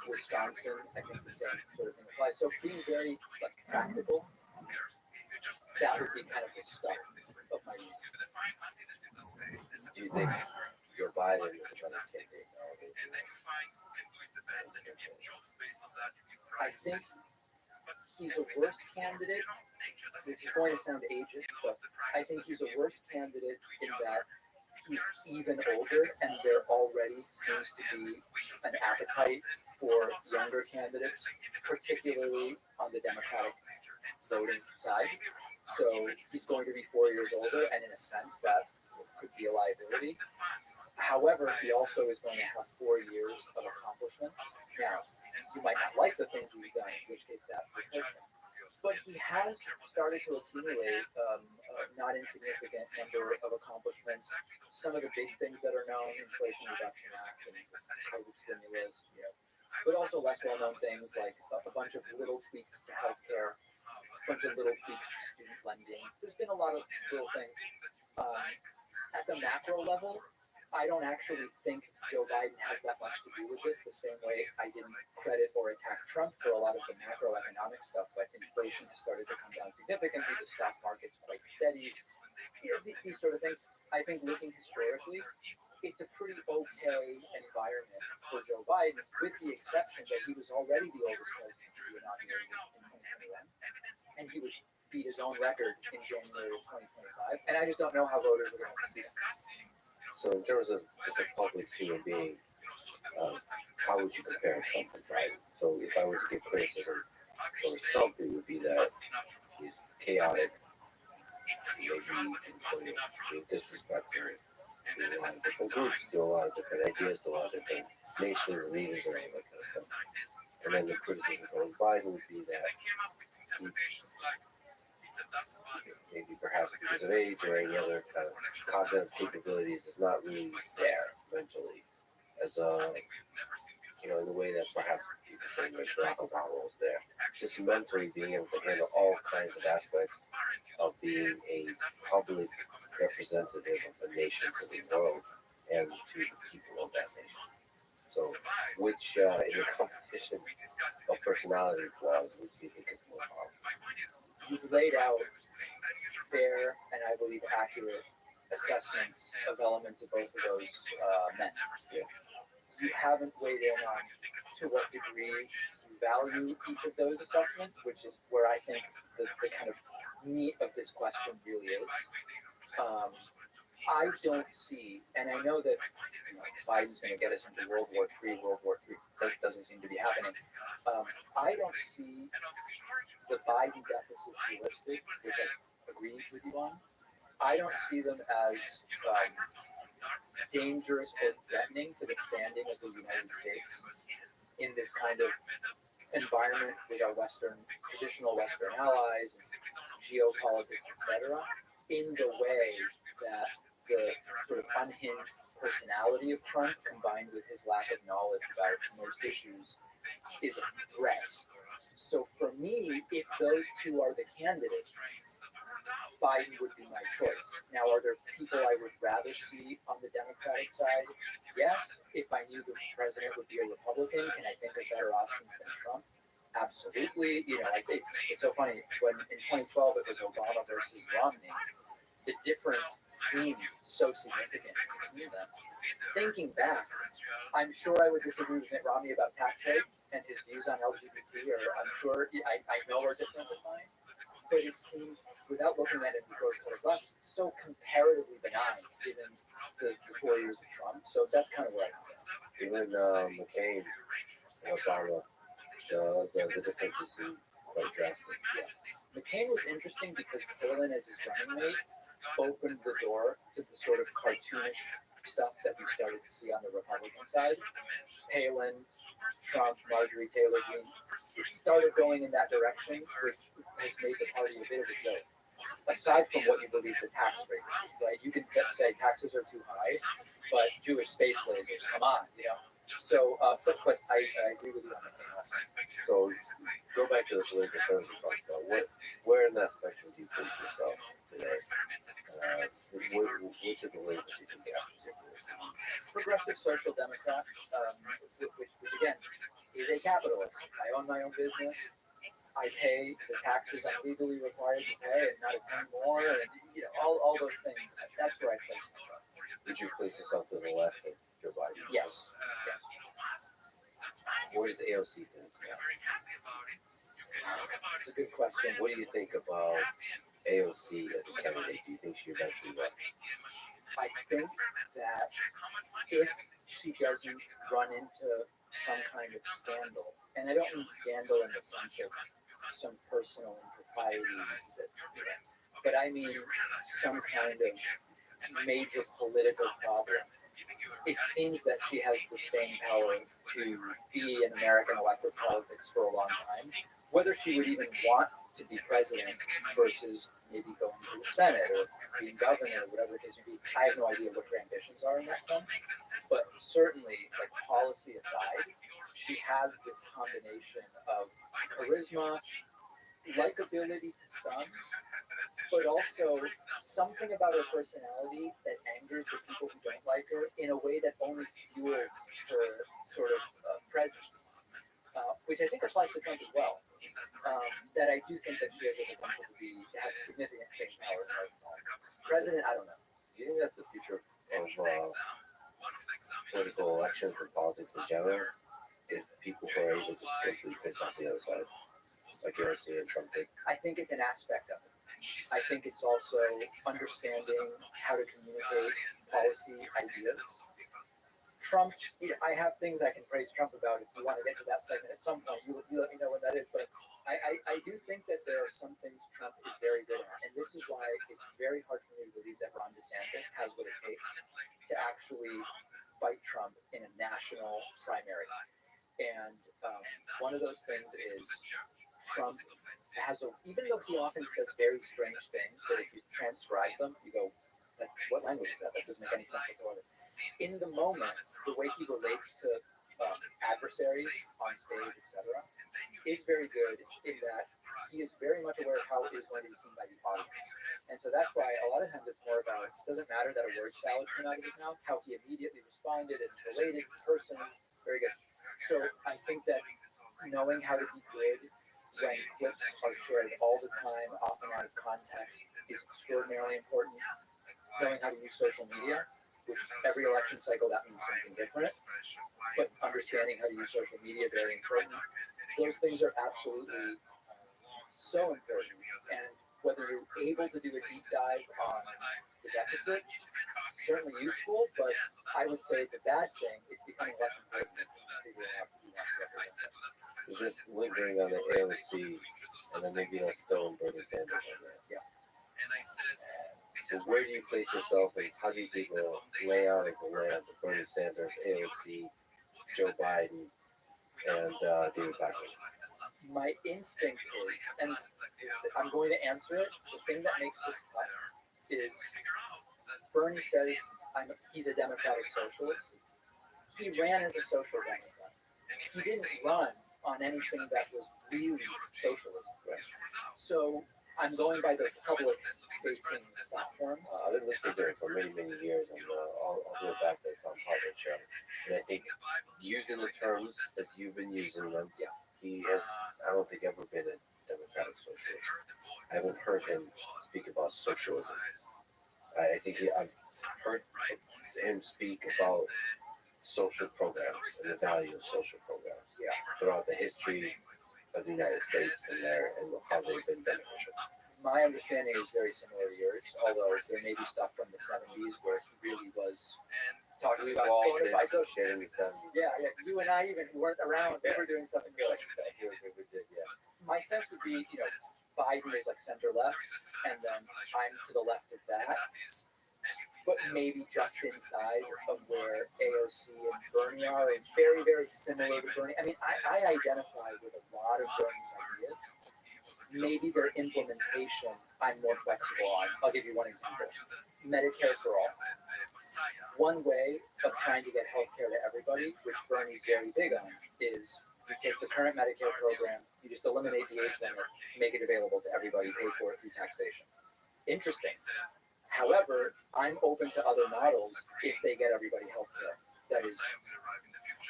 Wisconsin, I think the same sort of thing applies. So being very practical, that would be kind of the stuff of my reason. Do you think Joe Biden is a better candidate nowadays? And then you find who can do it the best, and you give jobs based on that, you give I prizes. think he's a worse candidate. This is going to sound ageist, but I think he's a worse candidate in that he's even older, and there already seems to be an appetite for younger candidates, particularly on the Democratic voting side. So he's going to be 4 years older, and in a sense, that could be a liability. However, he also is going to have 4 years of accomplishments. Now, you might not like the things he's done, in which case that would hurt him. But he has started to accumulate a not insignificant number of accomplishments. Some of the big things that are known, Inflation Reduction Act and COVID stimulus, but also less well-known things like a bunch of little tweaks to healthcare, a bunch of little tweaks to student lending. There's been a lot of little things. At the macro level, I don't actually think Joe Biden has that much to do with this, the same way I didn't credit or attack Trump for a lot of the macroeconomic stuff, but inflation has started to come down significantly, the stock market's quite steady, these sort of things. I think looking historically, it's a pretty okay environment for Joe Biden, with the exception that he was already the oldest president to be inaugurated in 2021, and he would beat his own record in January of 2025, and I just don't know how voters are going to see that. So in terms of just a public human being, how would you compare Trump to Biden? So if I were to give criticism towards Trump, it would be that he's chaotic, maybe being disrespectful to a lot of different groups, to a lot of different ideas, to a lot of different nations, leaders, and all that kind of stuff. And then the criticism towards Biden would be that maybe perhaps because of age or any other kind of cognitive capabilities is not really there mentally, as in the way that perhaps people say that Barack Obama was there. Just mentally being able to handle all kinds of aspects of being a public representative of the nation to the world and to the people of that nation. So, which in the competition of personality flaws, which do you think is more powerful? You've laid out fair and I believe accurate assessments of elements of both of those men. Yeah. You haven't weighed in on to what degree you value each of those assessments, which is where I think the kind of meat of this question really is. I don't see, and I know that Biden's going to get us into World War III. That doesn't seem to be happening. I don't see the Biden deficits realistic, which I agree with you on. I don't see them as dangerous or threatening to the standing of the United States in this kind of environment with our traditional Western allies, and geopolitics, etc., in the way that the sort of unhinged personality of Trump, combined with his lack of knowledge about most issues, is a threat. So for me, if those two are the candidates, Biden would be my choice. Now, are there people I would rather see on the Democratic side? Yes. If I knew the president would be a Republican, can I think of better options than Trump? Absolutely. I think it's so funny. When in 2012 it was Obama versus Romney, the difference seemed so significant between them. Thinking back, I'm sure I would disagree with Mitt Romney about tax rates, and his views on LGBT I'm sure I know are different than mine. But it seemed, without looking at it in rose-colored glasses, so comparatively benign given the 4 years of Trump. So that's kind of where I'm at. Even McCain and Obama, the differences seem quite drastic. Yeah. McCain was interesting because Palin, as his running mate, opened the door to the sort of cartoonish stuff that we started to see on the Republican side. Palin, Trump, Marjorie Taylor Greene, it started going in that direction, which has made the party a bit of a joke. Aside from what you believe the tax rate is, right? You can say taxes are too high, but Jewish space lasers, come on, So, but I agree with you on McCain also. So go back to the political terms we talked about. Where in that spectrum do you place yourself today? Which of the labels do you think you have to stick with? Progressive social democrat, which again is a capitalist. I own my own business. I pay the taxes I'm legally required to pay, and not a penny more, and all those things. That's where I place myself. What do you think about AOC as a candidate? Do you think she eventually runs? I think that if she doesn't run into some kind of scandal, and I don't mean scandal in the sense of some personal improprieties, but I mean some kind of major political problem, it seems that she has the staying power to be in American electoral politics for a long time. Whether she would even want to be president versus maybe going to the Senate or being governor or whatever it is to be, I have no idea what her ambitions are in that sense. But certainly, like policy aside, she has this combination of charisma, likability to some, but also something about her personality that angers the people who don't like her in a way that only fuels her sort of presence, which I think applies to Trump as well. That I do think that she has the potential to have significant staying power in her president. I don't know. Do you think that's the future of political elections and politics in general? Is people who are able to simply piss off the other side, like you're seeing Trump did? I think it's an aspect of it. I think it's also understanding how to communicate policy ideas. Trump, I have things I can praise Trump about if you want to get to that segment at some point. You let me know when that is. But I do think that there are some things Trump is very good at. And this is why it's very hard for me to believe that Ron DeSantis has what it takes to actually fight Trump in a national primary. And one of those things is Trump has even though he often says very strange things, that if you transcribe them, you go, like, what language is that? That doesn't make any sense whatsoever. In the moment, the way he relates to adversaries on stage, etc., is very good in that he is very much aware of how it is going to be seen by the audience. And so that's why a lot of times it's more about, it doesn't matter that a word salad came out of his mouth, how he immediately responded and related to the person. Very good. So I think that knowing how to be good when clips are shared all the time, often out of context, is extraordinarily important. Knowing how to use social media, which every election cycle that means something different, but understanding how to use social media is very important. Those things are absolutely so important. And whether you're able to do a deep dive on the deficit, certainly useful, but I would say it's a bad thing. It's becoming less important figuring out who wants to represent us. So just lingering on the AOC, and then maybe let's throw in Bernie Sanders on that. Yeah. So where do you place yourself, and how do you think the layout of the land of Bernie Sanders, AOC, Joe Biden, and David Patrick? My instinct is, and I'm going to answer it, the thing that makes this tough is Bernie says he's a democratic socialist. He ran as a social democrat. He didn't run on anything that was really socialist. Right? So I'm going by the public-facing platform. I've been listening to it for many, many years, and I'll do it back to the Tom Hartman show. And I think using the terms as you've been using them, he has, I don't think, ever been a democratic socialist. I haven't heard him speak about socialism. I think I've heard him speak about social programs and the value of social programs throughout the history of the United States and how they've been beneficial. My understanding is very similar to yours, although there may be stuff from the 70s where he really was talking about qualified sharing the 70s. Yeah, you and I even weren't around, we were doing stuff in the My sense would be, Biden is like center left, and then I'm to the left of that, but maybe just inside of where AOC and Bernie are, and very, very similar to Bernie. I mean, I identify with a lot of Bernie's ideas. Maybe their implementation I'm more flexible on. I'll give you one example. Medicare for all. One way of trying to get health care to everybody, which Bernie's very big on, is you take the current Medicare program, you just eliminate the age limit, make it available to everybody, pay for it through taxation. Interesting. However, I'm open to other models if they get everybody health care. That is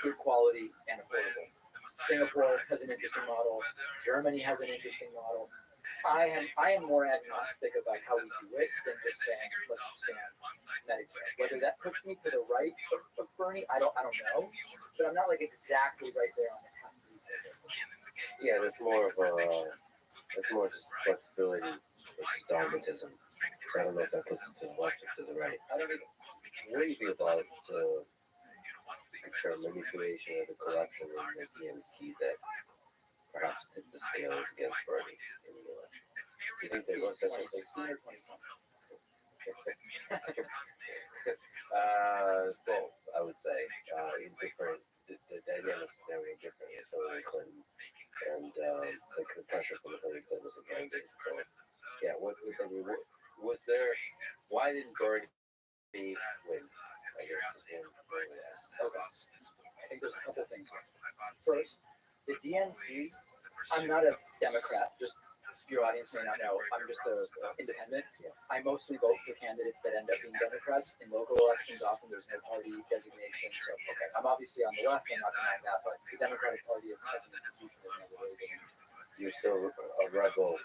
good quality and affordable. Singapore has an interesting model. Germany has an interesting model. I am more agnostic about how we do it than just saying let's expand Medicare. Whether that puts me to the right of Bernie, I don't know. But I'm not like exactly right there on it. Yeah, that's more of a It's more just flexibility versus dogmatism. I don't know if that puts it to the left or to the right. I don't think What do you think about the control manipulation of the collection in the DNC that perhaps tipped the scales against Bernie in the election? Do you think there was such a thing? 2016 or 2020. Both, I would say. In different, the dynamics are very different with Hillary Clinton and the pressure from Hillary Clinton as a candidate. So, yeah, was there, why didn't Bernie win? I guess is one way to ask that. Okay. I think there's a couple things. First, the DNC, I'm not a Democrat, just your audience may not know, I'm just a independent. I mostly vote for candidates that end up being Democrats. In local elections, often there's no party designation. So, okay, I'm obviously on the left, I'm not denying that, but the Democratic Party as an institution has never really been. You're still a rebel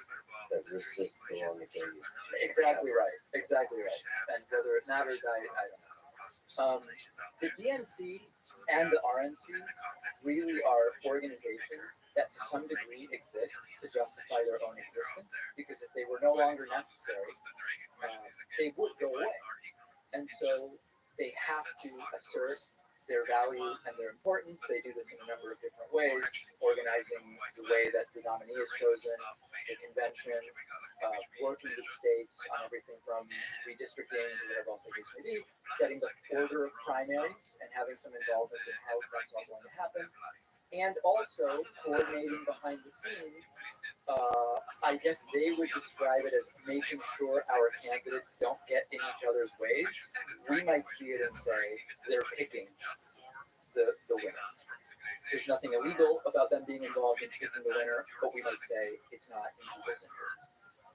that resists belonging to you. Exactly right. Exactly right. And whether it matters, I don't know. The DNC and the RNC really are organizations that to some degree exist to justify their own existence, because if they were no longer necessary, they would go away. And so they have to assert their value and their importance. They do this in a number of different ways, organizing the way that the nominee is chosen, the convention, working with states on everything from redistricting to whatever else the case may be, setting the order of primaries and having some involvement in how that's all going to happen, and also coordinating behind the scenes. I guess they would describe it as making sure our candidates don't get in each other's ways. We might see it and say they're picking the winner. There's nothing illegal about them being involved in picking the winner, but we might say it's not in people's interest.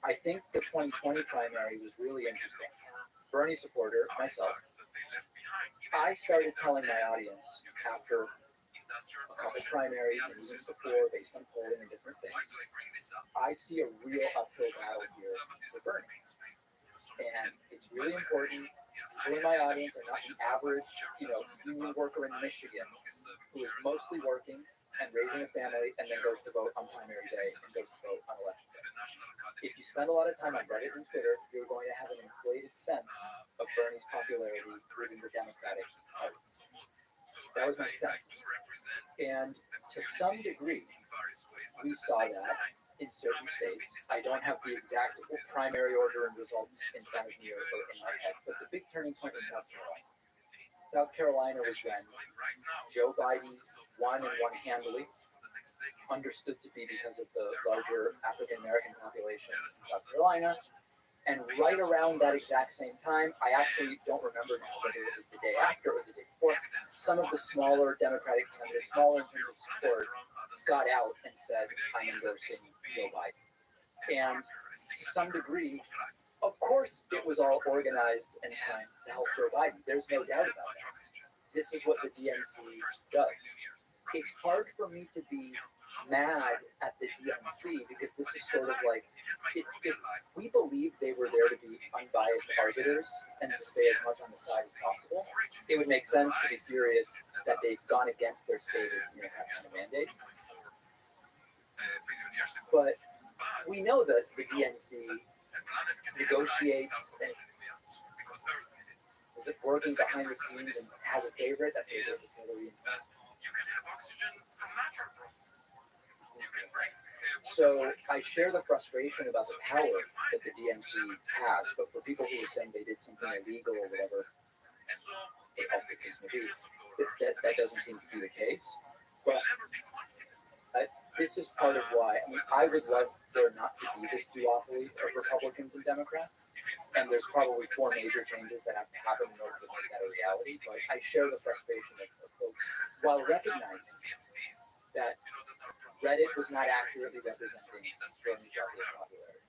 I think the 2020 primary was really interesting. Bernie supporter, myself, I started telling my audience after a couple primaries and even before, based on polling and different things, I see a real uphill battle here for Bernie. And it's really important. People in my audience are not the average, union worker in Michigan who is mostly working and raising a family and then goes to vote on primary day and goes to vote on election day. If you spend a lot of time on Reddit and Twitter, you're going to have an inflated sense of Bernie's popularity within the Democratic Party. That was my sense. And to some degree, we saw that in certain states. I don't have the exact primary order and results in front of me or in my head, but the big turning point was South Carolina. South Carolina was when Joe Biden won and won handily, understood to be because of the larger African American population in South Carolina. And right around that exact same time, I actually don't remember now whether it was the day after or the day before, some of the smaller Democratic candidates, smaller in terms of support, got out and said, I'm endorsing Joe Biden. And to some degree, of course, it was all organized and timed to help Joe Biden. There's no doubt about that. This is what the DNC does. It's hard for me to be mad at the DNC because this is sort of like, if we believe they were there to be unbiased arbiters and to stay as much on the side as possible, it would make sense to be furious that they've gone against their stated kind of mandate. But we know that the DNC negotiates and is it working behind the scenes and has a favorite. That favorite is Hillary. So I share the frustration about the power that the DNC has, but for people who are saying they did something illegal or whatever, the case may be, that doesn't seem to be the case. But this is part of why. I would love there not to be this duopoly of Republicans and Democrats. And there's probably 4 major changes that have to happen in order to make that a reality. But I share the frustration of folks while recognizing that Reddit was not accurately representing Bernie's popularity.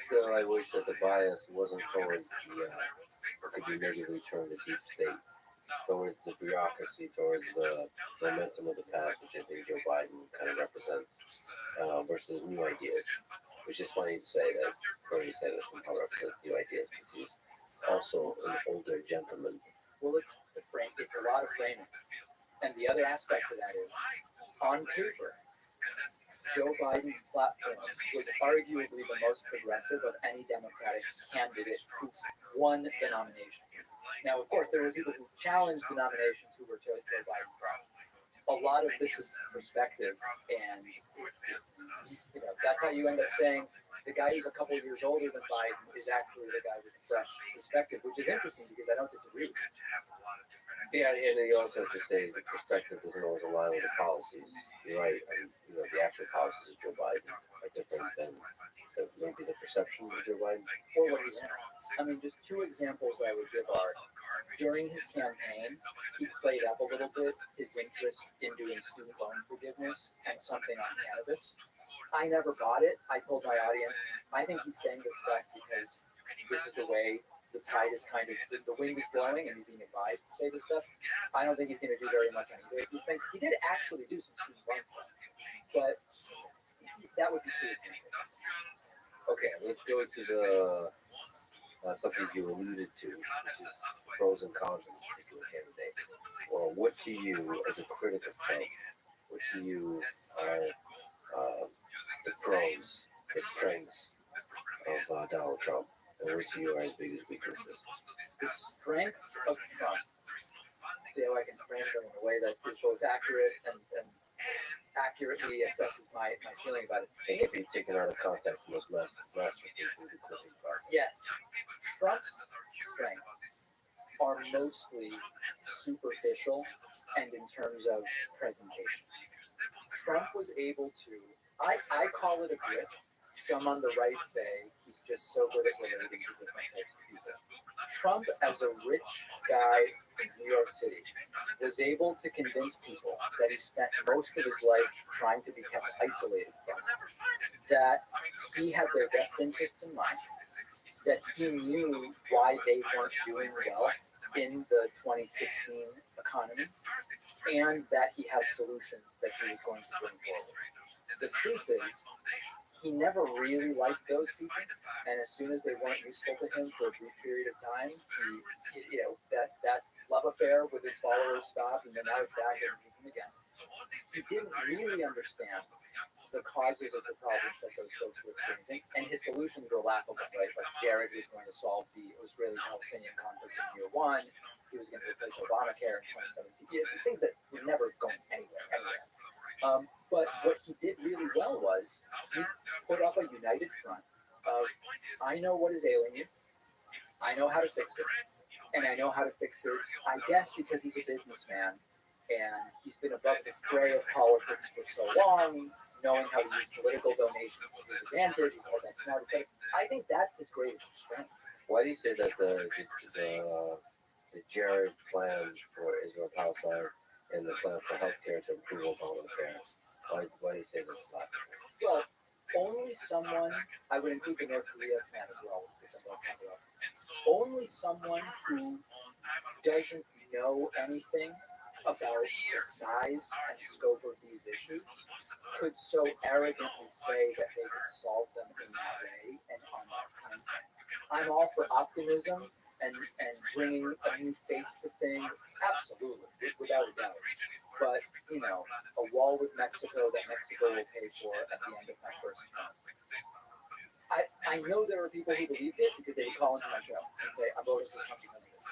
Still, I wish that the bias wasn't towards could be negatively toward the deep state, towards the bureaucracy, towards the momentum of the past, which I think Joe Biden kind of represents, versus new ideas. Which is funny to say that Bernie Sanders somehow represents new ideas because he's also an older gentleman. Well, it's a lot of framing. And the other aspect of that is, on paper, Joe Biden's platform was arguably the most progressive of any Democratic candidate who won the nomination. Now, of course, there were people who challenged the nominations who were Joe Biden. A lot of this is perspective, and that's how you end up saying the guy who's a couple of years older than Biden is actually the guy with fresh perspective, which is interesting because I don't disagree with you. Yeah, and then you also have to say the perspective doesn't always align with the policies. You're right. The actual policies of Joe Biden are different than maybe the perception of Joe Biden. Or what he wants. I mean, just two examples I would give are during his campaign, he played up a little bit his interest in doing student loan forgiveness and something on cannabis. I never bought it. I told my audience, I think he's saying this stuff because this is the way the tide is kind of, the wind is blowing and he's being advised to say this stuff. I don't think he's going to do very much on either of these things. He did actually do some student loan stuff, but that would be too expensive. Okay, let's go to the something you alluded to, which is pros and cons of this particular candidate. Well, what to you, as a critic of Trump, what to you are the pros, the strengths of Donald Trump, and what to you are his biggest weaknesses? The strength of Trump, see how I can frame it in a way that is both accurate and accurately assesses my feeling about it. And if you take it out of context, most masterpieces including Yes, Trump's strengths are mostly superficial and in terms of presentation. Trump was able to, I call it a gift. Some on the right say he's just so good at relating to different types of people. Trump, as a rich guy in New York City, was able to convince people that he spent most of his life trying to be kept isolated from, that he had their best interests in mind, that he knew why they weren't doing well in the 2016 economy, and that he had solutions that he was going to bring forward. The truth is, he never really liked those people, and as soon as they weren't useful to him for a brief period of time, that love affair with his followers stopped, and then now it's back and he's again. He didn't really understand the causes of the problems that those folks were experiencing, and his solutions were laughable, right? Like Jared was going to solve the Israeli-Palestinian conflict in year one. He was going to replace Obamacare in 2017. Things that were never going anywhere. But what he did really well was he put up a united front of, I know what is ailing you, I know how to fix it, and I know how to fix it, I guess because he's a businessman, and he's been above the fray of politics for so long, knowing how to use political donations to his advantage, and all that smart. But I think that's his greatest strength. Why do you say that the Jared plan for Israel-Palestine and the plan for healthcare to improve Obamacare, why do you say that's not? Well, only someone, I would include the North Korea plan as well, only someone who doesn't know anything about the size and scope of these issues could so arrogantly say that they could solve them in that way and on that time frame. I'm all for optimism and bringing a new face to things, absolutely, without a doubt. But, a wall with Mexico that Mexico will pay for at the end of my first term. I know there are people who believed it because they would call into my show and say, I'm voting for something like this.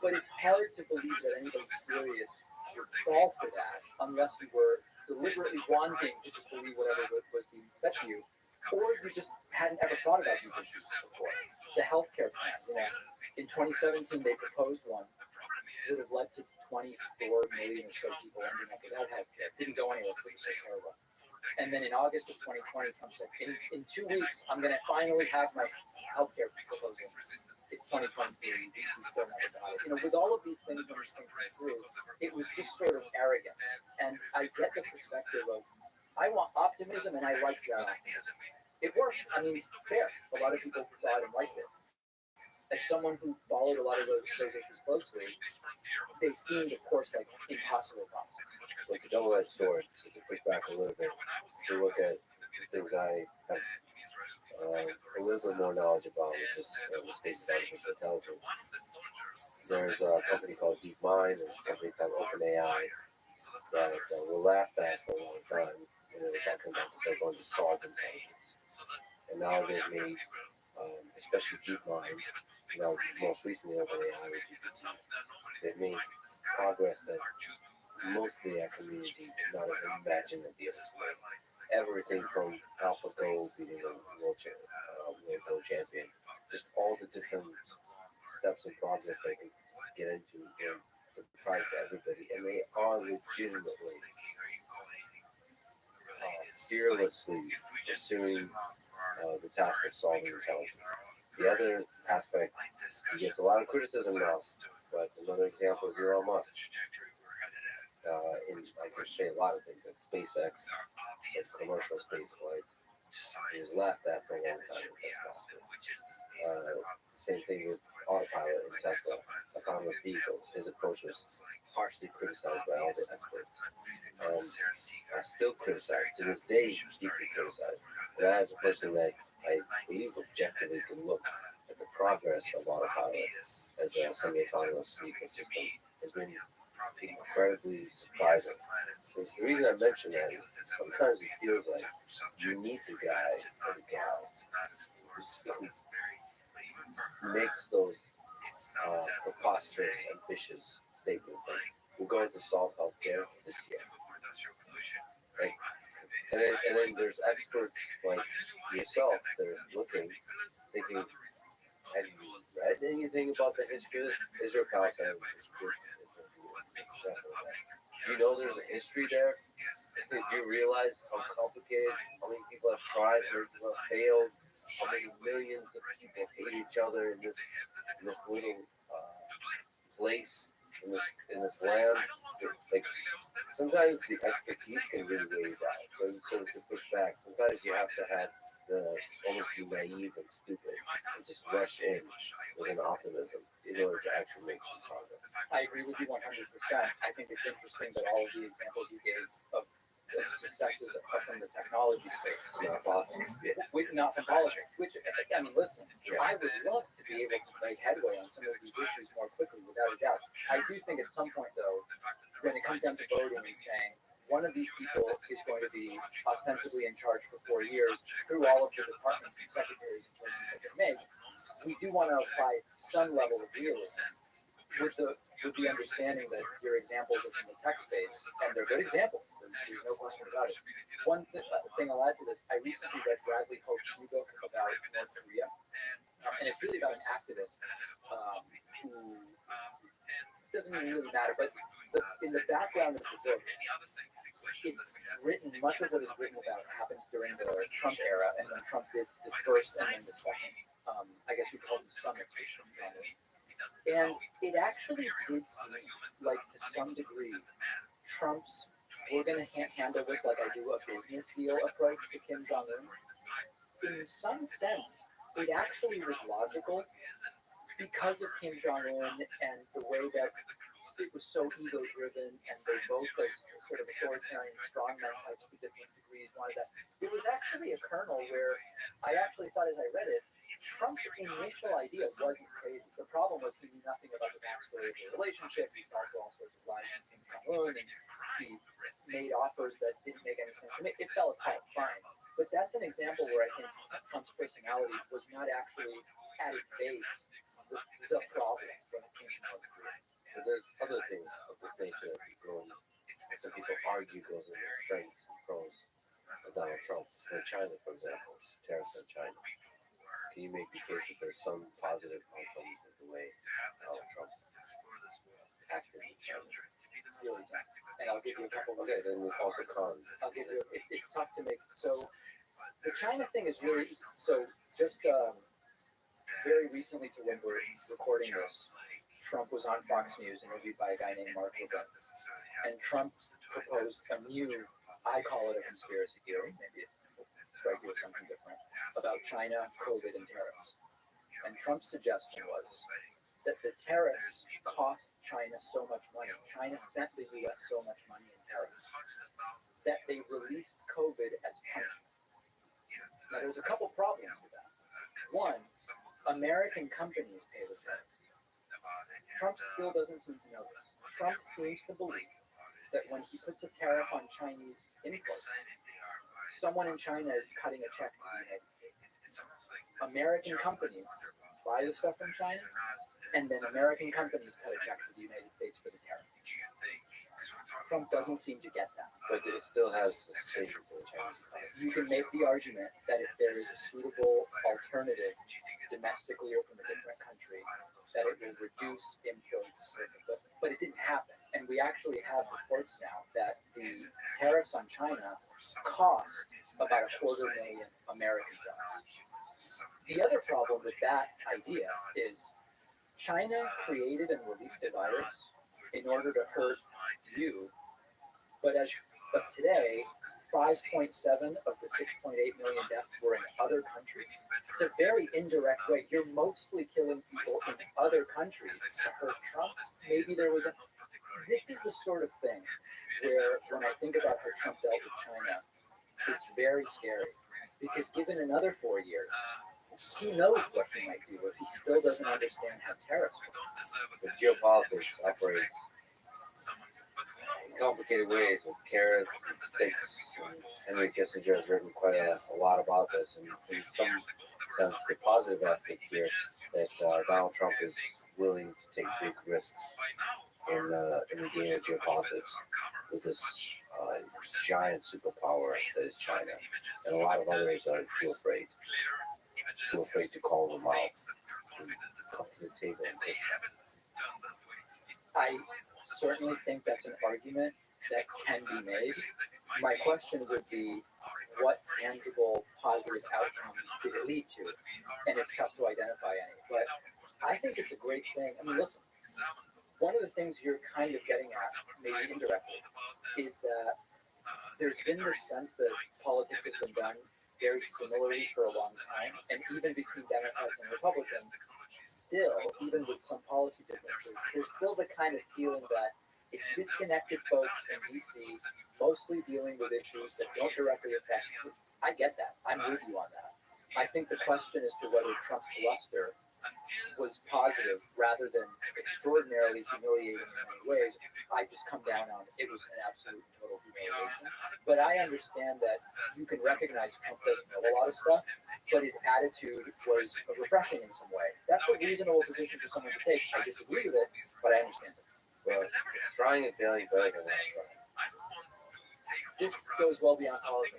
But it's hard to believe that anybody serious would fall for that unless you were deliberately wanting to just believe whatever was being fed to you, or you just hadn't ever thought about these issues before. The healthcare plan, in 2017 they proposed one that would have led to 24 million or so people ending up without healthcare. Didn't go anywhere because it was so terrible. And then in August of 2020, Trump said, in 2 weeks, I'm going to finally have my healthcare proposal. It's 2023, he's still never got it. With all of these things when these things came through, it was just sort of arrogant. And I get the perspective of, I want optimism and I like that optimism. It works. Fair. A lot of people saw it and liked it. As someone who followed a lot of those issues closely, they seemed, of course, like impossible problems. Like a double-edged sword, to push back a little bit, to look at things I have a little bit more knowledge about, which is space artificial intelligence. There's a company called DeepMind, there's a company called OpenAI that were laughed at for a long time and they were talking about that they're going to solve intelligence. And now they've made, especially DeepMind, most recently OpenAI with GPT, they've made progress that most of the community could not have imagined they'd be able to make. Everything from AlphaGo beating the world Go champion, just all the different steps of progress they can get into and surprise to everybody. And they are legitimately, fearlessly pursuing the task of solving intelligence. The other aspect, he gets a lot of criticism now, but another example is Elon Musk. I could say a lot of things, like SpaceX, like commercial space flight. He was laughed at for a long time. Same thing with autopilot in Tesla, autonomous vehicles. His approach was harshly criticized by all the experts, and still criticized. To this day, deeply criticized. And as a person that I believe objectively can look at the progress of autopilot as a semi-autonomous vehicle system has been incredibly surprising. So the reason I mention that is sometimes it feels like you meet the guy or the gal who makes those preposterous, ambitious statements like, we're going to solve healthcare this year. Right? And then there's experts like yourself that are looking, thinking, have you read anything about the history of Israel Palestine? You know there's a history there? Do you realize how complicated, how many people have tried, how many people have failed, how many millions of people hate each other in this little place, in this land? Like, sometimes the expertise can really weigh you down. So you sort of to push back. Sometimes you have to have almost be naive and stupid and just rush in with an optimism in order to actually make some progress. I agree with you 100%. I think it's interesting that all of the examples you gave of the successes are from the technology space. Not politics. Not from politics. Which, I mean, listen, I would love to be able to make headway on some of these issues more quickly, without a doubt. I do think at some point, though, when it comes down to voting and saying one of these people is going to be ostensibly in charge for 4 years through all of the departments and secretaries and choices that they make, we do want to apply some level of realism with the understanding that your examples are from the tech space, and they're good examples. There's no question about it. One thing I'll add to this, I recently read Bradley Hope's new book about North Korea, and it's really about an activist who doesn't really matter, but in the background of the book, it's written, much of what is written about happened during the Trump era, and when Trump did the first and then the second, I guess we call them summits. And it actually did seem like, to some degree, Trump's we're going to handle this like I do a business deal approach to Kim Jong-un. In some sense, it actually was logical because of Kim Jong-un and the way that it was so ego-driven, and they both, as sort of authoritarian strongmen types to different degrees, wanted that. It was actually a kernel where I actually thought, as I read it, Trump's initial idea wasn't crazy. The problem was he knew nothing about the backstory of the relationship. He fell for all sorts of lies from Kim Jong-un, and he made offers that didn't make any sense. And it fell apart fine. But that's an example where I think Trump's personality was not actually at its base the problem when it came to North Korea. But there's other things of this nature that some people argue goes into the strengths and pros of Donald Trump. In China, for example, tariffs on China. Can you make the case that there's some positive outcomes of the way Donald Trump acted in China? Really, and I'll give you a couple. Okay, then we'll also cons. I'll give you. It's tough to make. So the China thing is really so. Just very recently, to when we're recording this, Trump was on Fox News, interviewed by a guy named Mark Levin, and Trump proposed a new, I call it a conspiracy theory, maybe it will strike you as something different, about China, COVID, and tariffs. And Trump's suggestion was that the tariffs cost China so much money. China sent the U.S. so much money in tariffs that they released COVID as punishment. Now, there's a couple problems with that. One, American companies pay the tariff. Trump still doesn't seem to know this. Trump seems to believe that when he puts a tariff on Chinese imports, someone in China is cutting a check to the United States. American companies buy the stuff from China, and then American companies cut a check to the United States for the tariff. Trump doesn't seem to get that. But it still has the same to the Chinese economy. You can make the argument that if there is a suitable alternative domestically or from a different country, that it will reduce imports. But it didn't happen. And we actually have reports now that the tariffs on China cost about 250,000 American jobs. The other problem with that idea is China created and released a virus in order to hurt you, but as of today, 5.7 of the 6.8 million deaths were in other countries. It's a very indirect way. You're mostly killing people in other countries to hurt Trump. Maybe there was a... This is the sort of thing where when I think about how Trump dealt with China, it's very scary. Because given another 4 years, who knows what he might do if he still doesn't understand how tariffs work. The geopolitics operate in complicated ways with carrots and sticks. And Henry Kissinger has written quite a lot about this. And in some sense, the positive aspect here that Donald Trump is willing to take big risks in the game of geopolitics with this giant superpower that is China. And a lot of others are too afraid to call them out and come to the table. I certainly think that's an argument that can be made. My question would be, what tangible positive outcomes did it lead to? And it's tough to identify any. But I think it's a great thing. I mean, listen, one of the things you're kind of getting at, maybe indirectly, is that there's been this sense that politics has been done very similarly for a long time, and even between Democrats and Republicans, still, even with some policy differences, there's still the kind of feeling that it's disconnected folks in DC, mostly dealing with issues that don't directly affect you. I get that. I'm with you on that. I think the question as to whether Trump's bluster was positive rather than extraordinarily humiliating in many ways, I just come down on it was an absolute and total humiliation. But I understand that you can recognize Trump doesn't know a lot of stuff, but his attitude was refreshing in some way. That's a reasonable position for someone to take. I disagree with it, but I understand it. Well, trying and failing better than not This goes well beyond politics.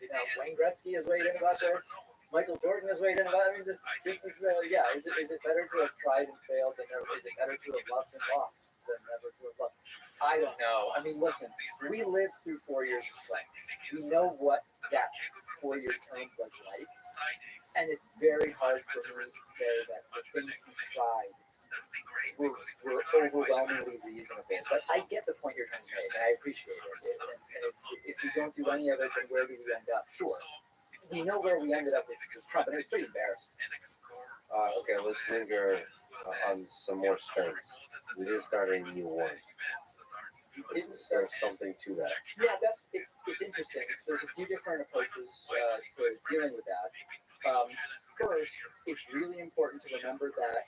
You know, Wayne Gretzky has weighed in about this. Michael Jordan has weighed in about it. I mean, this is, is it better to have tried and failed than never? Is it better to have loved and lost than never to have loved? I don't know. I mean, listen, we lived through 4 years of Trump. We know what that 4-year term was like. And it's very hard for me to say that the things he tried were overwhelmingly reasonable. But I get the point you're trying to make, and I appreciate it. And if we don't do any of it, then where do we end up? Sure. We know where we ended up with Trump, and it's pretty embarrassing. Okay, let's linger on some more strengths. We didn't start any new ones. There's something to that. Yeah, it's interesting. There's a few different approaches to dealing with that. First, it's really important to remember that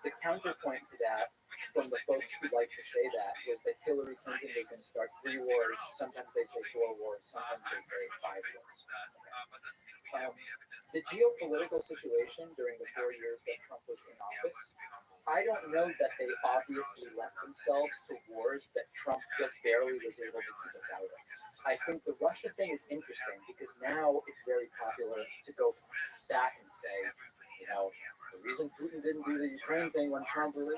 the counterpoint to that from the folks who like to say that was that Hillary Clinton was going to start 3 wars. Sometimes they say 4 wars. Sometimes they say 5 wars. The geopolitical situation during the 4 years that Trump was in office, I don't know that they obviously lent themselves to wars that Trump just barely was able to keep us out of. I think the Russia thing is interesting because now it's very popular to go back and say, you know, the reason Putin didn't do the Ukraine thing when Trump was,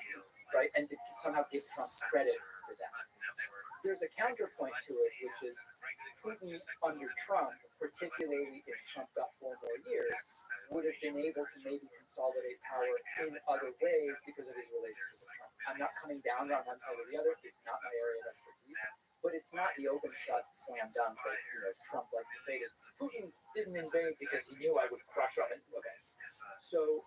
right, and to somehow give Trump credit for that. There's a counterpoint to it, which is Putin under Trump, particularly if Trump got 4 more years, would have been able to maybe consolidate power in other ways because of his relationship with Trump. I'm not coming down on one side or the other. It's not my area of expertise, but it's not the open shut slam dunk that Trump likes to say that Putin didn't invade because he knew I would crush him. Okay, so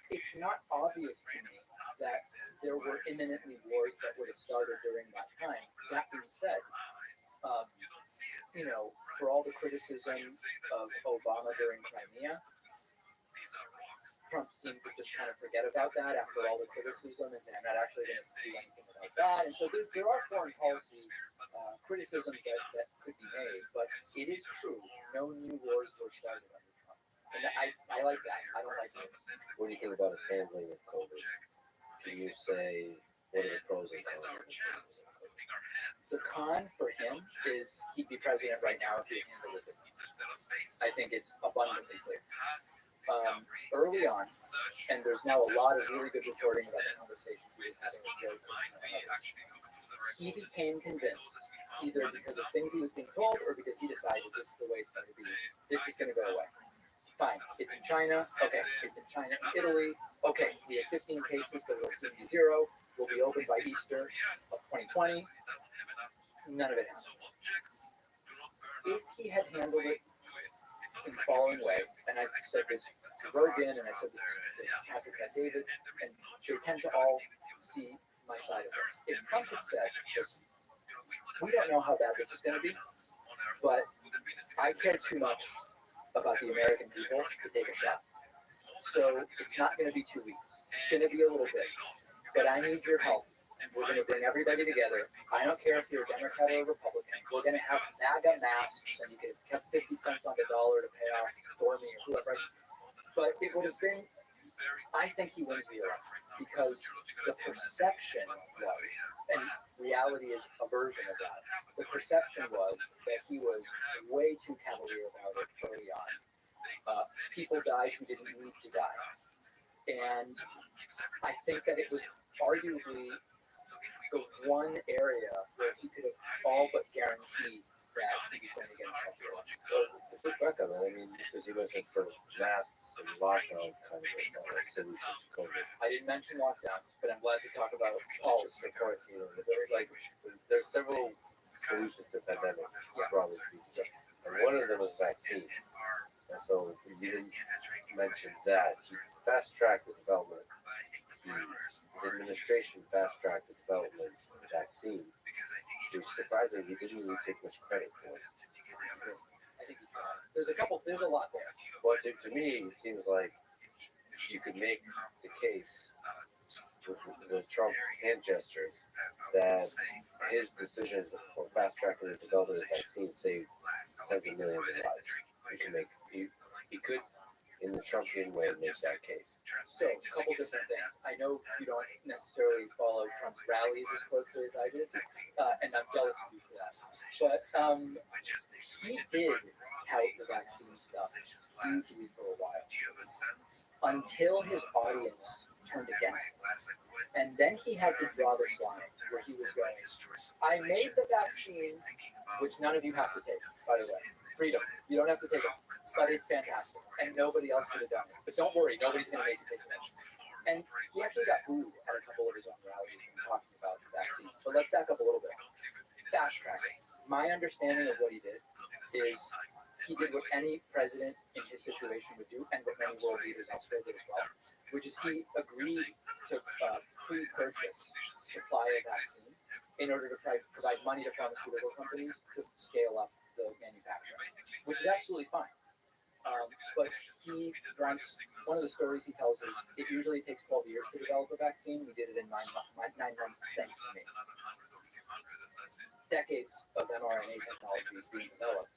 it's not obvious to me that there were imminently wars that would have started during that time. That being said, for all the criticism of Obama during Crimea, Trump seemed to just kind of forget about that after all the criticism, and they're not actually going to do anything about that. And so there are foreign policy criticisms that could be made, but it is true no new wars were started under Trump. And I like that. I don't like it. What do you think about his handling of COVID? Can you say what are the pros and cons? The con for him is he'd be president right now if he handled it. I think it's abundantly clear. Early on, and there's now a lot of really good reporting about the conversations he was having with Joe Biden and others. He became convinced, either because of things he was being told or because he decided this is the way it's going to be. This is going to go away. Fine, it's in China. Okay, it's in China and Italy. Okay, we have 15 cases, but it'll soon be 0. We'll be open by Easter of 2020. None of it happened. If he had handled it in the following way, and I've said this to Rogan, and I've said this to Patrick and David, and they tend to all see my side of this. If Trump had said, listen, we don't know how bad this is going to be, but I care too much about the American people to take a shot. So it's not going to be 2 weeks. It's going to be a little bit. But I need your help. We're going to bring everybody together. I don't care if you're a Democrat or a Republican. We're going to have MAGA masks, and you could have kept 50 cents on the dollar to pay off Stormy or whoever. But it would have been, I think he wins the election because the perception was, and reality is a version of that, the perception was that he was way too cavalier about it early on. People died who didn't need to die. And I think that it was arguably the one area where he could have all but guaranteed that he was going to get himself reelected. Well, it's a good question. I mean, because you mentioned sort of masks and lockdown kind of solutions to COVID. I didn't mention lockdowns, but I'm glad to talk about policy. The quarantine, like, there's several solutions to pandemics, broadly speaking. And one of them is vaccine. And so you didn't mention that. He fast-tracked the development. The administration fast-tracked the development of the vaccine, which surprisingly he didn't really take much credit for. I think there's a lot there. Well, to me, it seems like you could make the case with the Trump hand gestures that his decision for fast-tracking the development of the vaccine saved tens of millions of lives. He could, in the Trumpian way, make that case. So, a couple different things. I know you don't necessarily follow Trump's rallies as closely as I did, and I'm jealous of you for that. But he did tout the vaccine stuff hugely for a while, until his audience turned against him. And then he had to draw this line where he was going, I made the vaccine, which none of you have to take, by the way. Freedom. You don't have to take it, but it's fantastic. And nobody else could have done it. But don't worry, nobody's going to make you take it. And he actually got booed at a couple of his own rallies when talking about the vaccine. So let's back up a little bit. Fast track. My understanding of what he did is he did what any president in his situation would do, and what many world leaders out there did as well, which is he agreed to pre-purchase supply of vaccine in order to provide money to pharmaceutical companies to scale up the manufacturing, which is absolutely fine. But he wants, one of the stories he tells is it usually takes 12 years to develop a vaccine. We did it in 9 months, thanks to me. Decades of mRNA technology being developed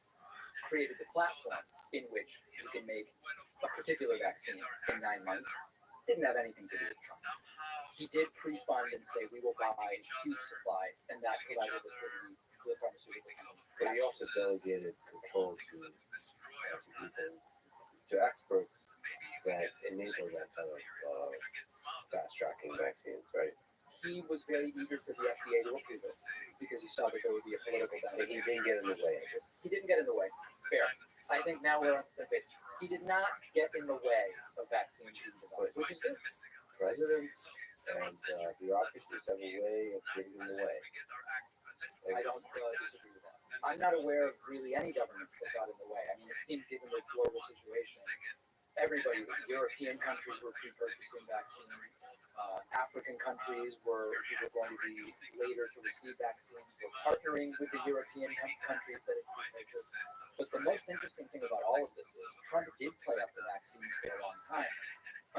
created the platform in which you can make a particular vaccine in 9 months. Didn't have anything to do with Trump. He did pre-fund and say we will buy a huge supply, and that provided liquidity to the pharmaceutical company. But he also delegated control to experts that enable that kind of fast-tracking vaccines, right? He was very eager for the FDA to approve it because he saw that there would be a political But benefit. he didn't get in the way. He didn't get in the way. Fair. I think now we're on the bit. He did not get in the way of vaccines being developed, which is good. Presidents and bureaucracies have a way of getting in the way. I don't disagree with that. I'm not aware of really any governments that got in the way. I mean, it seems given the global situation, everybody, European countries were pre-purchasing vaccines. African countries were going to be later to receive vaccines. We're partnering with the European countries that have pre-purchased. But the most interesting thing about all of this is Trump did play up the vaccines for a long time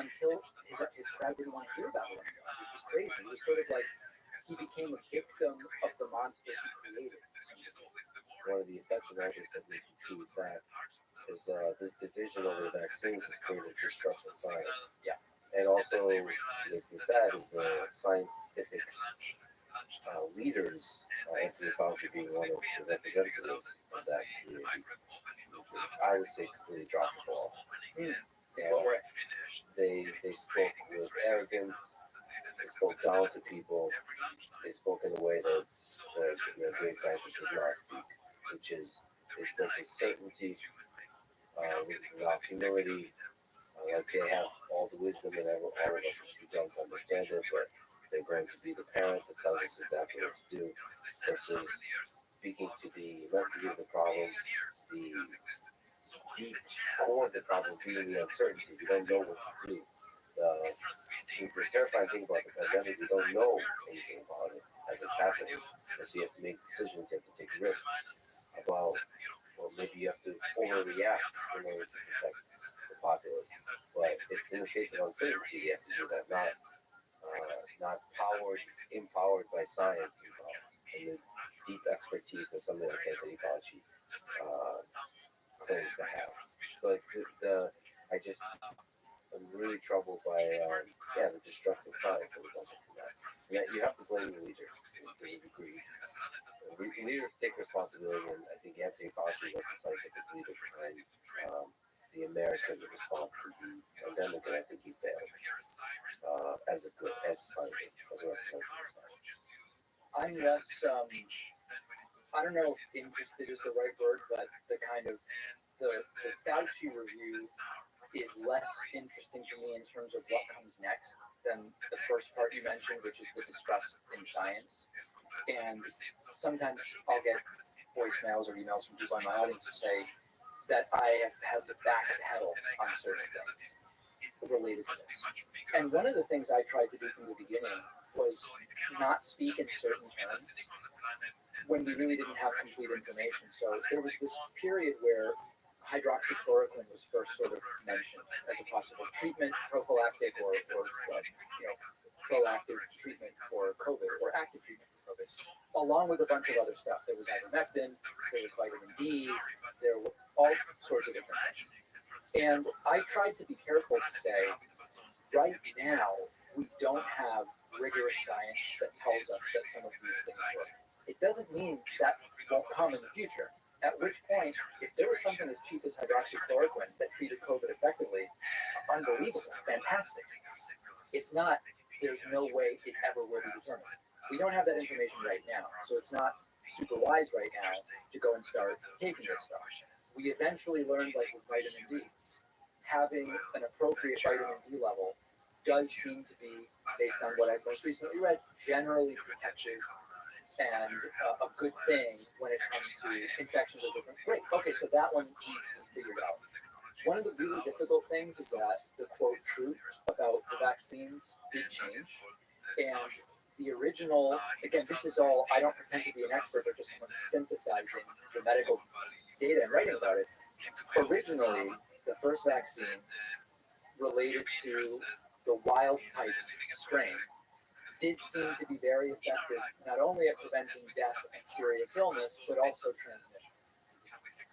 until his crowd didn't want to hear about it anymore, which is crazy. It was sort of like he became a victim of the monster he created. One of the effects of that is that you can see is that leaders, Anthony Fauci being one of the representatives of that community, I would say completely dropped the ball. And they spoke with arrogance, they spoke down to people, they spoke in a way that great scientists does not speak, which is they spoke with certainty, without humility, like they have all the wisdom and all of us who don't understand it, but they're going to be the parent that tells us exactly what to do, versus speaking to the immensity of the problem, the deep core of the problem being the uncertainty. We don't know what to do. The terrifying thing about the pandemic, we don't know anything about it as it's happening. So you have to make decisions, you have to take risks about, well, maybe you have to overreact in order to protect the populace. But it's in the face of uncertainty you have to do that, not empowered by science and the deep expertise that somebody like Anthony Fauci claims to have. But I'm really troubled by the destructive science that resulted from that. And that you have to blame the leaders to a degree. Leaders take responsibility, and I think Anthony Fauci was the scientific leader behind the American response to the pandemic, and I think he failed as a scientist, as a representative of science. I'm less, I don't know if interested is the right word, but the kind of, the Fauci review is less interesting to me in terms of what comes next than the first part you mentioned, which is the distrust in science. And sometimes I'll get voicemails or emails from people in my audience who say that I have had to backpedal on certain things related to this. And one of the things I tried to do from the beginning was not speak in certain terms when we really didn't have complete information. So there was this period where hydroxychloroquine was first sort of mentioned as a possible treatment, prophylactic or proactive treatment for COVID, or active treatment for COVID, along with a bunch of other stuff. There was ivermectin, there was vitamin D, there were all sorts of different things. And I tried to be careful to say, right now, we don't have rigorous science that tells us that some of these things work. It doesn't mean that won't come in the future. At which point, if there was something as cheap as hydroxychloroquine that treated COVID effectively, unbelievable, fantastic. It's not, there's no way it ever will be determined. We don't have that information right now, so it's not super wise right now to go and start taking this stuff. We eventually learned, like with vitamin D, having an appropriate vitamin D level does seem to be, based on what I've most recently read, generally protective and a good thing when it comes to infections of different. Great. Okay, so that one we figured out. One of the really difficult things is that the quote truth about the vaccines did change, and the original. Again, this is all. I don't pretend to be an expert, but just someone synthesizing the medical data and writing about it. Originally, the first vaccine related to the wild type strain did seem to be very effective, not only at preventing death and serious illness, but also transmission.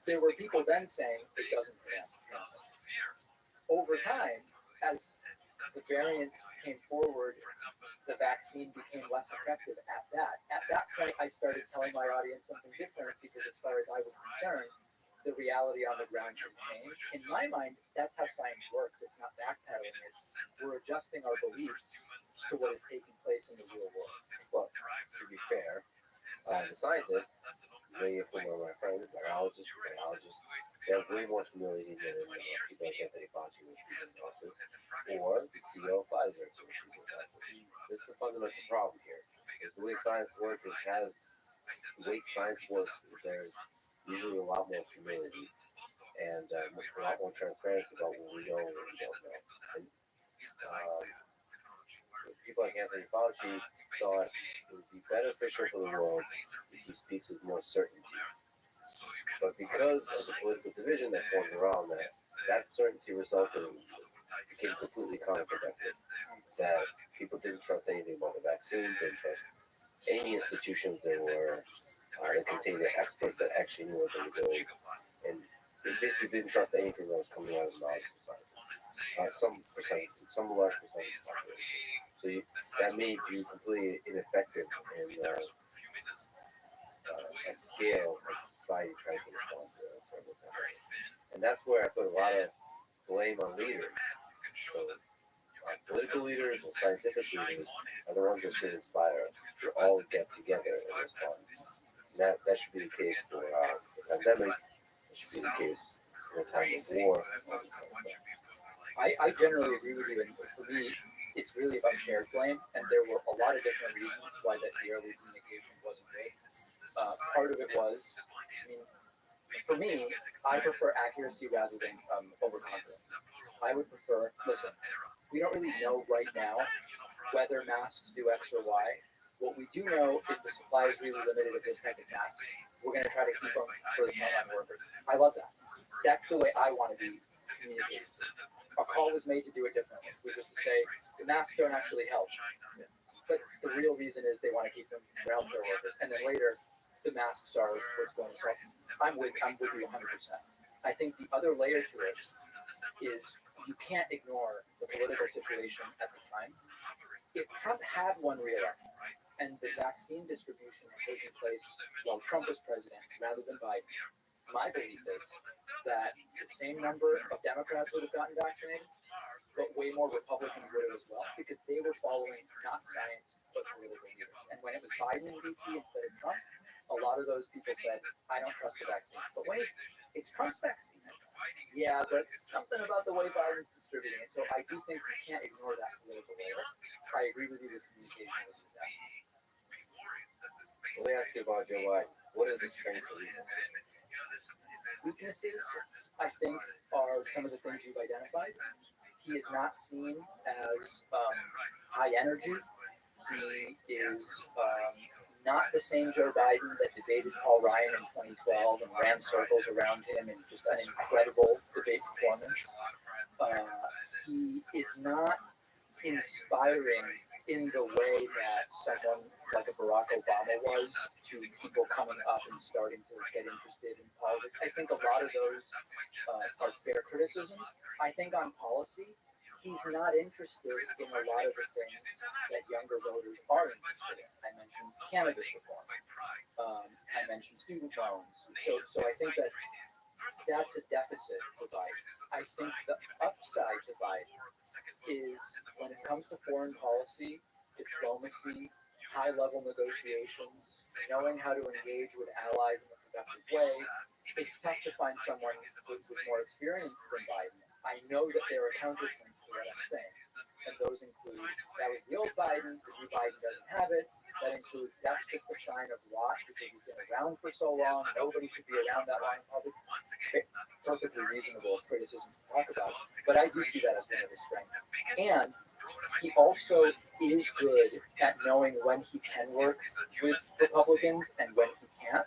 There were people then saying it doesn't prevent transmission. Over time, as the variants came forward, the vaccine became less effective at that. At that point, I started telling my audience something different, because as far as I was concerned, the reality on the ground had changed. In my mind, that's how science works. It's not backpedaling. It's we're adjusting our beliefs to what is taking place in the real world. Well, to be fair, the scientists, many of whom are my friends, biologists, they have way more humility than people like Anthony Fauci with people in office, or the CEO of Pfizer with people in office. This is the fundamental problem here. Because the way science works there's usually a lot more humility and a lot more transparency about what we know and what we don't know. And people like Anthony Fauci thought it would be beneficial for the world if he speaks with more certainty. But because of the political division that formed around that certainty became completely counterproductive. That people didn't trust anything about the vaccine, didn't trust any institutions that contained the experts that actually knew what they were doing, and they basically didn't trust anything that was coming out of the mouths of scientists. Some large percentage of the population. So that made you completely ineffective in shooters are the ones that should inspire us to all get together and respond. And that should be the case for the pandemic. It should be the case in a time of war. I generally agree with you, and for me, it's really about shared blame, and there were a lot of different reasons why that early communication wasn't good. Part of it was, I mean, for me, I prefer accuracy rather than overconfidence. I would prefer, listen, we don't really know right now whether masks do X or Y. What we do know is the supply is really limited of this type of mask. We're going to try to keep them for the frontline workers. I love that. That's the way I want to be communicated. A call was made to do it differently, which is to say the masks don't actually help. But the real reason is they want to keep them for healthcare workers. And then later, the masks are what's going to solve. I'm with you 100%. I think the other layer to it is you can't ignore the political situation at the time. If Trump had won re-election and the vaccine distribution had taken place while Trump was president rather than Biden, my belief is that the same number of Democrats would have gotten vaccinated, but way more Republicans would have as well, because they were following not science but political leaders. And when it was Biden in DC instead of Trump, a lot of those people said, I don't trust the vaccine. But wait, it's Trump's vaccine. Yeah, but something about the way Biden's distributing it. So I do think we can't ignore that political layer. I agree with you with communication with that. Let me ask you about Joe Biden. What is his strengths and weaknesses? Weaknesses, I think, are some of the things you've identified. He is not seen as high energy. He is not the same Joe Biden that debated Paul Ryan in 2012 and ran circles around him and just an incredible debate performance. He is not inspiring in the way that someone like a Barack Obama was to people coming up and starting to get interested in politics. I think a lot of those are fair criticisms. I think on policy, he's not interested in a lot of the things that younger voters are interested in. I mentioned cannabis reform. I mentioned student loans. So I think that's a deficit for Biden. I think the upside to Biden is when it comes to foreign policy, diplomacy, high-level negotiations, knowing how to engage with allies in a productive way. It's tough to find someone with more experience than Biden. I know that there are counterpoints to what I'm saying, and those include that was the old Biden, the new Biden doesn't have it. That includes that's just a sign of rot because he's been around for so long. Nobody should be around that long in public. Perfectly reasonable criticism to talk about, but I do see that as one of his strengths. And he also is good at knowing when he can work with Republicans and when he can't,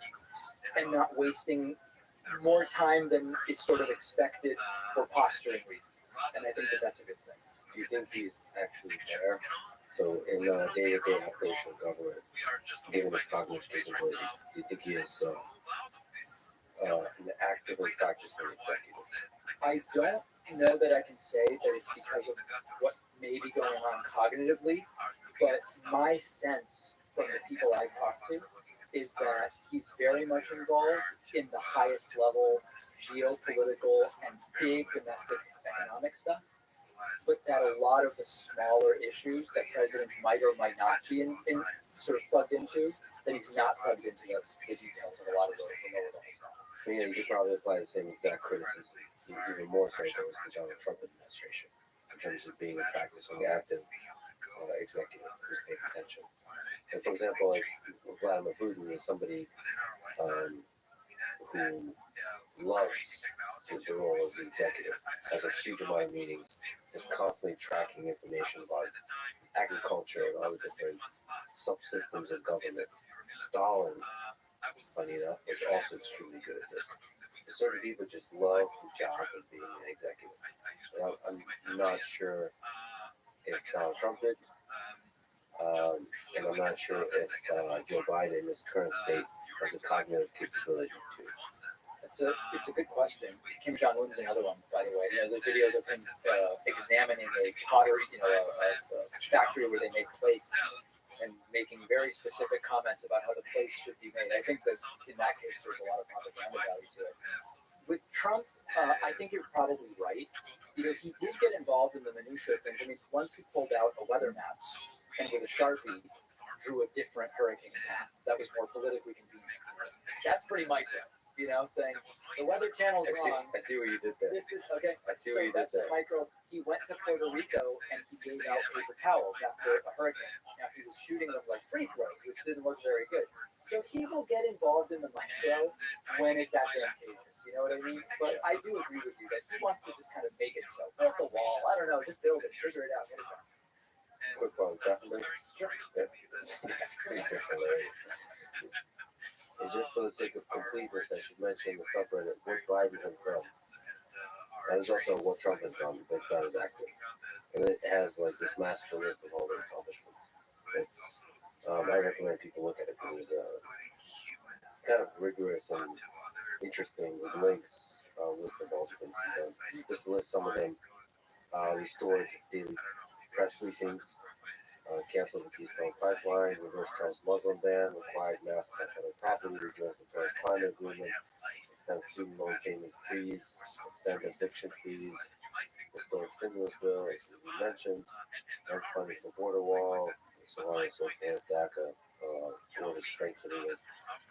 and not wasting more time than is sort of expected for posturing reasons. And I think that that's a good thing. Do you think he's actually there? So in day-to-day operational government, given his cognitive capabilities, do you think he is an actively practicing executive? I don't know that I can say that it's because of what may be going on cognitively, but my sense from the people I've talked to is that he's very much involved in the highest level geopolitical and big domestic economic stuff, but that a lot of the smaller issues that presidents might or might not be in sort of plugged into, that he's not plugged into the details of a lot of those lower level stuff. You know, you could probably apply the same exact criticism, even more so towards the Donald Trump administration, in terms of being a practicing active executive who's paying attention. And for example, like Vladimir Putin is somebody who loves the role of the executive, has a huge amount of meetings, is constantly tracking information about agriculture and other different subsystems of government. Stalin, funny enough, was also extremely good at this. Certain people just love the job of being an executive. And I'm not sure if Donald Trump did, and I'm not sure if Joe Biden in his current state has the cognitive capability to. It's a good question. Kim Jong-un's another one, by the way. There's videos of him examining a pottery, a factory where they make plates, and making very specific comments about how the plates should be made. I think that in that case, there's a lot of propaganda value to it. With Trump, I think you're probably right. He did get involved in the minutiae of things. I mean, once he pulled out a weather map, and with a Sharpie drew a different hurricane path that was more politically convenient. That's pretty micro, saying the Weather Channel's wrong. I see what you did there. This is okay. I see So what you did that's there. micro. He went to Puerto Rico and he gave out paper towels after a hurricane. Now he was shooting them like free throws, which didn't look very good. So he will get involved in the micro when it's advantageous. You know what I mean? But I do agree with you that he wants to just kind of make it so. Build the wall. I don't know. Just build it. Figure it out. Get it done. Quick one, Captain. Sure. And just for the sake of completeness, I should mention the subreddit what Biden has done. That is also what Trump has done, but that is active. And it has like this master list of all their accomplishments. I recommend people look at it because it's kind of rigorous and interesting with links, list of all the things he's done. Just to list some of them, restored daily press briefings, canceled the Keystone Pipeline, reversed Trump's Muslim ban, required mass federal property, rejoiced the Paris Climate Agreement, extend student loan payment fees, extend eviction fees, restored stimulus bill, as we mentioned, and funding the border wall, so on and so forth, DACA, border strengthening of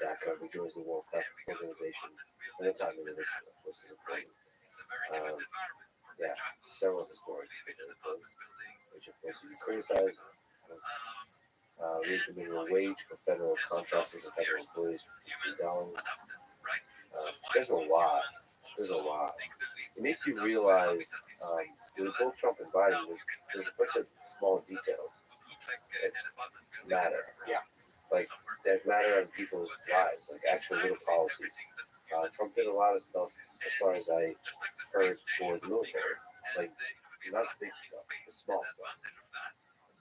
DACA, rejoins the World Health Organization, and the timing of this, which is important. Yeah, several historic which of course you criticize. Raising the minimum wage for federal contractors and federal employees for $50. There's a lot. There's a lot. It makes you realize with both Trump and Biden, there's a bunch of small details that matter. Yeah. Like that matter in people's lives, like actual little policies. Trump did a lot of stuff as far as I heard for the military. Like not big stuff, the small stuff.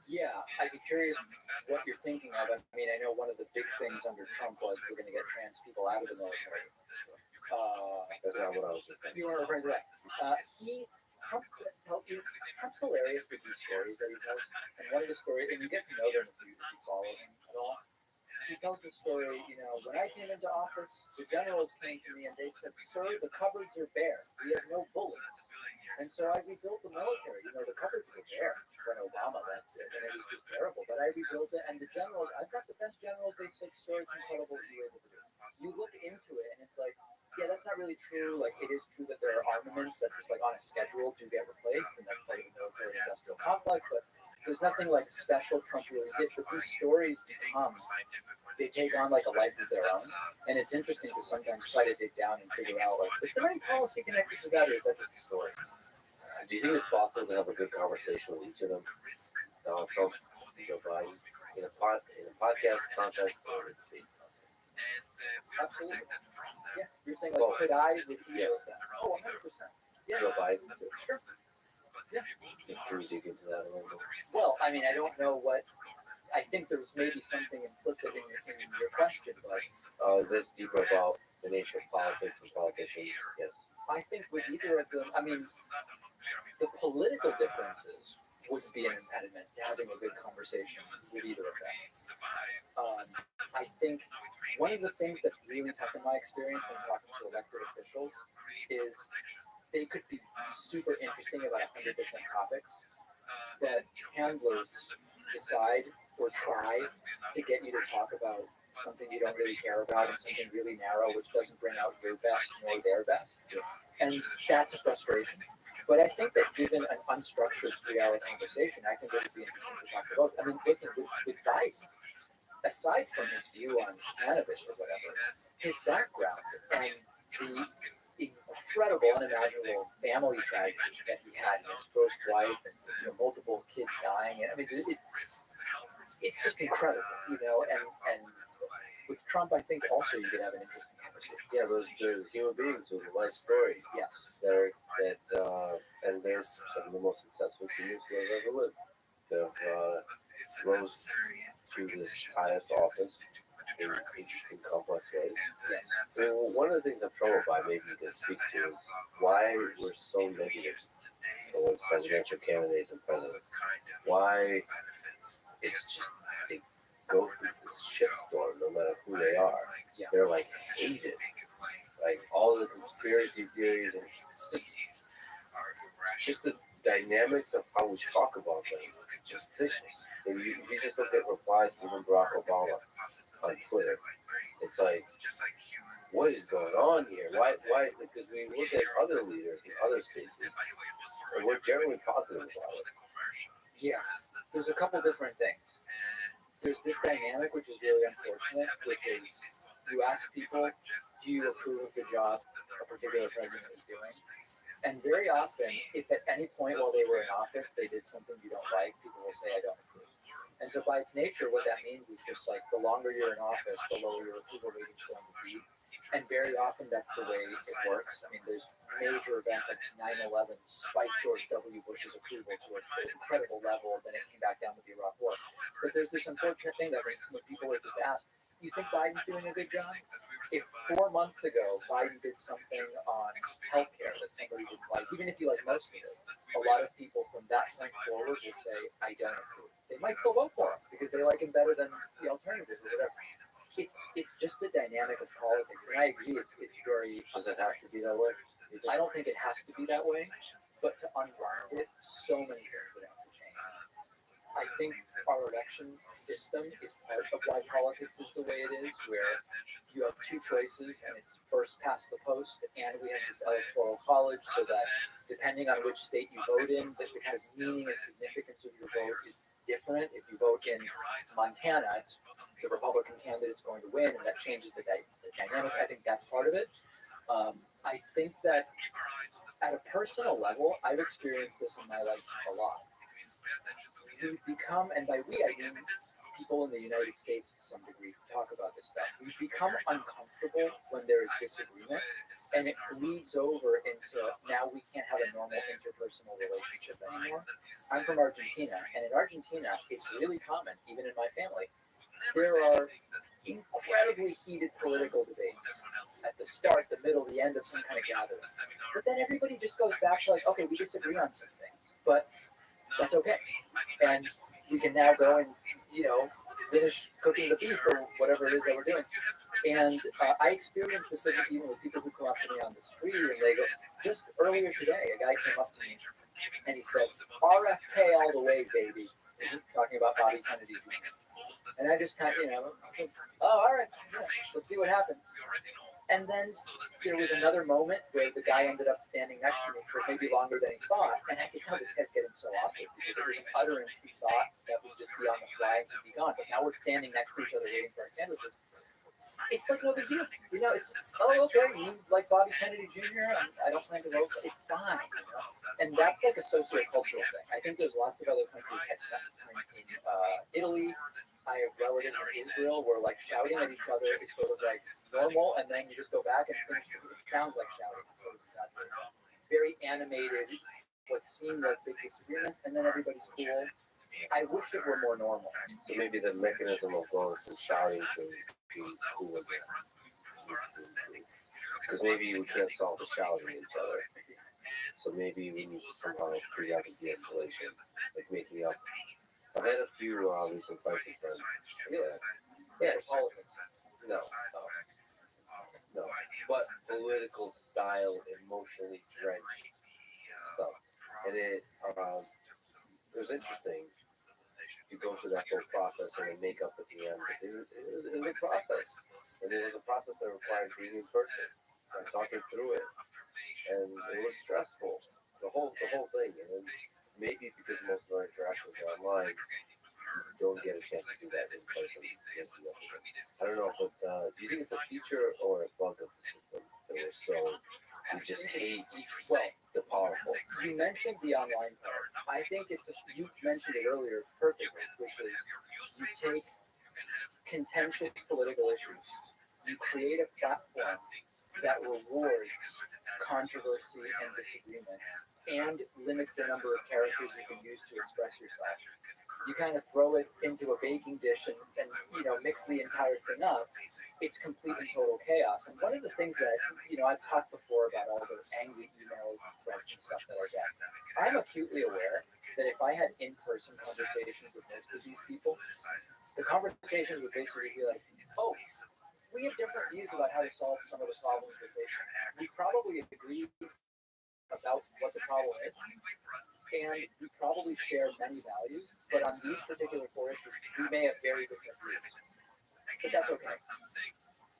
Yeah, I'd be curious what you're thinking of. I mean, I know one of the big things under Trump was we're going to get trans people out of the military. That's not what I was thinking. You weren't referring to that. Trump's hilarious with these stories that he tells. And one of the stories, and you get to know them if you follow him at all. He tells the story, when I came into office, the generals came to me and they said, "Sir, the cupboards are bare. We have no bullets." And so I rebuilt the military. The cupboards were bare when Obama left it, and it was just terrible. But I rebuilt it, and the generals, I've got the best generals. They said, "Sir, it's incredible what you were able to do." You look into it, and it's like, yeah, that's not really true. Like, it is true that there are armaments that just like on a schedule to get replaced, and that's part of the military-industrial complex. But there's nothing like special Trump really did. But these stories become, they take on like a life of their own, and it's interesting to sometimes try to dig down and figure out like, is there any policy connected to that, or is that just a story? Do you think it's possible to have a good conversation with each of them? Donald Trump, Joe Biden, in a podcast context or Absolutely. Yeah, you're saying like, could I with you? Oh, 100%. Yeah. Joe Biden? Sure. Yeah. Can we dig into that a little bit? Well, I mean, I don't know what. I think there's maybe something implicit in your question, but This deeper about the nature of politics and politicians. Yes. I think with either of them, I mean, the political differences wouldn't be an impediment to having a good conversation with either of them. I think one of the things that's really tough in my experience when talking to elected officials is they could be super interesting about 100 different topics, but handlers decide or try to get you to talk about something you don't really care about and something really narrow, which doesn't bring out your best nor their best. And that's a frustration. But I think that given an unstructured 3-hour conversation, I think it would be interesting to talk about. I mean, listen, with Biden, aside from his view on cannabis or whatever, his background and the incredible, unimaginable family tragedy that he had in his first wife and multiple kids dying. I mean, it's just incredible, and with Trump, I think also you could have an interesting conversation. Yeah, those human beings with a life story. Yeah. And they're some of the most successful humans who have ever lived. They've rose to this highest office in interesting, complex ways. Yeah. So one of the things I'm troubled by, maybe you can speak to, is why we're so negative towards presidential candidates and presidents. Why it's just they go through this shitstorm no matter who they are. Yeah. They're like hated. Like all the conspiracy theories and just the dynamics of how we talk about them. Just vicious. If you on Twitter. It's like, what is going on here? Why? Because we look at other leaders in other spaces, and we're generally positive about it. Yeah, there's a couple different things. There's this dynamic which is really unfortunate, which is you ask people, do you approve of the job a particular president is doing? And very often, if at any point while they were in office they did something you don't like, people will say, I don't approve. And so by its nature, what that means is just like the longer you're in office, the lower your approval rating is going to be. And very often that's the way it works. I mean, there's major events like 9/11 spiked George W. Bush's approval to an incredible level, then it came back down with the Iraq War. But there's this unfortunate thing that when people are just asked, you think Biden's doing a good job? If 4 months ago Biden did something on healthcare that somebody didn't like, even if you like most of it, a lot of people from that point forward will say, I don't approve. They might still vote for him because they like him better than the alternatives or whatever. It's just the dynamic of politics, and I agree. It's very. Does it have to be that way? I don't think it has to be that way, but to unwind it, so many things would have to change. I think our election system is part of why politics is the way it is, where you have two choices, and it's first past the post, and we have this electoral college, so that depending on which state you vote in, the kind of meaning and significance of your vote is different. If you vote in Montana, it's the Republican candidate's going to win, and that changes the dynamic. I think that's part of it. I think that at a personal level, I've experienced this in my life a lot. We've become, and by we I mean people in the United States to some degree talk about this stuff. We've become uncomfortable when there is disagreement, and it bleeds over into now we can't have a normal interpersonal relationship anymore. I'm from Argentina, and in Argentina, it's really common, even in my family. There are incredibly heated political debates at the start, the middle, the end of some kind of gathering. But then everybody just goes back to like, okay, we disagree on some things, but that's okay. And we can now go and, finish cooking the beef or whatever it is that we're doing. And I experienced this even with people who come up to me on the street and they go, just earlier today, a guy came up to me and he said, RFK all the way, baby. Talking about Bobby Kennedy Jr. And I just kind of, think, oh, all right, yeah, let's see what happens. And then there was another moment where the guy ended up standing next to me for maybe longer than he thought, and I could tell this guy's getting so awkward because there was an utterance he thought that would just be on the fly and be gone. But now we're standing next to each other waiting for our sandwiches. It's like no big deal. It's, oh, okay, you like Bobby Kennedy Jr., I don't plan to vote, but it's fine. And that's like a sociocultural thing. I think there's lots of other countries, especially in Italy. I have relatives in Israel where like shouting at each other is sort of like normal, and then you just go back and finish it. It sounds like shouting. Very animated, what seemed like big disagreements, and then everybody's cool. I wish it were more normal. So maybe the mechanism of going from shouting to cool again. Because maybe we can't solve the shouting at each other. So maybe we need to somehow figure out the de-escalation, like making up. I've had a few recent fights with friends. Yeah, politics. No. But political style, emotionally drenched stuff. And it was interesting. You go through that whole process and then make up at the end. But it was a process. And it was a process that required being in person and talking through it. And it was stressful. The whole thing. And then maybe because most of our interactions are online, you don't get a chance to do that in person. I don't know, but do you think it's a feature or a bug of the system that we just hate the powerful? You mentioned the online part. I think you mentioned it earlier perfectly, which is you take contentious political issues, you create a platform that rewards controversy and disagreement and limits the number of characters you can use to express yourself. You kind of throw it into a baking dish and mix the entire thing up. It's complete and total chaos. And one of the things that, I've talked before about all those angry emails and threats and stuff that I get. I'm acutely aware that if I had in-person conversations with most of these people, the conversations would basically be like, oh, we have different views about how to solve some of the problems we're facing. We probably agree about what the problem is, and we probably share many values, but on these particular 4 issues, we may have very different views. but that's okay.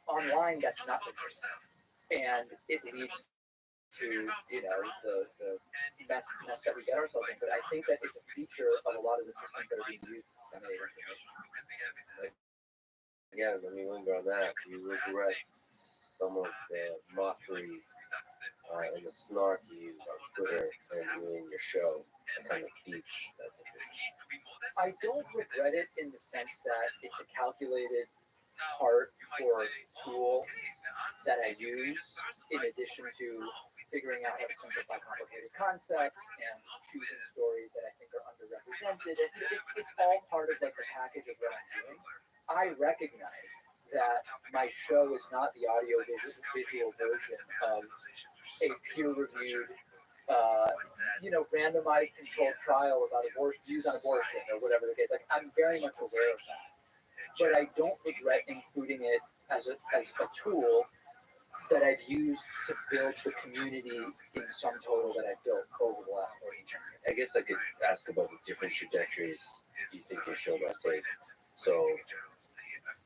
Online, that's not the case, and it leads to the mess that we get ourselves in. But I think that it's a feature of a lot of the systems that are being used to disseminate information. Again, let me linger on that. You regret some of the mockery and the snark you use on Twitter and you in your show, the kind of feeds that they do. I don't regret it in the sense that it's a calculated part or tool that I use in addition to figuring out how to simplify complicated concepts and choosing stories that I think are underrepresented. It's all part of like the package of what I'm doing. I recognize that my show is not the audio visual version of a peer-reviewed, randomized controlled trial about views on abortion or whatever the case. Like I'm very much aware of that, but I don't regret including it as a tool that I've used to build the community in sum total that I've built over the last 40 years. I guess I could ask about the different trajectories you think your show must take. So,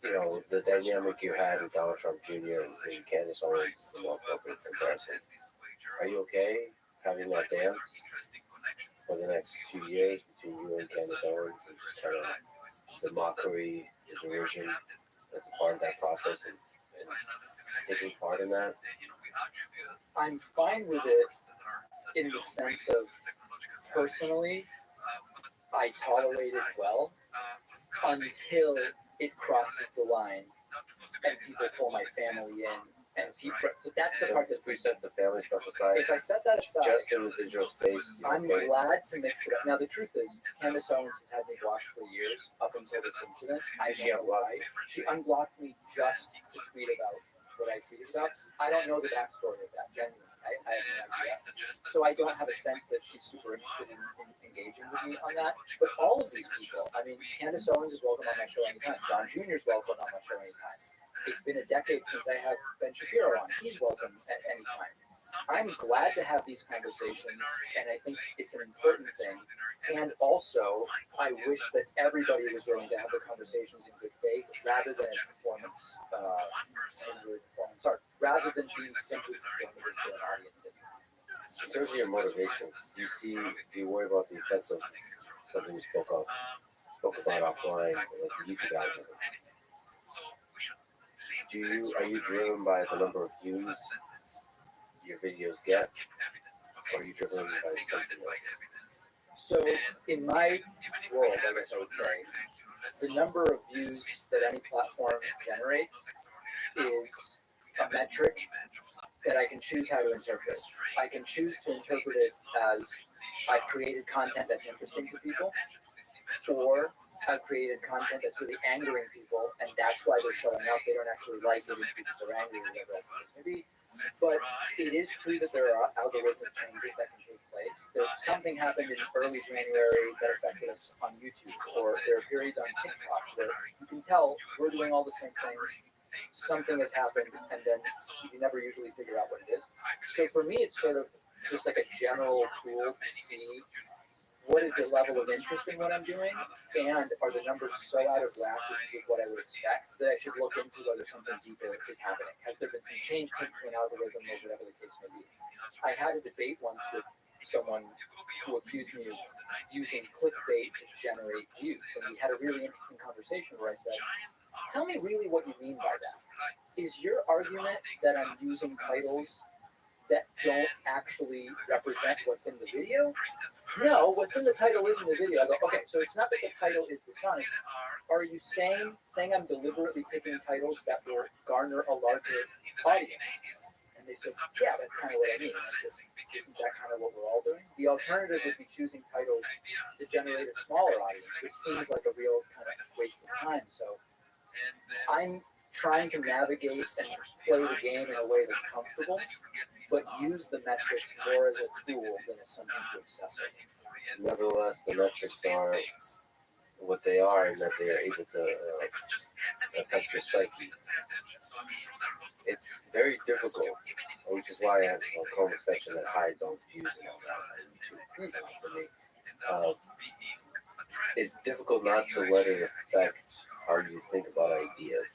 the dynamic you had with Donald Trump Jr. and Candace Owens is the more appropriate comparison. Are you okay having that dance for the next few years between you and Candace Owens and just kind of the mockery, the derision as a part of that process and taking part in that? I'm fine with it in the sense of personally, I tolerate it well until it crosses the line and people pull my family in. And people, so that's the part that we set the family stuff aside. if I set that aside, Just in the digital space, I'm glad to mix it up. Now the truth is, Candace Owens has had me blocked for years up until this incident. I don't know why. She unblocked me just to tweet about what I tweeted about. I don't know the backstory of that, genuinely. I have no idea. So I don't have a sense that she's super interested in engaging with me on that. But all of these people, I mean, Candace Owens is welcome on my show anytime. Don Jr. is welcome on my show anytime. It's been a decade since I had Ben Shapiro on. He's welcome at any time. I'm glad to have these conversations, and I think it's an important thing. And also, I wish that everybody was willing to have the conversations in good faith, rather than as performance art, rather than being simply performative to an audience. in terms of your motivation, do you worry about the effects of something you spoke about offline, like the YouTube algorithm? Are you driven by the number of views your videos get, or are you driven by something else? So in my world, I guess I would say, the number of views that any platform generates is a metric that I can choose how to interpret. I can choose to interpret it as I've created content that's interesting to people, or I've created content that's really angering people, and that's why they're showing up. They don't actually like it because they're angry or whatever that may be. But it is true that there are algorithmic changes that can take place. Something happened in early January that affected us on YouTube, or there are periods on TikTok where you can tell we're doing all the same things. Something has happened, and then you never usually figure out what it is. So for me, it's sort of just like a general tool to see what is the level of interest in what I'm doing, and are the numbers so out of whack with what I would expect that I should look into whether something deeper is happening. Has there been some change to an algorithm or whatever the case may be? I had a debate once with someone who accused me of using clickbait to generate views, and we had a really interesting conversation where I said, tell me really what you mean by that. Is your argument that I'm using titles that don't actually represent what's in the video? No, what's in the title is in the video. I go, okay, so it's not that the title is dishonest. Are you saying I'm deliberately picking titles that will garner a larger audience? And they said, yeah, that's kind of what I mean. Isn't that kind of what we're all doing? The alternative would be choosing titles to generate a smaller audience, which seems like a real kind of waste of time. So I'm trying to navigate and play the game in a way that's comfortable, but use the metrics more as a tool than as something to obsess with. Nevertheless, the metrics are what they are, and that they are able to affect your psyche. It's very difficult, which is why I have a comment section that hides all views and all that for me. It's difficult not to let it affect how you think about ideas.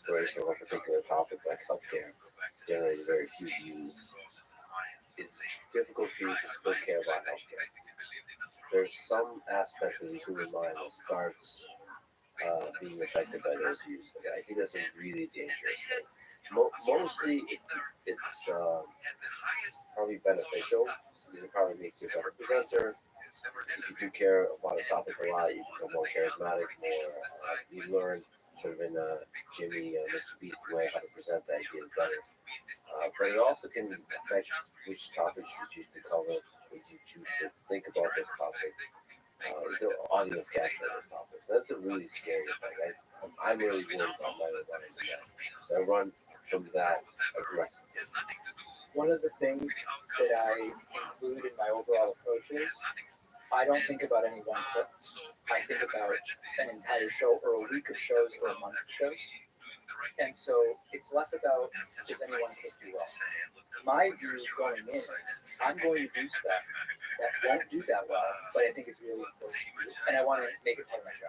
inspiration on a particular topic like healthcare generates very few views. It's difficult for you to still care about healthcare. There's some aspect of the human mind that starts being affected by those views. Like, I think that's a really dangerous thing. Mostly, it's probably beneficial. It probably makes you a better presenter. If you do care about a topic a lot, you become more charismatic, you learn sort of in a Jimmy, Mr. Beast way how to present the ideas better. But it also can affect which topics you choose to cover, when you choose to think about this topic, the audience capture those topics. That's a really scary thing. I'm really worried about my own running that. I run from that aggressively. One of the things that I include in my overall approach is I don't think about any one clip. I think about an entire show or a week of shows or a month of shows. And so it's less about does anyone clip you well. My view going in, I'm going to do stuff that won't do that well, but I think it's really important to do, and I want to make it part of my show.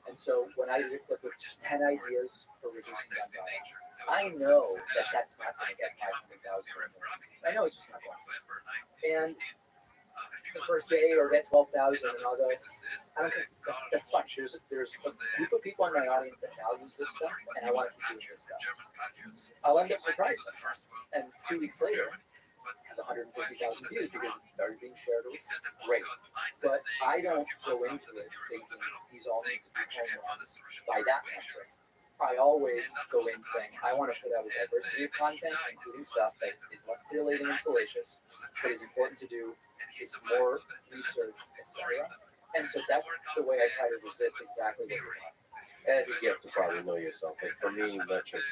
And so when I do a clip with 10 ideas for reducing gun violence, I know that that's not going to get 500,000. I know it's just not going to. And the first day or get 12,000 and I'll go, I don't think that's fine. There's a group of people in my audience that values this stuff and I want to keep doing this stuff. I'll end up surprised. And 2 weeks later, has 150,000 views because it started being shared. Great. But I don't go into it thinking these all need to be home runs by that metric. I always go in saying, I want to put out a diversity of content, including stuff that is less titillating and salacious, but is important to do. It's more research, etc. And so that's the way I try to resist exactly what you're talking about. And I think you have to probably know yourself. Like for me, metrics,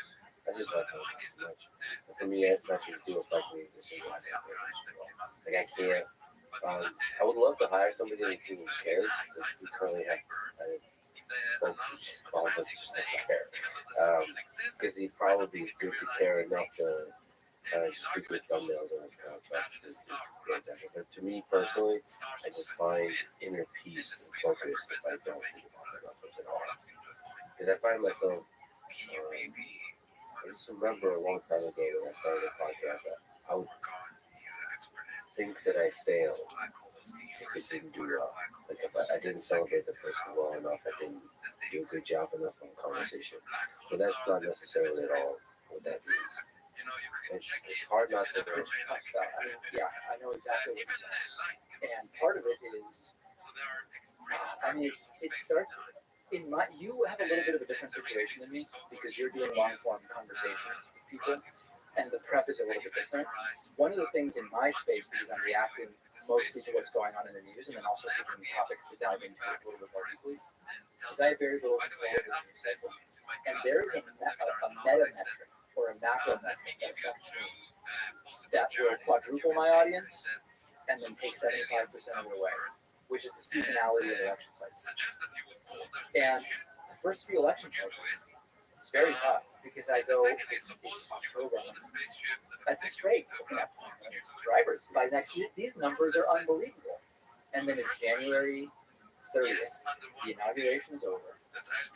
I just like those too much. But for me, metrics do affect me. Like I can't. I would love to hire somebody who cares. We currently have folks who call us just to care. Because he probably is good to care enough to stupid thumbnails and that kind of stuff. But to me personally, I just find inner peace and focus if I don't think about the numbers at all. Because I find myself, I just remember a long time ago when I started a podcast, I would think that I failed if it didn't do well. Like if I didn't celebrate the person well enough, I didn't do a good job enough on conversation. But that's not necessarily at all what that means. It's hard not to. It's tough stuff. I mean, yeah, I know exactly what you're saying. And part of it is, it starts in you have a little bit of a different situation than me because you're doing long form conversations with people and the prep is a little bit different. One of the things in my space, because I'm reacting mostly to what's going on in the news and then also picking topics to dive into a little bit more deeply, is I have very little control over the news cycle. And there is a meta metric or a macro metric that affects me that will quadruple my audience and then take 75% of it away, which is the seasonality of election cycles. And the first few election cycles, it's very tough because I go, it's October, at this rate, we're going to have subscribers by next year. These numbers are unbelievable. And then in January 30th, the inauguration is over.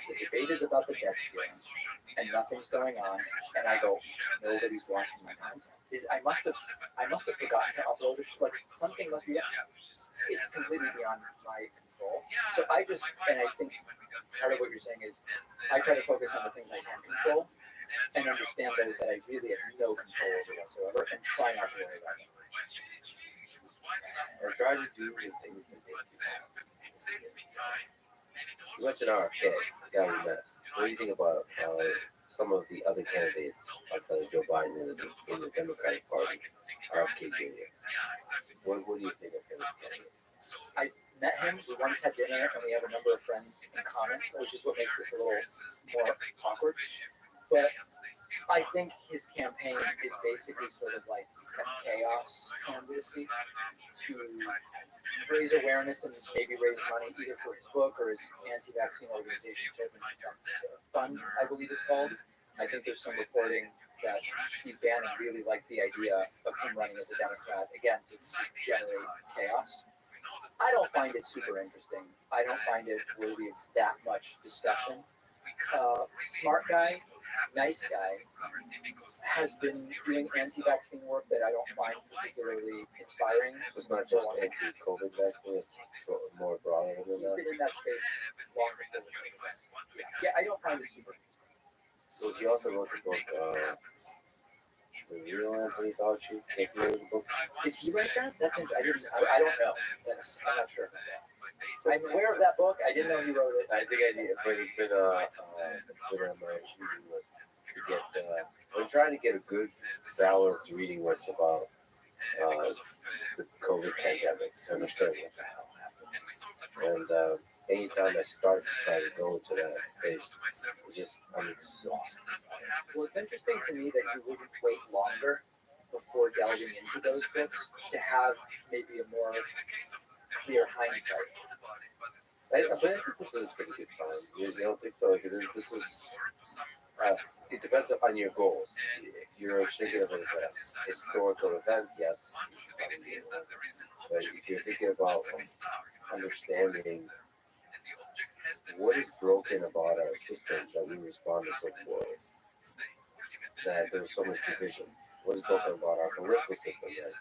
The debate is about the debt ceiling, and nothing's going on. And I go, nobody's watching my content. I must have forgotten to upload it. Like something must be. It's completely beyond my control. So I think part of what you're saying is, I try to focus on the things I can control, and understand those that I really have no control over whatsoever, and try not to worry about them. Or try to do the things that make you happy. You mentioned RFK, the guy we met. What do you think about some of the other candidates outside of Joe Biden in the Democratic Party, RFK Jr.? What do you think of him? I met him, we once had dinner, and we have a number of friends in common, which is what makes this a little more awkward. But I think his campaign is basically sort of like a chaos candidacy to raise awareness and maybe raise money either for his book or his anti-vaccine organization, Children's Defense Fund, I believe it's called. I think there's some reporting that Steve Bannon really liked the idea of him running as a Democrat, again, to generate chaos. I don't find it super interesting. I don't find it worthy of that much discussion. Smart guy, nice guy, has been doing anti-vaccine work that I don't find particularly inspiring. So it's not just anti-COVID vaccine, it's more broader than He's that. been in that space long before the COVID vaccine. Yeah, I don't find it super. So he also wrote the book, The Real Anthony Fauci. Did you read the book? Did he write that? That's I don't know. I'm not sure. I'm aware of that book. I didn't know he wrote it. I think I did, but it's been on my reading list to get. I'm trying to get a good balanced reading list about the COVID pandemic, to understand what the hell happened. And anytime I start to try to go into that space, it's just I'm exhausted. Well, it's interesting to me that you wouldn't wait longer before delving into those books to have maybe a more clear hindsight. But I think this is a pretty good find. You don't think so? Like this is. It depends on your goals. If you're thinking of it as a historical event, yes. But if you're thinking about understanding what is broken about our system that we respond to so poorly, that there's so much division. What is broken about our political system that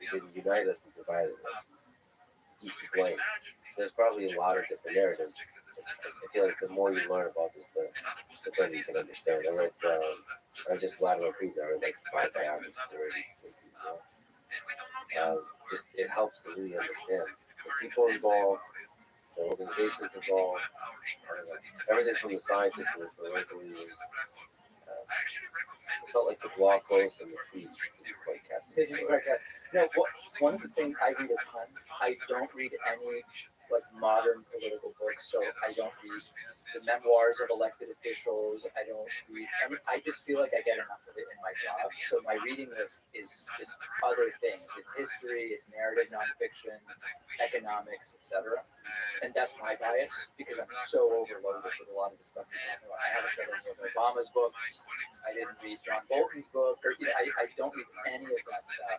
it didn't unite us and divided us? Who's to blame? There's probably a lot of different narratives. I feel like the more you learn about this, the better you can understand. I just Vladimir Putin. I read like 5 biographies already. Just it helps to really understand the people involved, the organizations involved, everything from the scientists to the local leaders. It felt like the blog posts and the tweets were quite captivating. No, one of the things I read a ton, I don't read any like modern political books, so I don't read the memoirs of elected officials. I don't read any. I just feel like I get enough of it in my job. So my reading list is other things. It's history, it's narrative nonfiction, economics, etc. And that's my bias because I'm so overloaded with a lot of the stuff. I haven't read any of Obama's books. I didn't read John Bolton's book, or I don't read any of that stuff.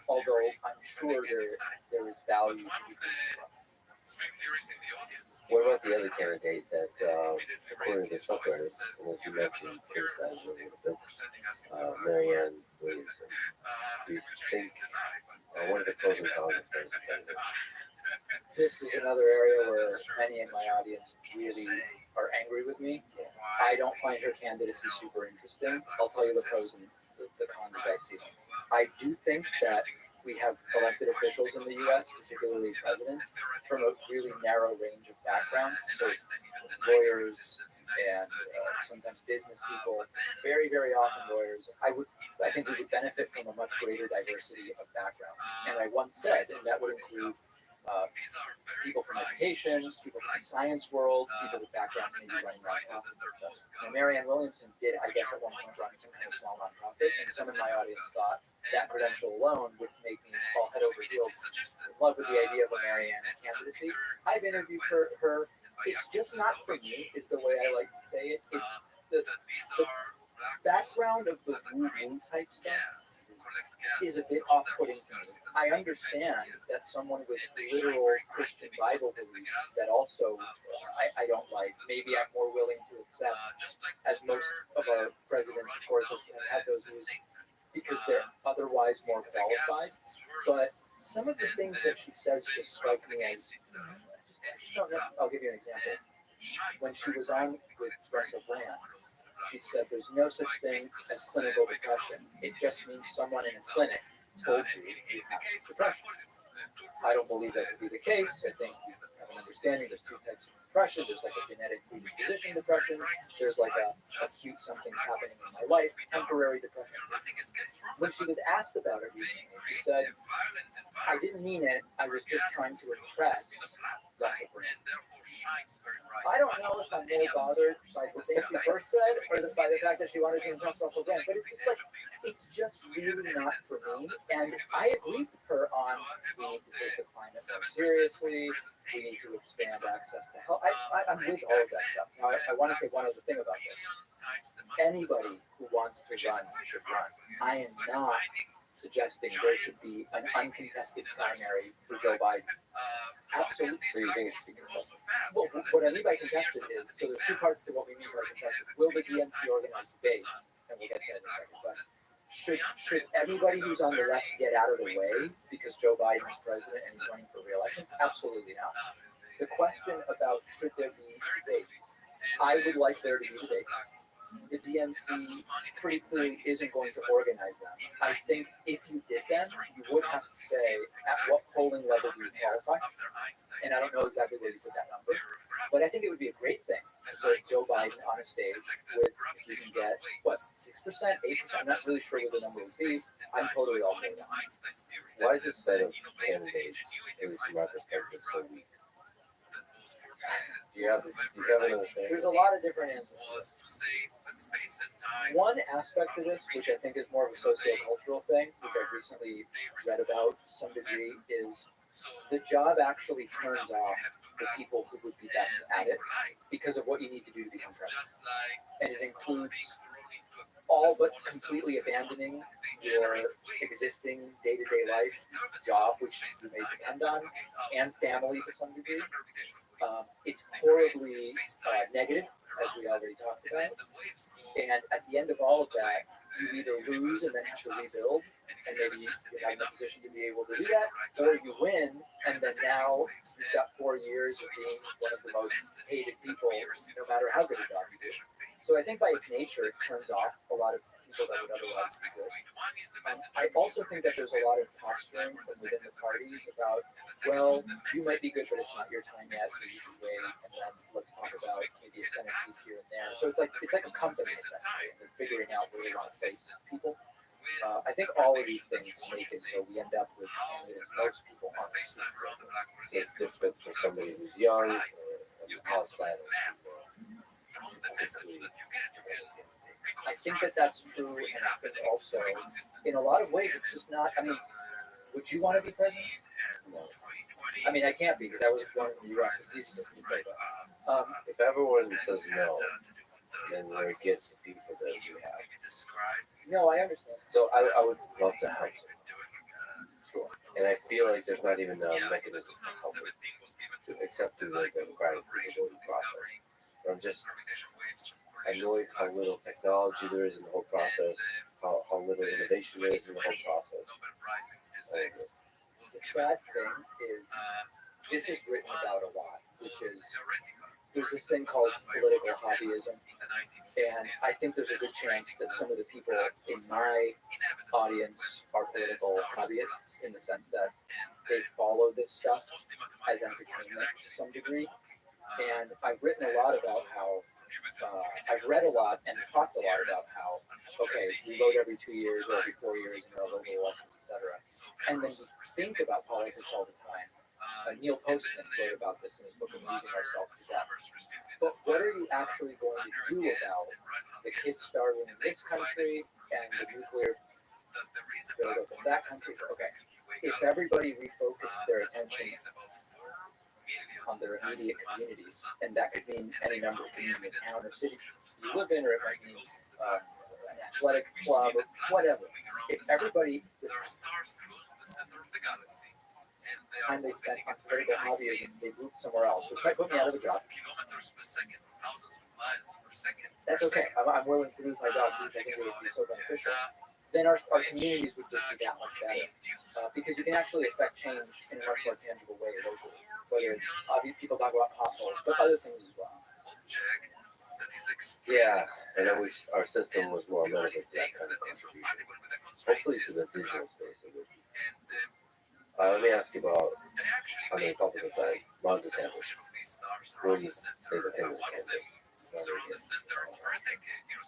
Although I'm sure there is value to be gleaned from. What about the other candidate that, according to the subreddit, and as you mentioned, criticized a little bit, Marianne Williamson? Do you think, what are the pros and cons of those candidates? This is another area where many in my audience really are angry with me. I don't find her candidacy super interesting. I'll tell you the pros and the cons as I see them. I do think that we have elected officials in the U.S., particularly presidents, from a really narrow range of backgrounds. So lawyers and sometimes business people, very, very often lawyers. I think we would benefit from a much greater diversity of backgrounds. And I once said, and that would include people from education, people from the science world, people with backgrounds maybe running nonprofits and stuff. Now, Marianne Williamson did, I guess, at one point run some kind of small nonprofit, and some in my audience thought that credential alone would make me fall head over heels in love with the idea of a Marianne candidacy. I've interviewed her. It's just not for me, is the way I like to say it. It's the background of the woo-woo type stuff is a bit off-putting to me. I understand that someone with literal Christian Bible beliefs that also I don't like, maybe I'm more willing to accept, as most of our presidents, of course, have had those views because they're otherwise more qualified. But some of the things that she says just strike me as, I'll give you an example. When she was on with Russell Brand, she said there's no such thing as clinical depression. It just means someone in a clinic told you you have depression. I don't believe that to be the case. I think you have an understanding there's 2 types of depression. There's like a genetic predisposition depression. There's like a acute something's happening in my life, temporary depression. When she was asked about it recently, she said, I didn't mean it. I was just trying to impress Russell Brand. I don't know if I'm more bothered by the thing she first said or by the fact that she wanted to impress Russell Brand, but it's just really not for me. And I agree with her on we need to take the climate more seriously. We need to expand access to health. I'm with all of that stuff. Now, I want to say one other thing about this. Anybody who wants to run should run. I am not suggesting there should be an uncontested primary for Joe Biden. Absolutely. So you think it should be contested? Well, what I mean by contested is, so there's two parts to what we mean by contested. Will the DNC organize debates? And we'll get to that in a second. But should everybody who's on the left get out of the way because Joe Biden is president and he's running for re-election? Absolutely not. The question about should there be debates, I would like there to be debates. The DNC pretty clearly isn't going to organize them. I think if you did them, you would have to say at what polling level do you qualify. And I don't know exactly where you put that number, but I think it would be a great thing to put Joe Biden on a stage with, if you can get, 6%, 8%, I'm not really sure what the number would be. I'm totally all for that. Why is this set of candidates, at least from my perspective, so weak? Do you have an understanding? There's a lot of different answers. One aspect of this, which I think is more of a sociocultural thing, which I've recently read about to some degree, is the job actually turns off the people who would be best at it because of what you need to do to become president. And it includes all but completely abandoning your existing day-to-day life job, which you may depend on, and family to some degree. It's horribly negative, as we already talked about. And at the end of all of that, you either lose and then have to rebuild, and maybe you're not in a position to be able to do that, or you win, and then now you've got 4 years of being one of the most hated people, no matter how good a job you do. So I think by its nature, it turns off a lot of people that would otherwise be good. I also think that there's a lot of posturing from within the parties about, well, you might be good, but it's not your time yet, so you should wait, and then let's talk about maybe a Senate seat here and there. So it's like a company, essentially, and they're figuring out where they want to place people. I think all of these things make it so we end up with candidates most people aren't super good. It's difficult for somebody who's young, outside of I think that that's true, and I think also, in a lot of ways, it's just not, I mean, would you want to be president? no. I mean, I can't be, because I was born in the U.S. If everyone says no, then where it gets the people that you have. No, I understand. So I would love to help them. Sure. And I feel like there's not even a mechanism to help them, except through the democratic voting process. But I'm just annoyed how little technology there is in the whole process, how little innovation there is in the whole process. The sad thing is, this is written about a lot, which is, there's this thing called political hobbyism, and I think there's a good chance that some of the people in my audience are political hobbyists, in the sense that they follow this stuff as entertainment to some degree. And I've written a lot about how, I've read a lot and talked a lot about how, okay, we vote every 2 years or every 4 years in our local elections, etc. And then we think about politics all the time. Neil Postman wrote about this in his book, Amusing Ourselves to Death. But what are you actually going to do about the kids starving in this country and the nuclear buildup in that country? Okay, if everybody refocused their attention on their immediate communities, and that could mean any number of communities, town or city you live in, or it might mean an athletic club or whatever. If everybody, the time they spent on political hobbyism, they moved somewhere else, which might put me out of a job. That's okay. I'm willing to lose my job because I think it would be so beneficial. Then our communities would just be that much better. Because you can actually affect change in a much more tangible way locally. Whether it's, obviously people talk about potholes, but other things as well. Yeah, and I wish our system was more amenable to that kind of contribution. Hopefully to the digital space it would be. Let me ask you about, on the Republican side, Ron DeSantis. Who do you think of him as a candidate?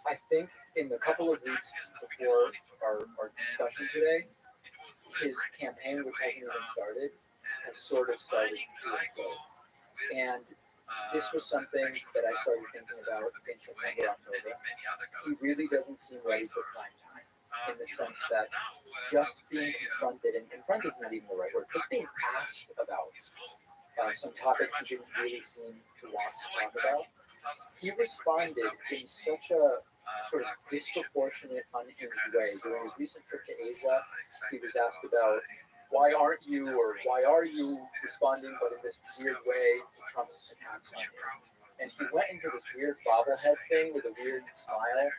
I think in the couple of weeks before our discussion today, his campaign, which hasn't even started, has sort of started to unfold. And this was something that I started thinking about in September, October. He really doesn't seem ready for prime time, in the sense that just being confronted, and confronted is not even the right word, just being asked about some topics he didn't really seem to want to talk about, he responded in such a sort of disproportionate, unhinged way. During his recent trip to Asia, he was asked about why aren't you or why are you responding, but in this weird way to Trump's attacks on you. And he went into this weird bobblehead thing with a weird smile,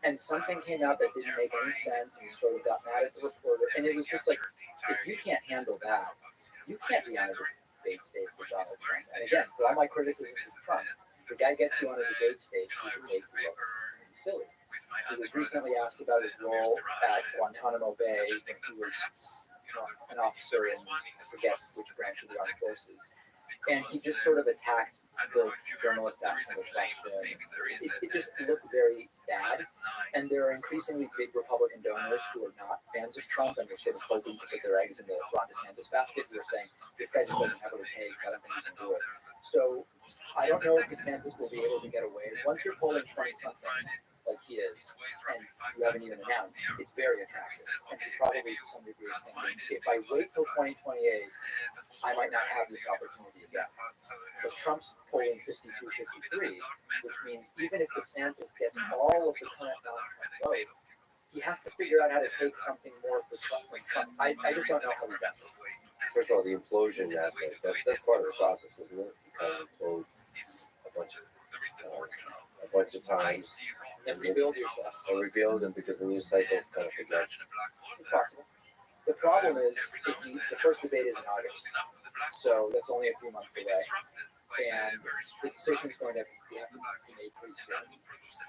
and something came out that didn't make any sense, and he sort of got mad at the reporter. And it was just like, if you can't handle that, you can't be on a debate stage with Donald Trump. And again, for all my criticisms of Trump, the guy gets you on a debate stage, he can make you look silly. He was recently asked about his role at Guantanamo Bay when he was an officer in, I forget which branch of the armed forces, and he just sort of attacked the journalist asking the question. It just looked very bad, and there are increasingly big Republican donors who are not fans of Trump and are sort of hoping to put their eggs in the Ron DeSantis basket, who are saying, this guy just doesn't have what it takes, I don't think he can do it. So I don't know if DeSantis will be able to get away. Once you're polling 20-something, like he is, and you haven't even announced, it's very attractive. And he probably to some degree is thinking, if I wait till 2028, I might not have this opportunity again. But Trump's polling 52-53, which means even if DeSantis gets all of the current non-Trump vote, he has to figure out how to take something more for Trump. I just don't know how he does it. First of all, the implosion aspect, that's part of the process, isn't it? Because implode a bunch of times And rebuild yourself. and rebuild them because the news cycle kind of forgets. It's possible. The problem is, the first debate is in August, so that's only a few months away, and the decision is going to have to be made pretty soon.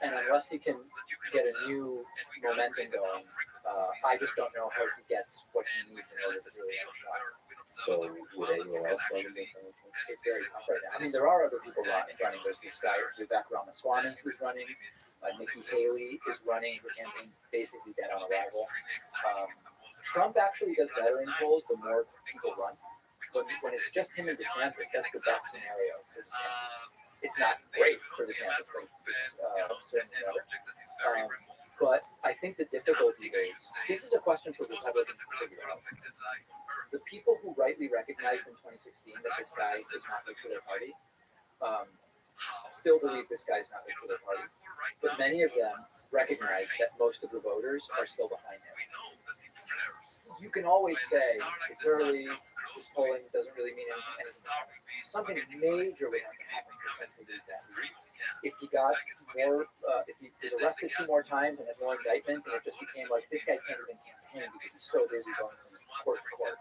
And unless he can get a new momentum going, I just don't know how he gets what he needs in order to really have a shot. So would anyone else run against Donald Trump? It's very tough right now. I mean, there are other people running. There's this guy, Vivek Ramaswamy, who's running. Nikki Haley is running. Her campaign's basically dead on arrival. Trump actually does better in polls the more people run. When it's just him and DeSantis, that's the best scenario for DeSantis. It's not great for DeSantis, but it's certainly better. But I think the difficulty is, this is a question for Republicans to figure out. The people who rightly recognized in 2016 that this guy is not good for their party, still believe this guy's not good for their party. But many of them recognize that most of the voters are still behind him. You can always say, it's early, this polling doesn't really mean anything. Something major would have to happen for him to do that. If he got more, if he was arrested 2 more times and had more indictments, and it just became like, this guy can't even campaign because he's so busy going from court to court,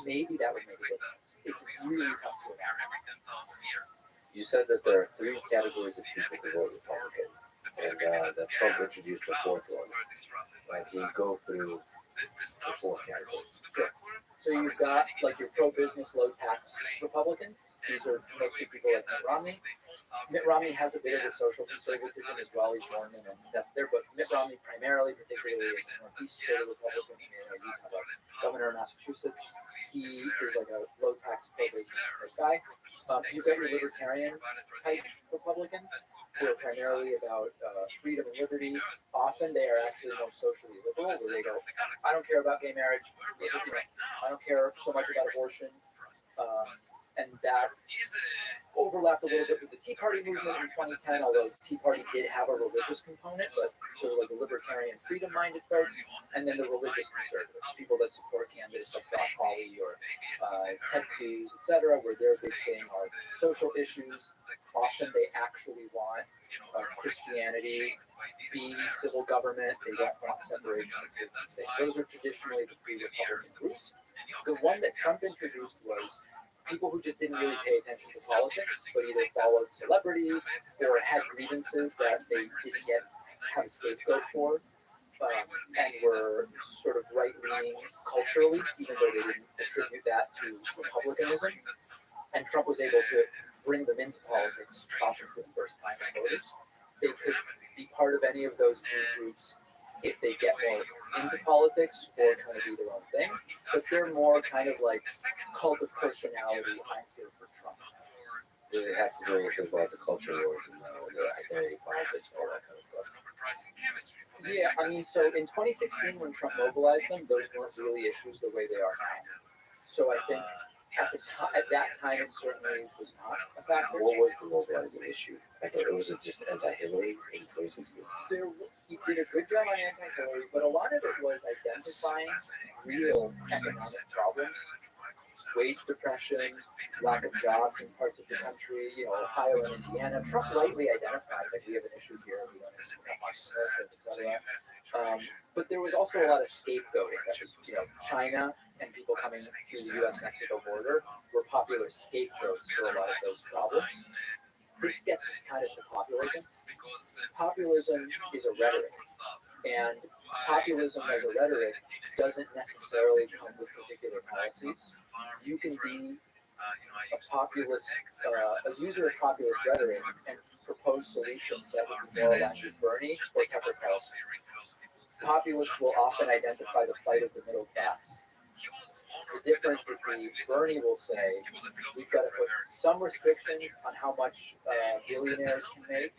maybe that would make a difference. It's really tough to imagine. You said that there are 3 categories of people who vote Republican, and that Trump introduced the 4th one. Like, can you go through the 4 categories? Sure. So you've got like your pro-business, low-tax Republicans. These are mostly people like Mitt Romney. Mitt Romney has a bit of a social conservatism as well. He's Mormon, and that's there. But Mitt Romney, primarily, particularly as a Northeast state Republican, governor of Massachusetts, he is like a low-tax pro-business type guy. You've got your libertarian type Republicans, who are primarily about freedom and liberty. Often they are actually more socially liberal, where they go, I don't care about gay marriage, I don't care so much about abortion. And that overlapped a little bit with the Tea Party movement in 2010, although the Tea Party did have a religious component, but sort of like the libertarian, freedom-minded folks, and then the religious conservatives, people that support candidates like Josh Hawley or Ted Cruz, etc., where their big thing are social issues. Often they actually want Christianity, be civil government, they don't want separation of church and state. Those are traditionally the 3 Republican groups. The one that Trump introduced was people who just didn't really pay attention to politics, but either followed celebrity or had grievances that they didn't have a scapegoat for, and were sort of right-leaning culturally, even though they didn't attribute that to republicanism. And Trump was able to bring them into politics often for the first time as voters. They could be part of any of those 3 groups if they get more into politics or kind of do their own thing, but they're more kind of like cult of personality, I'm here for Trump. Does it have to do with like the culture wars and the identity politics, all that kind of stuff? Yeah, I mean, so in 2016 when Trump mobilized them, those weren't really issues the way they are now. So I think At that time, it certainly was not a factor. What was the mobilizing issue? Like, was it just anti-Hillary in 2016? He did a good job on anti-Hillary, but a lot of it was identifying real economic problems, wage depression, lack of jobs in parts of the country, Ohio and Indiana. Trump rightly identified that we have an issue here, we don't have much etc. But there was also a lot of scapegoating. That was, China and people coming through the U.S.-Mexico border were popular scapegoats for a lot of those problems. This gets us kind of to populism. Populism is a rhetoric, and populism as a rhetoric doesn't necessarily come with particular policies. You can be a populist, a user of populist rhetoric and propose solutions that would be more aligned with Bernie or Tucker Carlson. Populists will often identify the plight of the middle class. The difference would be Bernie will say, we've got to put some restrictions on how much billionaires can make,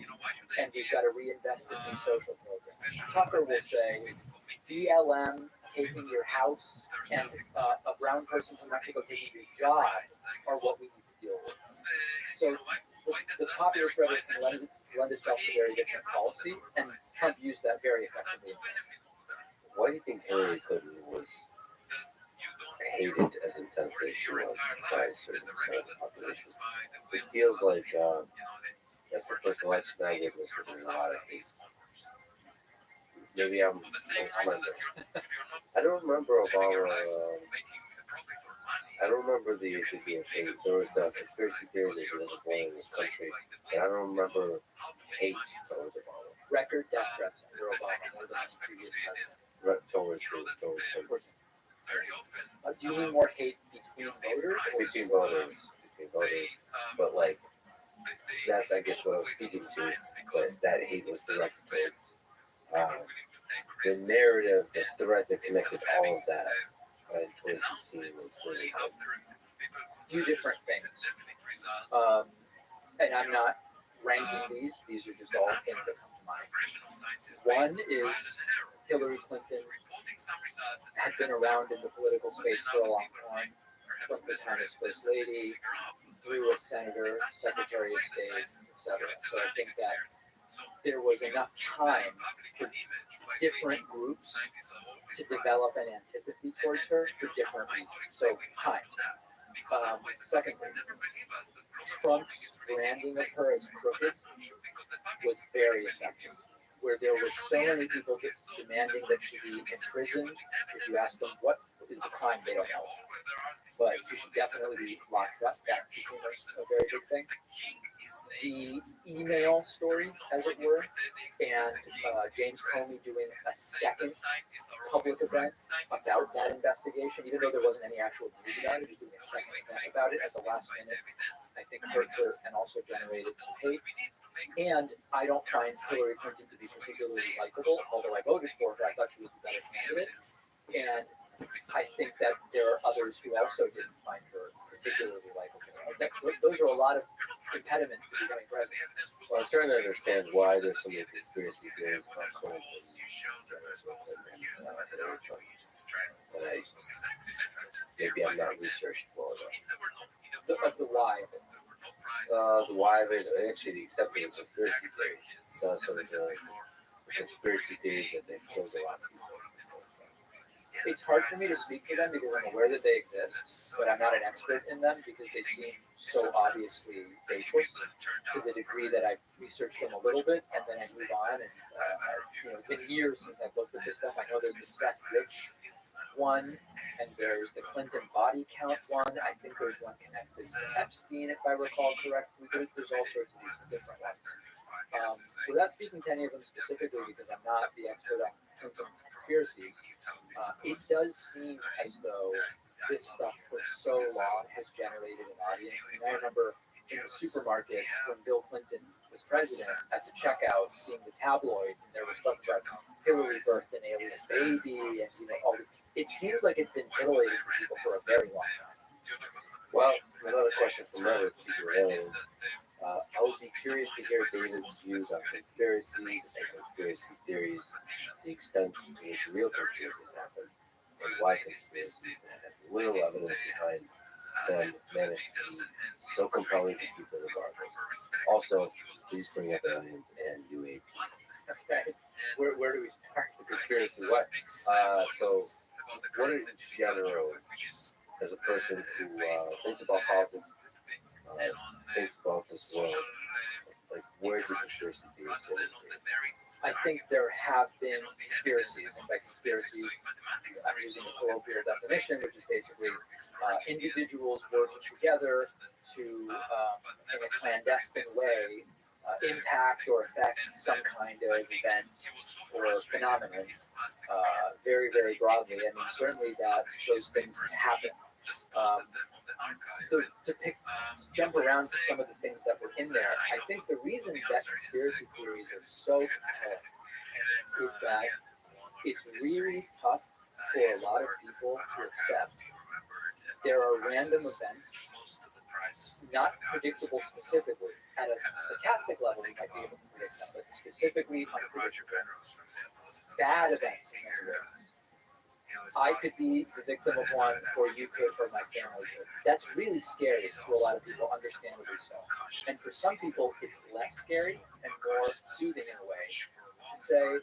and we've got to reinvest in new social programs. Tucker will say, BLM taking your house and a brown person from Mexico taking your job are what we need to deal with. So the populist rhetoric can lend itself to very different policy, and Trump used that very effectively. Why do you think Hillary Clinton was hated as intensely as she was by a certain side of the population? It feels like that's the first election I witnessed where there's a lot of hate. Maybe I'm slender. I don't remember Obama. I don't remember the hate. There was a conspiracy theory that he was born in this country, but I don't remember hate towards Obama. Record death threats under Obama more than the previous president. Towards him. Do you mean more hate between voters? Between voters, but like that's I guess what I was speaking to. But that hate was directed towards the narrative, the thread that connected all of that in 2016 was really few different things. And I'm not ranking these. These are just all things that come to mind. One is Hillary Clinton had been around in the political space for a long time, from the time as First Lady, through as Senator, Secretary of State, etc. So I think that there was enough time for different groups to develop an antipathy towards her for different reasons. So time. Secondly, Trump's branding of her as crooked was very effective, where there were so many people demanding that she be imprisoned. If you ask them what is the crime, they don't know. But she should definitely be locked up. That became a very big thing. The email story, as it were, and James Comey doing a second public event about that investigation, even though there wasn't any actual news about it, just doing a second event about it at the last minute, I think hurt her and also generated some hate. And I don't find Hillary Clinton to be particularly likable, although I voted for her. I thought she was the better candidate. And I think that there are others who also didn't find her particularly likable. Those are a lot of impediments to becoming president. Well, I was trying to understand why there's so many conspiracy theories about Clinton. Maybe I'm not researched well enough. The why of it. The why of it, actually, the accepting of conspiracy theories. So the conspiracy theories that they've killed a lot of people. It's hard for me to speak to them because I'm aware that they exist, but I'm not an expert in them because they seem so obviously baseless to the degree that I research them a little bit and then I move on. And it's been years since I've looked at this stuff. I know there's the Seth Rich one, and there's the Clinton body count one. I think there's one connected to Epstein, if I recall correctly. There's all sorts of these different ones. Without speaking to any of them specifically, because I'm not the expert on Clinton conspiracies, it does seem as though this stuff for so long has generated an audience. I mean, I remember in the supermarket when Bill Clinton was president, at the checkout, seeing the tabloid, and there was stuff about Hillary birthed an alien baby, and all the, it seems like it's been titillating for people for a very long time. Well, another question from Reddit, I would be curious to hear David's views on conspiracies and conspiracy theories, the extent to which real conspiracies happen, and why conspiracies have little evidence behind them manage to be so compelling to keep it regardless. Also, please bring up aliens and UAP. Okay. Where do we start? The conspiracy. What? So, what is general as a person who thinks about politics, thinks about this world? Like, where do conspiracy theories fit into? I think there have been conspiracies, and by conspiracies, I'm using a colloquial definition, which is basically individuals working together to, in a clandestine way, impact or affect some kind of event or phenomenon very, very broadly. I mean, certainly that those things happen. Jump around to some of the things that were in there. I think the reason that conspiracy theories are so compelling is that it's really tough for a lot of people to accept. There are random events, not predictable specifically. At a stochastic level, we might be able to predict them, but specifically unpredictable. Bad events in other ways. I could be the victim of one, or you could, or my family could. That's really scary to a lot of people, understandably so. And for some people, it's less scary and more soothing in a way to say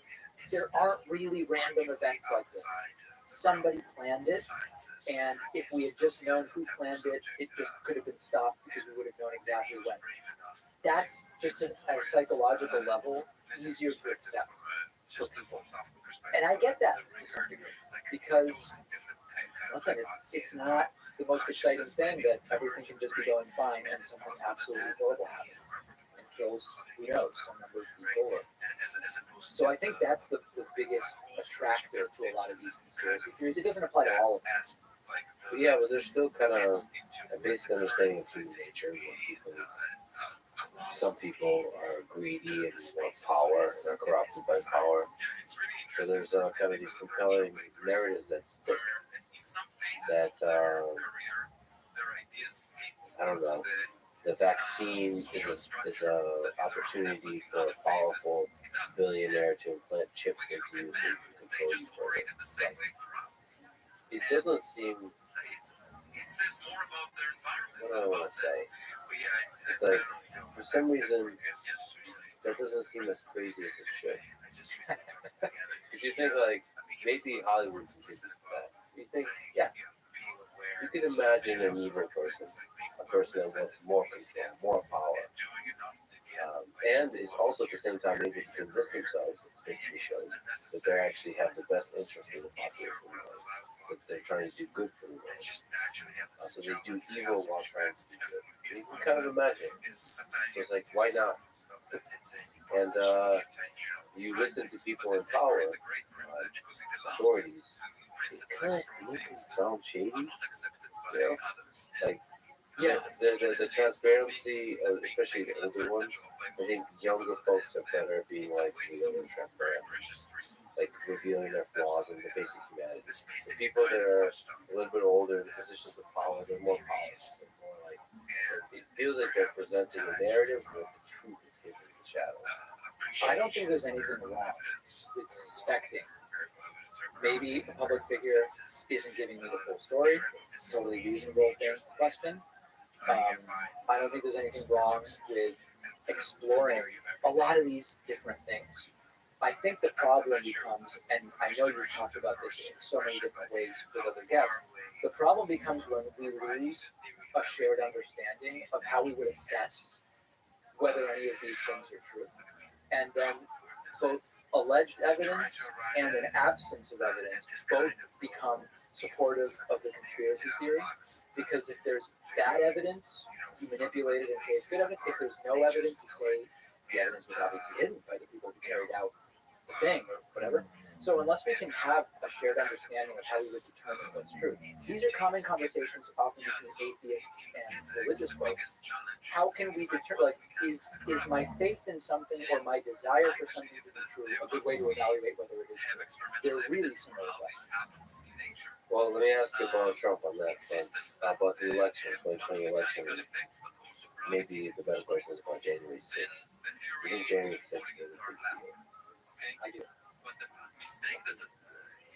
there aren't really random events like this. Somebody planned it, and if we had just known who planned it, it just could have been stopped because we would have known exactly when. That's just at a psychological level easier to accept for people. And I get that to some degree, because listen, it's not the most exciting thing that everything can just be going fine and something absolutely horrible happens and kills, who knows, some number of people. So I think that's the biggest attractor to a lot of these conspiracy theories. It doesn't apply to all of them. But yeah, but there's still kind of a basic understanding of human nature. Some people are greedy and want power and are corrupted by power. So there's kind of these compelling narratives that stick. That I don't know. The vaccine is an opportunity for a powerful billionaire to implant chips into you so you can control you further. It doesn't seem. What do I want to say? It's like, for some reason, that doesn't seem as crazy as it should. Because you think, like, maybe Hollywood contributes to that. You think, yeah, you can imagine an evil person, a person that wants more control, more power, and is also at the same time able to convince themselves, as history shows, that they actually have the best interest in the population, that they're trying to do good for the world. So they do evil while trying to do good. You can kind of imagine. So it's like, why not? And you listen to people in power, authorities, it kind of makes it sound shady. You know? Like, yeah, the transparency, especially the older ones, I think younger folks are better at being like real and transparent, like revealing their flaws and the basic humanity. The people that are a little bit older in the positions of power, they're more polished. They're more like, it feels like they're presenting a narrative where the truth is hidden in the shadows. I don't think there's anything wrong with suspecting. Maybe a public figure isn't giving me the full story. It's a totally reasonable thing to question. I don't think there's anything wrong with exploring a lot of these different things. I think the problem becomes, and I know you've talked about this in so many different ways with other guests, the problem becomes when we lose a shared understanding of how we would assess whether any of these things are true. And then both alleged evidence and an absence of evidence both become supportive of the conspiracy theory, because if there's bad evidence, you manipulate it and say it's good evidence. If there's no evidence, you say the evidence was obviously hidden by the people who carried out the thing or whatever. So unless we can have a shared understanding of how we would determine what's true, these are common conversations often between atheists and religious folks. How can we determine, like, is my faith in something or my desire for something to be true a good way to evaluate whether it is true? They're really similar questions. Well, let me ask you about Trump on that front. About the election, 2020 election. Maybe the better question is about January 6th. You think January 6th is a big deal? I do.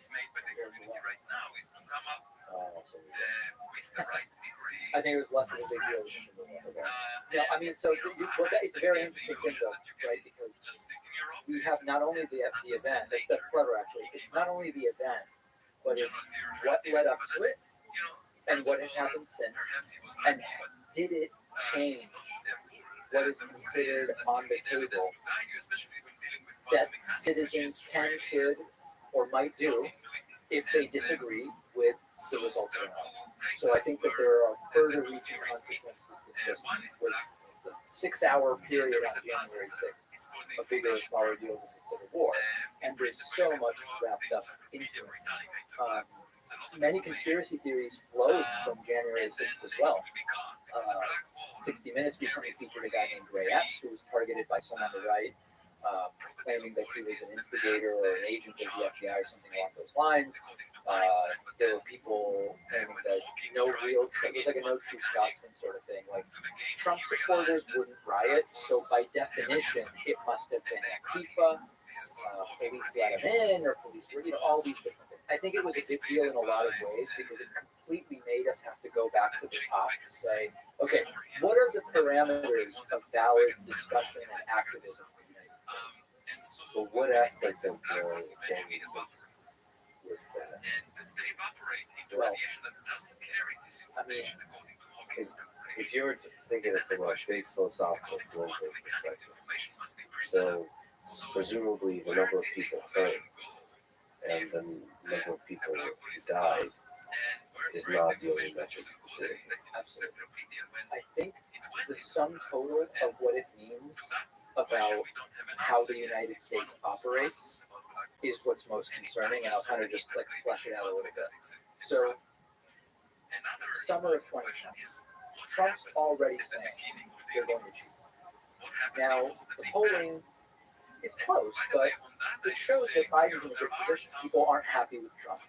is made by the community right now is to come up with the right degree. I think it was less of a big deal. Yeah, I mean, so it's a very interesting thing, though, right? Because Just sit in your office. we have not only the event, that's clever actually. It's not only the event, but it's what led up to it and what has happened since, and did it change what is considered on the table that citizens can, should, or might do if they disagree with the results of the So I think that there are further reaching consequences than just was the 6-hour period on January 6th, a bigger or smaller deal than the Civil War, and there's so much wrapped up into it. Many conspiracy theories flowed from January 6th as well. 60 Minutes recently featured a guy named Ray Epps who was targeted by some on the right, claiming that he was an instigator or an agent of the FBI or something along those lines. There were people claiming that it was like a no true Scotsman sort of thing. Like Trump supporters wouldn't riot, so by definition, it must have been Antifa. Police let him in, or police were, all these different things. I think it was a big deal in a lot of ways because it completely made us have to go back to the top to say, okay, what are the parameters of valid discussion and activism in the United States? Well, what aspect of the gang was that? Well, I mean, If you were thinking of it from a big philosophical political perspective, so presumably the number of people hurt and the number of people who died is not the only metric to consider. absolutely. I think the sum total of what it means about how the United States operates is what's most concerning, and I'll kind of just like flesh it out a little bit. So, summer of 2020, Trump's already saying they're going to cheat. Now, the polling is close, but it shows that Biden's in a good position. People aren't happy with Trump.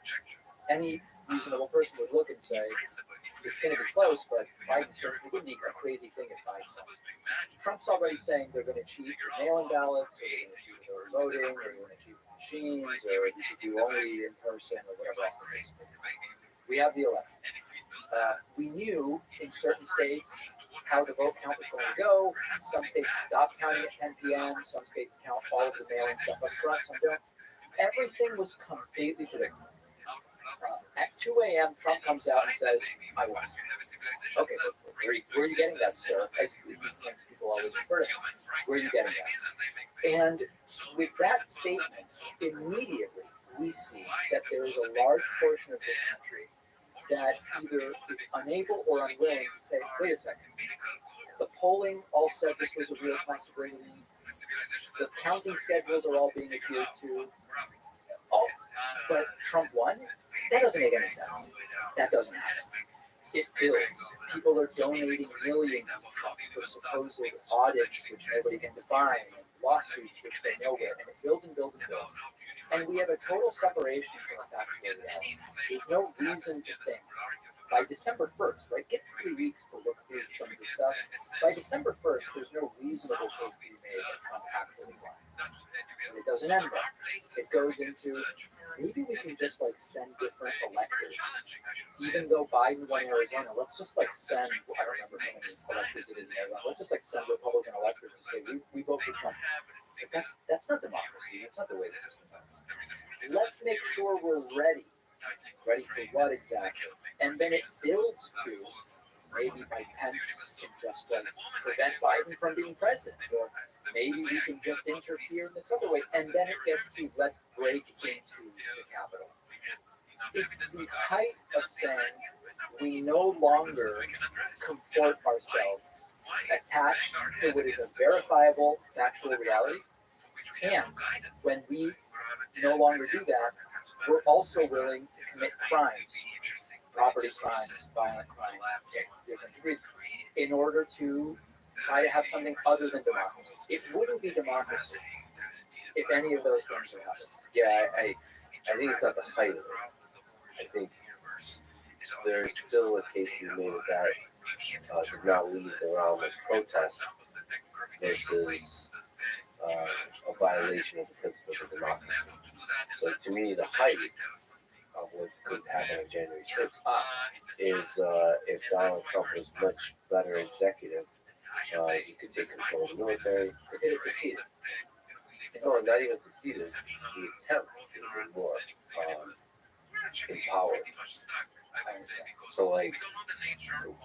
Any reasonable person would look and say, it's going to be close, but Biden certainly wouldn't be a crazy thing if Biden won. Trump's already saying they're going to cheat with mail-in ballots, or they're going to cheat with early voting, or they're going to cheat with machines, or you could do only in person, or whatever else it is. We have the election. We knew in certain states how the vote count was going to go. Some states stopped counting at 10 p.m. Some states count all of the mail-in stuff up front. Some don't. Everything was completely predictable. At 2 a.m., Trump comes out and says, I won. Okay, but where are you getting that, sir? As people always refer to him. Where are you getting that? And with that statement, immediately we see that there is a large portion of this country that either is unable or unwilling to say, wait a second, the polling all said this was a real possibility. The counting schedules are all being adhered to. Oh, but Trump won? That doesn't make any sense. That doesn't happen. It builds. People are donating millions to Trump for supposed audits which nobody can define, and lawsuits which they know where, and it builds and builds and builds. And we have a total separation from a factual reality. There's no reason to think by December 1st, right? Get 3 weeks to look through some of the stuff. By December 1st, there's no reasonable case to be made that Trump actually won. But it doesn't end there. It goes into maybe we can just like send different electors. Even though Biden won Arizona, let's just like send, I don't remember how many electors it is in Arizona, let's just like send Republican electors to say we vote for Trump. But that's not democracy. That's not the way the system works. Let's make sure we're ready. Ready for what exactly? And then it builds to maybe Mike Pence can just like prevent Biden from being president, or maybe we can just interfere in this other way. And then it gets to let's break into the Capitol. It's the height of saying we no longer comport ourselves attached to what is a verifiable factual reality. And when we no longer do that, we're also willing to commit crimes, property crimes, violent crimes, different degrees, in order to try to have something other than democracy. It wouldn't be democracy if any of those things were happening. Yeah, I think it's not the height of it. I think there's still a case to be made of that does not leave the realm of protest versus a violation of the principles of democracy. But to me, the height of what could happen on January 6th is if Donald Trump was much better executive, he could take control of the military. If it succeeded. No, not even succeeded. The attempt to be more empowered. So, like,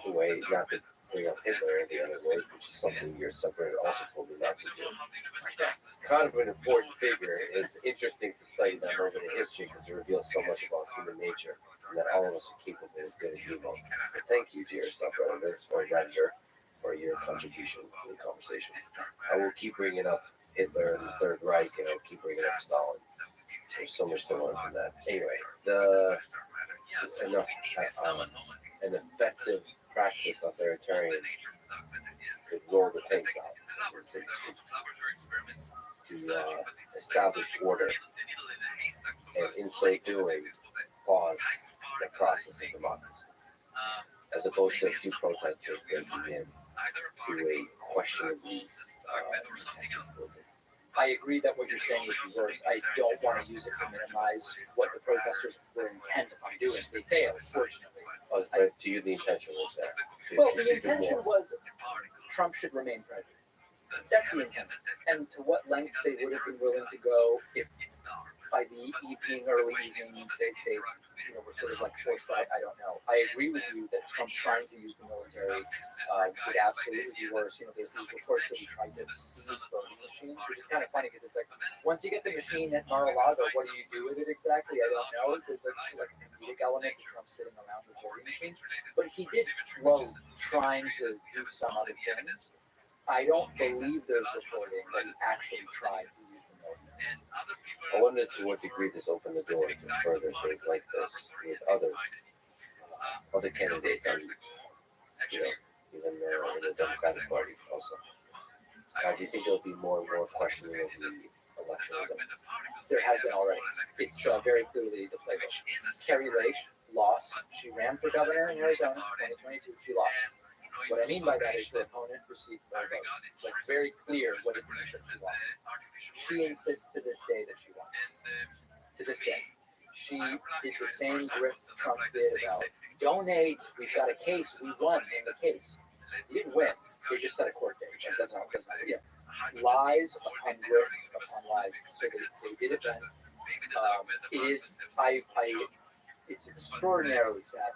the way, not to bring up Hitler the other way, which is something your separator also told me not to do. Kind of an important figure. It's interesting to study that moment in history because it reveals so much about human nature and that all of us are capable of good and evil. But thank you, dear sub-editors, or editor, for your contribution to the conversation. I will keep bringing up Hitler and the Third Reich, and I'll keep bringing up Stalin. There's so much to learn from that. Anyway, an effective practice authoritarian could roll the tanks out to establish order, and in so doing, pause the process of democracy, as opposed to a few protesters breaking in to a questionably I agree that what you're saying would be worse. I don't want to use it to minimize what the protesters were intent on doing. They failed, fortunately. But to you, the intention was there. Well, the intention was Trump should remain president. That's the intention. And to what length they would have been willing to go if by the early evening, they were sort of like forced out. I don't know. I agree with you that Trump trying to use the military would absolutely be worse. There's these reports that he tried to seize voting machines, which is kind of funny because it's like, once you get the machine at Mar-a-Lago, what do you do with it exactly? I don't know. There's like a comedic element of Trump sitting around with voting machines. But he did float trying to do some other things. I don't believe there's reporting that he actually tried to use the military. I wonder to what degree this opened the door to further things like this with other candidates, and even in the Democratic Party also. Do you think there'll be more and more questioning of the election results? There has been already. It's very clearly the playbook. Carrie Lake lost. She ran for governor in Arizona, 2022. She lost. What I mean by that is her opponent received more votes. Like, very clear what it means that she won. She insists to this day that she won. To this day. She did the same grip Trump did about donate, we've got a case, we won in the case. He didn't win, they just set a court date. That's not, lies upon grip upon lies. So they did it then. It's extraordinarily sad,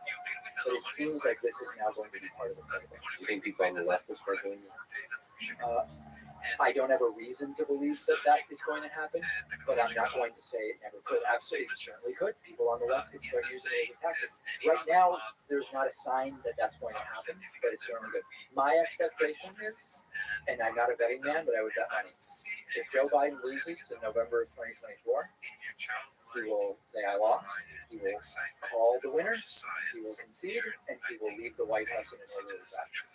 but it seems like this is now going to be part of the playbook. Do you think people on the left will start doing that? I don't have a reason to believe that is going to happen, but I'm not going to say it never could. Absolutely, it certainly could. People on the left could start using it as a tactic. Right now, there's not a sign that that's going to happen, but it's certainly good. My expectation is, and I'm not a betting man, but I would bet money. If Joe Biden loses in November of 2024, he will say, I lost. He will call the winner. He will concede, and he will leave the White House in an orderly fashion.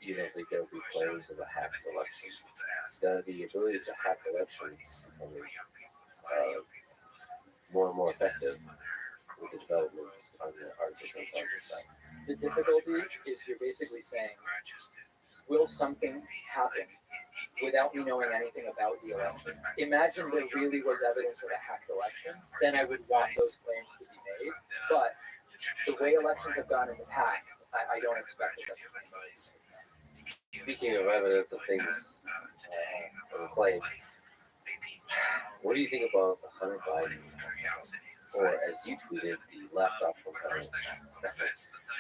You don't think there will be players of a hacked election? The ability to hack elections is becoming more and more effective with the developments on the artificial intelligence side. The difficulty is you're basically saying, will something happen without me knowing anything about the election? Imagine there really was evidence of a hacked election, then I would want those claims to be made. But the way elections have gone in the past, I don't expect it. Speaking of evidence of things or claims, what do you think about Hunter Biden, or as you tweeted, the laptop from hell?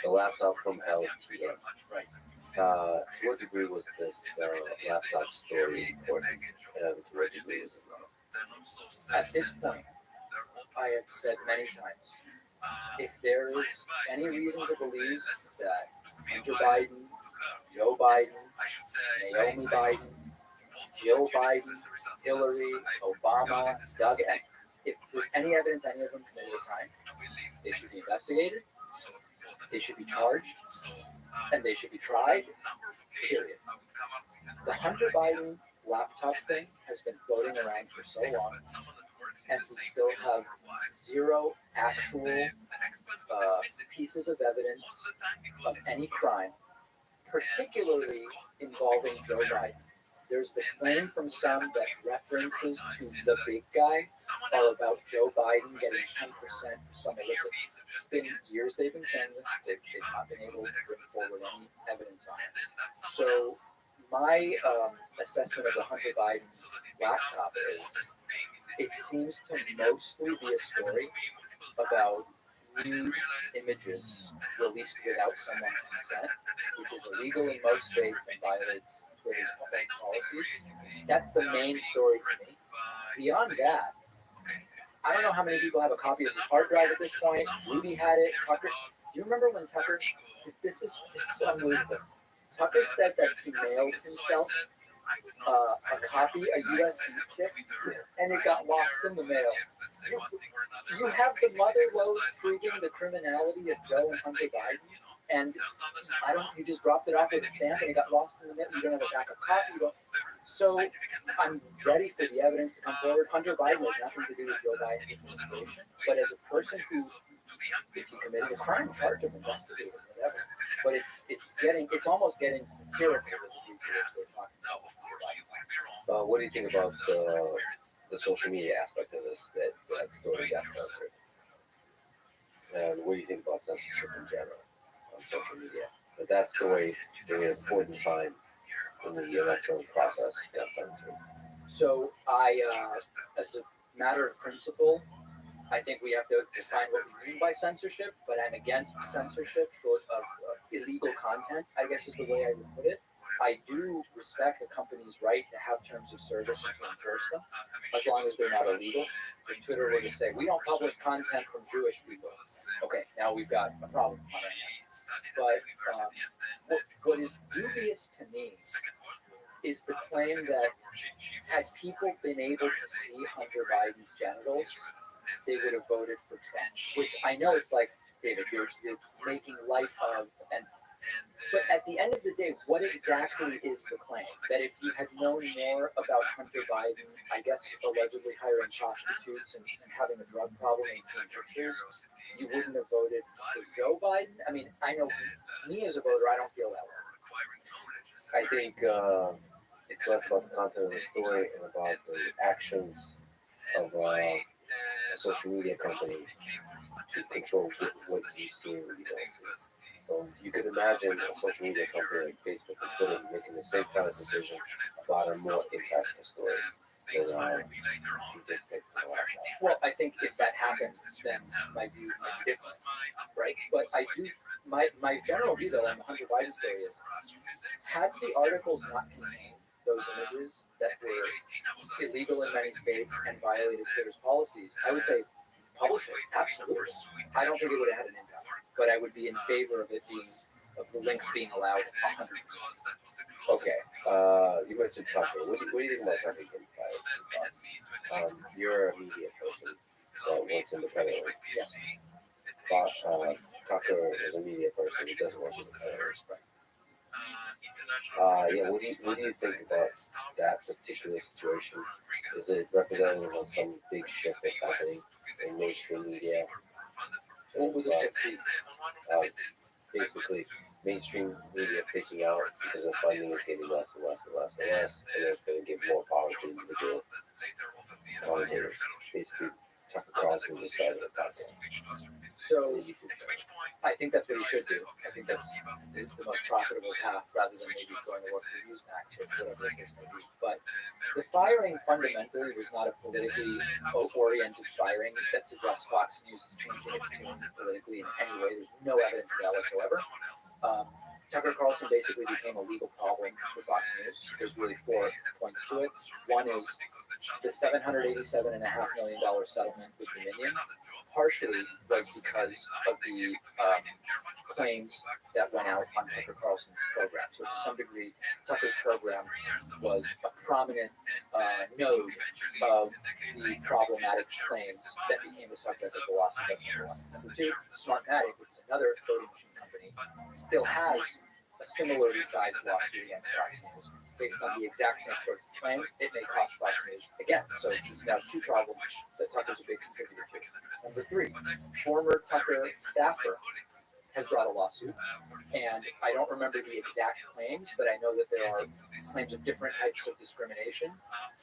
The laptop from hell TM. Right. To what degree was this laptop story important? To what degree was it not? At this point, I have said many times, if there is any reason to believe that Hunter Biden, Joe Biden, Naomi Biden, Jill Biden, Hillary, Obama, Doug, if there's any evidence any of them committed a crime, they should be investigated, they should be charged, and they should be tried, period. The Hunter Biden laptop thing has been floating around for so long, and we still have zero actual pieces of evidence of any crime, particularly involving Joe Biden. There's the claim from some that references to the big guy are about Joe Biden getting 10% for some illicit. It's been years they've been saying this. They've not been able to bring forward any evidence on it. So my assessment of the Hunter Biden laptop is it seems to mostly be a story about nude images released without someone's consent, which is illegal in most states and violates Twitter's bank policies. That's the main story to me. Beyond that, I don't know how many people have a copy of his hard drive at this point. Rudy had it. Tucker, do you remember when Tucker? This is unbelievable. Tucker said that he mailed himself a copy, a USB stick, and it got lost in the mail. You have the mother lode proving the criminality of Joe and Hunter Biden, and you just dropped it off with a stamp and it got lost in the mail. You don't have a backup copy. So I'm ready for the evidence to come forward. Hunter Biden has nothing to do with Joe Biden's administration, but as a person who, if he committed a crime, charge of investigating, whatever. But it's almost getting satirical with the future we're talking about. What do you think about the social media aspect of this, that story got censored? And what do you think about censorship in general on social media? But that story, during an important time in the electoral process, got censored. So as a matter of principle, I think we have to define what we mean by censorship, but I'm against censorship short of illegal content, I guess is the way I would put it. I do respect a company's right to have terms of service and to enforce them, as long as they're not illegal. If Twitter were to say, we don't publish content from Jewish people, okay, now we've got a problem on our hands. But what is dubious to me is the claim that had people been able to see Hunter Biden's genitals, they would have voted for Trump, which I know it's like, David, you're making light of, but at the end of the day, what exactly is the claim? That if you had known more about Hunter Biden, I guess allegedly hiring prostitutes and having a drug problem and seeing pictures, you wouldn't have voted for Joe Biden? I mean, I know me as a voter, I don't feel that way. I think it's less about the content of the story and about the actions of a social media company to control what you see and what you don't see. So you could imagine a social media company like Facebook and Twitter making the same kind of decision about a more impactful story than you did pick for the last time. Well, I think if that happens, then my view might be different, right? But I do, my general view though on the Hunter Biden story is, had the articles not contained those images that were illegal in many states and violated Twitter's policies, I would say publish it, absolutely. I don't think it would have had an impact, but I would be in favor of it being, of the links being allowed 100%. Okay, you mentioned Tucker. What do you think about Tucker getting fired? You're a media person that works independently. Yeah. Tucker is a media person who doesn't work independently. What do you think about that particular situation? Is it representative of some big shift that's happening in mainstream media? What was the shift be? Basically, mainstream media picking out because the funding is getting less and less and less and less, and it's going to give more power to individual commentators. Basically, Tucker Carlson just started a podcast. So I think that's what you should do. I think that's the most profitable path rather than maybe going to work for Newsmax or whatever it is may be. But the firing fundamentally was not a politically oriented firing that suggests Fox News is changing its tune politically in any way. There's no evidence of that whatsoever. Tucker Carlson basically became a legal problem for Fox News. There's really 4 points to it. One is the $787.5 million settlement with Dominion partially was because of the claims that went out on Tucker Carlson's program. So to some degree, Tucker's program was a prominent node of the problematic claims that became the subject of the lawsuit. Number two, Smartmatic, which is another voting machine company, still has a similarly sized lawsuit against Fox News. Based on the exact same sorts of claims, it may cost Fox News again. So this is now 2 problems that Tucker's a big contributor to. Number 3, former Tucker staffer has brought a lawsuit, and I don't remember the exact claims, but I know that there are claims of different types of discrimination.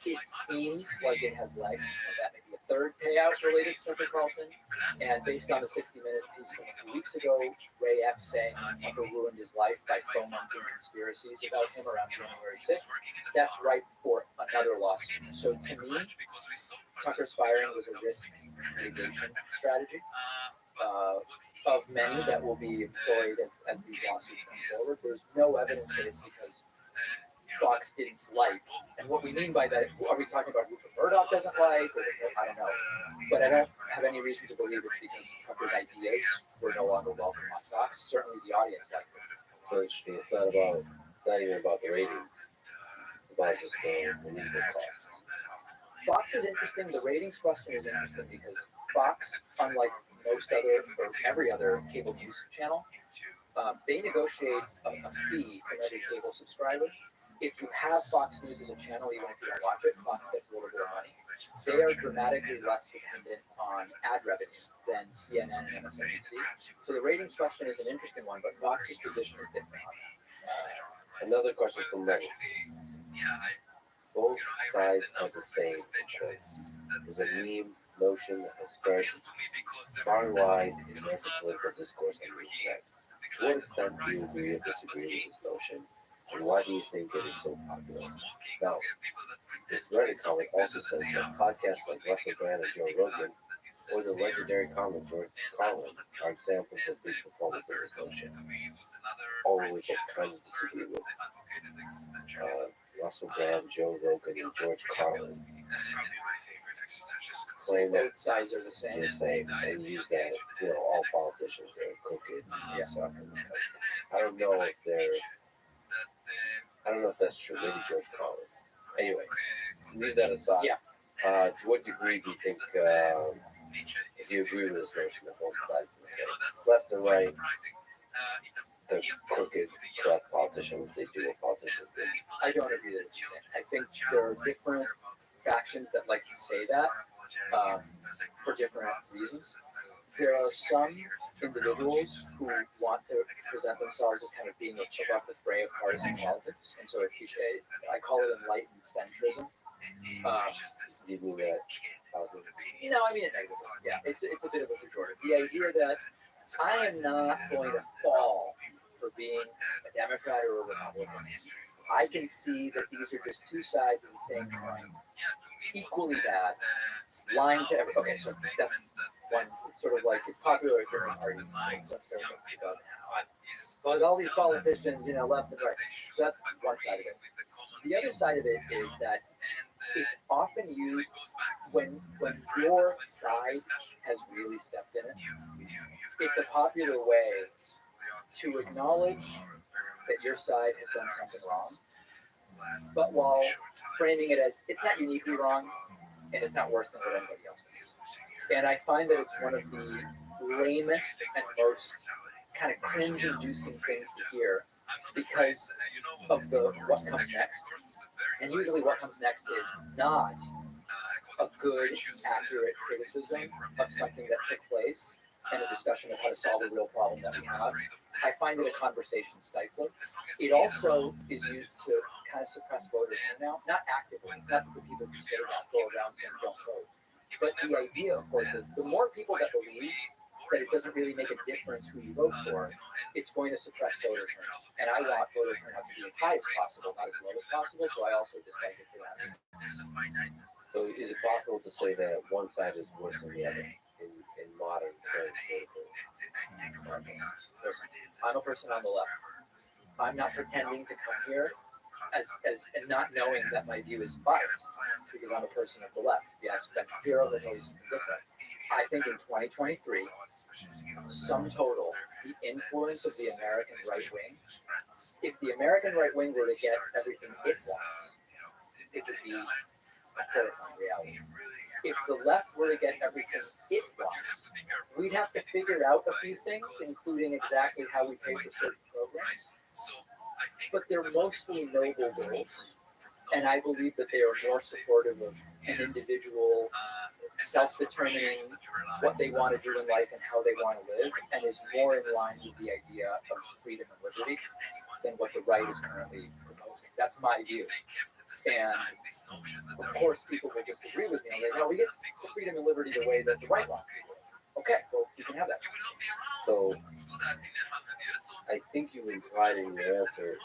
It seems like it has legs, and that may be a third payout related to Tucker Carlson. And based on the 60 Minutes piece from a few weeks ago, Ray Epps saying Tucker ruined his life by fomenting conspiracies about him around January 6th, that's ripe for another lawsuit. So to me, Tucker's firing was a risk mitigation strategy of many that will be employed as these lawsuits come forward. There's no evidence that it's because Fox didn't like, and what we mean by that, are we talking about Rupert Murdoch doesn't like, or I don't know, but I don't have any reason to believe it's because Tucker's ideas were no longer welcome on Fox. Certainly the audience liked it. So it's not even about the ratings, it's about just the legal costs. Fox is interesting. The ratings question is interesting because Fox, unlike most other or every other cable news channel, they negotiate a fee from every cable subscriber. If you have Fox News as a channel, even if you don't watch it, Fox gets a little bit of money. They are dramatically less dependent on ad revenue than CNN and MSNBC. So the ratings question is an interesting one, but Fox's position is different on that. Another question from Mary. Both sides are the same. There's a meme notion that has spread far and wide in American political discourse on the internet. To what extent do you agree or disagree with this notion, and why do you think it is so popular? Now, this Reddit comment also says that podcasts like Russell Brand and Joe Rogan, or the legendary comic George Carlin, are examples of big performance of this notion, all of which I kind of disagree with. Russell Brand, Joe Rogan, and George Carlin claim that Both sides are the same. and use that, all politicians are crooked and suck and I don't know if that's true. Maybe George Carlin. Anyway, leave that aside. Yeah. To what degree do you think, if you agree with this notion that both sides are the same, left and right, the crooked, corrupt politicians, they do what politicians do? I don't agree that it's the same. I think there are different factions that like to say that for different reasons. There are some individuals who want to present themselves as kind of being above the fray of partisan politics, and so if you say, I call it enlightened centrism. Do you mean that? No, I mean it negatively. Yeah, it's a bit of a pejorative. The idea that I am not going to fall for being a Democrat or a Republican. I can see that these are just two sides of the same coin, equally bad, lying to every. Okay, so that's one sort of like it's popular during parties. But all these politicians, left and right. So that's one side of it. The other side of it is that it's often used when your side has really stepped in it. It's a popular way to acknowledge that your side has done something wrong, but while framing it as it's not uniquely wrong and it's not worse than what anybody else does. And I find that it's one of the lamest and most kind of cringe-inducing things to hear because of what comes next. And usually what comes next is not a good, accurate criticism of something that took place and a discussion of how to solve a real problem that we have. I find it a conversation stifler. It also is used to kind of suppress voter turnout, not actively, not the people who say that go around saying don't vote. But the idea, of course, is the more people that believe that it doesn't really make a difference who you vote for, it's going to suppress voter turnout. And I want voter turnout to be as high as possible, not as low as possible, so I also dislike it for that. So is it possible to say that one side is worse than the other in modern terms? I'm a person on the left. I'm not pretending to come here as and not knowing that my view is biased because I'm a person of the left. Yes, Ben Shapiro, that knows different. I think in 2023, sum total, the influence of the American right wing, if the American right wing were to get everything it wants, it would be a terrifying reality. If the left were to get everything it wants, we'd have to figure out a few things, including exactly how we pay for certain programs. But they're mostly noble goals, and I believe that they are more supportive of an individual self-determining what they want to do in life and how they want to live, and is more in line with the idea of freedom and liberty than what the right is currently proposing. That's my view. And of course, people will disagree with me and say, no, we get the freedom and liberty the way that the right wants. Okay, well, you can have that. So I think you implied in your answer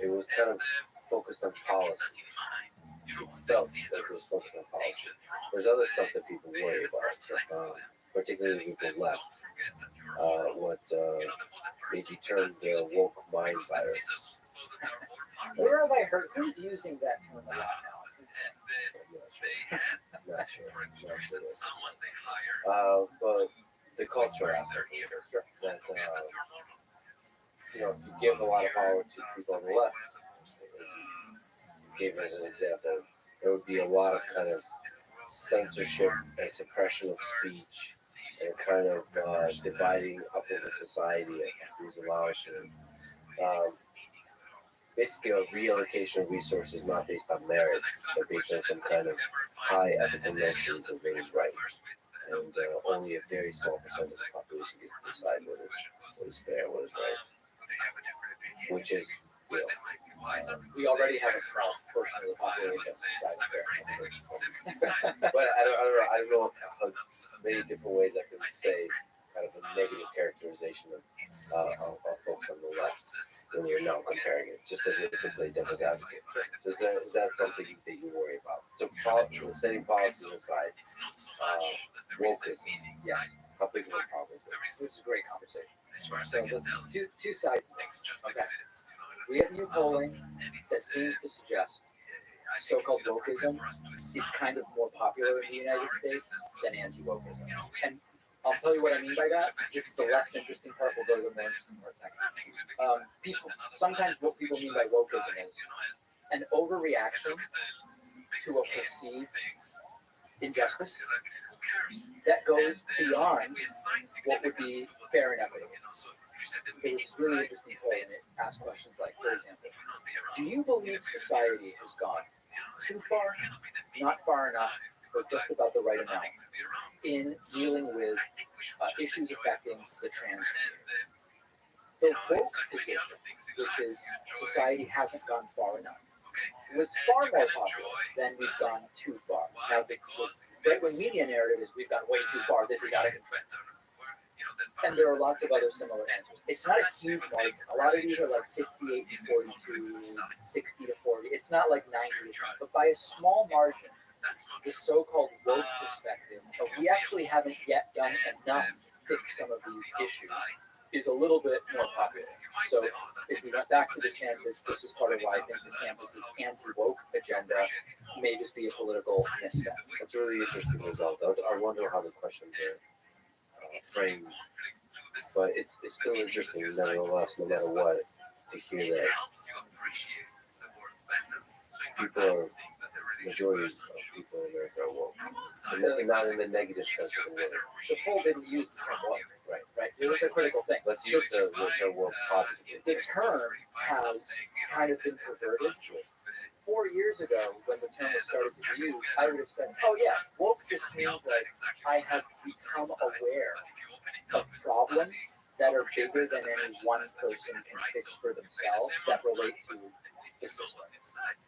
it was kind of focused on policy. It felt like it was focused on policy. There's other stuff that people worry about, particularly with the left. What maybe termed the woke mind virus. Where have I heard? Who's using that term a lot now? I'm not sure. But the culture aspect of it, that if you give a lot of power to people on the left, you gave as an example, there would be a lot of kind of censorship and suppression of speech and kind of dividing up of the society who's allowed to basically a reallocation of resources not based on merit, but based on some kind of high ethical notions of what is right. And only a very small percent of the population gets to decide what is fair, what is right. Which is, we already have a small portion of the population deciding fair. but I don't know how many different ways I can say kind of a negative characterization of folks on the left when you're now comparing it, just as if to play devil's advocate. So is that something that you worry about? So setting policies aside, wokeism, yeah, how big of a problem is it? This is a great conversation. So two sides of this. Okay. We have new polling that seems to suggest so-called wokeism is kind of more popular in the United States than anti-wokeism. And I'll tell you what I mean by that. This is the less interesting part. We'll go to the more interesting part second. People, sometimes what people mean by wokeism is an overreaction to a perceived injustice that goes beyond what would be fair and equitable. It was really interesting poll, and it asked questions like, for example, do you believe society has gone too far, not far enough, or just about the right amount in dealing with issues affecting the trans community? The woke position, which is society hasn't gone far enough, was far more popular than we've gone too far. Now, the right-wing media narrative is we've gone way too far, this is out of control. And there are lots of other similar answers. It's not a huge margin. A lot of these are like 58 to 42, 60 to 40. It's not like 90 to 10, but by a small margin, the so-called woke perspective of we actually haven't yet done enough to fix some of these issues is a little bit more popular. So if we went back to DeSantis, this is part of why I think DeSantis' anti-woke agenda may just be a political misstep. That's a really interesting result. I wonder how the questions are framed, but it's still interesting nevertheless, no matter what, to hear that majority of people in America are woke. And not in the negative sense of the word. The poll didn't use the term woke. Right. It was a critical thing. Let's use the term woke positively. The term has kind of been perverted. 4 years ago, when the term was started to be used, I would have said, oh yeah, woke just means that I have become aware of problems that are bigger than any one person can fix for themselves that relate to the system.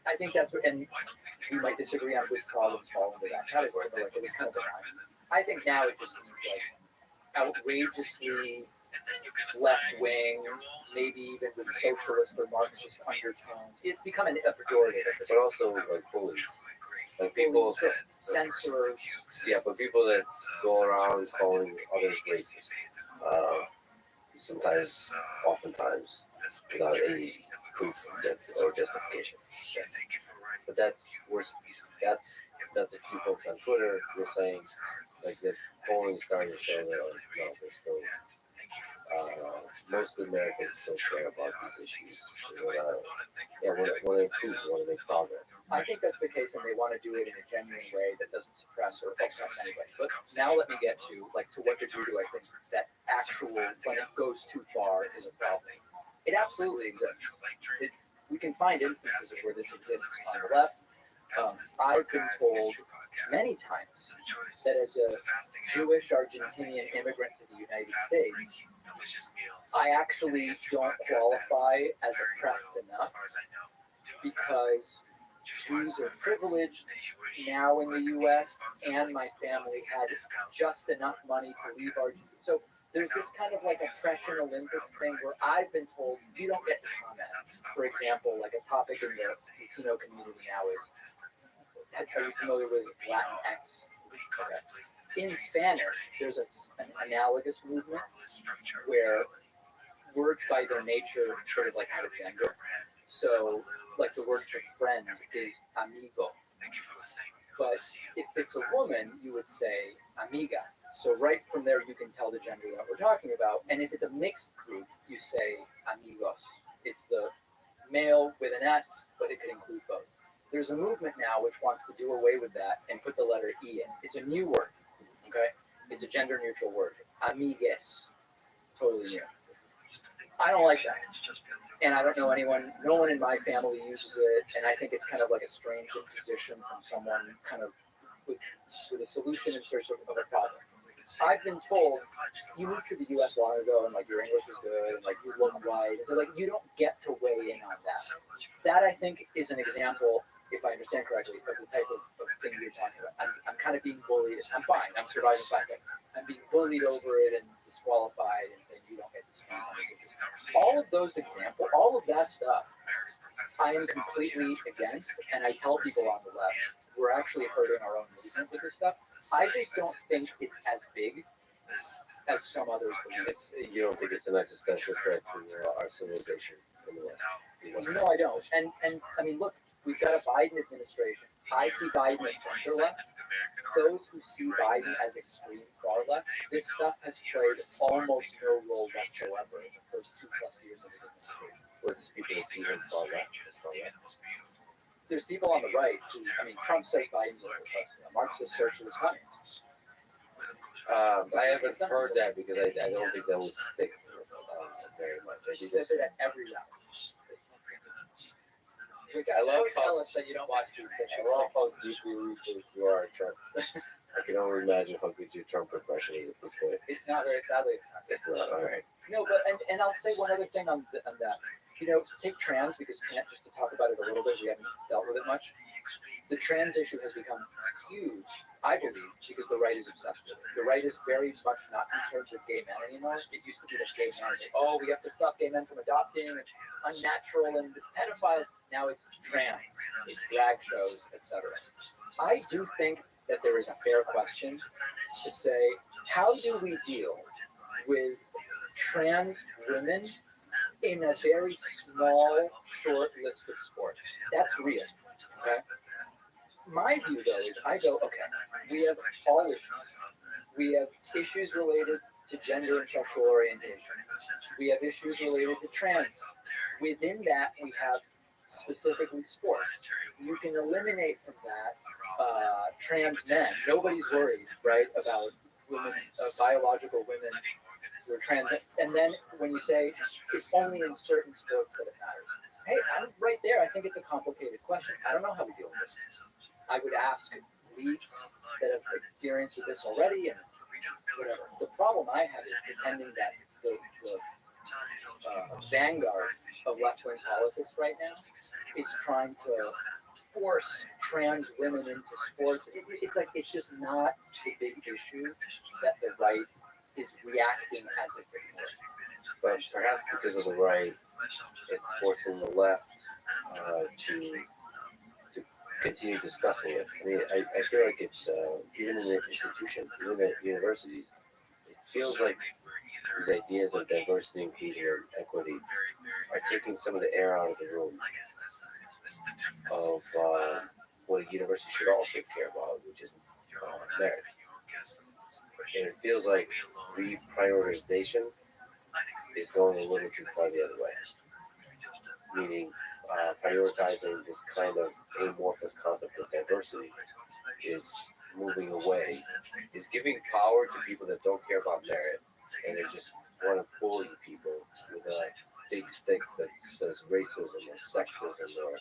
I think that's what, and we might disagree on which problems fall into that category, but like it was kind of benign. I think now it just means like outrageously left-wing, maybe even with socialist or Marxist undertones. It's become a pejorative. But also like bullies. Like people, censors. yeah, but people that go around calling others racist. Sometimes, oftentimes, without any proof or justification. But that's if you folks on Twitter, you're saying like the polling is starting to show that no, there's still most of Americans still care about these issues. Want to improve, want to make progress. I think that's the case, and they want to do it in a genuine way that doesn't suppress or oppress anybody. But now let me get to what degree do I think that actual, when it goes too far, is a problem. It absolutely exists. We can find instances where this exists on the left. I've been told many times that as a Jewish Argentinian immigrant to the United States, I actually don't qualify as oppressed enough because Jews are privileged now in the U.S. and my family had just enough money to leave Argentina. So there's this kind of like oppression Olympics thing where I've been told you don't get to comment. For example, like a topic in the Latino community now is, are you familiar with Latinx? Okay. In Spanish, there's an analogous movement where words by their nature sort of like have a gender. So, like the word for friend is amigo. But if it's a woman, you would say amiga. So right from there, you can tell the gender that we're talking about. And if it's a mixed group, you say amigos. It's the male with an S, but it could include both. There's a movement now which wants to do away with that and put the letter E in. It's a new word, okay? It's a gender neutral word. Amigues. Totally new. I don't like that. And I don't know anyone, no one in my family uses it, and I think it's kind of like a strange imposition from someone kind of with a solution in search of a problem. I've been told you moved to the U.S. long ago, and like your English is good, and like you look white, and so like you don't get to weigh in on that. That I think is an example, if I understand correctly, of the type of thing you're talking about. I'm kind of being bullied. I'm fine. I'm surviving fine, but I'm being bullied over it and disqualified and saying you don't get to speak. All of those examples, all of that stuff, I am completely against, and I tell people on the left, we're actually hurting our own movement with this stuff. I just don't think it's as big as some others believe. You don't think it's an existential threat to our civilization in the West? No, I don't. And I mean, look, we've got a Biden administration. I see Biden as center left. Those who see Biden as extreme far left, this stuff has played almost no role whatsoever in the first 2+ years of his administration. Or just people that see him far left? There's people on the right who, I mean, Trump says Biden's a Marxist socialist communist. I haven't heard that because I don't think that would stick very much. He says it at every rally. I love tell us that you don't watch these things. I love how deeply rooted you are, Trump. I can only imagine how good your Trump impression is at this point. It's not very, sadly, It's not, all right. No, but, and I'll say one other thing on that. You know, take trans, because just to talk about it a little bit, we haven't dealt with it much. The trans issue has become huge, I believe, because the right is obsessed with it. The right is very much not concerned with gay men anymore. It used to be that gay men say, oh, we have to stop gay men from adopting, and unnatural and pedophiles. Now it's trans, it's drag shows, etc. I do think that there is a fair question to say, how do we deal with trans women in a very small, short list of sports? That's real, okay? My view, though, is I go, okay, we have all issues. We have issues related to gender and sexual orientation. We have issues related to trans. Within that, we have specifically sports. You can eliminate from that trans men. Nobody's worried, right, about women, biological women who are trans. And then when you say it's only in certain sports that it matters, hey, I'm right there. I think it's a complicated question. I don't know how we deal with this. I would ask leagues that have experienced with this already and whatever. The problem I have is pretending that the vanguard of left-wing politics right now is trying to force trans women into sports. It's like it's just not the big issue that the right is reacting as if it were. But perhaps because of the right, it's forcing the left to continue discussing it. I mean, I feel like it's even in the institutions, even at universities, it feels like these ideas of diversity, inclusion, and equity are taking some of the air out of the room of what a university should also care about, which is merit. And it feels like reprioritization is going a little too far the other way, meaning prioritizing this kind of amorphous concept of diversity is moving away, is giving power to people that don't care about merit, and they just want to bully people with a big stick that says racism or sexism or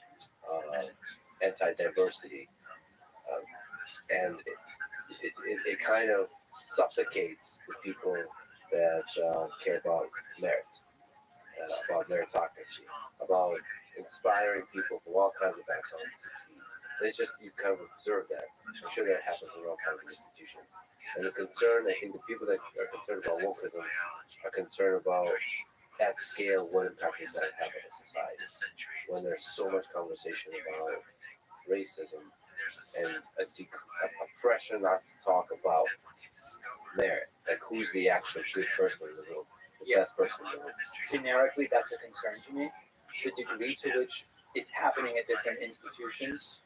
anti-diversity. and it kind of suffocates the people that care about merit, about meritocracy, about inspiring people from all kinds of backgrounds to succeed. And it's just, you kind of observe that. I'm sure that happens in all kinds of institutions. And the concern, I think the people that are concerned about wokeism are concerned about, at scale, what impact does that have on a society? When there's so much conversation about racism and a pressure not to talk about merit, like who's the actual good person in the room, the best person in the room. Generically, that's a concern to me. The degree to which it's happening at different institutions,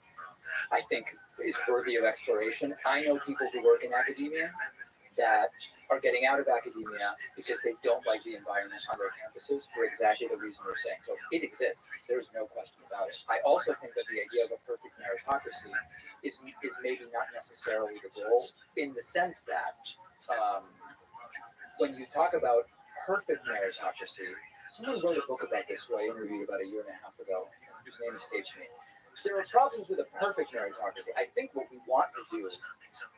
I think, is worthy of exploration. I know people who work in academia that are getting out of academia because they don't like the environment on their campuses for exactly the reason we're saying. So it exists. There's no question about it. I also think that the idea of a perfect meritocracy is maybe not necessarily the goal, in the sense that when you talk about perfect meritocracy, someone wrote a book about this who I interviewed about a year and a half ago, whose name escapes me. There are problems with a perfect meritocracy. I think what we want to do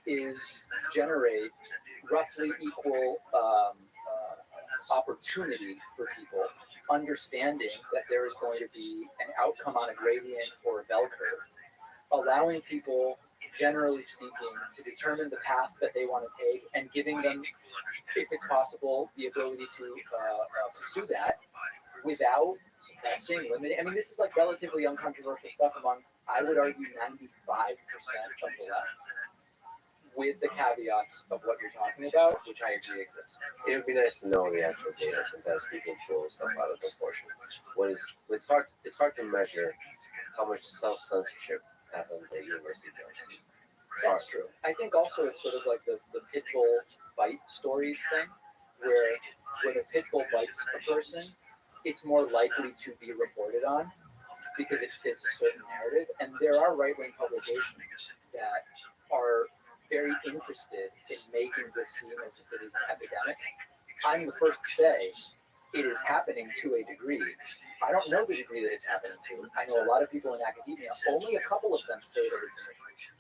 is generate roughly equal opportunity for people, understanding that there is going to be an outcome on a gradient or a bell curve, allowing people, generally speaking, to determine the path that they want to take, and giving them, if it's possible, the ability to pursue that without suppressing, limiting. I mean, this is like relatively uncontroversial stuff among, I would argue, 95% of the left, with the caveats of what you're talking about, which I agree exists. It would be nice to know the actual data. Sometimes people pull stuff out of proportion. It's hard to measure how much self-censorship happens at university campuses. That's true. I think also it's sort of like the pit bull bite stories thing, where when a pit bull bites a person, it's more likely to be reported on because it fits a certain narrative. And there are right-wing publications that are very interested in making this seem as if it is an epidemic. I'm the first to say it is happening to a degree. I don't know the degree that it's happening to. I know a lot of people in academia, only a couple of them say that it's an issue.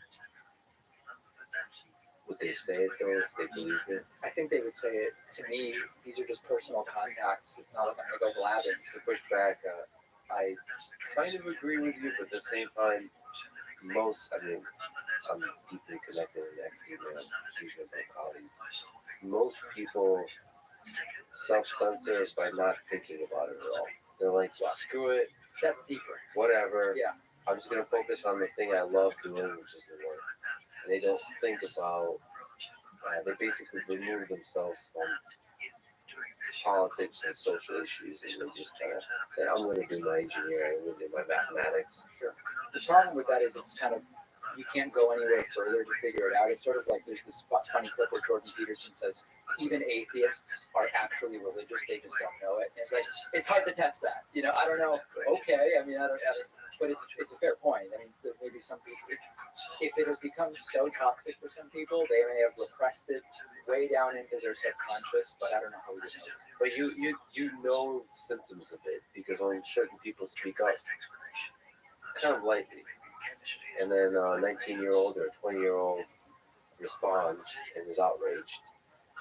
Would they say it though if they believed it? I think they would say it. To me, these are just personal contacts. It's not like I'm going to go blabbing. To push back, I kind of agree with you, but at the same time, I'm deeply connected in academia, usually about colleagues. Most people self-censor by not thinking about it at all. They're like, screw it, That's deeper. whatever. Yeah. I'm just going to focus on the thing I love doing, which is the work. And they don't think about, they basically remove themselves from politics and social issues, and they just kind of say, I'm going to do my engineering, I'm going to do my mathematics. Sure. The problem with that is it's kind of, you can't go anywhere further to figure it out. It's sort of like there's this funny clip where Jordan Peterson says, even atheists are actually religious, they just don't know it. And it's like, it's hard to test that. You know, I don't know. Okay, I mean, I don't but it's a fair point. I mean, maybe some people, if it has become so toxic for some people, they may have repressed it way down into their subconscious, but I don't know how we know. But you know symptoms of it because only certain people speak up, kind of lightly. And then a 19-year-old or a 20-year-old responds and is outraged.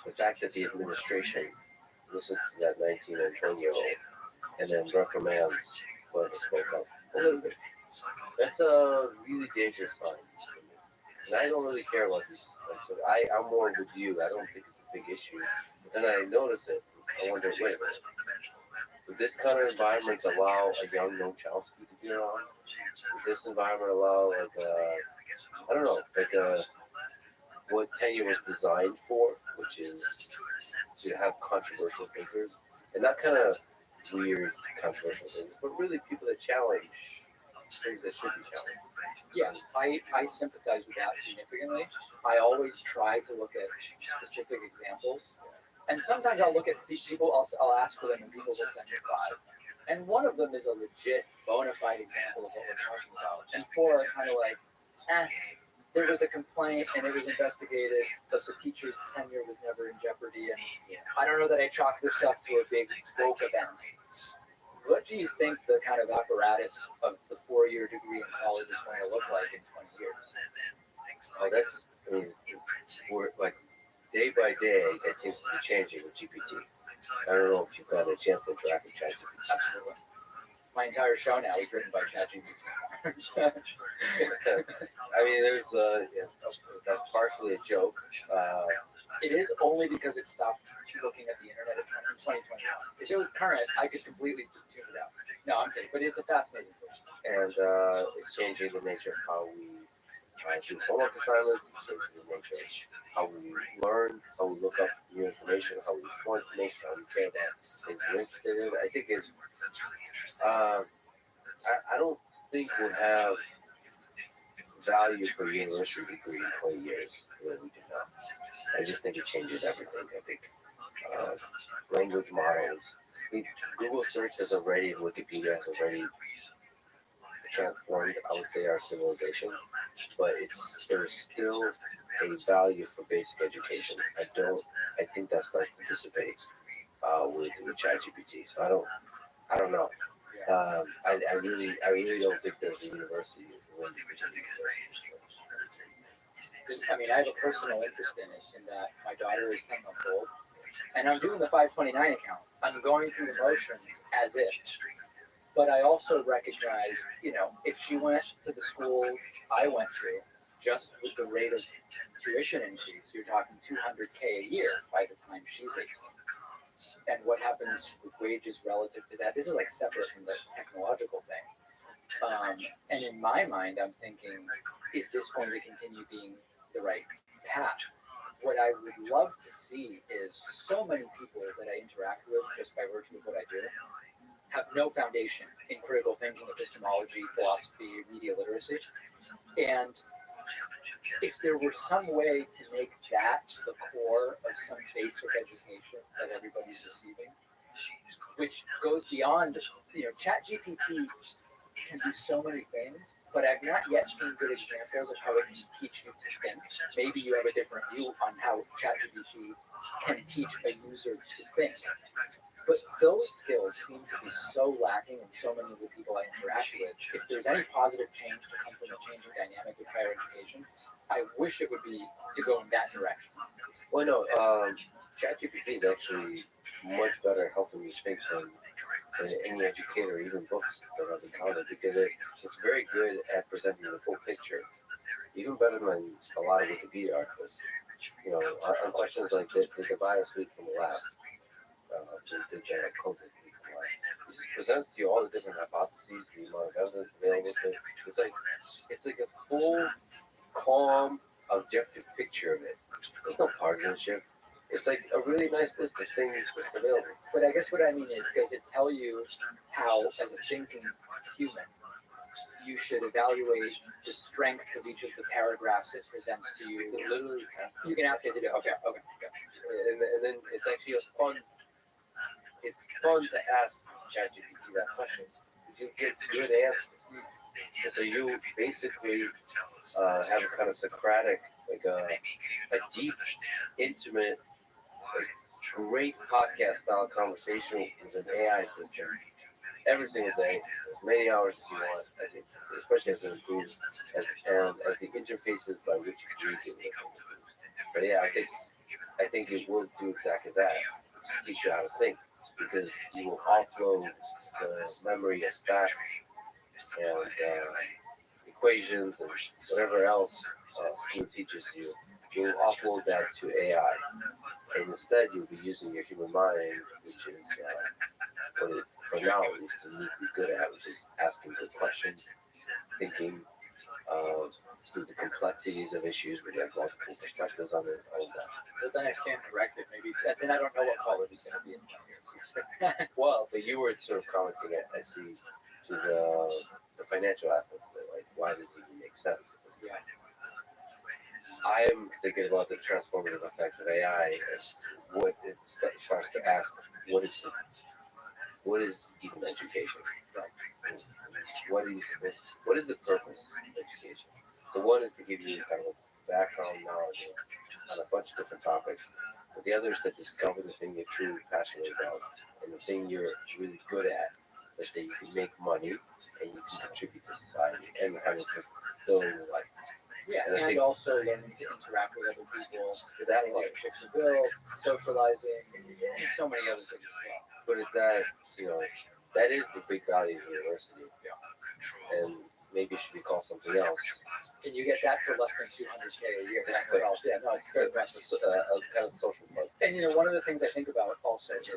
The fact that the administration listens to that 19 and 20-year-old and then reprimands whoever spoke up a little bit, that's a really dangerous sign. And I don't really care about these. I'm more with you. I don't think it's a big issue. But then I notice it. I wonder, wait a minute. Would this kind of environment allow a young Nochowski to be around? Would this environment allow, what tenure was designed for, which is to have controversial thinkers, and not kind of weird controversial things, but really people that challenge things that should be challenged. Yeah, I sympathize with that significantly. I always try to look at specific examples. And sometimes I'll look at people, I'll ask for them, and people will send me 5. And one of them is a legit, bona fide example of what we're talking about. And 4 are kind of like, there was a complaint and it was investigated, but the teacher's tenure was never in jeopardy. And I don't know that I chalk this up to a big woke event. What do you think the kind of apparatus of the 4-year degree in college is going to look like in 20 years? Oh, that's, I mean, we're like day by day, that seems to be changing with GPT. I don't know if you've got a chance to interact with ChatGPT. Absolutely. My entire show now is written by ChatGPT. I mean, there's that's partially a joke. It is only because it stopped looking at the internet in 2021. If it was current, I could completely just tune it out. No, I'm kidding, but it's a fascinating thing. And it's changing the nature of how we do homework assignments, it's changing the nature of how we learn, how we look up new information, how we explore information, how we care about things we're interested in. I think it's, I don't think we'll have value for a university degree in 20 years the way we do now. I just think it changes everything. I think language models, I mean, Google search has already, and Wikipedia has already transformed, I would say, our civilization, but there's still a value for basic education. I think that starts to dissipate with ChatGPT. So I don't know. I really don't think there's a university. I mean, I have a personal interest in it, in that my daughter is 10 months old, and I'm doing the 529 account. I'm going through the motions as if. But I also recognize, if she went to the school I went to, just with the rate of tuition increase, you're talking $200K a year by the time she's 18. And what happens with wages relative to that? This is like separate from the technological thing. And in my mind, I'm thinking, is this going to continue being the right path? What I would love to see is so many people that I interact with just by virtue of what I do have no foundation in critical thinking, epistemology, philosophy, media literacy. And if there were some way to make that the core of some basic education that everybody's receiving, which goes beyond, ChatGPT can do so many things, but I've not yet seen good examples of how it can teach you to think. Maybe you have a different view on how ChatGPT can teach a user to think. But those skills seem to be so lacking in so many of the people I interact with. If there's any positive change to come from a changing dynamic with higher education, I wish it would be to go in that direction. Well, no, ChatGPT is actually much better at helping you think than any educator, even books that I've encountered, because it's very good at presenting the full picture, even better than a lot of Wikipedia articles. On questions like, did the virus leak from the lab? Did the COVID leak from the lab? It presents to you all the different hypotheses, the amount of evidence available to it. It's like a full, calm, objective picture of it. There's no partisanship. It's like a really nice list of things that's available. But I guess what I mean is, does it tell you how, as a thinking human, you should evaluate the strength of each of the paragraphs it presents to you? Literally, You can ask it to do. Okay. and then it's actually fun. It's fun to ask ChatGPT that question. You get good answers. And so you basically have a kind of Socratic, like a deep, intimate, like great podcast style conversation with an AI system every single day, as many hours as you want. I think, especially as it improves, and as the interfaces by which you communicate with it. But yeah, I think it will do exactly that. Teach you how to think, because you will offload the memory as facts and equations and whatever else school teaches you. You'll offload that to AI, and instead you'll be using your human mind, which is what it, for now, at least, uniquely good at, which is asking good questions, thinking through the complexities of issues where you have multiple perspectives on it, all of that. But then I stand corrected. Maybe then I don't know what college is going to be in 10 years. Well, but you were sort of commenting at, I see, to the financial aspect of it, like why does it even make sense? Yeah. I'm thinking about the transformative effects of AI as what it starts to ask, what is even education? What is the purpose of education? So one is to give you kind of background knowledge on a bunch of different topics, but the other is to discover the thing you're truly passionate about and the thing you're really good at, such that you can make money and you can contribute to society and have a fulfilling life. Yeah, And I and think- also learning to interact with other people, That relationships to build, socializing, and so many other things as well. But is that, that is the big value of university. And maybe it should be called something else. And you get that for less than 200K a year. That's What else? Yeah, no, it's very much. A kind of social club. And one of the things I think about also is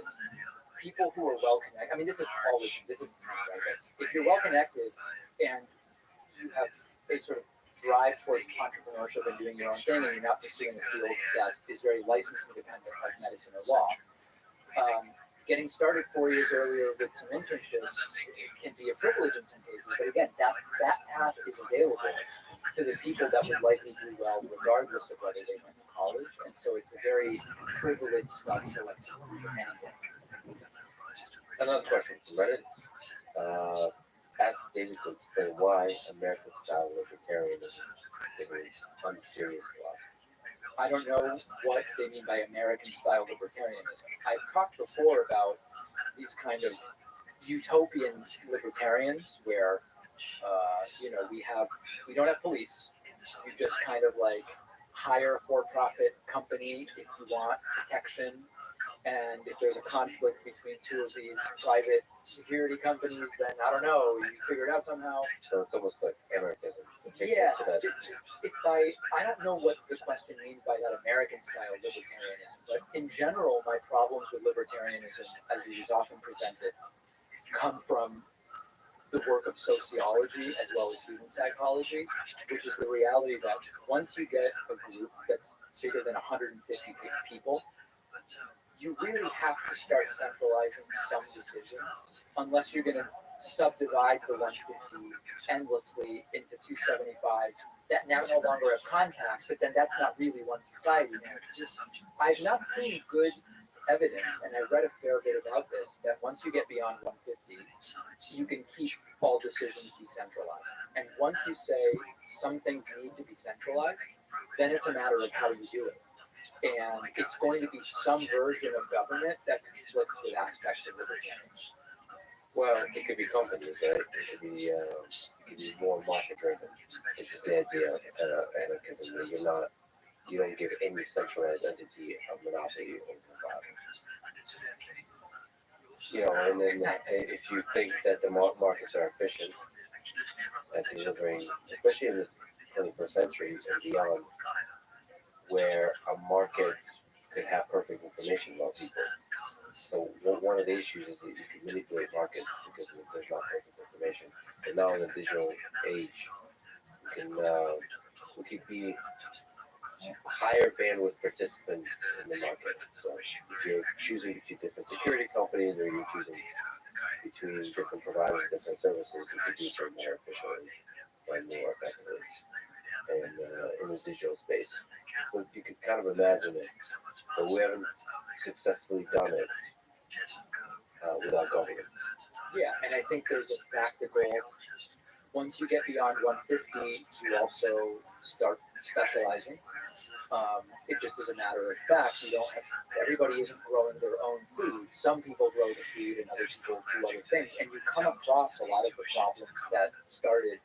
people who are well connected. I mean, this is always this is right. But if you're well connected and you have a sort of drive towards entrepreneurship and doing your own thing, and you're not pursuing a field that is very licensing dependent, like medicine or law. Getting started 4 years earlier with some internships can be a privilege in some cases, but again, that path is available to the people that would likely do well regardless of whether they went to college, and so it's a very privileged self-selected group of people. Another question from Reddit. Ask David to explain why American style libertarianism is an unserious philosophy. I don't know what they mean by American-style libertarianism. I've talked before about these kind of utopian libertarians where, we don't have police. You just kind of like hire a for-profit company if you want protection. And if there's a conflict between two of these private security companies, then I don't know, you figure it out somehow. So it's almost like anarchism. Yeah, To that. I don't know what the question means by that American style libertarianism, but in general, my problems with libertarianism, as it is often presented, come from the work of sociology as well as human psychology, which is the reality that once you get a group that's bigger than 150 people, you really have to start centralizing some decisions, unless you're going to subdivide the 150 endlessly into 275s that now no longer have contacts, but then that's not really one society. I've not seen good evidence, and I've read a fair bit about this, that once you get beyond 150, you can keep all decisions decentralized. And once you say some things need to be centralized, then it's a matter of how you do it. And it's going to be some version of government that conflicts with aspects of libertarianism. Well, it could be companies, right? It could be more market driven, which is the idea of anarchism, where you don't give any centralized entity a monopoly over the body. And then if you think that the markets are efficient at delivering, especially in this 21st century and beyond, where a market could have perfect information about people. So one of the issues is that you can manipulate markets because there's not perfect information. And now in the digital age, we can be higher bandwidth participants in the market. So if you're choosing between different security companies or you're choosing between different providers, different services, you can do so more efficiently and more effectively in the digital space. So you can kind of imagine it, but we haven't successfully done it without government. Yeah, and I think there's a practical, once you get beyond 150, you also start specializing. It just is a matter of fact, everybody isn't growing their own food. Some people grow the food and other people do other things. And you come across a lot of the problems that started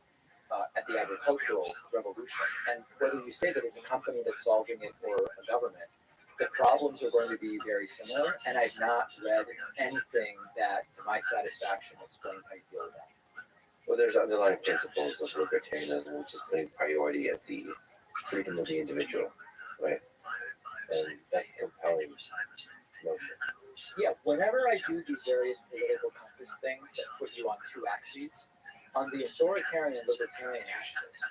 at the agricultural revolution. And whether you say that it's a company that's solving it or a government, the problems are going to be very similar. And I've not read anything that, to my satisfaction, explains how you deal with that. Well, there's underlying principles of libertarianism, which is putting priority at the freedom of the individual, right? And that's a compelling notion. Yeah, whenever I do these various political compass things that put you on two axes, on the authoritarian libertarian axis,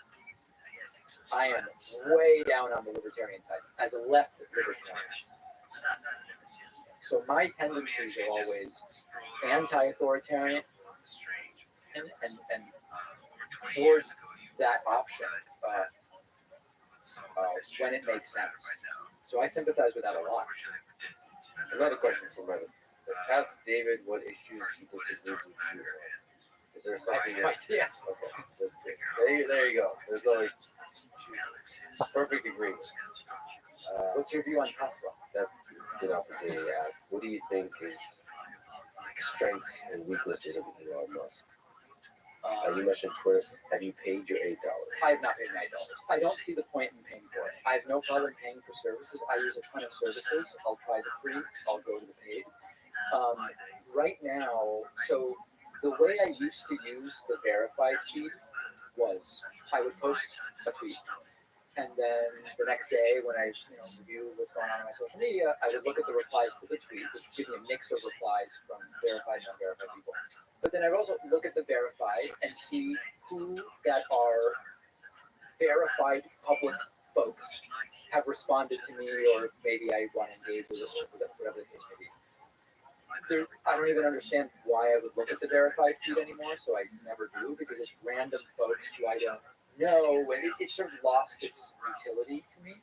I am way down on the libertarian side, as a left libertarian. So my tendencies are always anti-authoritarian and towards that option when it makes sense. So I sympathize with that a lot. Another question from Reddit. Ask David what issues people should lose with you. Is there something else? Yes. Okay. There you go. There's no perfect agreement. What's your view on Tesla? That's a good opportunity to ask. What do you think is strengths and weaknesses of Elon Musk? You mentioned Twitter. Have you paid your $8? I have not paid my $8. I don't see the point in paying for it. I have no problem paying for services. I use a ton of services. I'll try the free. I'll go to the paid. Right now, so the way I used to use the verified feed was I would post a tweet, and then the next day when I review what's going on my social media, I would look at the replies to the tweet, which would give me a mix of replies from verified and unverified people. But then I'd also look at the verified and see who that are verified public folks have responded to me, or maybe I want to engage with it, or whatever the case may be. I don't even understand why I would look at the verified feed anymore, so I never do, because it's random folks who I don't know, and it sort of lost its utility to me.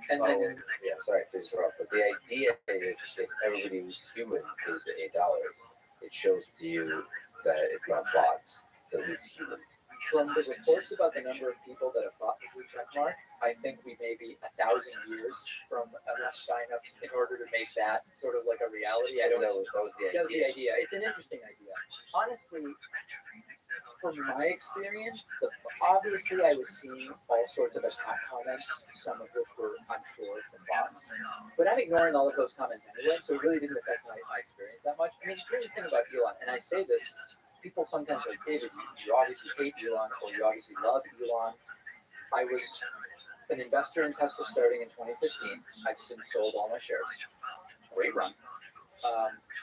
And then, yeah, sorry to interrupt, but the idea is if everybody who's human pays the $8, it shows to you that it's not bots, that it's humans. from the reports about the number of people that have bought the blue check mark, I think we may be 1,000 years from enough signups in order to make that sort of like a reality. I don't know. That was the That was the idea. idea. It's an interesting idea. Honestly, from my experience, obviously I was seeing all sorts of attack comments, some of which were, I'm sure, from bots. But I'm ignoring all of those comments anyway, so it really didn't affect my experience that much. I mean, here's the thing about Elon, and I say this, people sometimes are like, David, you obviously hate Elon, or you obviously love Elon. I was an investor in Tesla starting in 2015. I've since sold all my shares. Great run.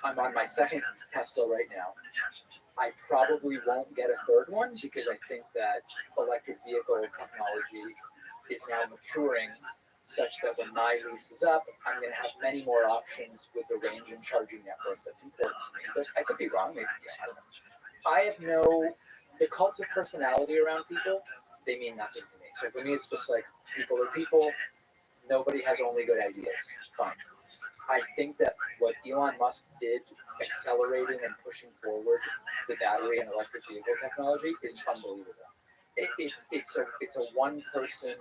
I'm on my second Tesla right now. I probably won't get a third one because I think that electric vehicle technology is now maturing such that when my lease is up, I'm going to have many more options with the range and charging network that's important to me. But I could be wrong, maybe. I don't know. I have the cults of personality around people, they mean nothing to me. So for me, it's just like people are people. Nobody has only good ideas. Fine. I think that what Elon Musk did, accelerating and pushing forward the battery and electric vehicle technology, is unbelievable. It's a one person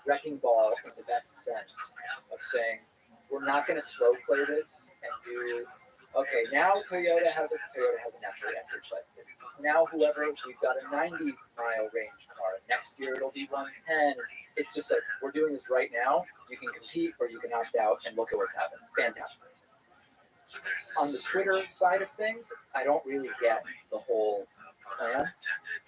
wrecking ball in the best sense of saying we're not going to slow play this and do. Okay, now Toyota has an effort, but now whoever, we've got a 90-mile range car. Next year it'll be 110. It's just like we're doing this right now. You can compete or you can opt out, and look at what's happened. Fantastic. On the Twitter side of things, I don't really get the whole plan.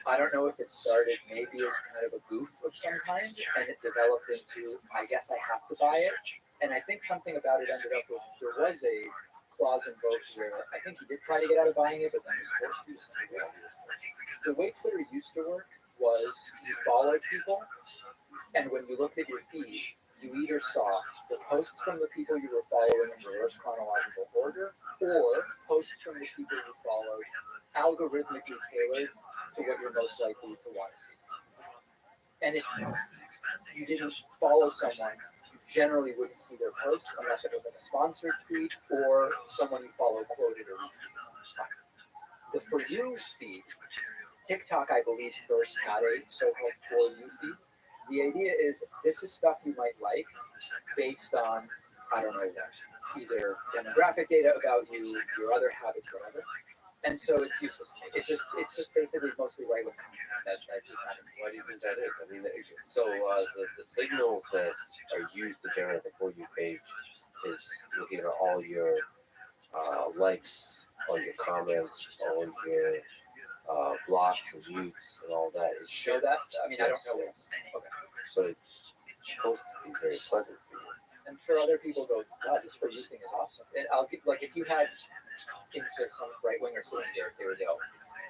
I don't know if it started maybe as kind of a goof of some kind, and it developed into, I guess I have to buy it. And I think something about it ended up with, there was a clause in both where I think he did try to get out of buying it, but then he was forced to do something else. The way Twitter used to work was you followed people, and when you looked at your feed, you either saw the posts from the people you were following in reverse chronological order, or posts from the people you followed algorithmically tailored to what you're most likely to want to see. And if you didn't follow someone, you generally wouldn't see their post unless it was like a sponsored tweet or someone you follow quoted or retweeted. The For You feed, TikTok, I believe, first had a so-called For You feed. The idea is this is stuff you might like based on, I don't know, either demographic data about you, your other habits, whatever. And so it's useless. It's just basically mostly right wing content. That's just not. Why do you think that is? I mean, so the signals that are used to generate the For You page is looking at all your likes, all your comments, all your blocks and mutes and all that. It Show that? I mean, I don't know. Okay. So it's supposed to be very pleasant for you. I'm sure other people go, wow, this For You thing is awesome. And I'll get, like, if you had insert some right winger sitting there, they would go,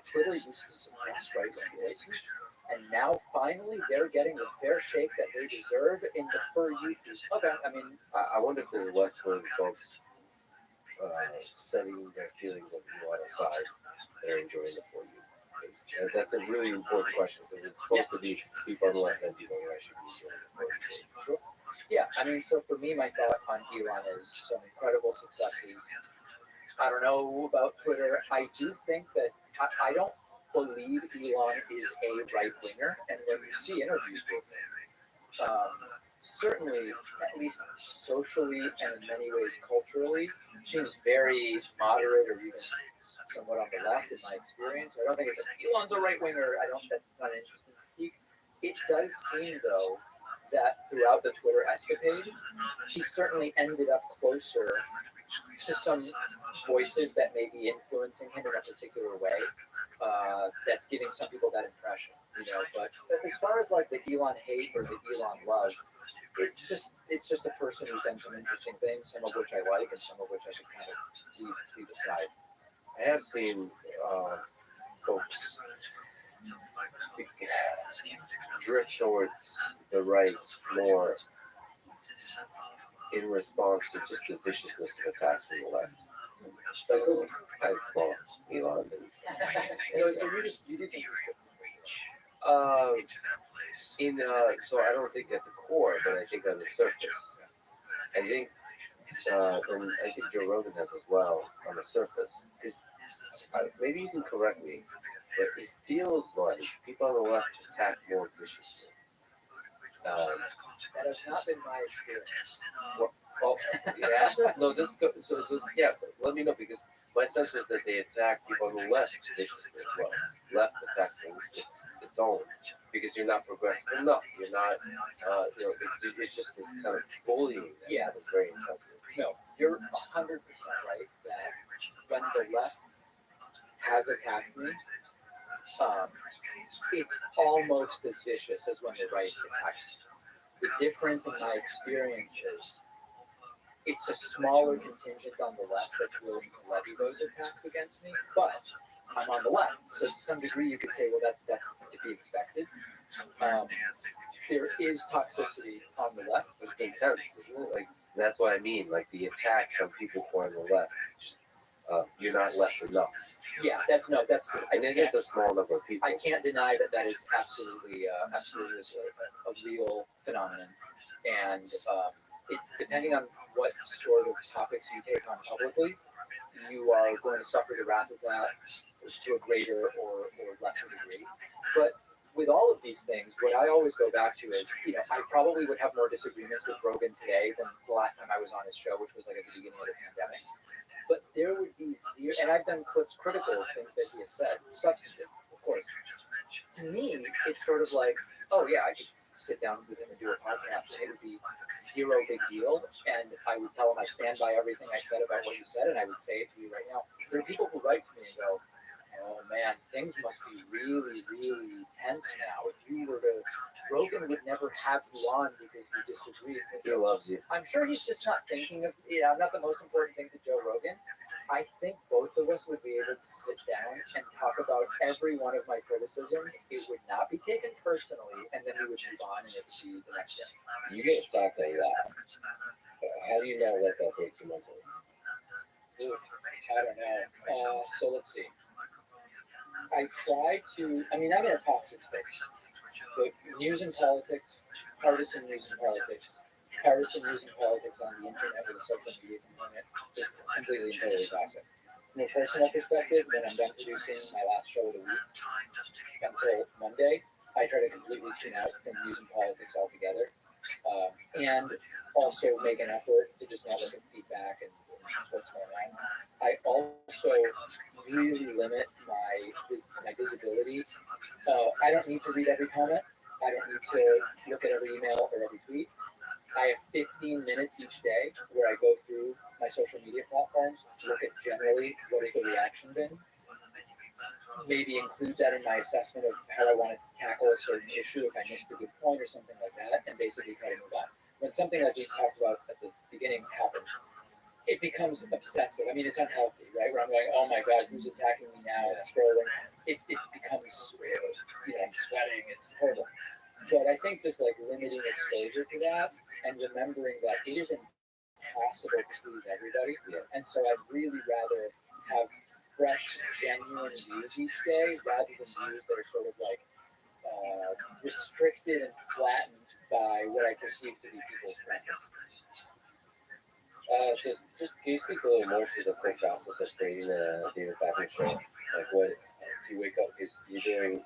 Twitter used to suppress right wing voices, and now finally they're getting the fair shake that they deserve in the For You feed. Okay, I mean, I wonder if there's left wing folks setting their feelings of Elon aside that are enjoying the For You. And that's a really important question because it's supposed to be people on the left and people on the right should be doing the For You. Sure. Yeah, I mean, so for me, my thought on Elon is some incredible successes. I don't know about Twitter. I do think that I don't believe Elon is a right winger, and when you see interviews with him, certainly, at least socially and in many ways culturally, seems very moderate or even somewhat on the left in my experience. I don't think it's Elon's a right winger. I don't. That's not an interesting critique. It does seem though that throughout the Twitter escapade, he certainly ended up closer to some voices that may be influencing him in a particular way. That's giving some people that impression, But as far as like the Elon hate or the Elon love, it's just a person who's done some interesting things, some of which I like and some of which I can kind of leave aside. I have seen folks drift towards the right more in response to just the viciousness of attacks on the left. Well, Elon didn't. So I don't think at the core, but I think on the surface. I think, and I think Joe Rogan has as well on the surface. Maybe you can correct me, but it feels like people on the left attack more viciously. That has not been my experience. Well, yeah, no, so yeah, let me know, because my sense was that they attack people on the left viciously as well. Left attacks its own, because you're not progressive enough. You're not, it's just this kind of bullying that is very intensive. No, you're 100% right that when the left has attacked me, it's almost as vicious as when the right attacks me. The difference in my experience is it's a smaller contingent on the left that's willing to levy those attacks against me, but I'm on the left, so to some degree you could say, well, that's to be expected. There is toxicity on the left. It's intense, isn't it? Like, that's what I mean. Like the attacks on people who are on the left. You're not left enough. Yeah, I think it's a small number of people. I can't deny that is absolutely a real phenomenon, and depending on what sort of topics you take on publicly, you are going to suffer the wrath of that to a greater or lesser degree. But with all of these things, what I always go back to is, I probably would have more disagreements with Rogan today than the last time I was on his show, which was like at the beginning of the pandemic. But there would be zero, and I've done clips critical of things that he has said, substantive, of course. To me, it's sort of like, oh yeah, I could sit down with him and do a podcast, and it would be zero big deal, and I would tell him I stand by everything I said about what you said, and I would say it to you right now. There are people who write to me and go, oh man, things must be really, really tense now. If you were to, Rogan would never have you on because you disagree. He loves you. I'm sure he's just not thinking of, I'm not the most important thing to Joe Rogan. I think both of us would be able to sit down and talk about every one of my criticisms. It would not be taken personally, and then we would move on, and it would be the next day. You get attacked like that. How do you not let that break you mentally? I don't know. So let's see. I try to, I'm in a toxic space. But news and politics, partisan news and politics, partisan news and politics on the internet with a social media component is completely and totally toxic. From a personal perspective, when I'm done producing my last show of the week until Monday, I try to completely tune out from news and politics altogether. And also make an effort to just not look at feedback and what's going on. I also really limit my visibility. I don't need to read every comment. I don't need to look at every email or every tweet. I have 15 minutes each day where I go through my social media platforms, look at generally what has the reaction been, maybe include that in my assessment of how I want to tackle a certain issue if I missed a good point or something like that, and basically try to move on. When something like we talked about at the beginning happens, it becomes obsessive. It's unhealthy, right? Where I'm going, oh my God, who's attacking me now? It's scrolling. It becomes, I'm sweating. It's horrible. But I think just like limiting exposure to that and remembering that it is impossible to please everybody. Yeah. And so I'd really rather have fresh, genuine views each day rather than views that are sort of like restricted and flattened by what I perceive to be people's preferences. Just can you speak a little more to the quick process of creating a David Fatman show? Like what you wake up, because you're doing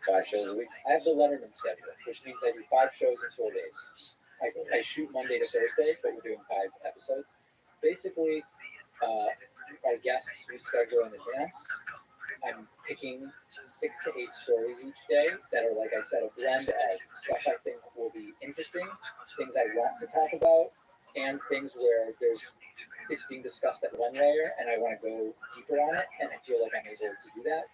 5 shows a week? I have the Letterman schedule, which means I do 5 shows in 4 days. I shoot Monday to Thursday, but we're doing 5 episodes. Basically, my guests we schedule in advance. I'm picking 6 to 8 stories each day that are, like I said, a blend of stuff I think will be interesting, things I want to talk about, and things where it's being discussed at one layer and I want to go deeper on it, and I feel like I'm able to do that.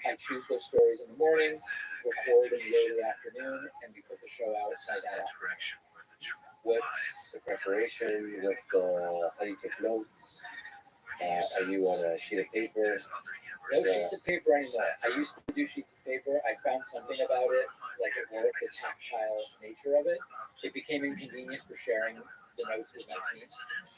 I choose those stories in the morning, record in the early afternoon, and we put the show out by that afternoon. What's the preparation? How do you take notes? Are you on a sheet of paper? No sheets of paper anymore. I used to do sheets of paper. I found something about it, like it worked, the tactile nature of it. It became inconvenient for sharing the notes with my team.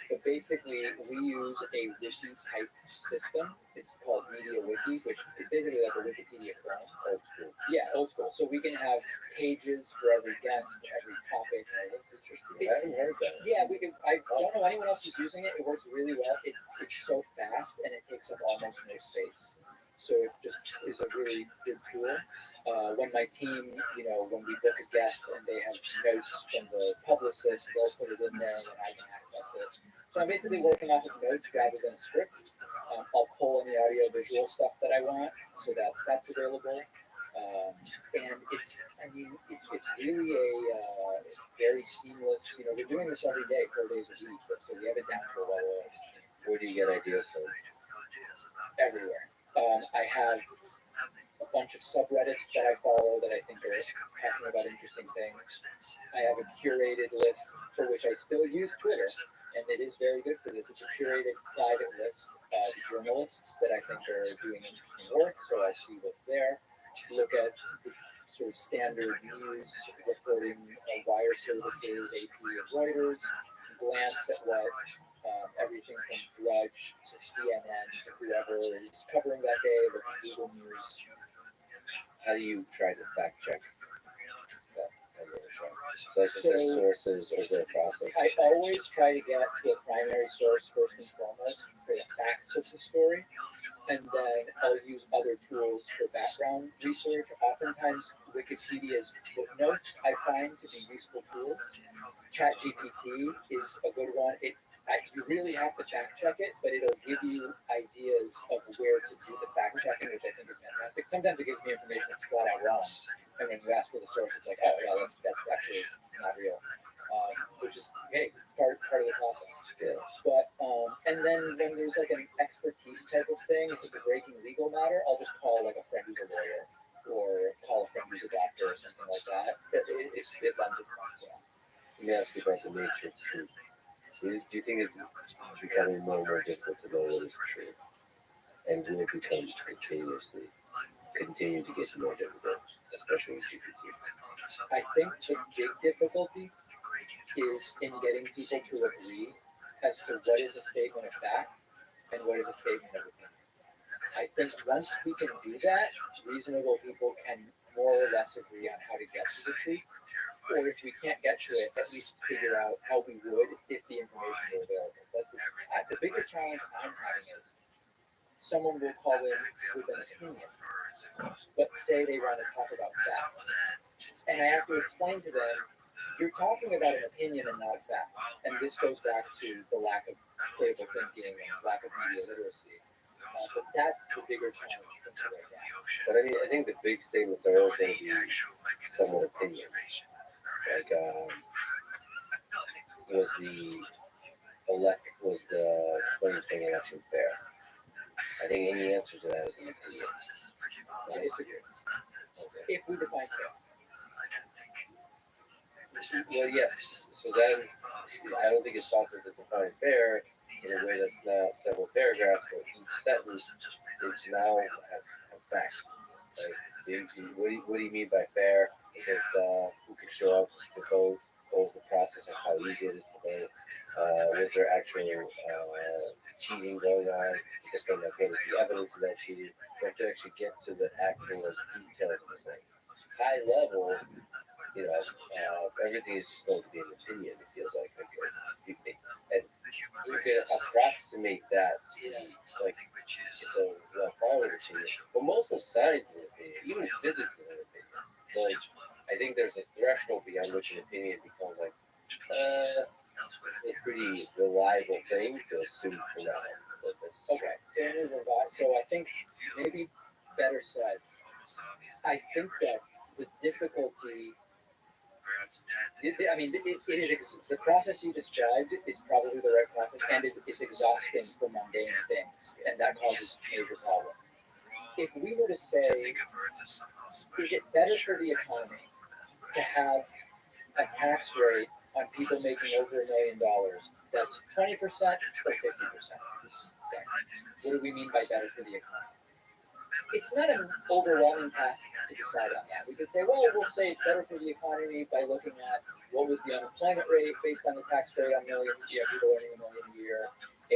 But basically, we use a wiki type system. It's called Media Wiki, which is basically like a Wikipedia clone. Old school. Yeah, old school. So we can have pages for every guest, every topic. I haven't heard that. Yeah, I don't know anyone else who's using it. It works really well. It's so fast and it takes up almost no space. So it just is a really good tool. When my team, when we book a guest and they have notes from the publicist, they'll put it in there and then I can access it. So I'm basically working off of notes rather than a script. I'll pull in the audio visual stuff that I want so that's available. And it's really a very seamless, we're doing this every day, 4 days a week, so we have it down to a level. Where do you get ideas from? Everywhere. I have a bunch of subreddits that I follow that I think are talking about interesting things. I have a curated list for which I still use Twitter, and it is very good for this. It's a curated private list of journalists that I think are doing interesting work, so I see what's there. Look at the sort of standard news reporting, wire services, AP and Reuters, glance at what everything from Drudge to CNN to whoever is covering that day, the Google News. How do you try to fact check that on your show? So it's just the sources or the process? I always try to get to a primary source first and foremost for the facts of the story, and then I'll use other tools for background research. Oftentimes, Wikipedia's footnotes I find to be useful tools. ChatGPT is a good one. You really have to fact check it, but it'll give you ideas of where to do the fact checking, which I think is fantastic. Sometimes it gives me information that's flat out wrong, and when you ask for the source, it's like, oh yeah, that's actually not real, which is hey, it's part of the process. Yeah. But and then when there's like an expertise type of thing, if it's a breaking legal matter, I'll just call like a friend who's a lawyer, or call a friend who's a doctor, or something like that. It lends itself. Let me ask you about the nature of truth. Do you think it's becoming more and more difficult to know what is true? And will it continue to get more difficult, especially with GPT? I think the big difficulty is in getting people to agree as to what is a statement of fact and what is a statement of opinion. I think once we can do that, reasonable people can more or less agree on how to get to the truth. Or if we can't get to it, at least figure out how we would if the information were available. But the bigger challenge I'm having is someone will call in with an opinion, but say they want to talk about fact. And I have to explain to them, you're talking about an opinion and not a fact. And this goes back to the lack of critical thinking and lack of media literacy. But that's the bigger challenge. But I think the big statements are always going to be somewhat opinion. Like, was the 2020 election fair? I think any answer to that is an opinion. I disagree. If we define fair. Well, yes. So then, I don't think it's possible to define fair in a way that's not several paragraphs, but each sentence is now has facts. Like, what do you mean by fair? Is it who can show up to vote? What was the process of how easy it is to vote? Was there actual cheating going on? Just going to what is the evidence of that cheating? You have to actually get to the actual details of the thing. High level, everything is just going to be an opinion. It feels like and you can approximate that to like it's a well-founded opinion. But most of science is an opinion. Even physics is an opinion. Like, I think there's a threshold beyond which an opinion becomes like a pretty reliable thing to assume for now. But Okay, family revive. So I think maybe better said. I think that the difficulty. I mean, the process you described is probably the right process, and it's exhausting for mundane things, and that causes major problems. If we were to say, is it better for the economy to have a tax rate on people making over $1 million that's 20% or 50%? Okay. What do we mean by better for the economy? It's not an overwhelming path to decide on that. We could say, well, we'll say it's better for the economy by looking at what was the unemployment rate based on the tax rate on millions, people earning $1 million a year,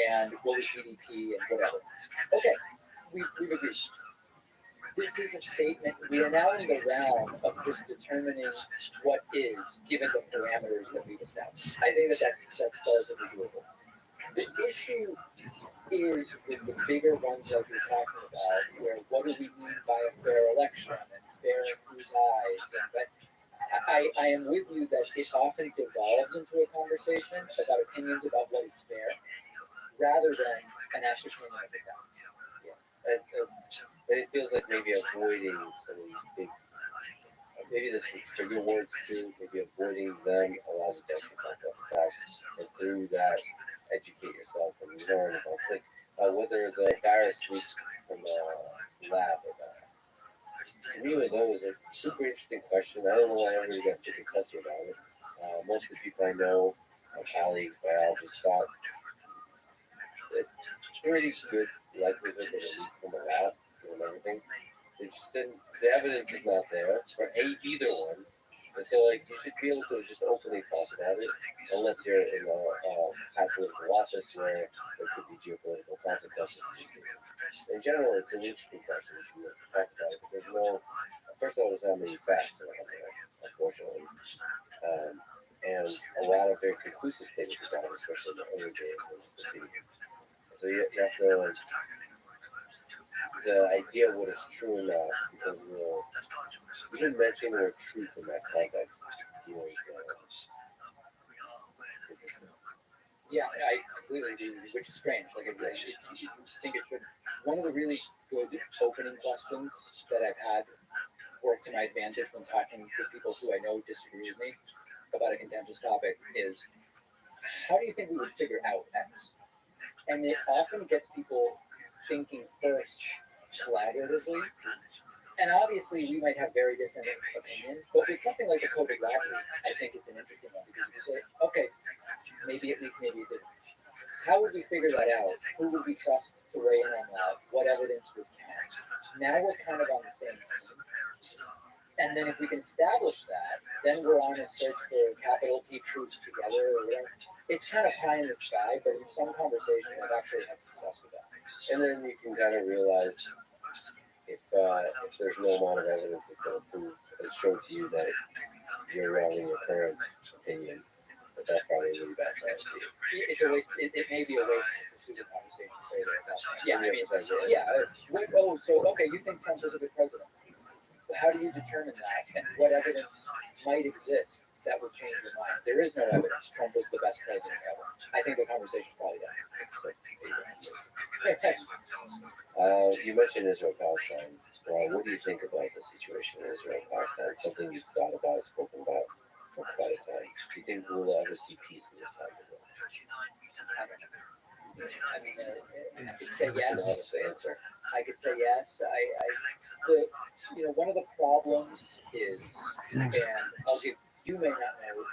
and what was GDP and whatever. Okay, we've agreed. This is a statement. We are now in the realm of just determining what is, given the parameters that we've established. I think that's relatively doable. The issue is with the bigger ones that we're talking about, where what do we mean by a fair election and fair in whose eyes? But I am with you that it often devolves into a conversation about opinions about what is fair, rather than an ascertainment of the facts. But it feels like maybe avoiding some of these big, maybe this is trigger words too, maybe avoiding them allows you to actually talk about the facts, and through that, educate yourself and learn about like, whether the virus leaks from the lab or not. To me, it was always a super interesting question. I don't know why everybody got super touchy about it. Most of the people I know, my colleagues, biologists, thought it's pretty good likelihood that it leaked from a lab and everything. They just didn't, the evidence is not there for either one. And so, like, you should be able to just openly talk about it, unless you're in a high political office where there could be geopolitical consequences. In general, it's an interesting question. You should talk about it. There's no, first of all, there's not many facts in there, unfortunately. And a lot of very conclusive statements about it, especially in the early days of the city. So you have to, like, the idea of what is true or not, because you didn't mention the word truth in that context. Yeah, I completely agree with you, which is strange. Like, I think it should. One of the really good opening questions that I've had work to my advantage when talking to people who I know disagree with me about a contentious topic is, how do you think we would figure out X? And it often gets people thinking first collaboratively. And obviously, we might have very different opinions, but with something like the COVID lab leak, I think it's an interesting one because you say, okay, maybe it leaked, maybe it didn't. How would we figure that out? Who would we trust to weigh in on that? What evidence would count? Now we're kind of on the same team. And then if we can establish that, then we're on a search for capital T truth together or whatever. It's kind of pie in the sky, but in some conversations, I've actually had success with that. And then you can kind of realize if there's no amount of evidence that's going to prove and show to you that you're wrong in your current opinion, but that's probably a really bad science. It's a waste. It may be a waste to pursue the conversation further at that point. Yeah, I mean, so okay, you think Trump is a good president. How do you determine that, and what evidence might exist that would change your mind? There is no evidence Trump was the best president ever. I think the conversation's probably done. You mentioned Israel-Palestine. What do you think about the situation in Israel-Palestine? Something you've thought about, spoken about for quite a time. Do you think we'll ever see peace in this time? I mean, I could say yes. Answer. I could say yes. One of the problems is, and I'll give, you may not know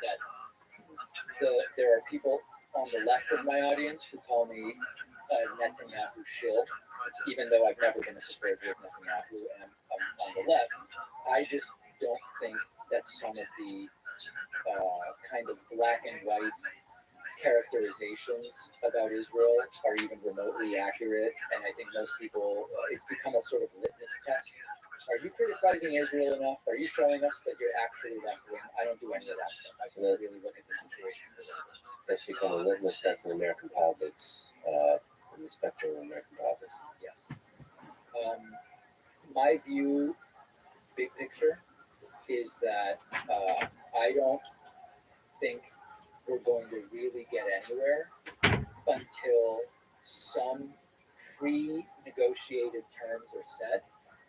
that there are people on the left of my audience who call me Netanyahu shill, even though I've never been a supporter of Netanyahu and I'm on the left. I just don't think that some of the kind of black and white characterizations about Israel are even remotely accurate, and I think most people, it's become a sort of litmus test. Are you criticizing Israel enough? Are you showing us that you're actually left wing? I don't do any of that stuff. I can really look at the situation. That's become a litmus test in American politics, in the spectrum of American politics. Yeah. My view, big picture, is that I don't think we're going to really get anywhere until some pre-negotiated terms are set,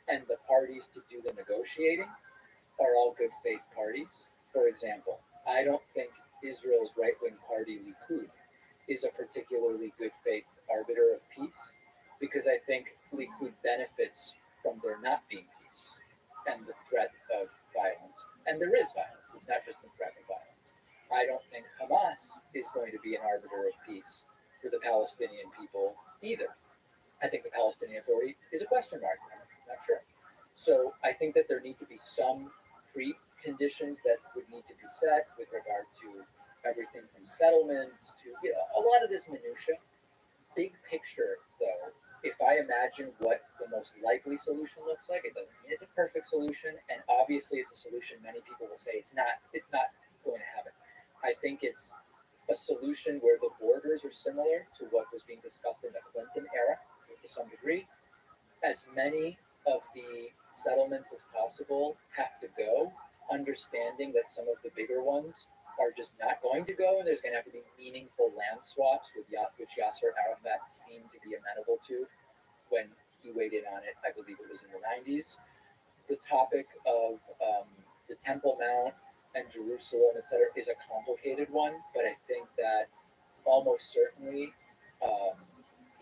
and the parties to do the negotiating are all good faith parties. For example, I don't think Israel's right-wing party Likud is a particularly good faith arbiter of peace, because I think Likud benefits from there not being peace and the threat of violence. And there is violence. It's not just the threat of violence. I don't think Hamas is going to be an arbiter of peace for the Palestinian people either. I think the Palestinian Authority is a question mark. I'm not sure. So I think that there need to be some preconditions that would need to be set with regard to everything from settlements to a lot of this minutia. Big picture, though, if I imagine what the most likely solution looks like, it doesn't mean it's a perfect solution, and obviously it's a solution many people will say it's not going to happen. I think it's a solution where the borders are similar to what was being discussed in the Clinton era to some degree. As many of the settlements as possible have to go, understanding that some of the bigger ones are just not going to go, and there's going to have to be meaningful land swaps, which Yasser Arafat seemed to be amenable to when he weighed in on it. I believe it was in the 90s. The topic of the Temple Mount and Jerusalem, etc., is a complicated one, but I think that almost certainly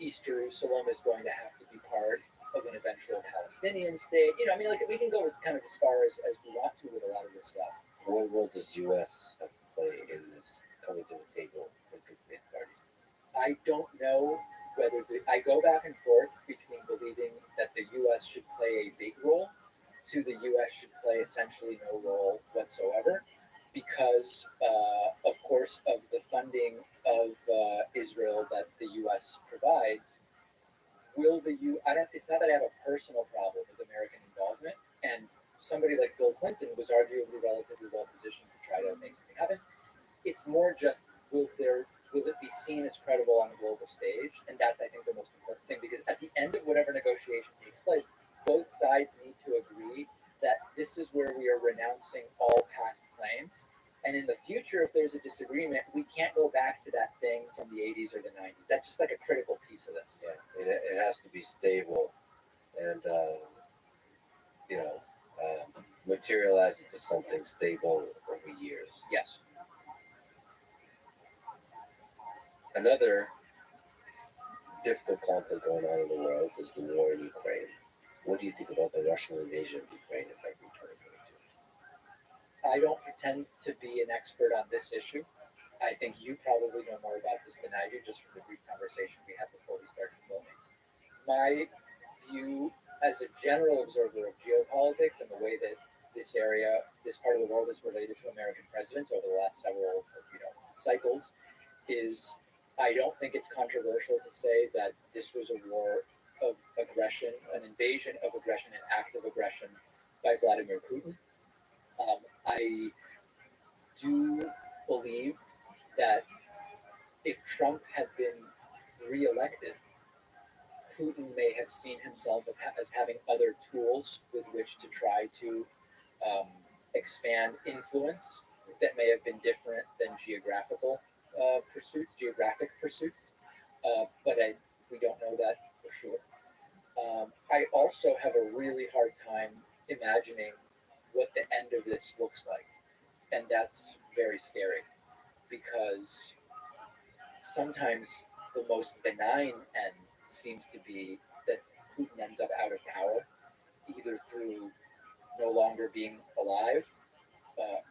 East Jerusalem is going to have to be part of an eventual Palestinian state. We can go as far as we want to with a lot of this stuff. What role does U.S. have to play in this coming to the table with good faith parties? I don't know whether I go back and forth between believing that the U.S. should play a big role to the U.S. should play essentially no role whatsoever, because, of course, of the funding of Israel that the U.S. provides. It's not that I have a personal problem with American involvement, and somebody like Bill Clinton was arguably relatively well positioned to try to make something happen. It's more just will it be seen as credible on the global stage? And that's, I think, the most important thing, because at the end of whatever negotiation takes place, both sides need to agree that this is where we are renouncing all past claims. And in the future, if there's a disagreement, we can't go back to that thing from the 80s or the 90s. That's just like a critical piece of this. Yeah, it has to be stable and, materialize into something stable over years. Yes. Another difficult conflict going on in the world is the war in Ukraine. What do you think about the Russian invasion of Ukraine in February 2022? I don't pretend to be an expert on this issue. I think you probably know more about this than I do, just from the brief conversation we had before we started filming. My view as a general observer of geopolitics and the way that this part of the world is related to American presidents over the last several cycles, is I don't think it's controversial to say that this was a war of aggression, an invasion of aggression, an act of aggression by Vladimir Putin. I do believe that if Trump had been reelected, Putin may have seen himself as having other tools with which to try to expand influence that may have been different than geographic pursuits. But we don't know that for sure. I also have a really hard time imagining what the end of this looks like. And that's very scary, because sometimes the most benign end seems to be that Putin ends up out of power, either through no longer being alive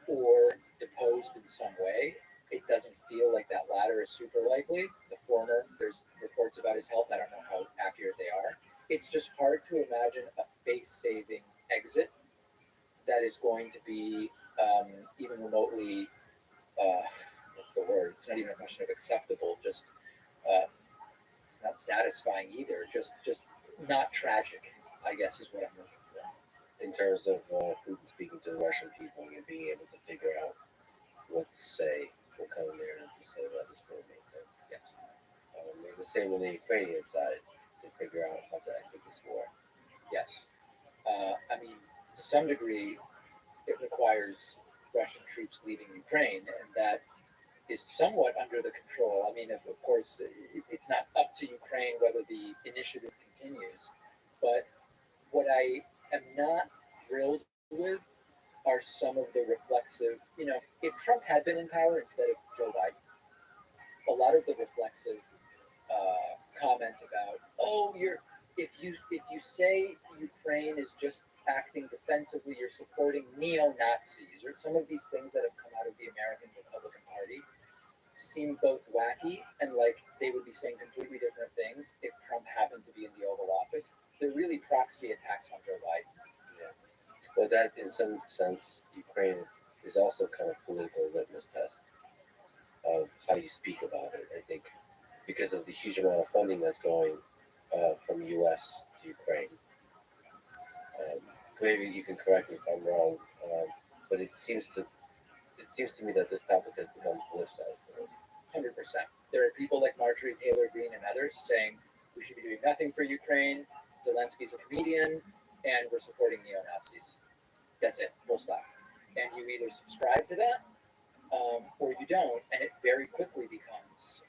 or deposed in some way. It doesn't feel like that latter is super likely. The former, there's reports about his health. I don't know how accurate they are. It's just hard to imagine a face-saving exit that is going to be even remotely, what's the word? It's not even a question of acceptable, just it's not satisfying either. Just not tragic, I guess, is what I'm looking for. In terms of Putin speaking to the Russian people and being able to figure out what to say, what kind of narrative to say about this will make sense. Yes. The same on the Ukrainian side, to figure out how to exit this war. Yes. To some degree, it requires Russian troops leaving Ukraine, and that is somewhat under the control. Of course, it's not up to Ukraine whether the initiative in power instead of Joe Biden. A lot of the reflexive comment about, oh, if you say Ukraine is just acting defensively, you're supporting neo-Nazis, or some of these things that have come out of the American Republican Party seem both wacky and like they would be saying completely different things if Trump happened to be in the Oval Office. They're really proxy attacks on Joe Biden. Yeah. Well, that in some sense, Ukraine is also kind of political litmus test of how you speak about it. I think because of the huge amount of funding that's going from U.S. to Ukraine. Maybe you can correct me if I'm wrong, but it seems to me that this topic has become politicized. 100%. There are people like Marjorie Taylor Greene and others saying we should be doing nothing for Ukraine. Zelensky's a comedian, and we're supporting neo-Nazis. That's it. Full stop. And you either subscribe to that, or you don't, and it very quickly becomes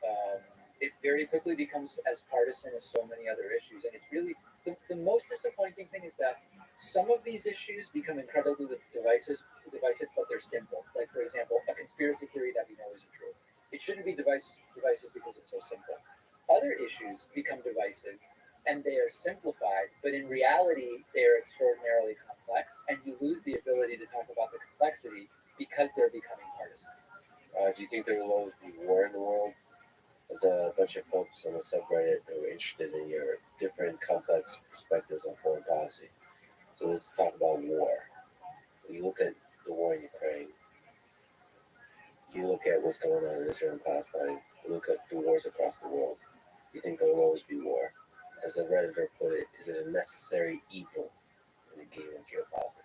as partisan as so many other issues. And it's really the most disappointing thing is that some of these issues become incredibly divisive, but they're simple. Like, for example, a conspiracy theory that we know isn't true. It shouldn't be divisive because it's so simple. Other issues become divisive, and they are simplified, but in reality, they are extraordinarily complex, and you lose the ability to talk about the complexity because they're becoming partisan. Do you think there will always be war in the world? There's a bunch of folks on the subreddit who are interested in your different complex perspectives on foreign policy. So let's talk about war. When you look at the war in Ukraine, you look at what's going on in Israel and Palestine, you look at the wars across the world. Do you think there will always be war? As a Redditor put it, is it a necessary evil in the game of geopolitics?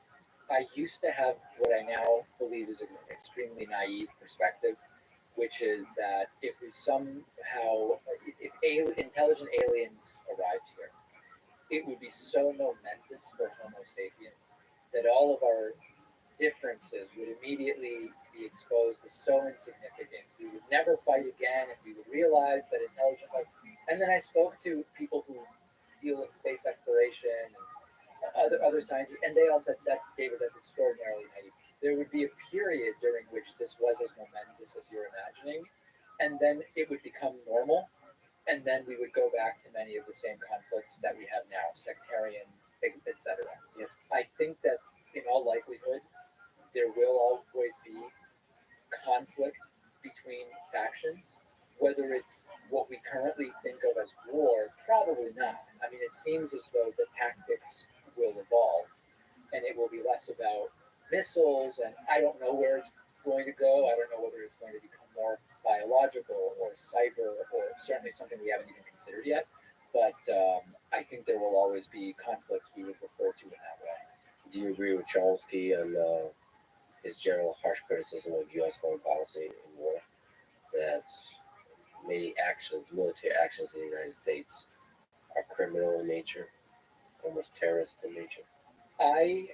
I used to have what I now believe is an extremely naive perspective, which is that if intelligent aliens arrived here, it would be so momentous for Homo sapiens that all of our differences would immediately be exposed as so insignificant. We would never fight again, and we would realize that intelligent life. And then I spoke to people who deal in space exploration and other scientists, and they all said that, David, that's extraordinarily naive. There would be a period during which this was as momentous as you're imagining, and then it would become normal, and then we would go back to many of the same conflicts that we have now, sectarian, etc. Yeah. I think that in all likelihood, there will always be conflict between factions. Whether it's what we currently think of as war, probably not. I mean, it seems as though the tactics will evolve, and it will be less about missiles, and I don't know where it's going to go. I don't know whether it's going to become more biological or cyber, or certainly something we haven't even considered yet. But I think there will always be conflicts we would refer to in that way. Do you agree with Chomsky on his general harsh criticism of U.S. foreign policy in war? That many military actions in the United States are criminal in nature, almost terrorist in nature? I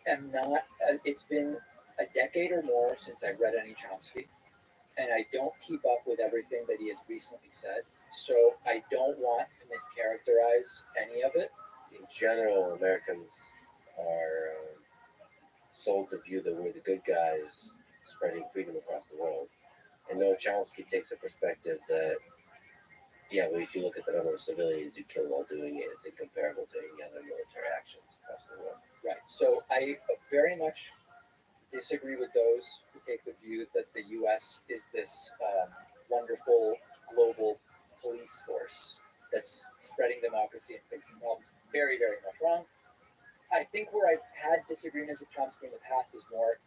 am not, it's been a decade or more since I read any Chomsky, and I don't keep up with everything that he has recently said, so I don't want to mischaracterize any of it. In general, Americans are sold the view that we're the good guys spreading freedom across the world. And Noah Chomsky takes a perspective that, yeah, but if you look at the number of civilians you kill while doing it, it's incomparable to any other military actions across the world. Right. So I very much disagree with those who take the view that the U.S. is this wonderful global police force that's spreading democracy and fixing problems. Very, very much wrong. I think where I've had disagreements with Chomsky in the past is more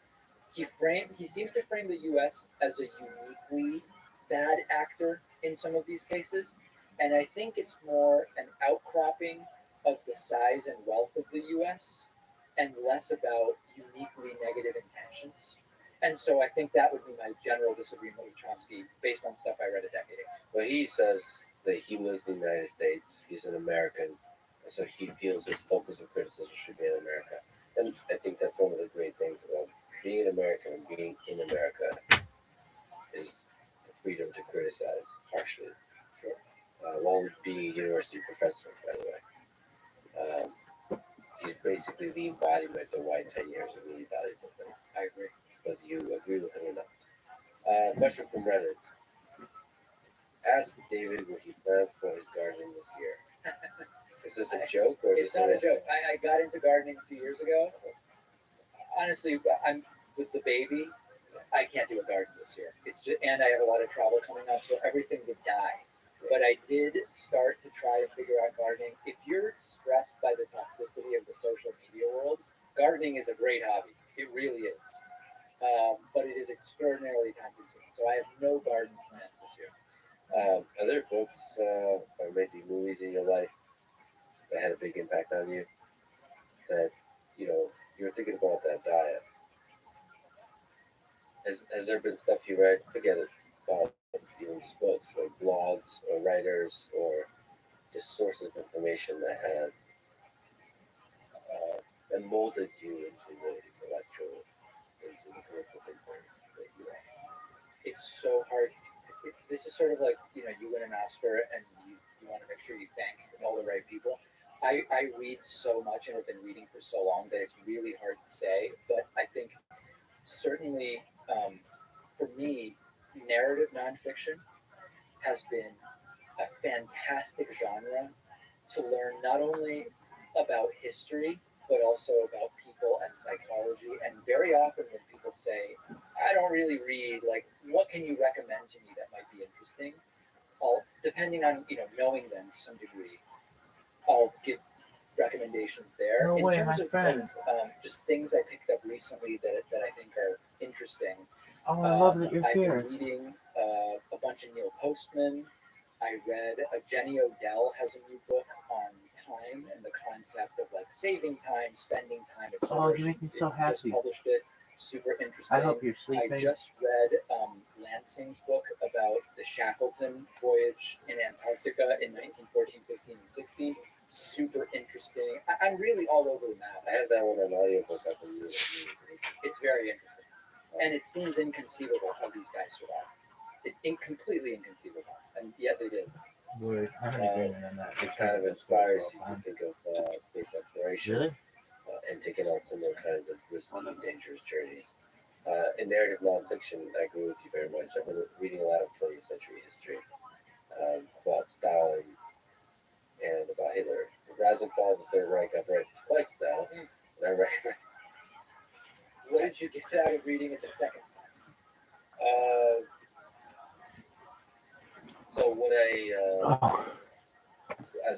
he seems to frame the U.S. as a uniquely bad actor in some of these cases, and I think it's more an outcropping of the size and wealth of the U.S. and less about uniquely negative intentions. And so I think that would be my general disagreement with Chomsky based on stuff I read a decade ago. But he says that he lives in the United States, he's an American, and so he feels his focus of criticism should be in America. And I think that's one of the great things about being an American and being in America is the freedom to criticize harshly. Sure. While being a university professor, by the way. He's basically the embodiment of why 10 years is really valuable thing. I agree. Whether you agree with him or not. Question from Reddit. Ask David what he plans for his gardening this year. Is this a joke or It's not a joke. I got into gardening a few years ago. Honestly, I'm with the baby. I can't do a garden this year. It's just, and I have a lot of travel coming up, so everything would die. But I did start to try to figure out gardening. If you're stressed by the toxicity of the social media world, gardening is a great hobby. It really is. But it is extraordinarily time consuming. So I have no garden plans this year. Are there books or maybe movies in your life that had a big impact on you? That you were thinking about that diet. Has there been stuff you read? Forget it about just books or blogs or writers or just sources of information that had that molded you into the intellectual, into the critical thinker that you are. It's so hard. This is sort of like, you win an Oscar and you want to make sure you thank all the right people. I read so much and have been reading for so long that it's really hard to say, but I think certainly for me, narrative nonfiction has been a fantastic genre to learn not only about history, but also about people and psychology. And very often when people say, I don't really read, like, what can you recommend to me that might be interesting? Depending on, knowing them to some degree, I'll give recommendations there. No In way, terms my of, friend. just things I picked up recently that I think are interesting. Oh, I love that you're I've here. been reading a bunch of Neil Postman. I read Jenny Odell has a new book on time and the concept of like saving time, spending time, etc. Oh, you make me so Just happy. published it. Super interesting. I hope you're I sleeping. just read Lansing's book about the Shackleton voyage in Antarctica in 1914, 15, and 16. Super interesting. I'm really all over the map. I have that one on audiobook. I've been reading. It's very interesting. And it seems inconceivable how these guys survived. Completely inconceivable. And yet they did. Word. I'm in agreement on that. It kind of inspires you to think of space exploration Really? and taking on similar kinds of risky and dangerous journeys. In narrative nonfiction, I agree with you very much. I've been reading a lot of 20th century history about Stalin and about Hitler. Rise and Fall of the Third Reich, I've read twice now, and I recommend. What did you get out of reading it the second time? So when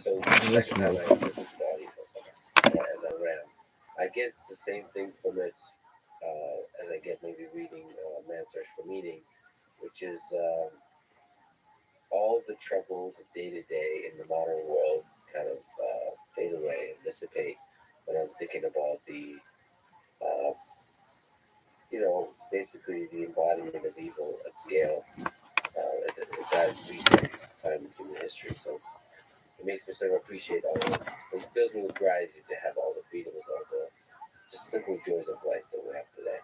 so the second time I listened to the audiobook as I ran, I get the same thing from it as I get maybe reading Man's Search for Meaning, which is all the troubles of day to day in the modern world kind of fade away and dissipate when I'm thinking about the, basically the embodiment of evil at scale at that recent time in human history. So it makes me sort of appreciate all of it. It fills me with gratitude to have all the freedoms, all the just simple joys of life that we have today.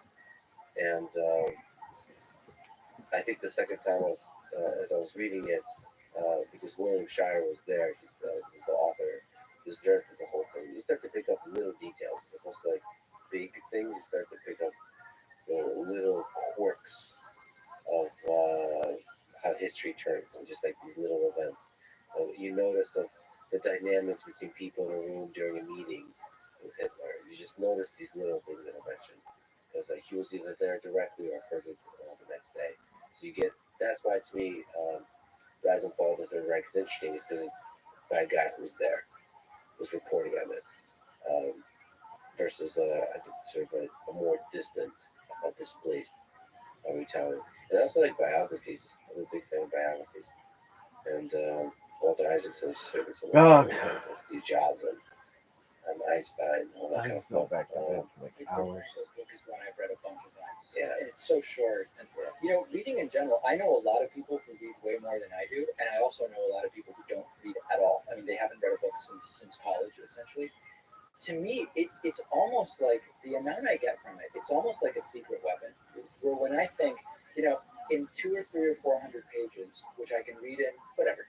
And I think the second time as I was reading it, because William Shire was there, he's the author, he was there for the whole thing. You start to pick up little details, as opposed to like big things. You start to pick up little quirks of how history turns, and just like these little events. You notice the dynamics between people in a room during a meeting with Hitler. You just notice these little things that I mentioned, because he was either there directly or heard it the next day. So you get, that's why to me, Rise and Fall of the Third Reich is interesting, is because it's by a guy who was there, was reporting on it, versus I think sort of a more distant, displaced retelling. And I also like biographies. I'm a big fan of biographies. And Walter Isaacson is certainly someone Steve Jobs and Einstein, all that I kind of fell stuff. back to bed for like hours. This book is one I've read a bunch of times. Yeah. And it's so short. And, reading in general, I know a lot of people who read way more than I do, and I also know a lot of people who don't read at all. I mean, they haven't read a book since college, essentially. To me, it's almost like the amount I get from it, it's almost like a secret weapon. Where when I think, in 2 or 3 or 400 pages, which I can read in,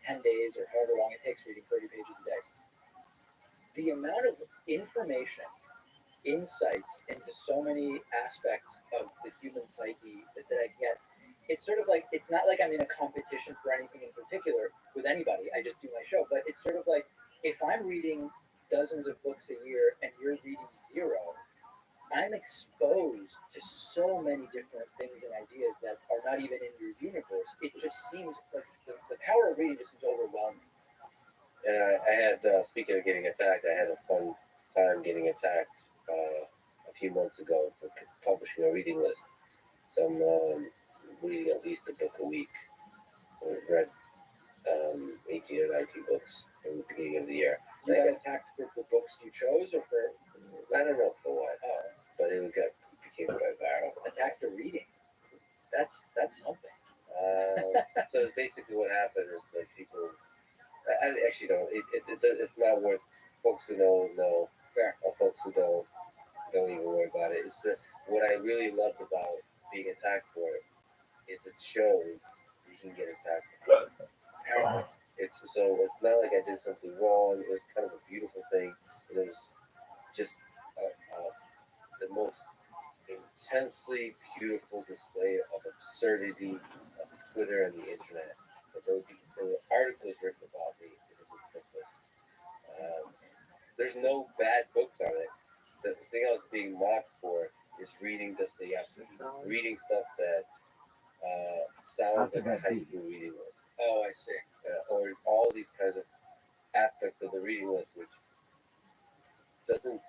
10 days or however long it takes reading 30 pages a day, the amount of information, insights into so many aspects of the human psyche that I get it's sort of like, it's not like I'm in a competition for anything in particular with anybody. I just do my show. But it's sort of like, if I'm reading dozens of books a year and you're reading zero, I'm exposed to so many different things and ideas that are not even in your universe. It just seems like the power of reading just seems overwhelming. And I had, speaking of getting attacked, I had a fun time getting attacked a few months ago for publishing a reading list. So I'm reading at least a book a week. I've read 18 or 19 books from the beginning of the year. You got attacked for the books you chose, or for I don't know for what, but it became quite viral. attacked for reading? That's something. So basically, what happened is like people. I actually don't. It's not worth folks who know, Fair. or folks who don't even worry about it. It's what I really loved about being attacked for it is it shows you can get attacked. It's not like I did something wrong. It was kind of a beautiful thing. It was just the most intensely beautiful display of absurdity of Twitter and the internet. But there were articles written about me because of purpose. There's no bad books on it. The thing I was being mocked for is reading Dostoevsky, reading stuff that sounds like a high school reading list. Oh, I see. Or all these kinds of aspects of the reading list, which doesn't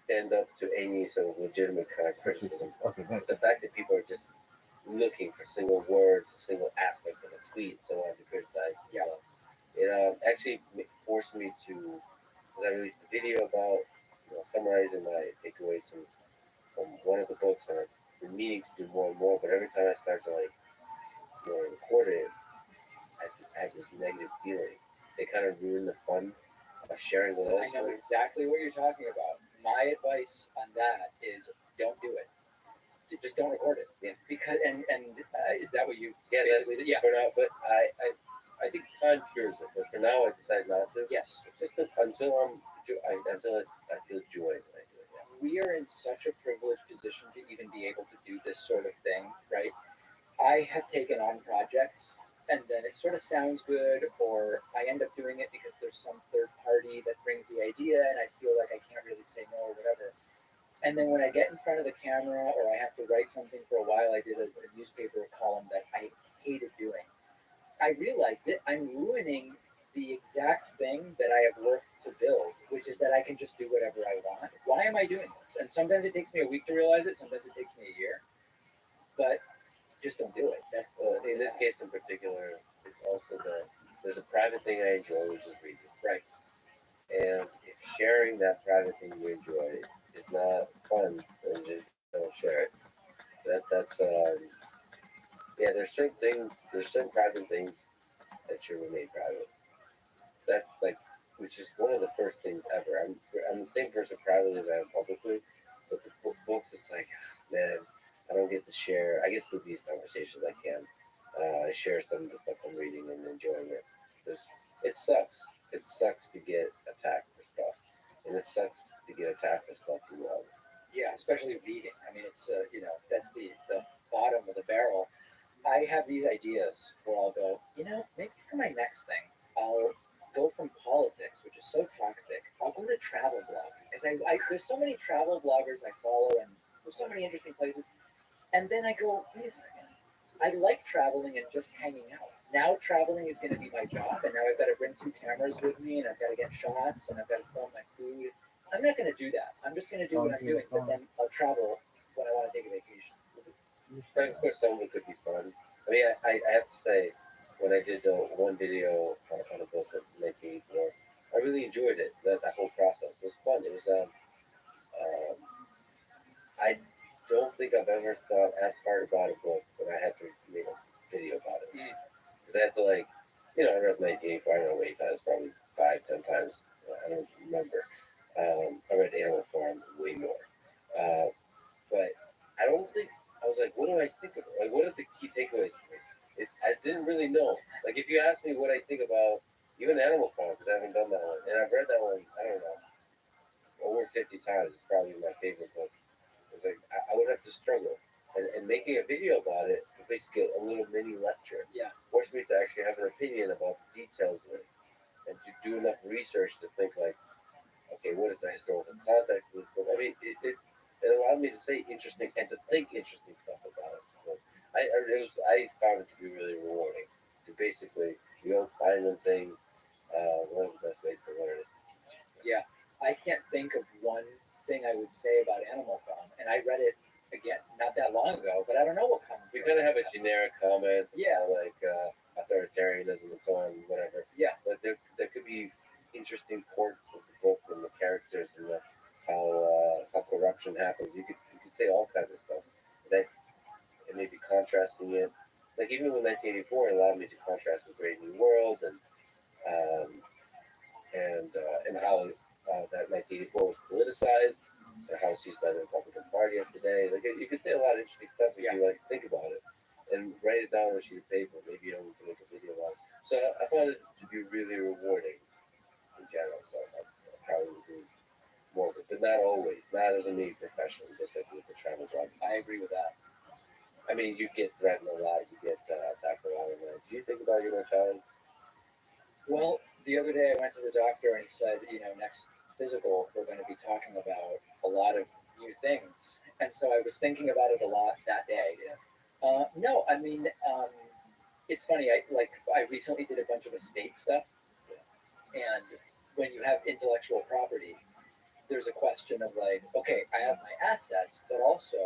stand up to any sort of legitimate kind of criticism. Okay, good. The fact that people are just looking for single words, single aspects of a tweet, so on to criticize. Yeah. So it actually forced me to, because I released a video about, summarizing my takeaways from one of the books, and I've been meaning to do more and more, but every time I start to record it, I have this negative feeling. They kind of ruin the fun of sharing with I others. know exactly what you're talking about. My advice on that is don't do it. Just don't record it. Yeah. Because is that what you? Yeah, basically did? Yeah. For now, but I think time cures it. But for now, I decided not to. Yes. Just until I feel joy when I do it. Yeah. We are in such a privileged position to even be able to do this sort of thing, right? I have taken on projects and then it sort of sounds good, or I end up doing it because there's some third party that brings the idea and I feel like I can't really say no or whatever. And then when I get in front of the camera or I have to write something for a while, I did a newspaper column that I hated doing. I realized that I'm ruining the exact thing that I have worked to build, which is that I can just do whatever I want. Why am I doing this? And sometimes it takes me a week to realize it, sometimes it takes me a year. But just don't do it. That's in this case in particular, it's also there's a private thing I enjoy, which is reading. Right. And if sharing that private thing you enjoy is not fun, then just don't share it. That's there's certain private things that should remain private. That's which is one of the first things ever. I'm the same person privately as I am publicly, but the books, it's like, man, I don't get to share. I guess with these conversations, I can share some of the stuff I'm reading and enjoying it. It sucks. It sucks to get attacked for stuff, and it sucks to get attacked for stuff you love. Yeah, especially reading. I mean, it's that's the bottom of the barrel. I have these ideas where I'll go, maybe for my next thing, I'll go from politics, which is so toxic. I'll go to travel blogging. There's so many travel bloggers I follow, and there's so many interesting places. And then I go, wait a second. I like traveling and just hanging out. Now traveling is going to be my job, and now I've got to bring 2 cameras with me, and I've got to get shots, and I've got to film my food. I'm not going to do that. I'm just going to do what I'm doing, but then I'll travel when I want to take a vacation. But of course, some of it could be fun. I mean, I have to say, when I did the one video on a book of 1984, I really enjoyed it. That whole process was fun. It was I don't think I've ever thought as hard about a book when I had to make a video about it. Because I had to I read 1984, I don't know how many times, probably 5, 10 times. I don't remember. I read Animal Farm way more. But I don't think, I was like, what do I think of it? Like, what are the key takeaways for me? I didn't really know. Like, if you ask me what I think about even Animal Farm, because I haven't done that one, and I've read that one, I don't know, over 50 times. It's probably my favorite book. It's like, I would have to struggle. And making a video about it, basically a little mini lecture. Yeah. Force me to actually have an opinion about the details of it, and to do enough research to think like, okay, what is the historical context of this book? I mean, it allowed me to say interesting and to think interesting stuff about it. So I found it to be really rewarding. To basically, you don't find one thing. One of the best ways to learn is. Yeah, I can't think of one thing I would say about Animal Farm, and I read it again not that long ago, but I don't know what comes. We kind of have a generic comment, Yeah. like authoritarianism and so on, whatever. Yeah. But there could be interesting parts of the book and the characters and how corruption happens. You could say all kinds of stuff. That and maybe contrasting it, like even with 1984, it allowed me to contrast with Brave New World um, and how that 1984 was politicized and how it's used by the Republican Party of today. Like you could say a lot of interesting stuff if you like think about it and write it down on a sheet of paper. Maybe you don't need to make a video on it. So I found it to be really rewarding in general. So I probably would do more of it, but not always. Not as a media professional, just like with the travel blog. I agree with that. I mean, you get threatened a lot. You get attacked a lot. Do you think about your mortality? Well, the other day I went to the doctor and he said, next physical we're going to be talking about a lot of new things, and so I was thinking about it a lot that day. No, I mean, it's funny. I recently did a bunch of estate stuff, and when you have intellectual property, there's a question of like, okay, I have my assets, but also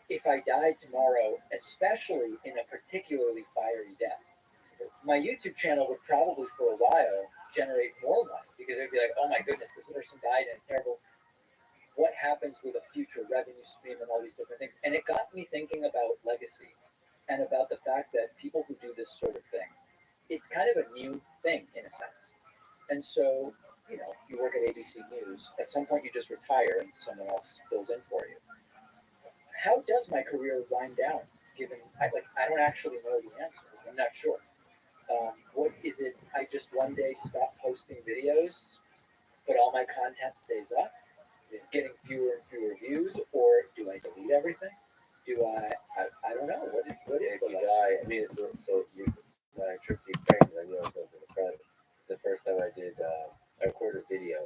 if I died tomorrow, especially in a particularly fiery death, my YouTube channel would probably for a while generate more money because it'd be like, oh my goodness, this person died in a terrible. What happens with a future revenue stream and all these different things? And it got me thinking about legacy and about the fact that people who do this sort of thing, it's kind of a new thing in a sense. And so, you work at ABC News. At some point, you just retire and someone else fills in for you. How does my career wind down? Given I don't actually know the answer. I'm not sure. What is it? I just one day stop posting videos, but all my content stays up, getting fewer and fewer views, or do I delete everything? Do I don't know. What is If the you life? die, I mean, so you, my trip to Ukraine, I knew I was going to the front. The first time I recorded a video.